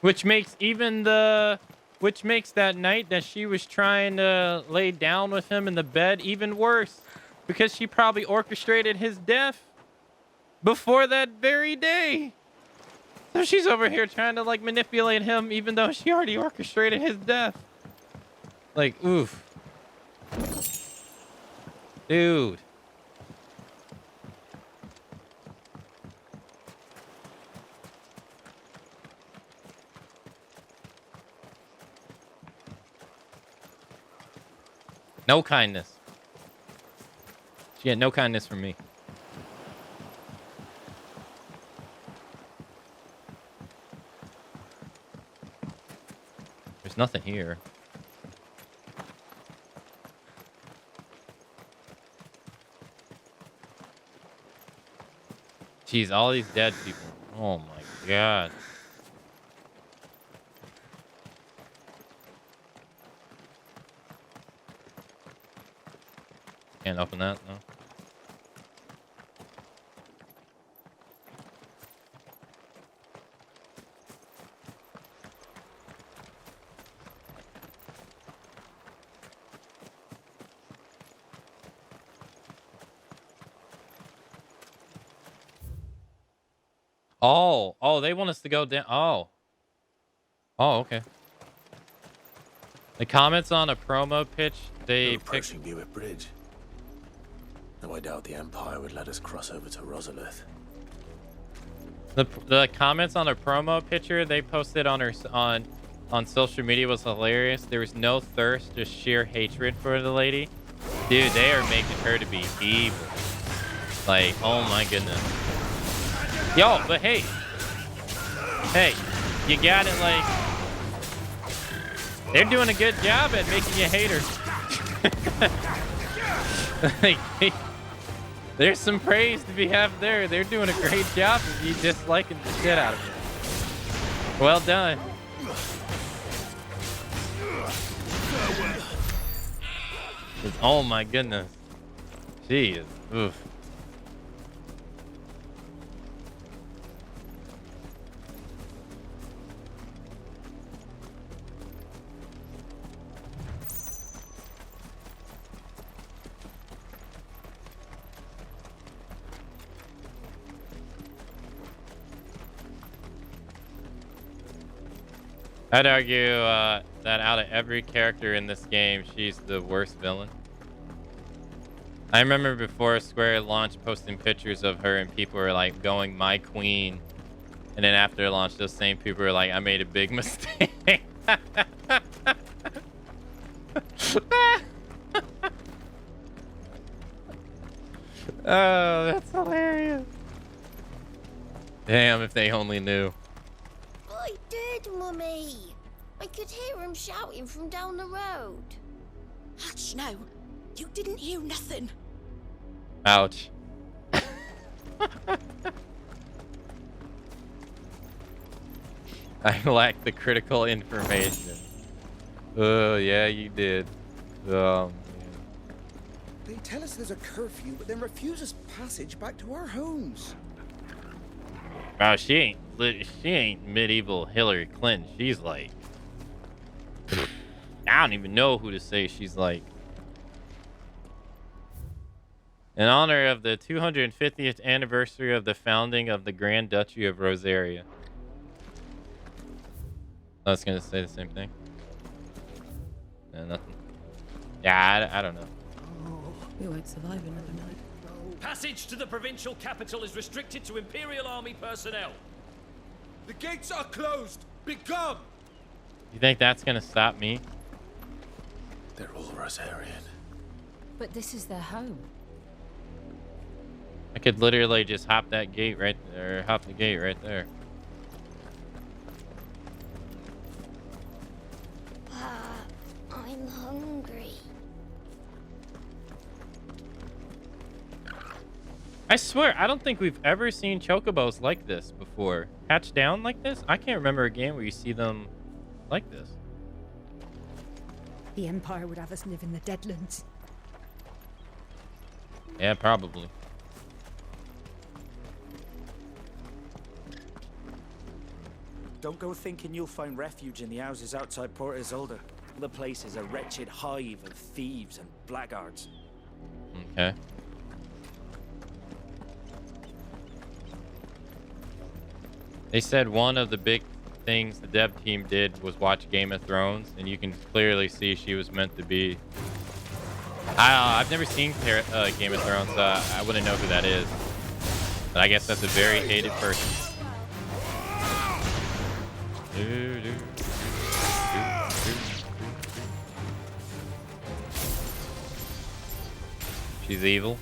Which makes that night that she was trying to lay down with him in the bed even worse. Because she probably orchestrated his death before that very day. So she's over here trying to like manipulate him even though she already orchestrated his death. Like, oof. Dude. No kindness. She had no kindness for me. There's nothing here. Jeez, all these dead people. Oh my god. Can't open that, no. Oh, they want us to go down. Oh, okay. The comments on a promo pitch, they approaching Buick Bridge. Though I doubt the Empire would let us cross over to Rosalith. The comments on a promo picture they posted on social media was hilarious. There was no thirst, just sheer hatred for the lady. Dude, they are making her to be evil. Like, oh my goodness. Yo, but hey, you got it. Like, they're doing a good job at making you haters. Like, there's some praise to be had there. They're doing a great job of you disliking the shit out of it. Well done. Oh my goodness. She is. Oof. I'd argue that out of every character in this game, she's the worst villain. I remember before Square launched posting pictures of her and people were like going, "My queen." And then after launch, those same people were like, "I made a big mistake." Oh, that's hilarious. Damn, if they only knew. I did, Mummy. I could hear him shouting from down the road. Hush now. You didn't hear nothing. Ouch. I lack the critical information. Oh, yeah, you did. Oh, man. They tell us there's a curfew, but then refuse us passage back to our homes. Oh, she ain't medieval Hillary Clinton. She's like, I don't even know who to say she's like. In honor of the 250th anniversary of the founding of the Grand Duchy of Rosaria. I was gonna say the same thing. No, nothing. Yeah, I don't know. We won't survive another night. Passage to the provincial capital is restricted to Imperial Army personnel. The gates are closed. Become. You think that's gonna stop me? They're all Rosarian. But this is their home. I could literally just hop that gate right there, hop the gate right there. I'm hungry. I swear, I don't think we've ever seen chocobos like this before. Hatched down like this? I can't remember a game where you see them like this. The Empire would have us live in the Deadlands. Yeah, probably. Don't go thinking you'll find refuge in the houses outside Port Isolde. The place is a wretched hive of thieves and blackguards. Okay. They said one of the big things the dev team did was watch Game of Thrones, and you can clearly see she was meant to be. I've never seen Game of Thrones, so I wouldn't know who that is. But I guess that's a very hated person. She's evil.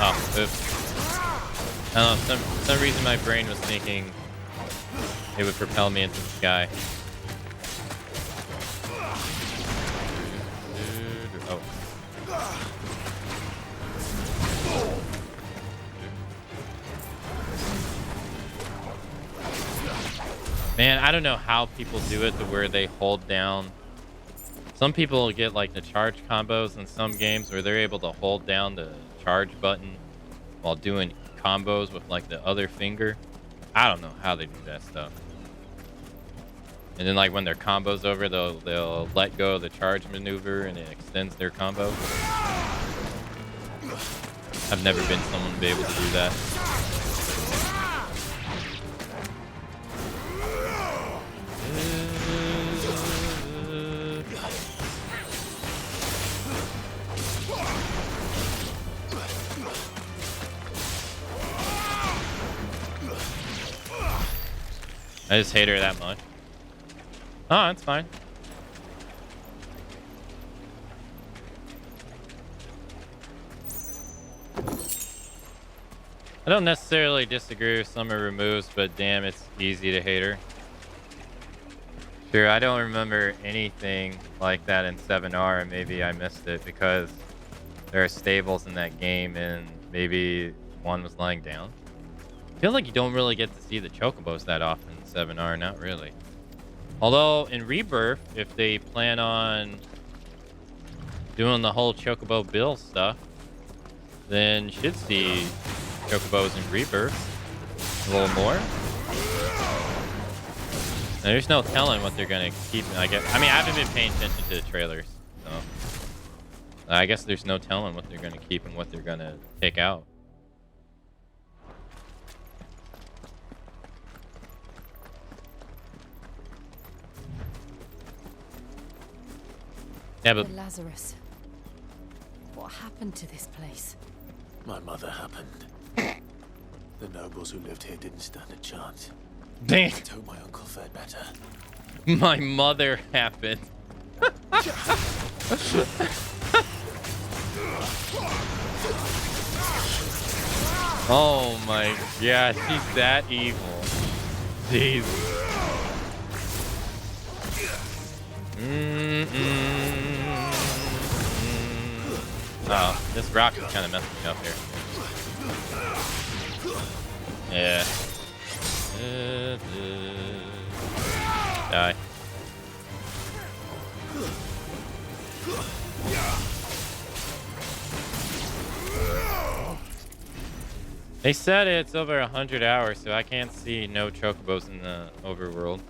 Oh, oops. I don't know, for some reason my brain was thinking it would propel me into the sky. Oh. Man, I don't know how people do it to where they hold down. Some people get like the charge combos in some games where they're able to hold down the charge button while doing combos with like the other finger. I don't know how they do that stuff. And then like when their combo's over, they'll let go of the charge maneuver and it extends their combo. I've never been someone to be able to do that. I just hate her that much. Oh, that's fine. I don't necessarily disagree with some of her moves, but damn, it's easy to hate her. Sure, I don't remember anything like that in 7R, and maybe I missed it because there are stables in that game, and maybe one was lying down. I feel like you don't really get to see the chocobos that often in 7R, not really. Although in Rebirth, if they plan on doing the whole chocobo bill stuff, then should see chocobos in Rebirth a little more. Now, there's no telling what they're gonna keep. I mean, I haven't been paying attention to the trailers, so I guess there's no telling what they're gonna keep and what they're gonna take out. Yeah, but The Lazarus. What happened to this place? My mother happened. The nobles who lived here didn't stand a chance. Damn. I hope my uncle fared better. My mother happened. Oh my god, she's that evil. Jeez. Oh, this rock is kind of messing me up here. Yeah. Die. They said it's over 100 hours, so I can't see no chocobos in the overworld.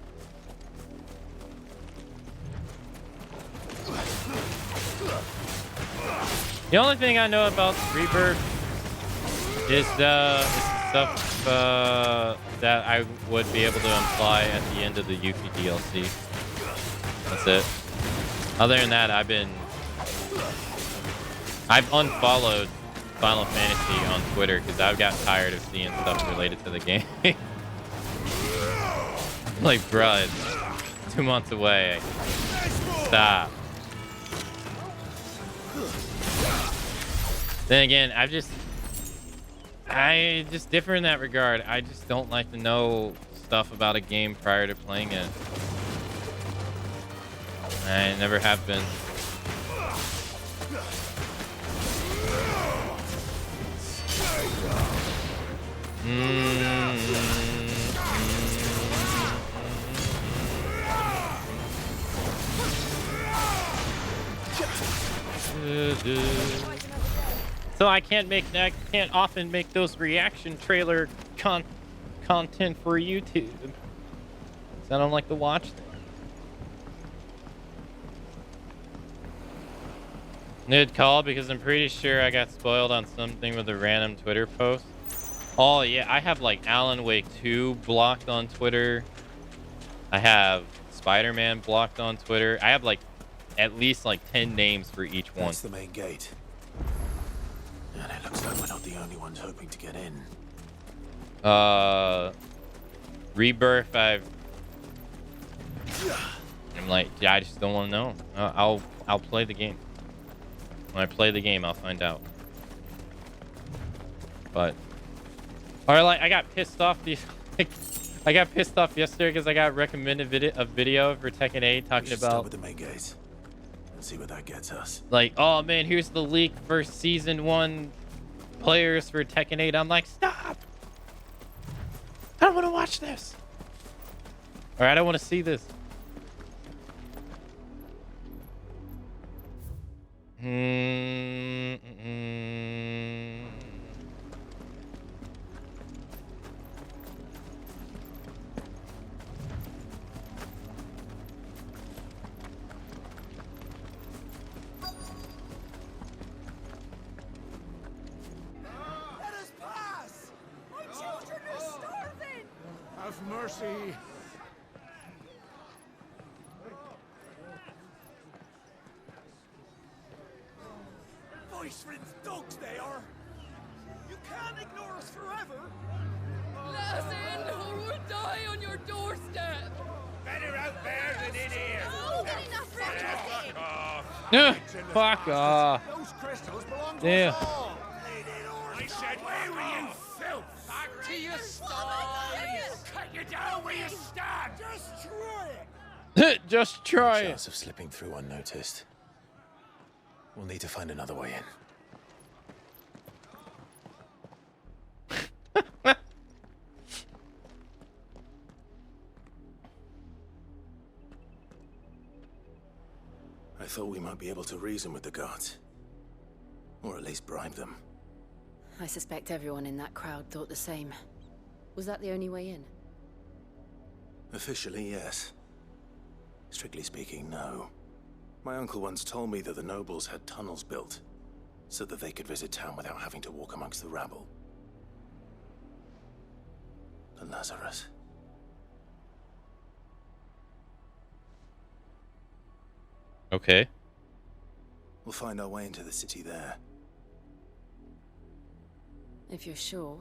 The only thing I know about Rebirth is the stuff that I would be able to imply at the end of the Yuffie DLC. That's it. Other than that, I've unfollowed Final Fantasy on Twitter because I've got tired of seeing stuff related to the game. Like, bruh, it's 2 months away. Stop. Then again, I just differ in that regard. I just don't like to know stuff about a game prior to playing it. I never have been. So I can't often make those reaction trailer content for YouTube. So I don't like to watch them. Good call, because I'm pretty sure I got spoiled on something with a random Twitter post. Oh yeah, I have like Alan Wake 2 blocked on Twitter. I have Spider-Man blocked on Twitter. I have like at least like 10 names for each one. That's the main gate. And it looks like we're not the only ones hoping to get in. Rebirth, I'm like, yeah, I just don't want to know. I'll play the game. When I play the game, I'll find out. But, or like, I got pissed off I got pissed off yesterday because I got recommended a video for Tekken 8 talking about. Start with the main gate. Let's see what that gets us. Like, oh man, here's the leak for season 1 players for Tekken 8. I'm like, stop! I don't want to watch this. Or I don't want to see this. Let us pass! My children are starving! Have mercy! Voice-rinsed dogs they are! You can't ignore us forever! Let us in, or we'll die on your doorstep! Better out there than in here! Oh, enough Fuck off! Fuck off. Those crystals belong to Yeah. us all! I said, where were you, filth? Back to your sties! Cut you down where you stand! Just try it! Just try it. Chance of slipping through unnoticed. We'll need to find another way in. I thought we might be able to reason with the guards. Or at least bribe them. I suspect everyone in that crowd thought the same. Was that the only way in? Officially, yes. Strictly speaking, no. My uncle once told me that the nobles had tunnels built so that they could visit town without having to walk amongst the rabble. The Lazarus. Okay. We'll find our way into the city there. If you're sure.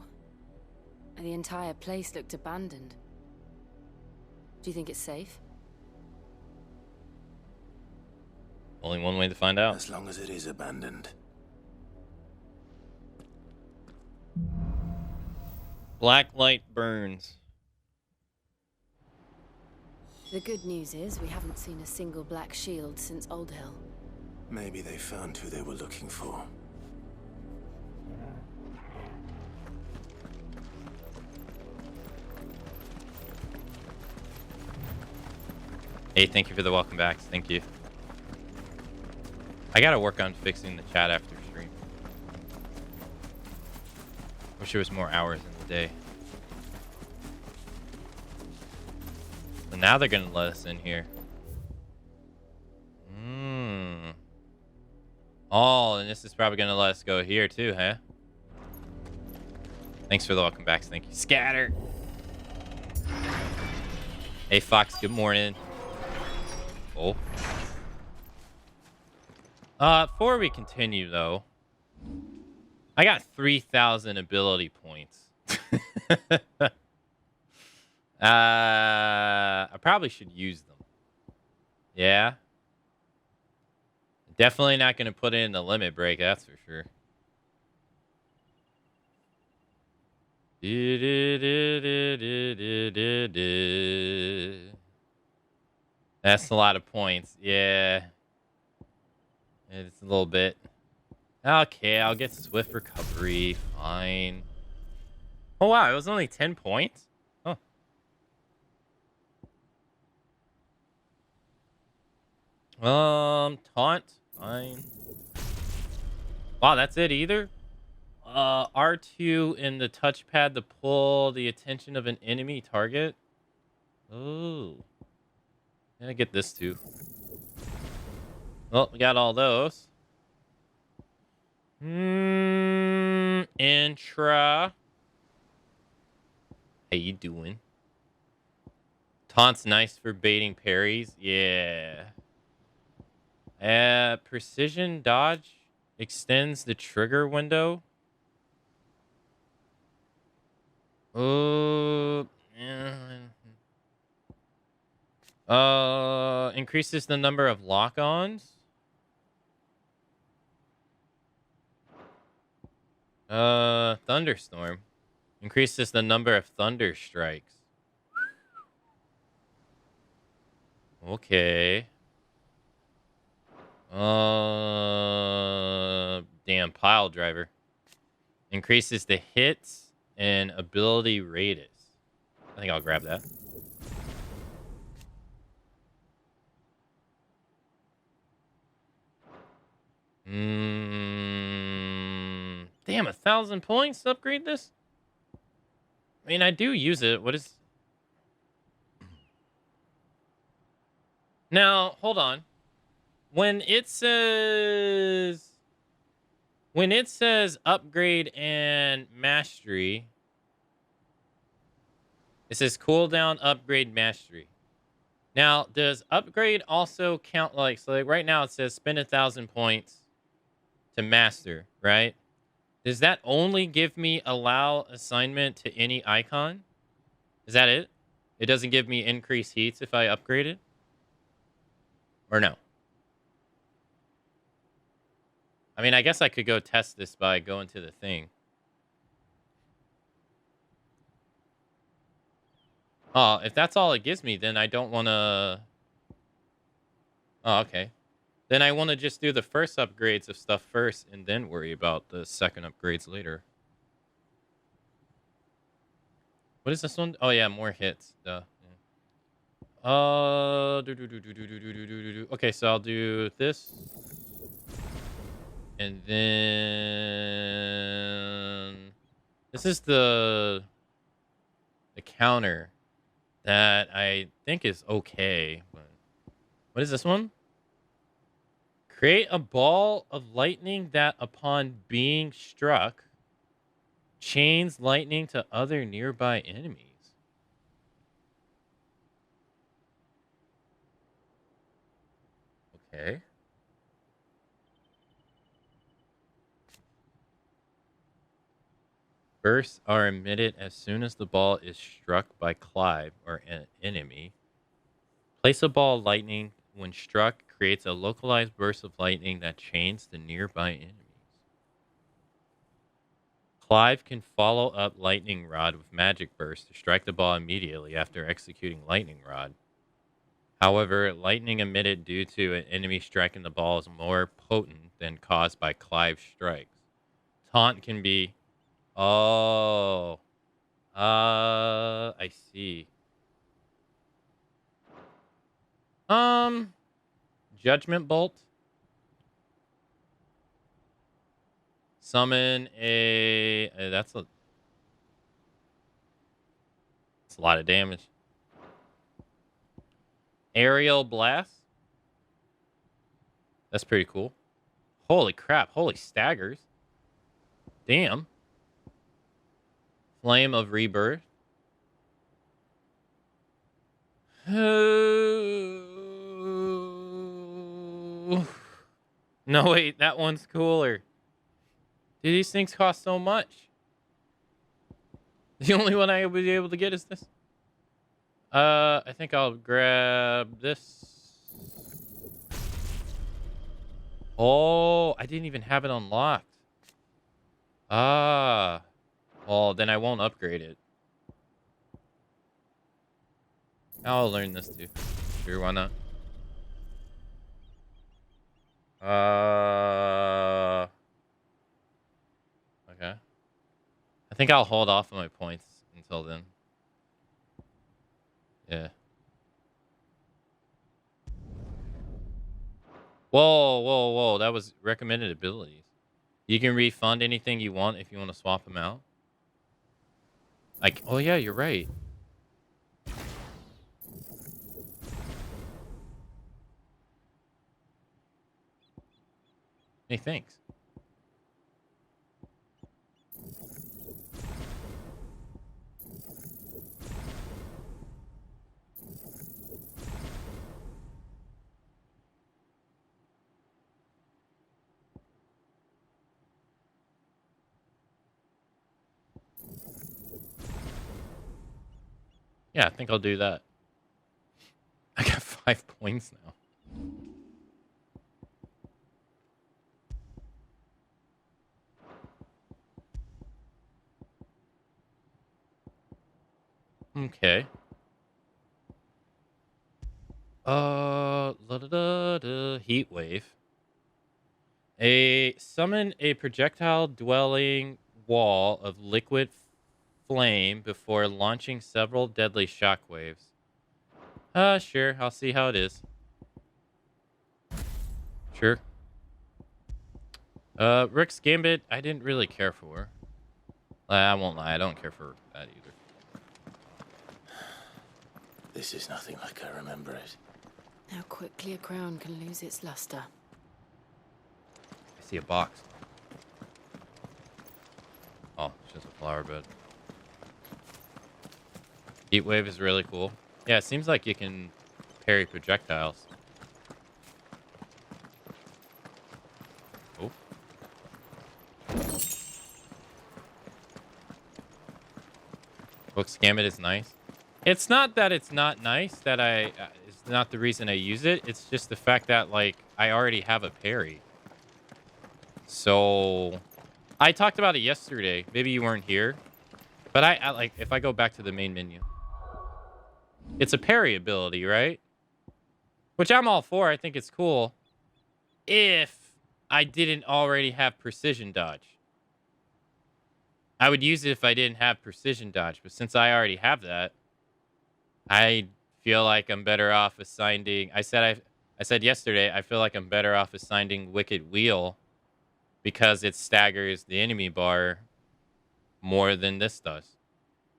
The entire place looked abandoned. Do you think it's safe? Only one way to find out. As long as it is abandoned. Black light burns. The good news is we haven't seen a single black shield since Old Hill. Maybe they found who they were looking for. Hey, thank you for the welcome backs. Thank you. I gotta work on fixing the chat after stream. Wish there was more hours in the day. So now they're gonna let us in here. Oh, and this is probably gonna let us go here too, huh? Thanks for the welcome backs. Thank you. Scatter. Hey, Fox. Good morning. Oh. Before we continue, though, I got 3,000 ability points. I probably should use them. Yeah. Definitely not going to put in the limit break, that's for sure. That's a lot of points. Yeah. It's a little bit. Okay, I'll get swift recovery. Fine. Oh, wow. It was only 10 points? Oh. Taunt. Fine. Wow, that's it either? R2 in the touchpad to pull the attention of an enemy target. Oh. Yeah, get this too. Well, we got all those. Intra. How you doing? Taunt's nice for baiting parries. Yeah. Precision dodge extends the trigger window. Increases the number of lock-ons. Thunderstorm. Increases the number of thunder strikes. Okay. Damn, pile driver. Increases the hits and ability radius. I think I'll grab that. Damn, 1,000 points to upgrade this? I mean, I do use it. What is... Now, hold on. When it says upgrade and mastery, it says cooldown, upgrade, mastery. Now, does upgrade also count like, so like right now it says spend 1,000 points to master, right? Does that only give me allow assignment to any icon? Is that it? It doesn't give me increased heats if I upgrade it? Or no? I mean, I guess I could go test this by going to the thing. Oh, if that's all it gives me, then I don't want to... Oh, okay. Then I want to just do the first upgrades of stuff first and then worry about the second upgrades later. What is this one? Oh, yeah, more hits. Duh. Okay, so I'll do this. And then... This is the counter that I think is okay. But what is this one? Create a ball of lightning that, upon being struck, chains lightning to other nearby enemies. Okay. Bursts are emitted as soon as the ball is struck by Clive or an enemy. Place a ball of lightning when struck creates a localized burst of lightning that chains the nearby enemies. Clive can follow up Lightning Rod with Magic Burst to strike the ball immediately after executing Lightning Rod. However, lightning emitted due to an enemy striking the ball is more potent than caused by Clive's strikes. Taunt can be... Oh... I see. Judgment Bolt. Summon a... that's a lot of damage. Aerial Blast. That's pretty cool. Holy crap. Holy staggers. Damn. Flame of Rebirth. No, wait. That one's cooler. Dude, these things cost so much. The only one I would be able to get is this. I think I'll grab this. Oh, I didn't even have it unlocked. Ah. Well, then I won't upgrade it. I'll learn this too. Sure, why not? Okay. I think I'll hold off on my points until then. Yeah. Whoa, whoa, whoa. That was recommended abilities. You can refund anything you want if you want to swap them out. Like, oh yeah, you're right. Hey, thanks. Yeah, I think I'll do that. I got 5 points now. Okay. Heat wave. Summon a projectile dwelling wall of liquid flame before launching several deadly shockwaves. Sure. I'll see how it is. Sure. Rick's Gambit, I didn't really care for. I won't lie, I don't care for that either. This is nothing like I remember it. How quickly a crown can lose its luster. I see a box. Oh, it's just a flower bed. Heat wave is really cool. Yeah, it seems like you can parry projectiles. Oh. Book's Gambit is nice. It's not that it's not nice, that it's not the reason I use it. It's just the fact that, like, I already have a parry. So, I talked about it yesterday. Maybe you weren't here. But I like, if I go back to the main menu. It's a parry ability, right? Which I'm all for. I think it's cool. If I didn't already have precision dodge. I would use it if I didn't have precision dodge. But since I already have that, I feel like I'm better off assigning... I said yesterday, I feel like I'm better off assigning Wicked Wheel because it staggers the enemy bar more than this does.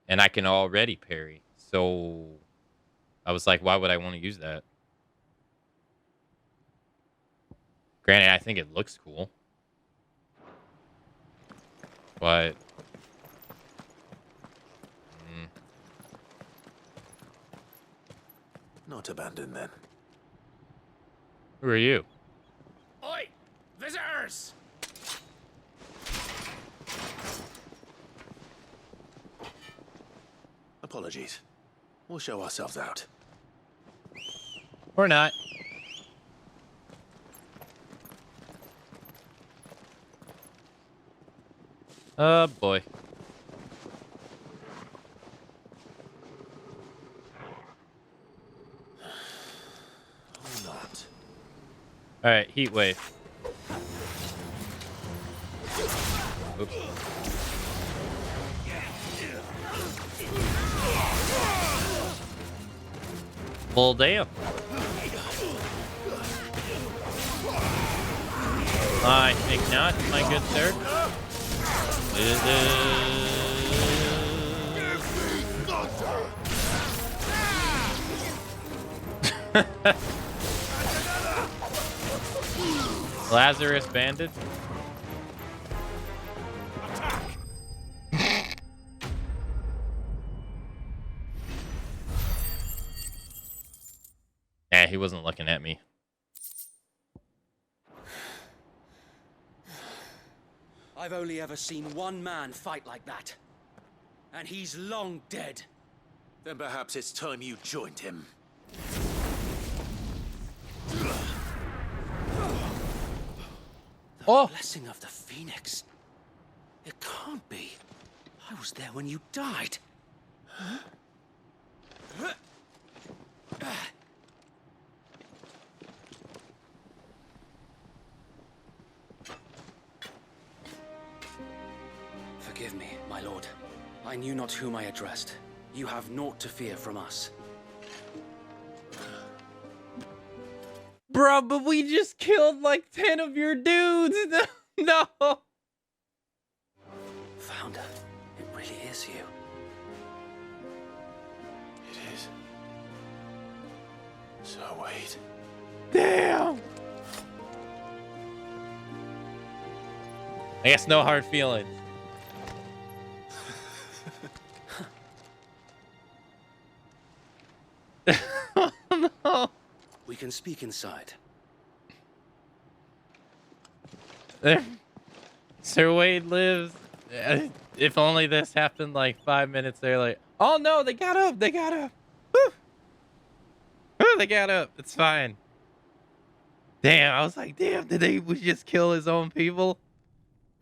And I can already parry. So I was like, why would I want to use that? Granted, I think it looks cool. But... Not abandoned, then. Who are you? Oi! Visitors! Apologies. We'll show ourselves out. Or not. Oh, boy. Or not. Alright, heat wave. Oops. Well, damn. I think not, my good sir. Lazarus bandit. Yeah, he wasn't looking at me. I've only ever seen one man fight like that. And he's long dead. Then perhaps it's time you joined him. The blessing of the Phoenix. It can't be. I was there when you died. Huh? Forgive me, my lord. I knew not whom I addressed. You have naught to fear from us. Bro, but we just killed like 10 of your dudes. No. Founder, it really is you. It is. So wait. Damn. I guess no hard feelings. No. We can speak inside. Sir Wade lives. If only this happened like 5 minutes there, like, oh no, they got up, they got up. Woo. Woo, they got up, it's fine. Damn, I was like, damn, did they just kill his own people?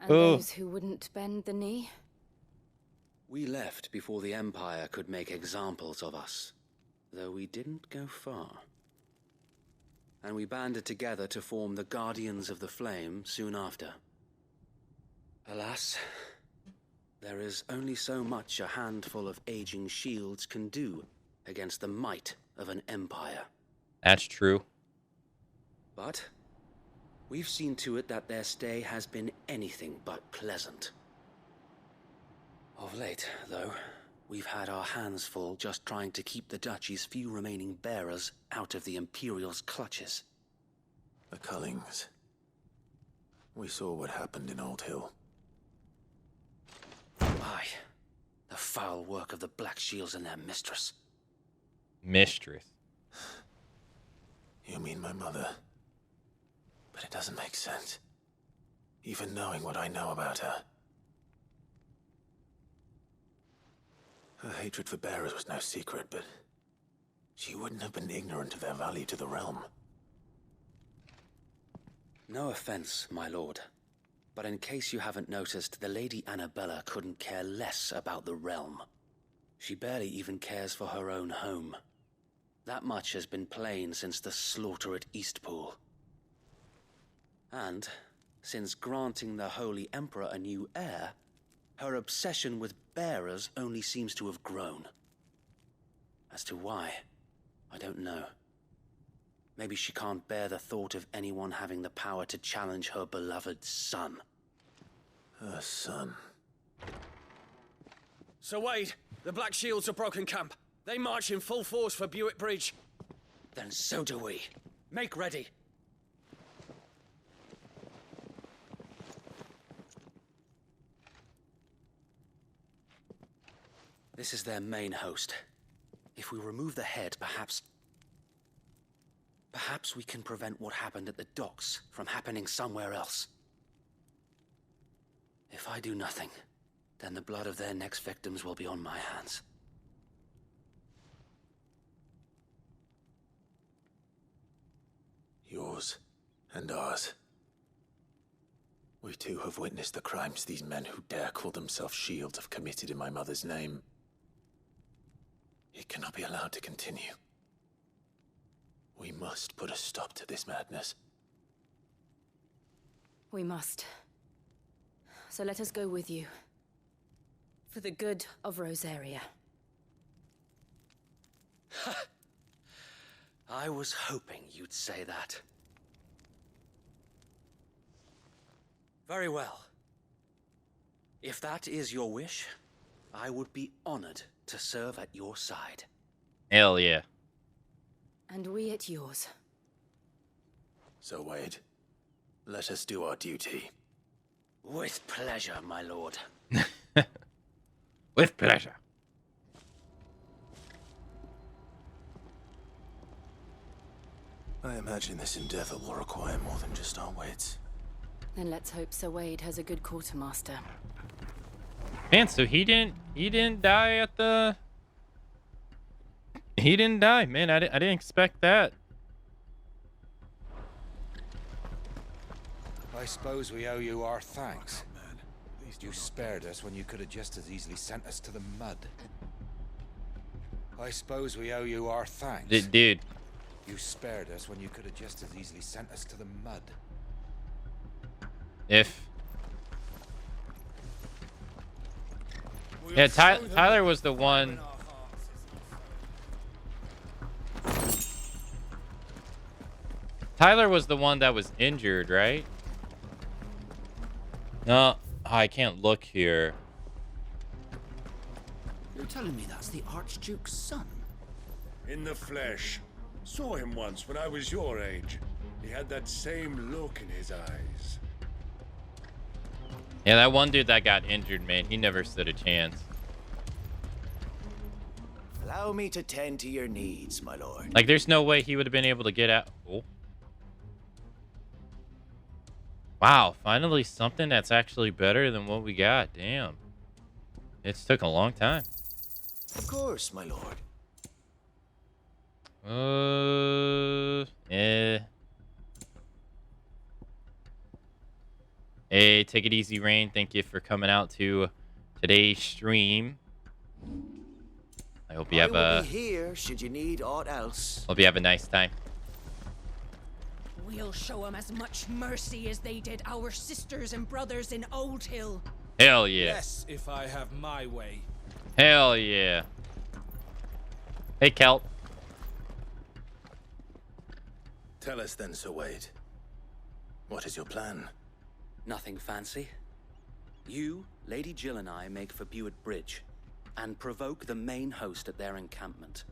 And those who wouldn't bend the knee? We left before the Empire could make examples of us, though we didn't go far. And we banded together to form the Guardians of the Flame soon after. Alas, there is only so much a handful of aging shields can do against the might of an empire. That's true. But we've seen to it that their stay has been anything but pleasant. Of late, though, we've had our hands full just trying to keep the Duchy's few remaining bearers out of the Imperial's clutches. The Cullings. We saw what happened in Old Hill. Aye. The foul work of the Black Shields and their mistress. Mistress. You mean my mother? But it doesn't make sense. Even knowing what I know about her. Her hatred for bearers was no secret, but she wouldn't have been ignorant of their value to the realm. No offense, my lord. But in case you haven't noticed, the Lady Annabella couldn't care less about the realm. She barely even cares for her own home. That much has been plain since the slaughter at Eastpool. And, since granting the Holy Emperor a new heir, her obsession with bearers only seems to have grown. As to why, I don't know. Maybe she can't bear the thought of anyone having the power to challenge her beloved son. Her son? Sir Wade, the Black Shields have broken camp. They march in full force for Buick Bridge. Then so do we. Make ready. This is their main host. If we remove the head, perhaps we can prevent what happened at the docks from happening somewhere else. If I do nothing, then the blood of their next victims will be on my hands. Yours and ours. We too have witnessed the crimes these men who dare call themselves shields have committed in my mother's name. It cannot be allowed to continue. We must put a stop to this madness. We must. So let us go with you. For the good of Rosaria. I was hoping you'd say that. Very well. If that is your wish, I would be honored to serve at your side. Hell yeah. And we at yours. So, Wade, let us do our duty. With pleasure, my lord. With pleasure. I imagine this endeavor will require more than just our wits. Then let's hope Sir Wade has a good quartermaster. Man, so he didn't die at the... He didn't die, man. I didn't expect that. I suppose we owe you our thanks. You spared us when you could have just as easily sent us to the mud. I suppose we owe you our thanks. Dude. You spared us when you could have just as easily sent us to the mud. If... Yeah, Tyler was the one... Tyler was the one that was injured, right? No, I can't look here. You're telling me that's the Archduke's son? In the flesh. Saw him once when I was your age. He had that same look in his eyes. Yeah, that one dude that got injured, man, he never stood a chance. Allow me to tend to your needs, my lord. Like, there's no way he would have been able to get out. Oh. Wow, finally something that's actually better than what we got. Damn. It's took a long time. Of course, my lord. Hey, take it easy, Rain. Thank you for coming out to today's stream. I hope you have I will be here should you need aught else. Hope you have a nice time. We'll show them as much mercy as they did our sisters and brothers in Old Hill. Hell yeah. Yes, if I have my way. Hell yeah. Hey, Kelp. Tell us then, Sir Wade. What is your plan? Nothing fancy. You, Lady Jill and I make for Buett Bridge and provoke the main host at their encampment.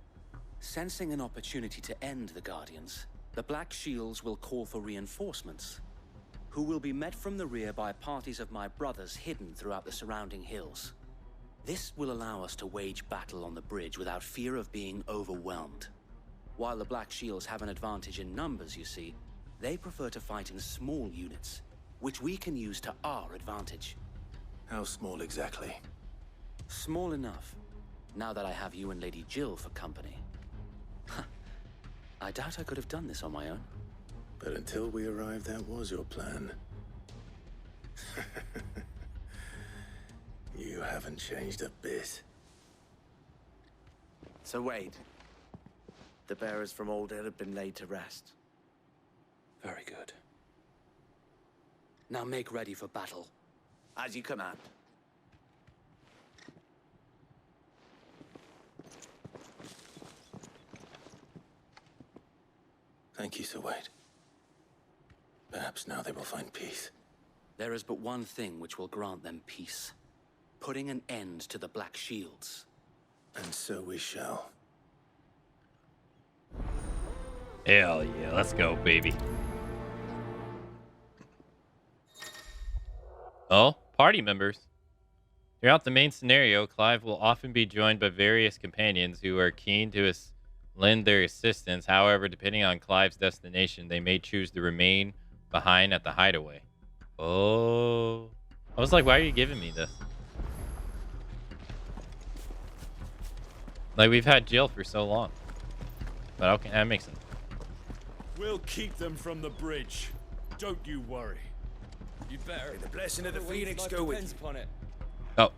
Sensing an opportunity to end the Guardians, the Black Shields will call for reinforcements, who will be met from the rear by parties of my brothers hidden throughout the surrounding hills. This will allow us to wage battle on the bridge without fear of being overwhelmed. While the Black Shields have an advantage in numbers, you see, they prefer to fight in small units, which we can use to our advantage. How small exactly? Small enough, now that I have you and Lady Jill for company. I doubt I could have done this on my own. But until we arrived, that was your plan. You haven't changed a bit. So Wade, the bearers from Old Hill have been laid to rest. Very good. Now make ready for battle. As you command. Thank you, Sir Wade. Perhaps now they will find peace. There is but one thing which will grant them peace. Putting an end to the Black Shields. And so we shall. Hell yeah, let's go, baby. Oh, party members. Throughout the main scenario, Clive will often be joined by various companions who are keen to lend their assistance. However, depending on Clive's destination, they may choose to remain behind at the hideaway. Oh. I was like, why are you giving me this? Like, we've had Jill for so long. But okay, that makes sense. We'll keep them from the bridge. Don't you worry. You'd better. May the blessing of the Phoenix go with you. Upon it. Oh.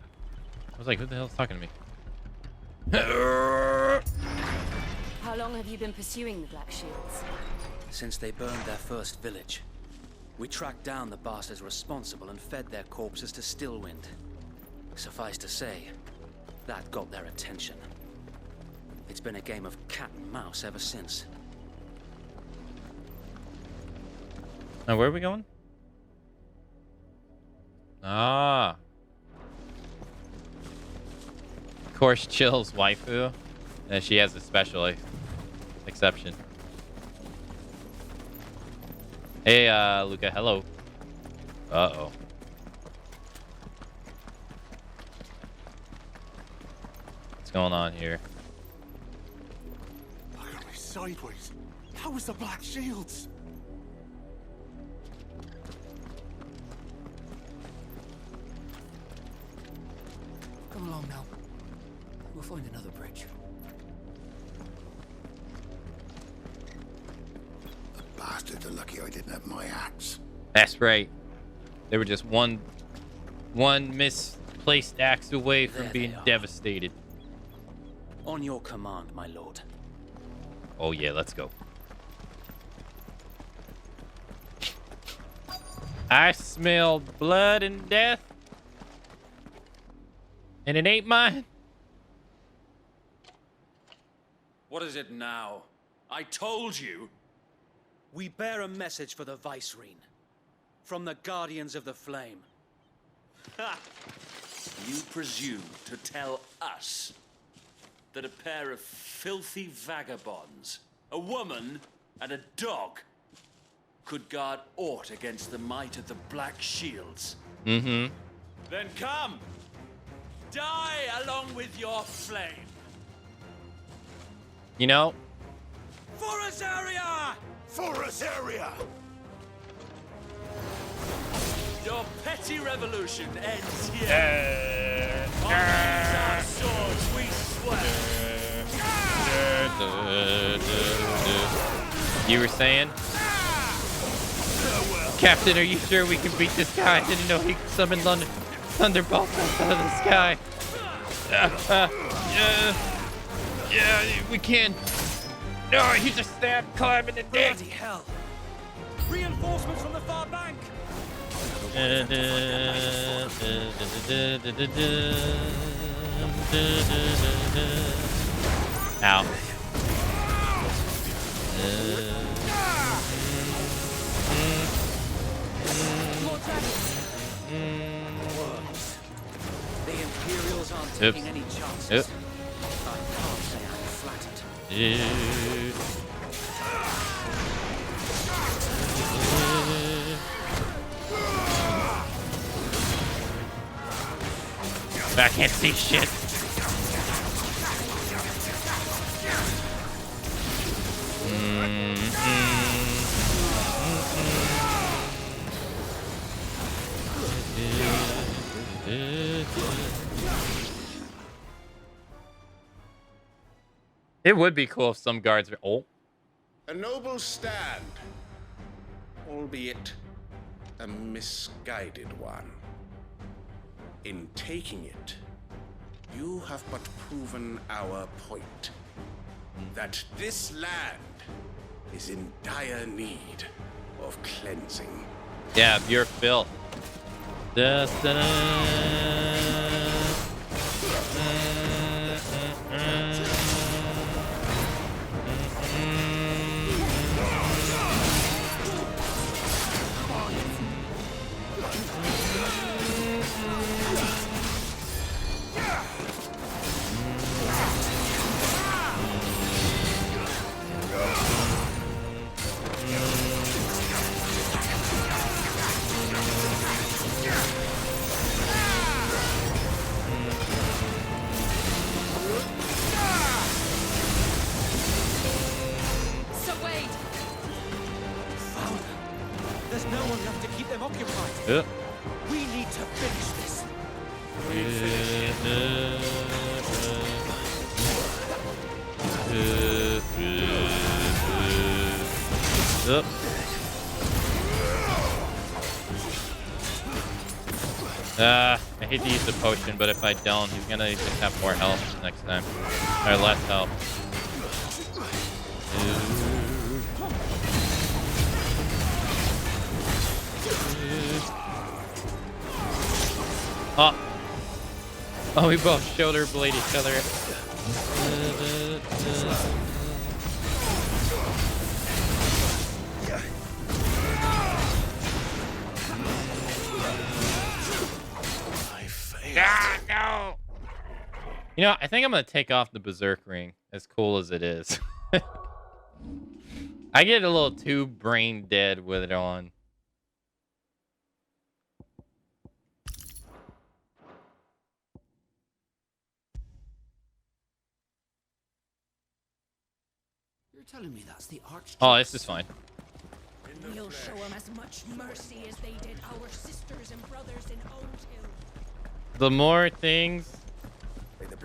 I was like, who the hell's talking to me? How long have you been pursuing the Black Shields? Since they burned their first village. We tracked down the bastards responsible and fed their corpses to Stillwind. Suffice to say, that got their attention. It's been a game of cat and mouse ever since. Now, where are we going? Ah. Of course, Chill's waifu. And she has a special exception. Hey, Luca, hello. Uh-oh. What's going on here? Look at me sideways. How was the Black Shields? Come along now. We'll find another bridge. The bastards are lucky I didn't have my axe. That's right. They were just one misplaced axe away from being devastated. On your command, my lord. Oh yeah, let's go. I smell blood and death. And it ain't mine. What is it now? I told you. We bear a message for the Vicereine. From the Guardians of the Flame. Ha! You presume to tell us that a pair of filthy vagabonds, a woman and a dog, could guard aught against the might of the Black Shields? Mm-hmm. Then come! Die along with your flame! You know? For Azaria! For Azaria! Your petty revolution ends here. On these our swords we swear. You were saying? Captain, are you sure we can beat this guy? I didn't know he could summon thunderbolts out of the sky. Yeah, we can. No, he just stabbed Clive in the dick. Bloody hell! Reinforcements from the far bank. Ow. The Imperials aren't taking any chances. Yep. I can't say I'm flattered. I can't see shit. It would be cool if some guards were. Oh. A noble stand, albeit a misguided one. In taking it, you have but proven our point. That this land is in dire need of cleansing. Yeah, pure filth. We need to finish this. I hate to use the potion, but if I don't, he's gonna just have more health next time. Or less health. Oh. Oh, we both shoulder blade each other. Ah, no! You know, I think I'm gonna take off the berserk ring, as cool as it is. I get a little too brain dead with it on. You're telling me that's the arch. Oh, this is fine. We'll show them as much mercy as they did our sisters and brothers in Old Hill. The more things...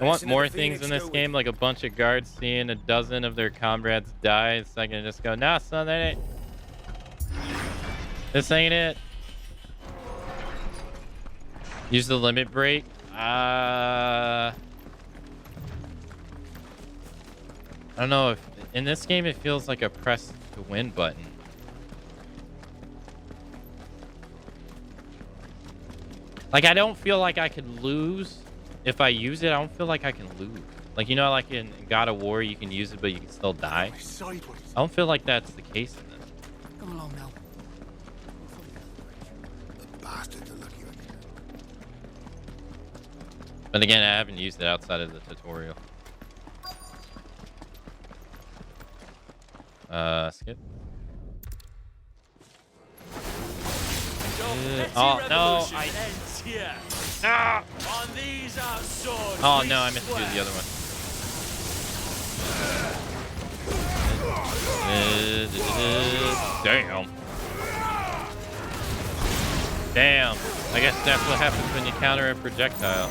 I want more things in this game, like a bunch of guards seeing a dozen of their comrades die. So I can just go, nah, son, that ain't... This ain't it. Use the limit break. I don't know if... In this game, it feels like a press to win button. Like, I don't feel like I could lose. If I use it, I don't feel like I can lose. Like, you know, like in God of War, you can use it, but you can still die. I don't feel like that's the case in this. Come along now. But again, I haven't used it outside of the tutorial. Skip. Oh, no. Ah! Oh, no, I meant to do the other one. Damn. Damn. I guess that's what happens when you counter a projectile.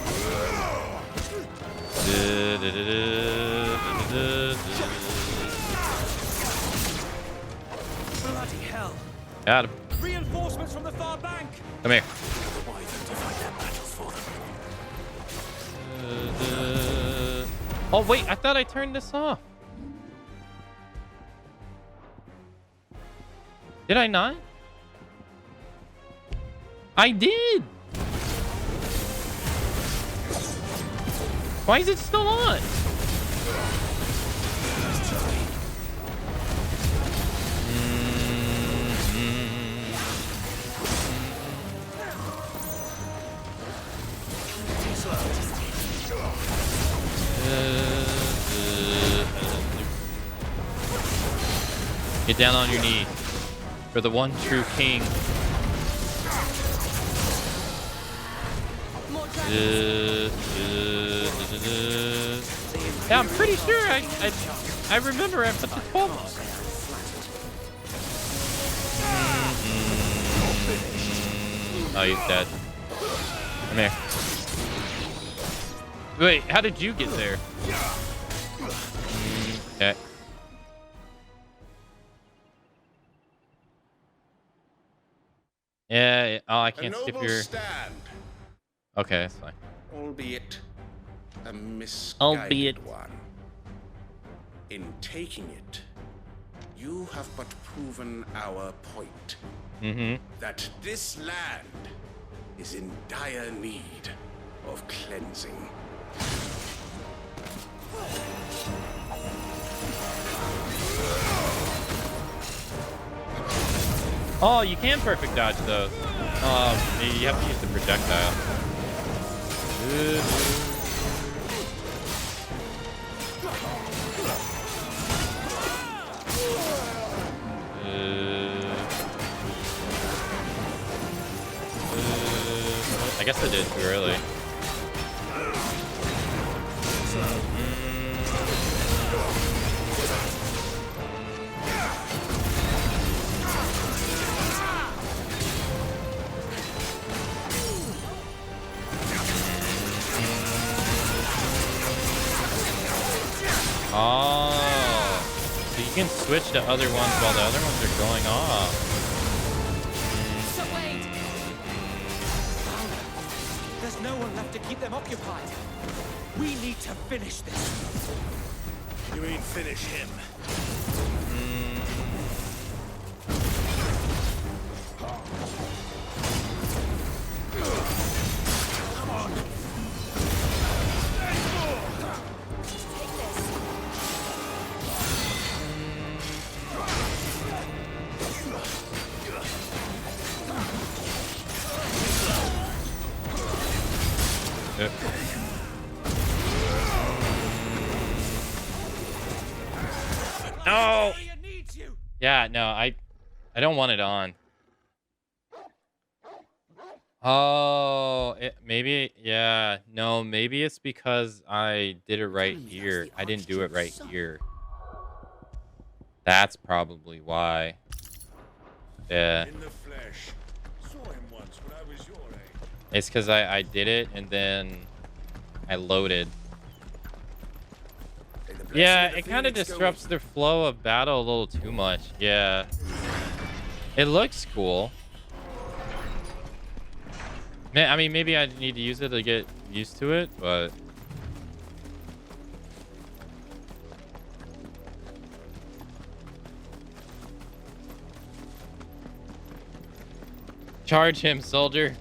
Bloody hell. Got him. Reinforcements from the far bank. Come here. Oh, wait. I thought I turned this off. Did I not? I did. Why is it still on? Get down on your knees for the one true king. Yeah, I'm pretty sure I remember I put the 12 on. Oh, he's dead. Come here. Wait, how did you get there? Okay. Yeah, oh, I can't skip your... Stand, Okay, that's fine. albeit a misguided one. In taking it, you have but proven our point. Mm-hmm. That this land is in dire need of cleansing. Oh, you can perfect dodge those. Oh, you have to use the projectile. I guess I did too early. Oh, so you can switch to other ones while the other ones are going off. So wait! There's no one left to keep them occupied. We need to finish this. You mean finish him? Come on. Take this. No. Yeah, no, I don't want it on. Oh, maybe, yeah, no, maybe it's because I did it right here. I didn't do it right here. That's probably why. Yeah. In the flesh. Saw him once when I was your age. It's because I did it and then I loaded. Yeah, it kind of disrupts the flow of battle a little too much. Yeah. It looks cool. I mean, maybe I need to use it to get used to it, but... Charge him, soldier.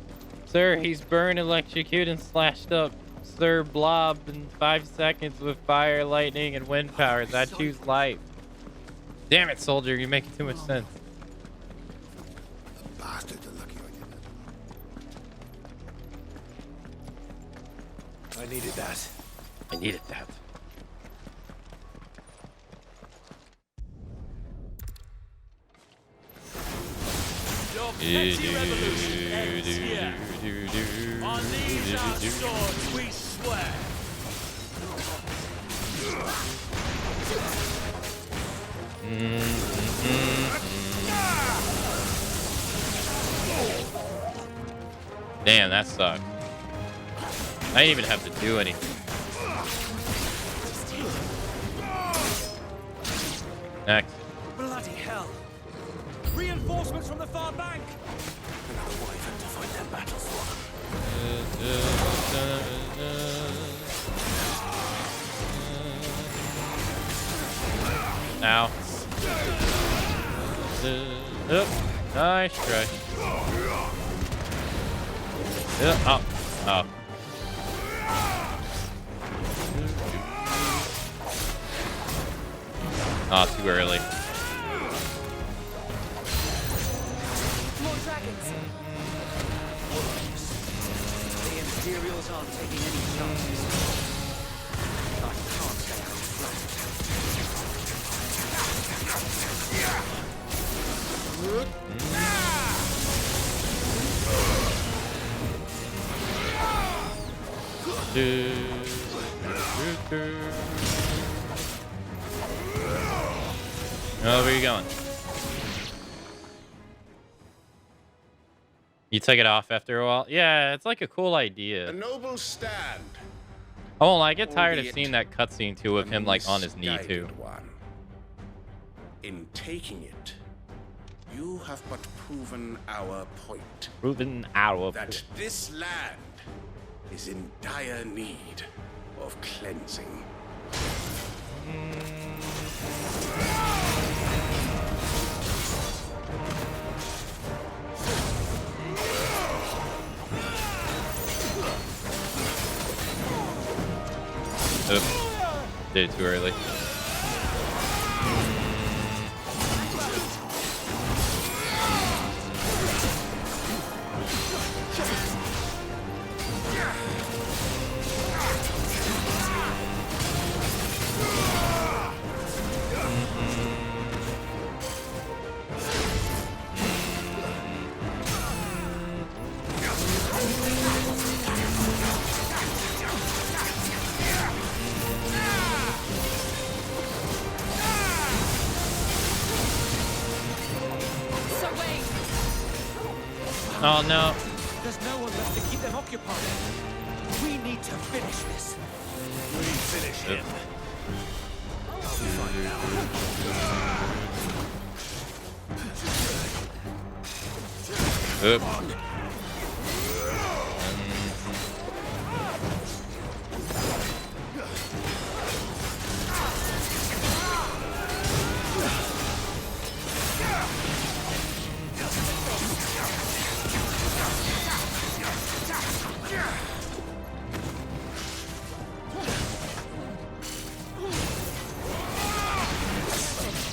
Sir, he's burned, electrocuted, and slashed up. Sir, blob in 5 seconds with fire, lightning, and wind powers. I choose life. Damn it, soldier. You're making too much sense. Bastards are lucky I did that. I needed that. I needed that. Your petty revolution ends here. On these our swords we swear. Damn, that sucked. I didn't even have to do anything. Next. Bloody hell! Reinforcements from the far bank! Another wyvern to fight their battle for. Ow. Nice try. Oh. Oh. Oh, too early. More dragons! The Imperials aren't taking any chances. I can't stay out of Oh, where are you going? You took it off after a while? Yeah, it's like a cool idea. A noble stand. Oh, I get tired of seeing that cutscene too of him like on his knee too. One. In taking it, you have but proven our point. Proven our that point. this land is in dire need of cleansing. Oops. Did it too early. Oh no. There's no one left to keep them occupied. We need to finish this. We finish him. Oop.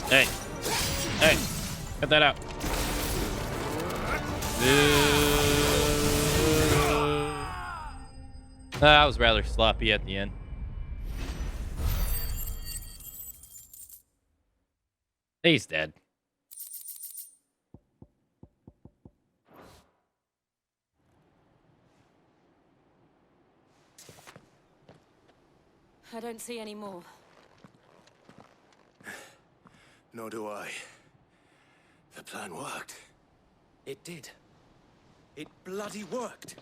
Hey. Hey. Cut that out. That was rather sloppy at the end. He's dead. I don't see any more. Nor do I. The plan worked. It did. It bloody worked.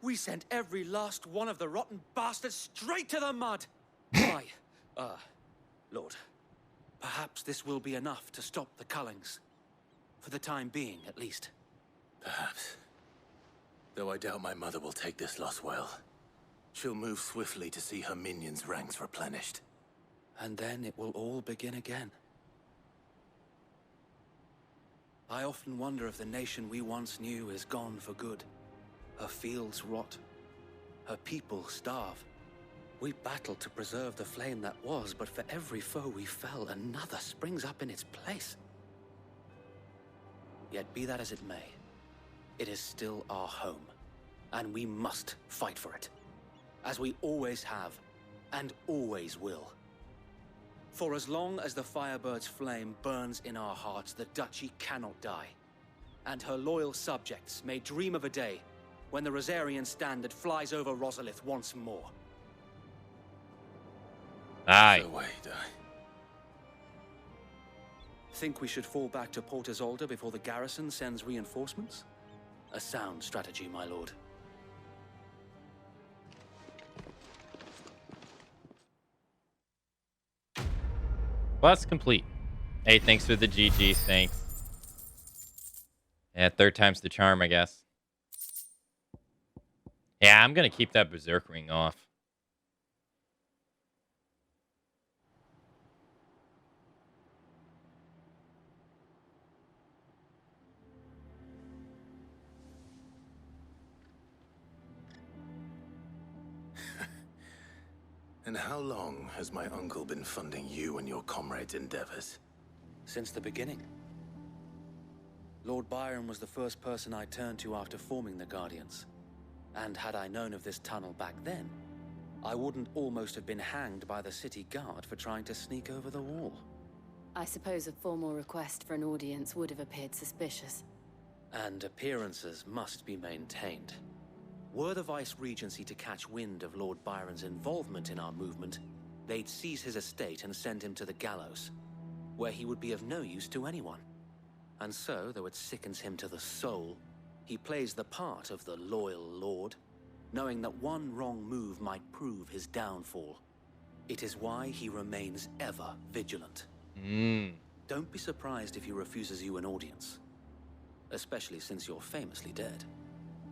We sent every last one of the rotten bastards straight to the mud. Why, Lord, perhaps this will be enough to stop the Cullings. For the time being, at least. Perhaps. Though I doubt my mother will take this loss well. She'll move swiftly to see her minions' ranks replenished. And then it will all begin again. I often wonder if the nation we once knew is gone for good. Her fields rot. Her people starve. We battled to preserve the flame that was, but for every foe we fell, another springs up in its place. Yet be that as it may, it is still our home, and we must fight for it, as we always have, and always will. For as long as the Firebird's flame burns in our hearts, the Duchy cannot die, and her loyal subjects may dream of a day when the Rosarian standard flies over Rosalith once more. Aye. So wait, Think we should fall back to Port Isolde before the garrison sends reinforcements? A sound strategy, my lord. Quest complete. Hey, thanks for the GGs. Thanks. Yeah, third time's the charm, I guess. Yeah, I'm going to keep that Berserk ring off. And how long has my uncle been funding you and your comrades' endeavors? Since the beginning. Lord Byron was the first person I turned to after forming the Guardians. And had I known of this tunnel back then, I wouldn't almost have been hanged by the city guard for trying to sneak over the wall. I suppose a formal request for an audience would have appeared suspicious. And appearances must be maintained. Were the Vice-Regency to catch wind of Lord Byron's involvement in our movement, they'd seize his estate and send him to the gallows, where he would be of no use to anyone. And so, though it sickens him to the soul, he plays the part of the loyal lord, knowing that one wrong move might prove his downfall. It is why he remains ever vigilant. Don't be surprised if he refuses you an audience, especially since you're famously dead.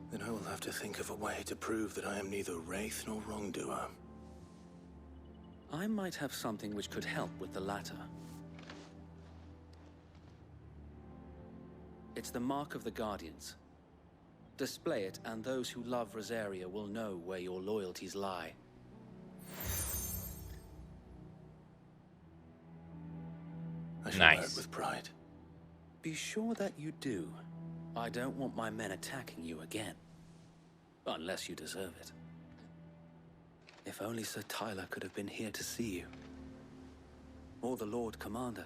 Then I will have to think of a way to prove that I am neither wraith nor wrongdoer. I might have something which could help with the latter. It's the mark of the Guardians. Display it, and those who love Rosaria will know where your loyalties lie. I shall wear it with pride. Be sure that you do. I don't want my men attacking you again. Unless you deserve it. If only Sir Tyler could have been here to see you. Or the Lord Commander.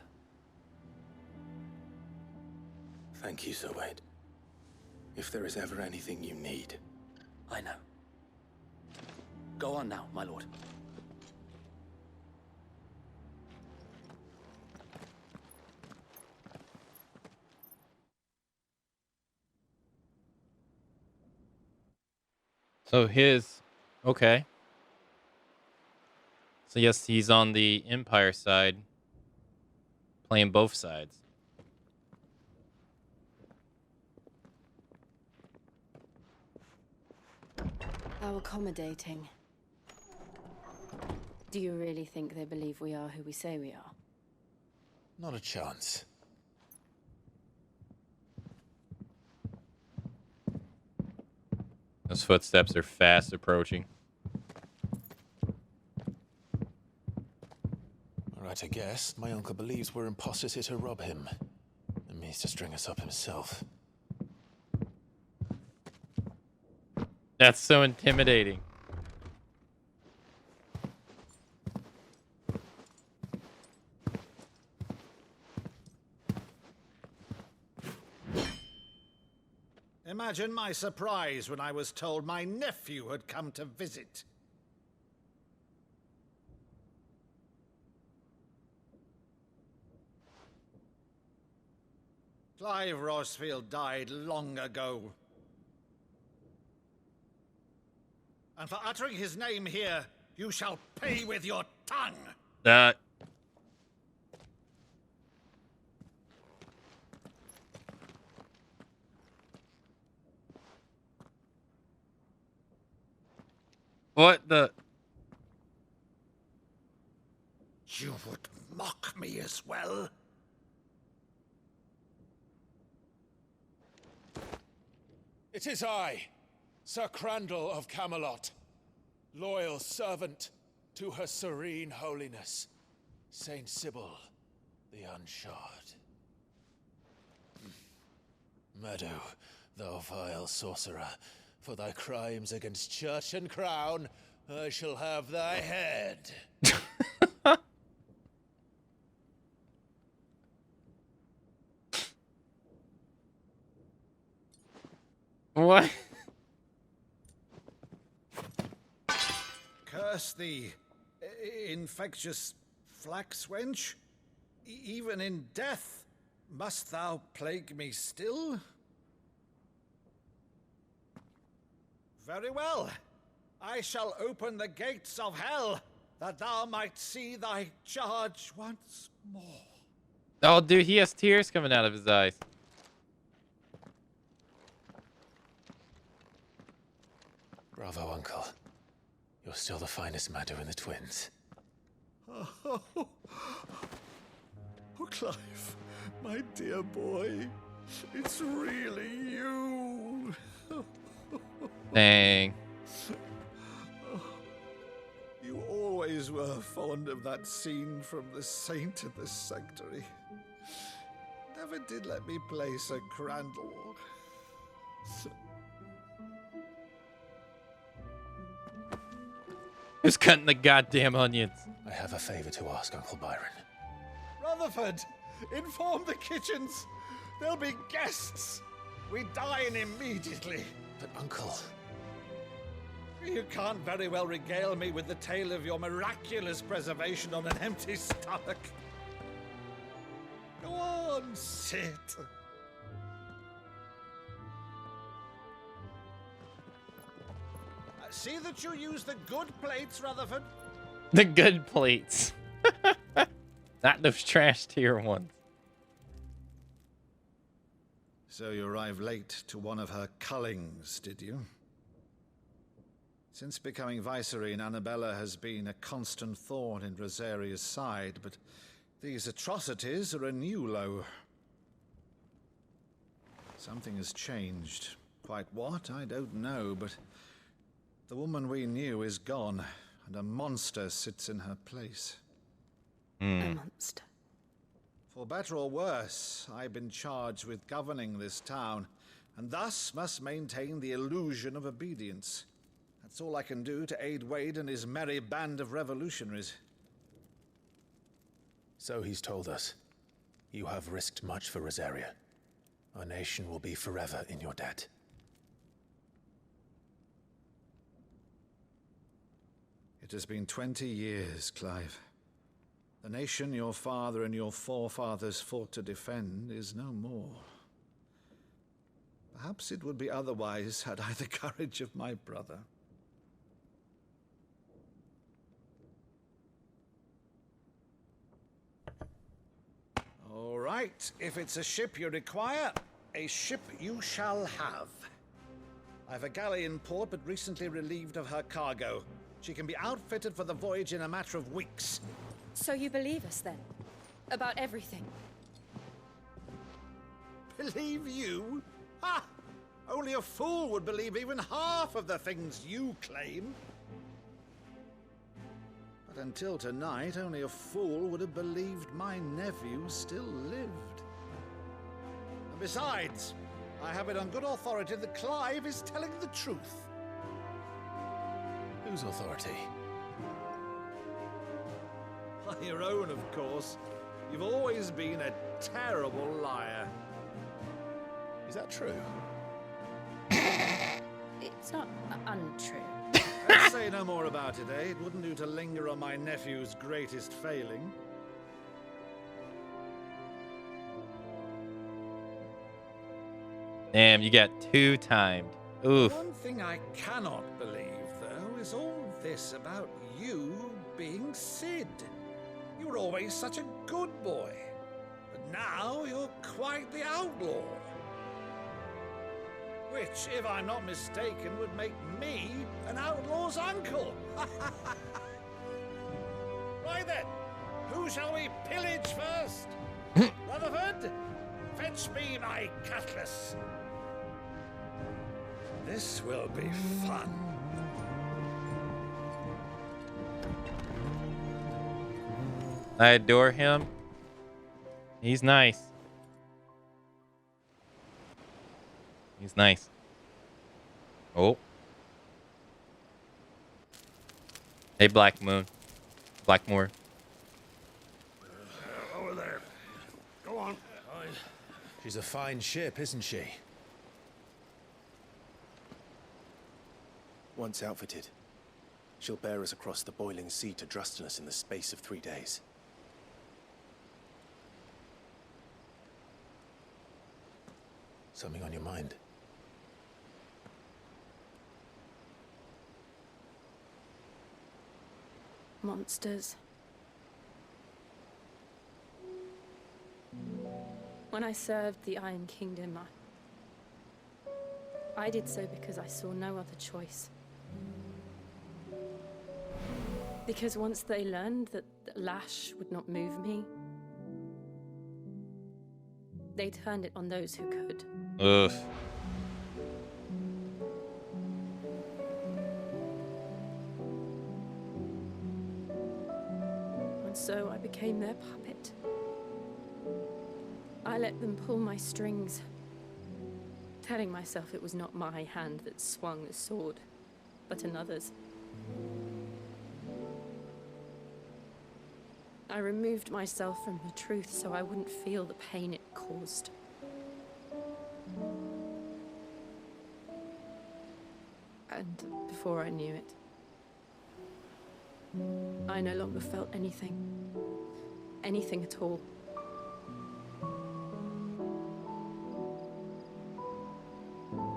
Thank you, Sir Wade. If there is ever anything you need. I know. Go on now, my lord. So his... Okay. So yes, he's on the Empire side, playing both sides. How accommodating. Do you really think they believe we are who we say we are? Not a chance. Those footsteps are fast approaching. Right, I guess. My uncle believes we're imposters here to rob him. And means to string us up himself. That's so intimidating. Imagine my surprise when I was told my nephew had come to visit. Clive Rosfield died long ago. And for uttering his name here, you shall pay with your tongue. That. What the? You would mock me as well? It is I, Sir Crandall of Camelot, loyal servant to Her Serene Holiness, Saint Sybil the Unshod. Meadow, thou vile sorcerer, for thy crimes against church and crown, I shall have thy head. What? Curse thee, infectious flax wench. Even in death, must thou plague me still? Very well. I shall open the gates of hell, that thou might see thy charge once more. Oh, dude, he has tears coming out of his eyes. Bravo, Uncle. You're still the finest Meadow in the twins. Oh, Clive, my dear boy, it's really you. Dang. You always were fond of that scene from The Saint of the Sanctuary. Never did let me play Sir Crandall. Who's cutting the goddamn onions? I have a favor to ask, Uncle Byron. Rutherford, inform the kitchens. There'll be guests. We dine immediately. But, Uncle... You can't very well regale me with the tale of your miraculous preservation on an empty stomach. Go on, sit. See that you use the good plates, Rutherford. The good plates. Not those trash tier ones. So you arrived late to one of her cullings, did you? Since becoming Vicereine, Annabella has been a constant thorn in Rosaria's side, but these atrocities are a new low. Something has changed. Quite what, I don't know, but the woman we knew is gone, and a monster sits in her place. A monster. For better or worse, I've been charged with governing this town, and thus must maintain the illusion of obedience. That's all I can do to aid Wade and his merry band of revolutionaries. So he's told us. You have risked much for Rosaria. Our nation will be forever in your debt. It has been 20 years, Clive. The nation your father and your forefathers fought to defend is no more. Perhaps it would be otherwise had I the courage of my brother. All right, if it's a ship you require, a ship you shall have. I've a galley in port, but recently relieved of her cargo. She can be outfitted for the voyage in a matter of weeks. So you believe us then? About everything? Believe you? Ha! Only a fool would believe even half of the things you claim. But until tonight, only a fool would have believed my nephew still lived. And besides, I have it on good authority that Clive is telling the truth. Whose authority? On your own, of course. You've always been a terrible liar. Is that true? It's not untrue. Let's say no more about it, eh? It wouldn't do to linger on my nephew's greatest failing. Damn, you got 2 timed. Oof. One thing I cannot believe, though, is all this about you being Sid. You were always such a good boy, but now you're quite the outlaw. Which, if I'm not mistaken, would make me an outlaw's uncle. Right then, who shall we pillage first? Rutherford, fetch me my cutlass. This will be fun. I adore him. He's nice. He's nice. Oh. Hey, Black Moon. Blackmore. Over there. Go on. She's a fine ship, isn't she? Once outfitted, she'll bear us across the boiling sea to Drustinus in the space of 3 days. Something on your mind? Monsters. When I served the Iron Kingdom, I did so because I saw no other choice. Because once they learned that the lash would not move me, they turned it on those who could. Ugh. And so I became their puppet. I let them pull my strings, telling myself it was not my hand that swung the sword, but another's. I removed myself from the truth so I wouldn't feel the pain it caused. And before I knew it, I no longer felt anything. Anything at all.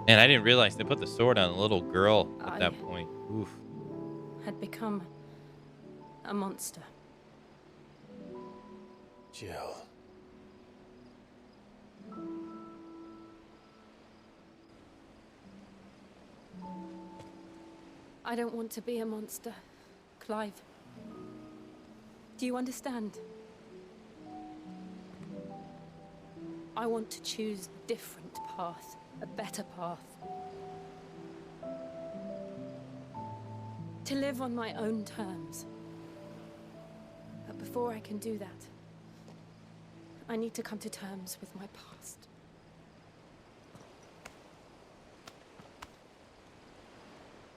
And I didn't realize they put the sword on a little girl at that point. Oof. Had become a monster. Jill. I don't want to be a monster, Clive. Do you understand? I want to choose a different path, a better path. To live on my own terms. But before I can do that, I need to come to terms with my past.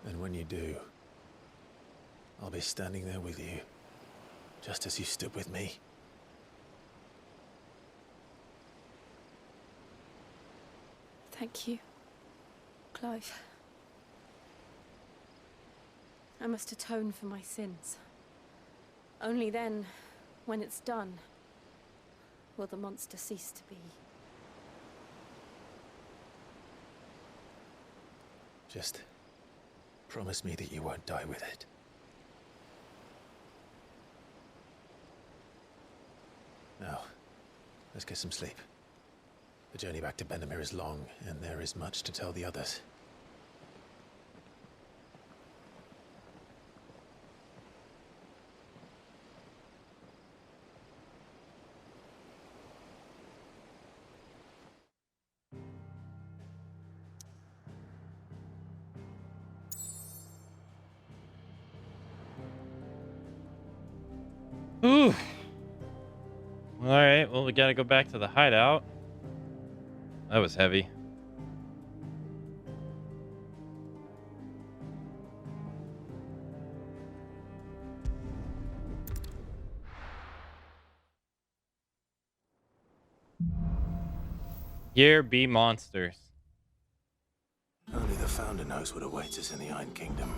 And when you do, I'll be standing there with you, just as you stood with me. Thank you, Clive. I must atone for my sins. Only then, when it's done, will the monster cease to be. Just promise me that you won't die with it. Now, Let's get some sleep. The journey back to Benamir is long, and there is much to tell the others. Ooh. Alright, well, we gotta go back to the hideout. That was heavy. Here be monsters. Only the Founder knows what awaits us in the Iron Kingdom.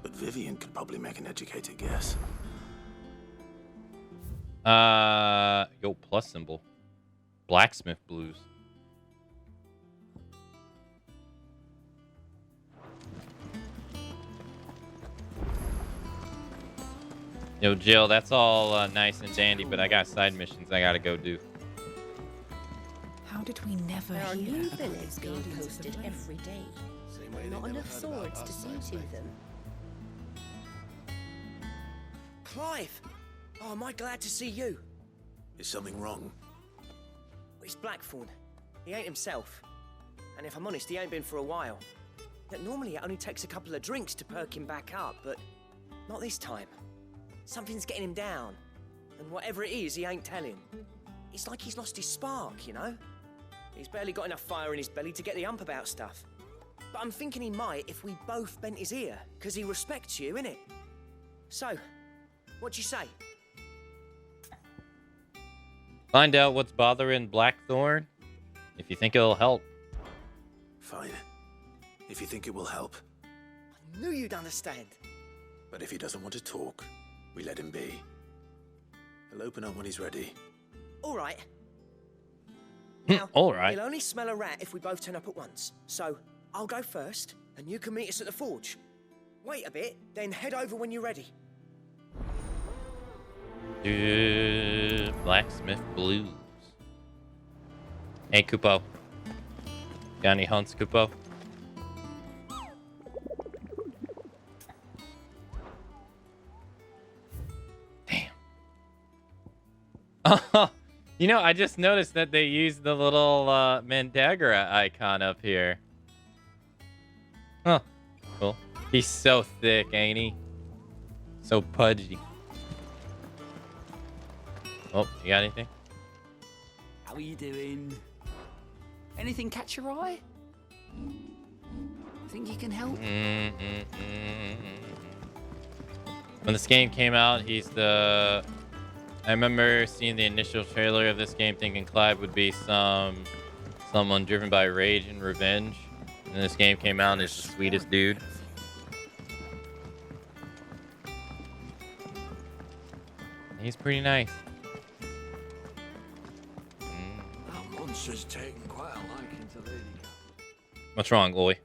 But Vivian could probably make an educated guess. Yo, plus symbol. Blacksmith blues. Yo, Jill, that's all nice and dandy, but I got side missions I gotta go do. How did we never There are hear new about villains these being Guardians of the posted Flame? every day. Not enough swords to see to them. Clive! Oh, am I glad to see you? Is something wrong? It's Blackthorn. He ain't himself. And if I'm honest, he ain't been for a while. Yet normally it only takes a couple of drinks to perk him back up, but not this time. Something's getting him down. And whatever it is, he ain't telling. It's like he's lost his spark, you know? He's barely got enough fire in his belly to get the ump about stuff. But I'm thinking he might if we both bent his ear, because he respects you, innit? So, what'd you say? Find out what's bothering Blackthorn. If you think it'll help. Fine. If you think it will help. I knew you'd understand. But if he doesn't want to talk, we let him be. He'll open up when he's ready. All right. All right. He'll only smell a rat if we both turn up at once. So, I'll go first, and you can meet us at the forge. Wait a bit, then head over when you're ready. Blacksmith blues. Hey, Kupo. Got any hunts, Kupo? Damn. You know, I just noticed that they used the little Mandagra icon up here. Huh. Cool. He's so thick, ain't he? So pudgy. Oh, you got anything? How are you doing? Anything catch your eye? Think you can help? When this game came out, he's the... I remember seeing the initial trailer of this game thinking Clive would be someone driven by rage and revenge. And this game came out and he's the sweetest dude. He's pretty nice. That monster's taken quite a liking to Lady Cat. What's wrong, Loy?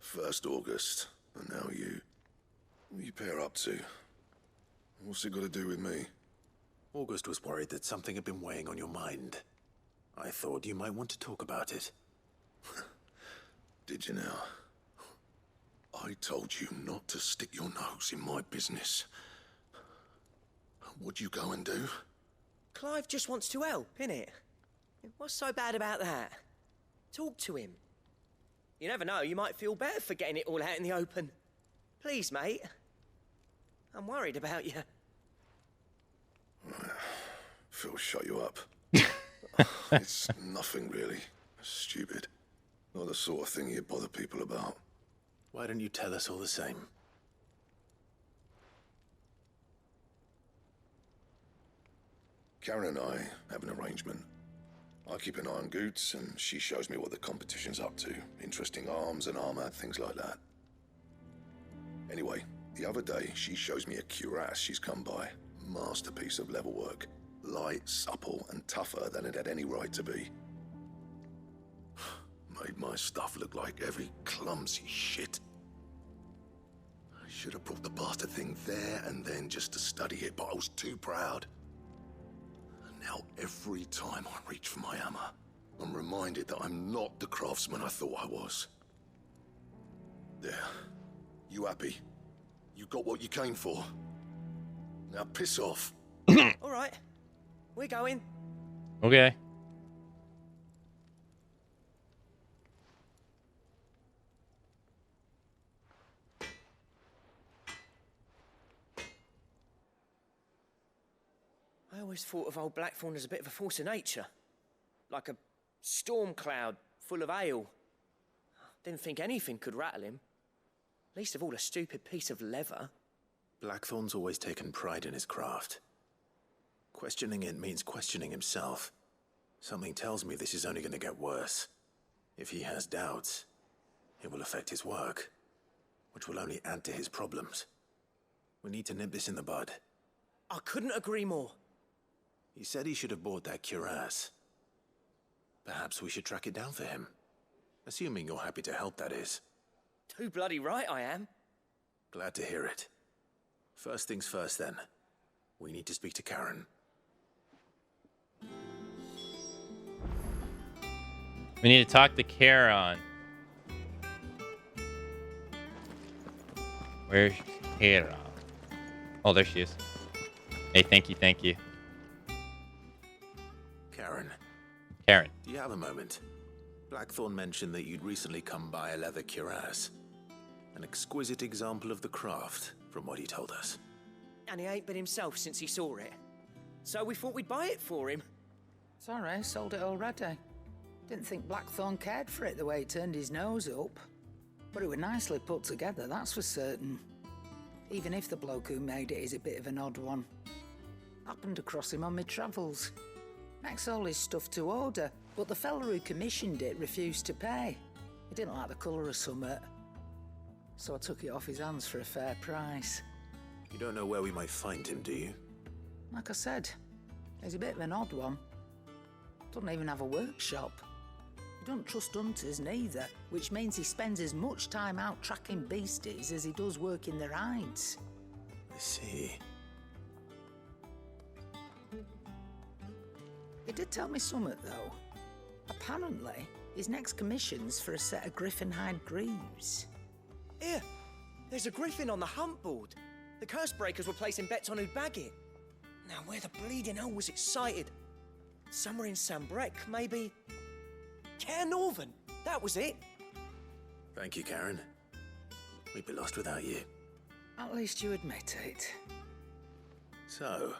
First August, and now you. What are you pair up to? What's it got to do with me? August was worried that something had been weighing on your mind. I thought you might want to talk about it. Did you now? I told you not to stick your nose in my business. What'd you go and do? Clive just wants to help, innit? What's so bad about that? Talk to him. You never know, you might feel better for getting it all out in the open. Please, mate. I'm worried about you. Phil, shut you up. It's nothing really. Stupid. Not the sort of thing you bother people about. Why don't you tell us all the same? Karen and I have an arrangement. I keep an eye on Goots, and she shows me what the competition's up to. Interesting arms and armor, things like that. Anyway, the other day, she shows me a cuirass she's come by. Masterpiece of level work. Light, supple, and tougher than it had any right to be. Made my stuff look like every clumsy shit. Should have brought the bastard thing there and then just to study it, but I was too proud. And now every time I reach for my hammer, I'm reminded that I'm not the craftsman I thought I was. There. You happy? You got what you came for. Now piss off. All right. We're going. Okay. I always thought of old Blackthorn as a bit of a force of nature. Like a storm cloud full of ale. Didn't think anything could rattle him. Least of all a stupid piece of leather. Blackthorn's always taken pride in his craft. Questioning it means questioning himself. Something tells me this is only going to get worse. If he has doubts, it will affect his work, which will only add to his problems. We need to nip this in the bud. I couldn't agree more. He said he should have bought that cuirass. Perhaps we should track it down for him. Assuming you're happy to help, that is. Too bloody right I am. Glad to hear it. First things first, then. We need to speak to Karen. We need to talk to Karen. Where's Karen? Oh, there she is. Hey, thank you, thank you. Karen. Karen. Do you have a moment? Blackthorn mentioned that you'd recently come by a leather cuirass. An exquisite example of the craft, from what he told us. And he ain't been himself since he saw it. So we thought we'd buy it for him. Sorry, sold it already. Didn't think Blackthorn cared for it the way he turned his nose up. But it was nicely put together, that's for certain. Even if the bloke who made it is a bit of an odd one. Happened across him on my travels. Makes all his stuff to order, but the fella who commissioned it refused to pay. He didn't like the colour of summit. So I took it off his hands for a fair price. You don't know where we might find him, do you? Like I said, he's a bit of an odd one. Doesn't even have a workshop. He doesn't trust hunters neither, which means he spends as much time out tracking beasties as he does working their hides. I see. He did tell me something, though. Apparently, his next commission's for a set of griffin hide greaves. Here, there's a griffin on the hunt board. The curse breakers were placing bets on who'd bag it. Now, where the bleeding hell was it sighted? Somewhere in Sambrec, maybe? Care Northern, that was it. Thank you, Karen. We'd be lost without you. At least you admit it. So,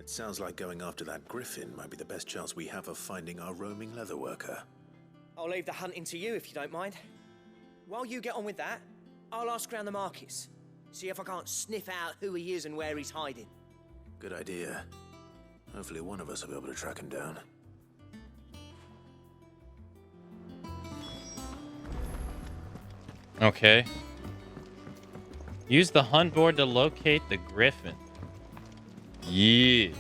it sounds like going after that griffin might be the best chance we have of finding our roaming leatherworker. I'll leave the hunting to you if you don't mind. While you get on with that, I'll ask around the markets. See if I can't sniff out who he is and where he's hiding. Good idea. Hopefully one of us will be able to track him down. Okay. Use the hunt board to locate the griffin. Yeah.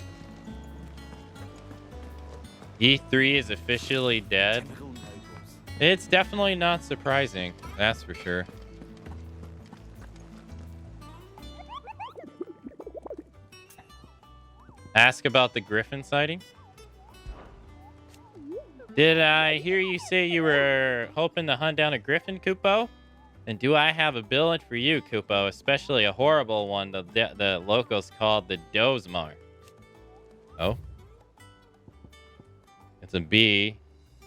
E3 is officially dead. It's definitely not surprising, that's for sure. Ask about the griffin sightings. Did I hear you say you were hoping to hunt down a griffin, Kupo? And do I have a billet for you, Kupo? Especially a horrible one the locals called the Dozmar. Oh? It's a B.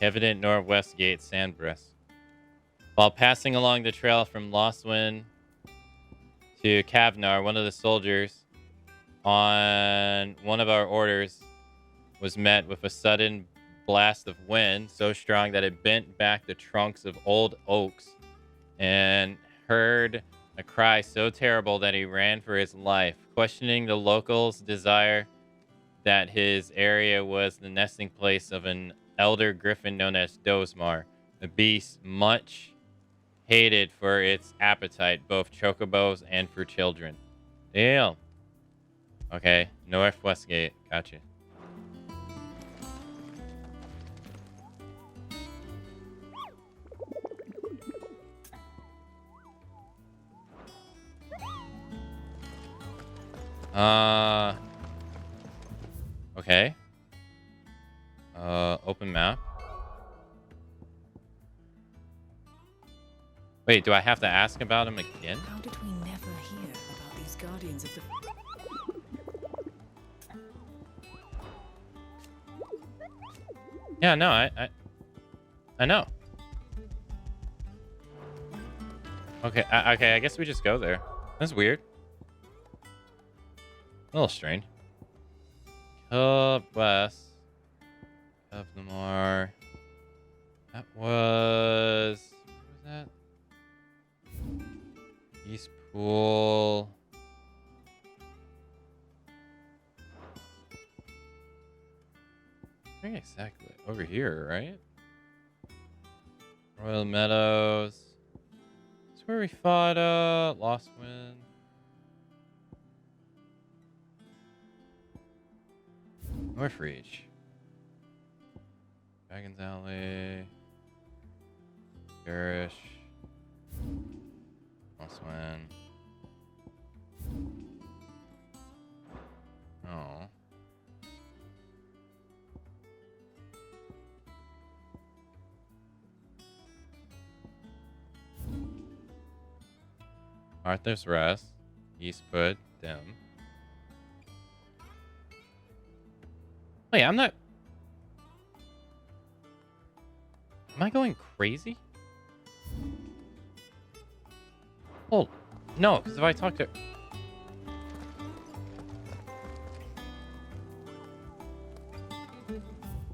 Evident Northwest Gate, Sandbreast. While passing along the trail from Lostwind to Kavnar, one of the soldiers on one of our orders was met with a sudden blast of wind so strong that it bent back the trunks of old oaks and heard a cry so terrible that he ran for his life, questioning the locals' desire that his area was the nesting place of an elder griffin known as Dozmar, a beast much hated for its appetite, both chocobos and for children. Damn. Okay, Northwest Gate. Gotcha. Okay. Open map. Wait, do I have to ask about him again? How did we never hear about these guardians of the... Yeah, no, I know. Okay, okay, I guess we just go there. That's weird. A little strange. Cub West. Cub Lamar. That was... What was that? East Pool. I think exactly over here, right? Royal Meadows. That's where we fought Lost Wind. North Reach. Dragon's Alley. Garish. Lost Wind. Oh. Arthur's Rest, Eastwood, Dim. Wait, I'm not... Am I going crazy? Hold. No, because if I talk to...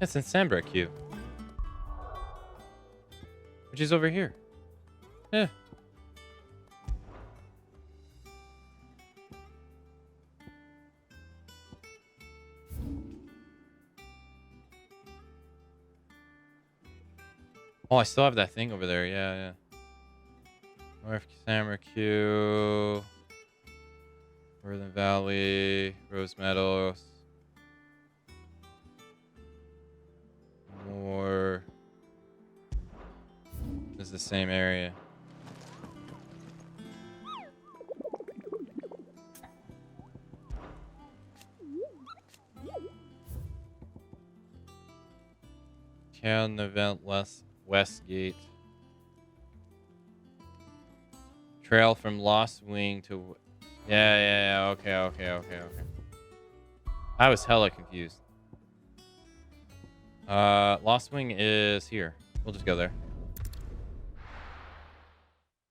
It's in Sandbrook Q. Which is over here. Yeah. Oh, I still have that thing over there. Yeah, yeah. North Summer Q. Northern Valley. Rose Meadows. More. This is the same area. Town event Westgate. Trail from Lost Wing to... Yeah. Okay. I was hella confused. Lost Wing is here. We'll just go there.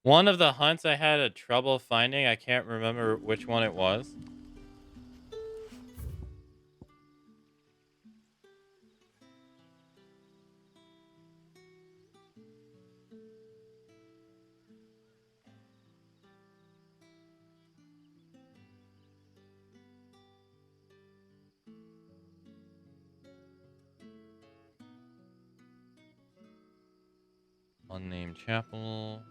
One of the hunts I had a trouble finding. I can't remember which one it was. Unnamed Chapel,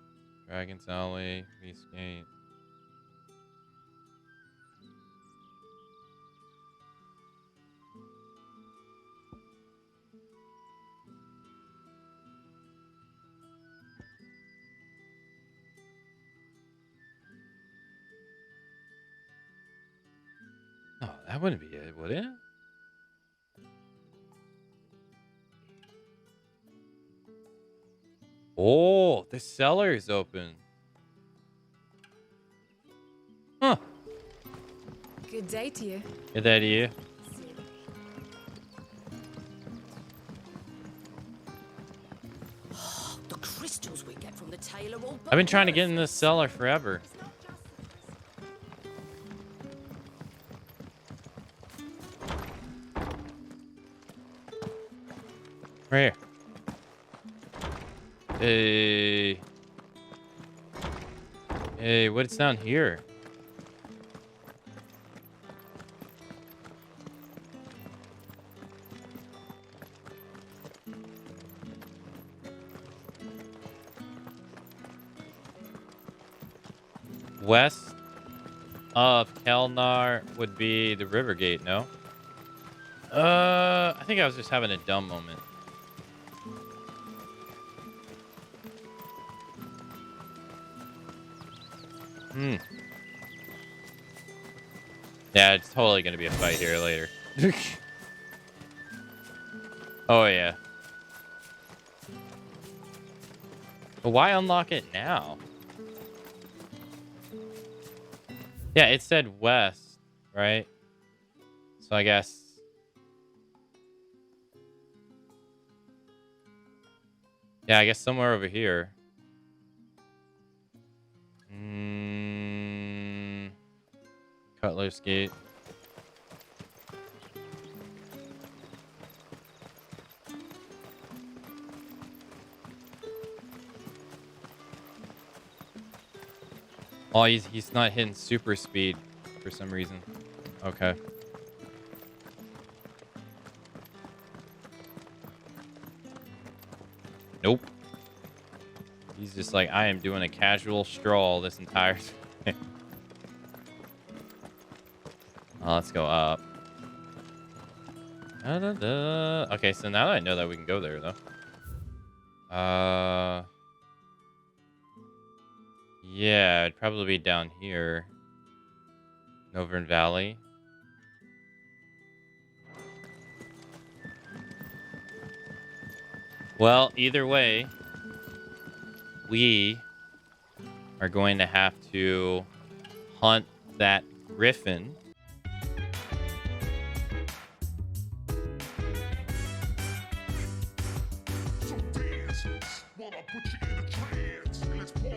Dragon's Alley, Eastgate. Oh, that wouldn't be it, would it? Oh, the cellar is open. Huh. Good day to you. Good day to you. The crystals we get from the tailor all... I've been trying to get in this cellar forever. Right here. Hey, what's down here? West of Kelnar would be the river gate, no? I think I was just having a dumb moment. Yeah, it's totally gonna be a fight here later. Oh yeah. But why unlock it now? Yeah, it said west, right? So I guess. Yeah, I guess somewhere over here. Cutler's Gate. Oh, he's not hitting super speed for some reason. Okay. Nope. He's just like, I am doing a casual stroll this entire time. Let's go up. Okay, so now that I know that we can go there, though. Yeah, it'd probably be down here. Novern Valley. Well, either way, we are going to have to hunt that griffin. So dance, wanna put you in a trance, and let's party